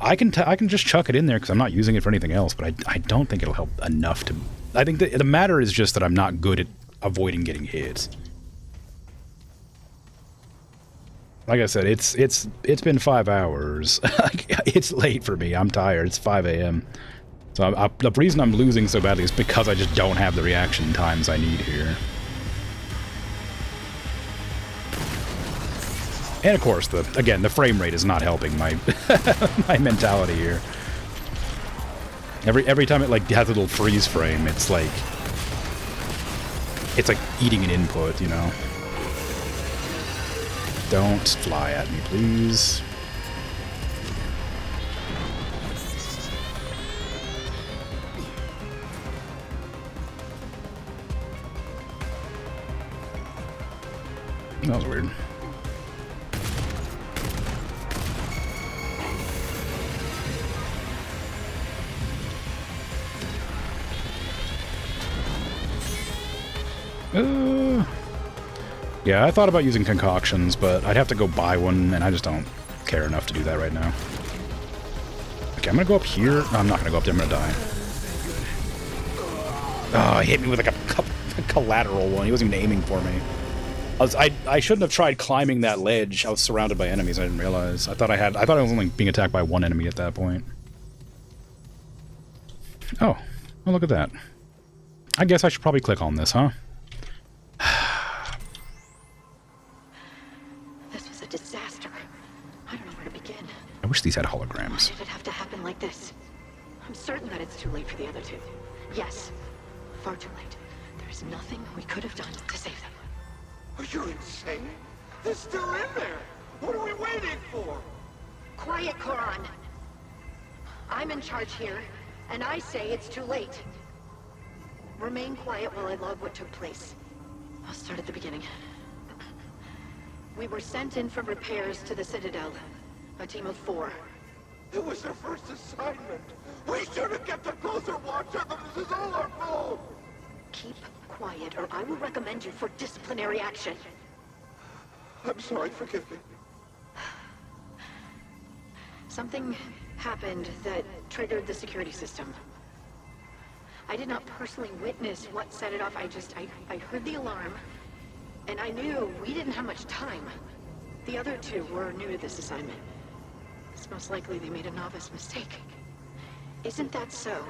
I can just chuck it in there because I'm not using it for anything else, but I don't think it'll help enough to... I think the matter is just that I'm not good at avoiding getting hit. Like I said, it's been 5 hours. It's late for me. I'm tired. It's 5 a.m. So the reason I'm losing so badly is because I just don't have the reaction times I need here. And of course, the frame rate is not helping my my mentality here. Every time it like has a little freeze frame, it's like eating an input, you know. Don't fly at me, please. That was weird. Yeah, I thought about using concoctions, but I'd have to go buy one, and I just don't care enough to do that right now. Okay, I'm gonna go up here. No, I'm not gonna go up there, I'm gonna die. Oh, he hit me with like a collateral one. He wasn't even aiming for me. I shouldn't have tried climbing that ledge. I was surrounded by enemies, I didn't realize. I thought I was only being attacked by one enemy at that point. Oh, look at that. I guess I should probably click on this, huh? This was a disaster. I don't know where to begin. I wish these had holograms. Why did it have to happen like this? I'm certain that it's too late for the other two. Yes, far too late. There's nothing we could have done to save them. Are you insane? They're still in there! What are we waiting for? Quiet, Koran. I'm in charge here, and I say it's too late. Remain quiet while I log what took place. I'll start at the beginning. We were sent in for repairs to the Citadel. A team of 4. It was their first assignment. We should have kept a closer watch on them. This is all our fault. Keep quiet, or I will recommend you for disciplinary action. I'm sorry, forgive me. Something happened that triggered the security system. I did not personally witness what set it off. I heard the alarm, and I knew we didn't have much time. The other 2 were new to this assignment. It's most likely they made a novice mistake. Isn't that so?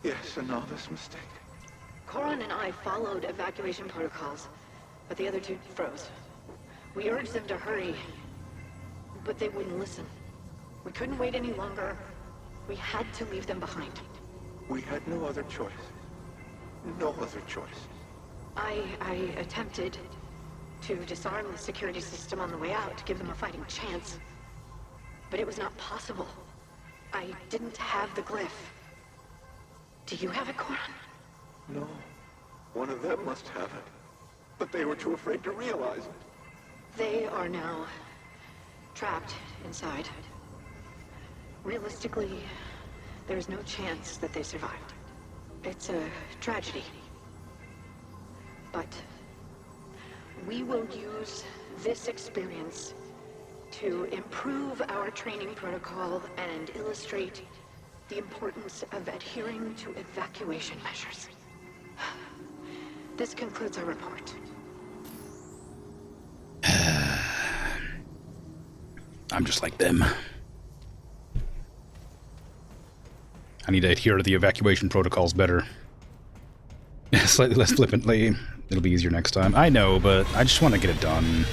Yes, a novice mistake. Koran and I followed evacuation protocols. but the other two froze. We urged them to hurry, but they wouldn't listen. We couldn't wait any longer. We had to leave them behind. We had no other choice. No other choice. I attempted to disarm the security system on the way out to give them a fighting chance. But it was not possible. I didn't have the glyph. Do you have it, Corin? No. One of them must have it. But they were too afraid to realize it. They are now trapped inside. Realistically, there's no chance that they survived. It's a tragedy. But we will use this experience to improve our training protocol and illustrate the importance of adhering to evacuation measures. This concludes our report. I'm just like them. I need to adhere to the evacuation protocols better. Slightly less flippantly. It'll be easier next time. I know, but I just want to get it done.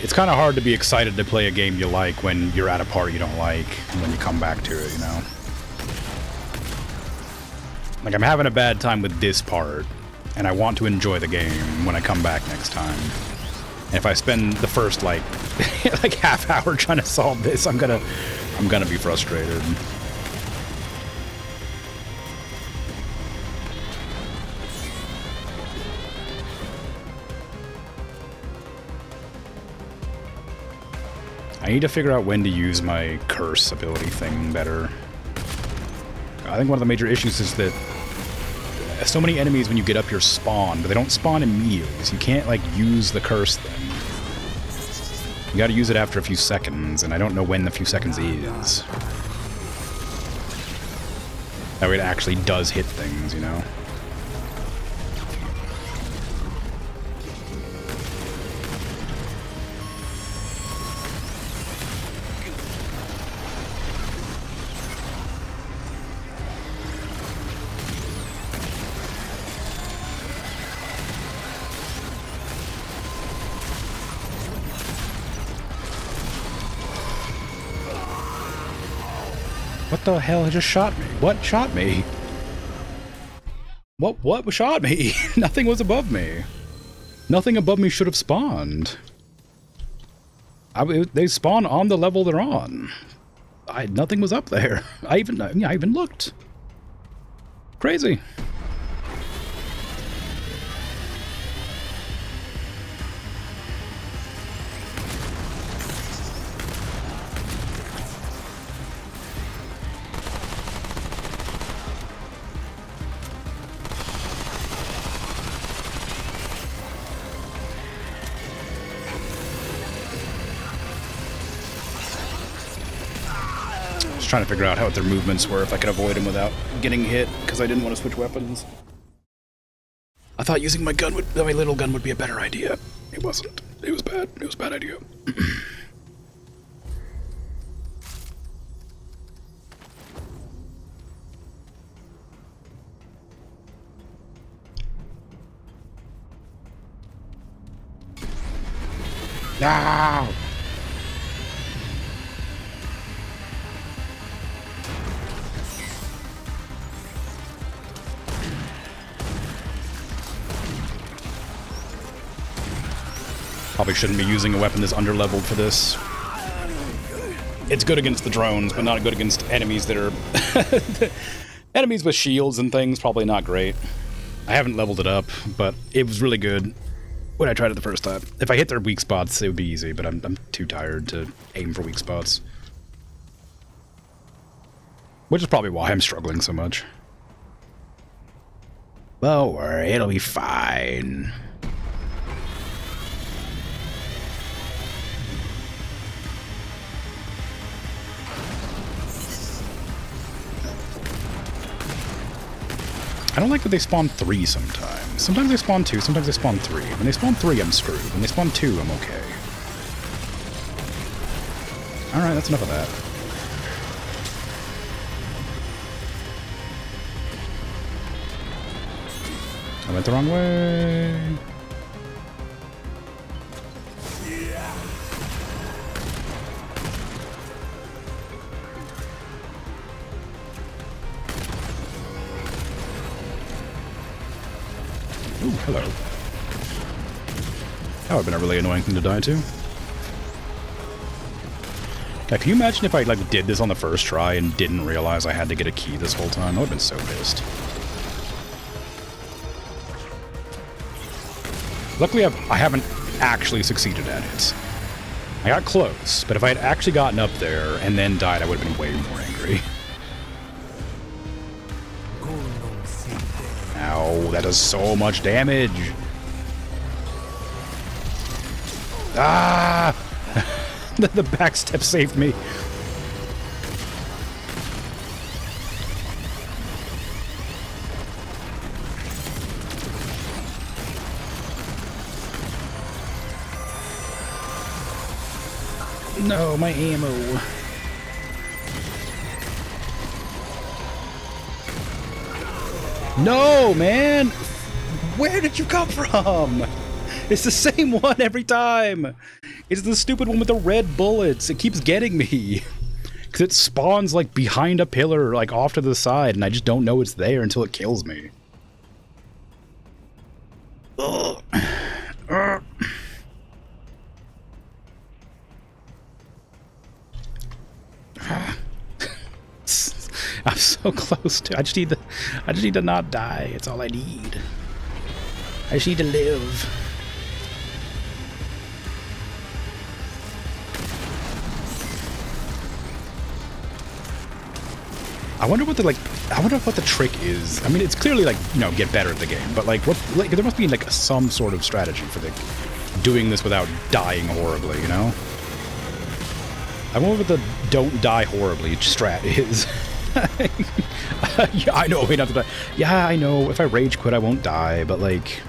It's kind of hard to be excited to play a game you like when you're at a part you don't like, and when you come back to it, you know? Like, I'm having a bad time with this part, and I want to enjoy the game when I come back next time. And if I spend the first, like, like half hour trying to solve this, I'm gonna be frustrated. I need to figure out when to use my curse ability thing better. I think one of the major issues is that so many enemies when you get up here spawn, but they don't spawn immediately, so you can't, like, use the curse thing. You gotta use it after a few seconds, and I don't know when the few seconds is. That way it actually does hit things, you know? What the hell just shot me? What shot me? What shot me? Nothing was above me. Nothing above me should have spawned. They spawn on the level they're on. Nothing was up there. I even looked. Crazy. Trying to figure out how their movements were, if I could avoid them without getting hit, because I didn't want to switch weapons. I thought using my little gun would be a better idea. It wasn't. It was bad. It was a bad idea. No! Probably shouldn't be using a weapon that's underleveled for this. It's good against the drones, but not good against enemies that are... enemies with shields and things, probably not great. I haven't leveled it up, but it was really good when I tried it the first time. If I hit their weak spots, it would be easy, but I'm too tired to aim for weak spots. Which is probably why I'm struggling so much. Don't worry, it'll be fine. I don't like that they spawn 3 sometimes. Sometimes they spawn 2, sometimes they spawn 3. When they spawn 3, I'm screwed. When they spawn 2, I'm okay. Alright, that's enough of that. I went the wrong way. Ooh, hello. That would have been a really annoying thing to die to. God, can you imagine if I like did this on the first try and didn't realize I had to get a key this whole time? I would have been so pissed. Luckily, I haven't actually succeeded at it. I got close, but if I had actually gotten up there and then died, I would have been way more angry. Ow, that does so much damage. Ah! The backstep saved me. No, my ammo. No, man! Where did you come from? It's the same one every time! It's the stupid one with the red bullets. It keeps getting me. Because it spawns, like, behind a pillar, like, off to the side, and I just don't know it's there until it kills me. Ugh. Ugh. I'm so close to. I just need to not die. It's all I need. I just need to live. I wonder what the trick is. I mean, it's clearly like, you know, get better at the game, but like there must be like some sort of strategy for doing this without dying horribly, you know? I wonder what the don't die horribly strat is. Yeah, I know, wait, not to die. Yeah, I know, if I rage quit I won't die, but like,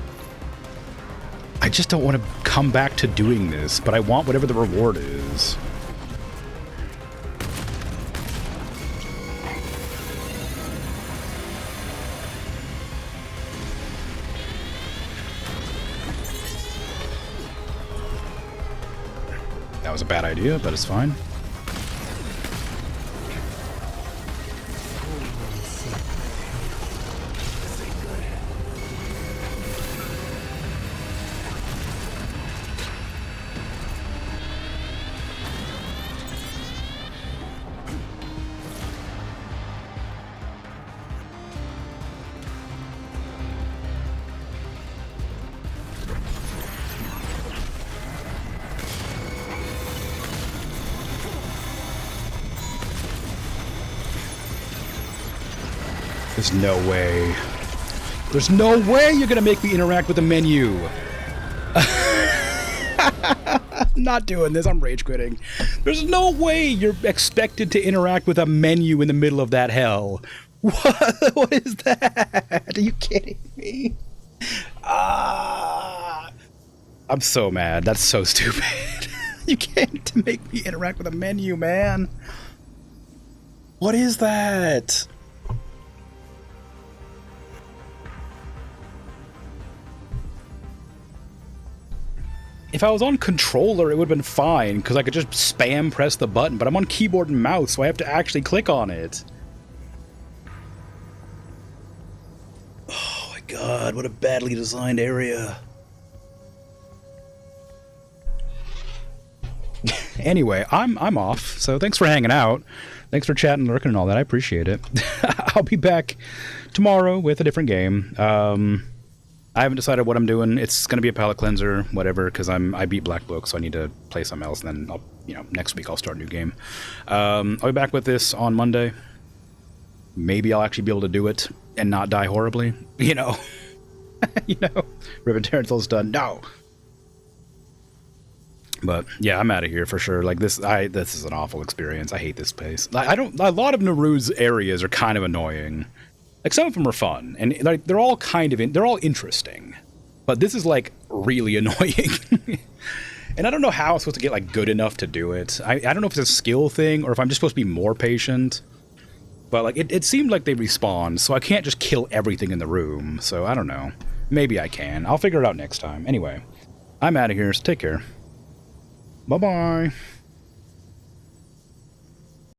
I just don't want to come back to doing this, but I want whatever the reward is. That was a bad idea, but it's fine. There's no way. There's no way you're gonna make me interact with the menu. I'm not doing this. I'm rage quitting. There's no way you're expected to interact with a menu in the middle of that hell. What is that? Are you kidding me? I'm so mad. That's so stupid. You can't make me interact with a menu, man. What is that? If I was on controller, it would have been fine, because I could just spam press the button, but I'm on keyboard and mouse, so I have to actually click on it. Oh my god, what a badly designed area. Anyway, I'm off, so thanks for hanging out. Thanks for chatting, lurking, and all that. I appreciate it. I'll be back tomorrow with a different game. I haven't decided what I'm doing. It's going to be a palate cleanser, whatever, because I beat Black Book, so I need to play something else, and then next week I'll start a new game. I'll be back with this on Monday. Maybe I'll actually be able to do it and not die horribly. You know. Ribbon Terrencel's done. No. But yeah, I'm out of here for sure. Like this is an awful experience. I hate this place. A lot of Naru's areas are kind of annoying. Like, some of them are fun, and like they're all interesting, but this is like really annoying. And I don't know how I'm supposed to get like good enough to do it. I don't know if it's a skill thing or if I'm just supposed to be more patient. But like it seemed like they respawned, so I can't just kill everything in the room. So I don't know. Maybe I can. I'll figure it out next time. Anyway, I'm out of here, so take care. Bye-bye.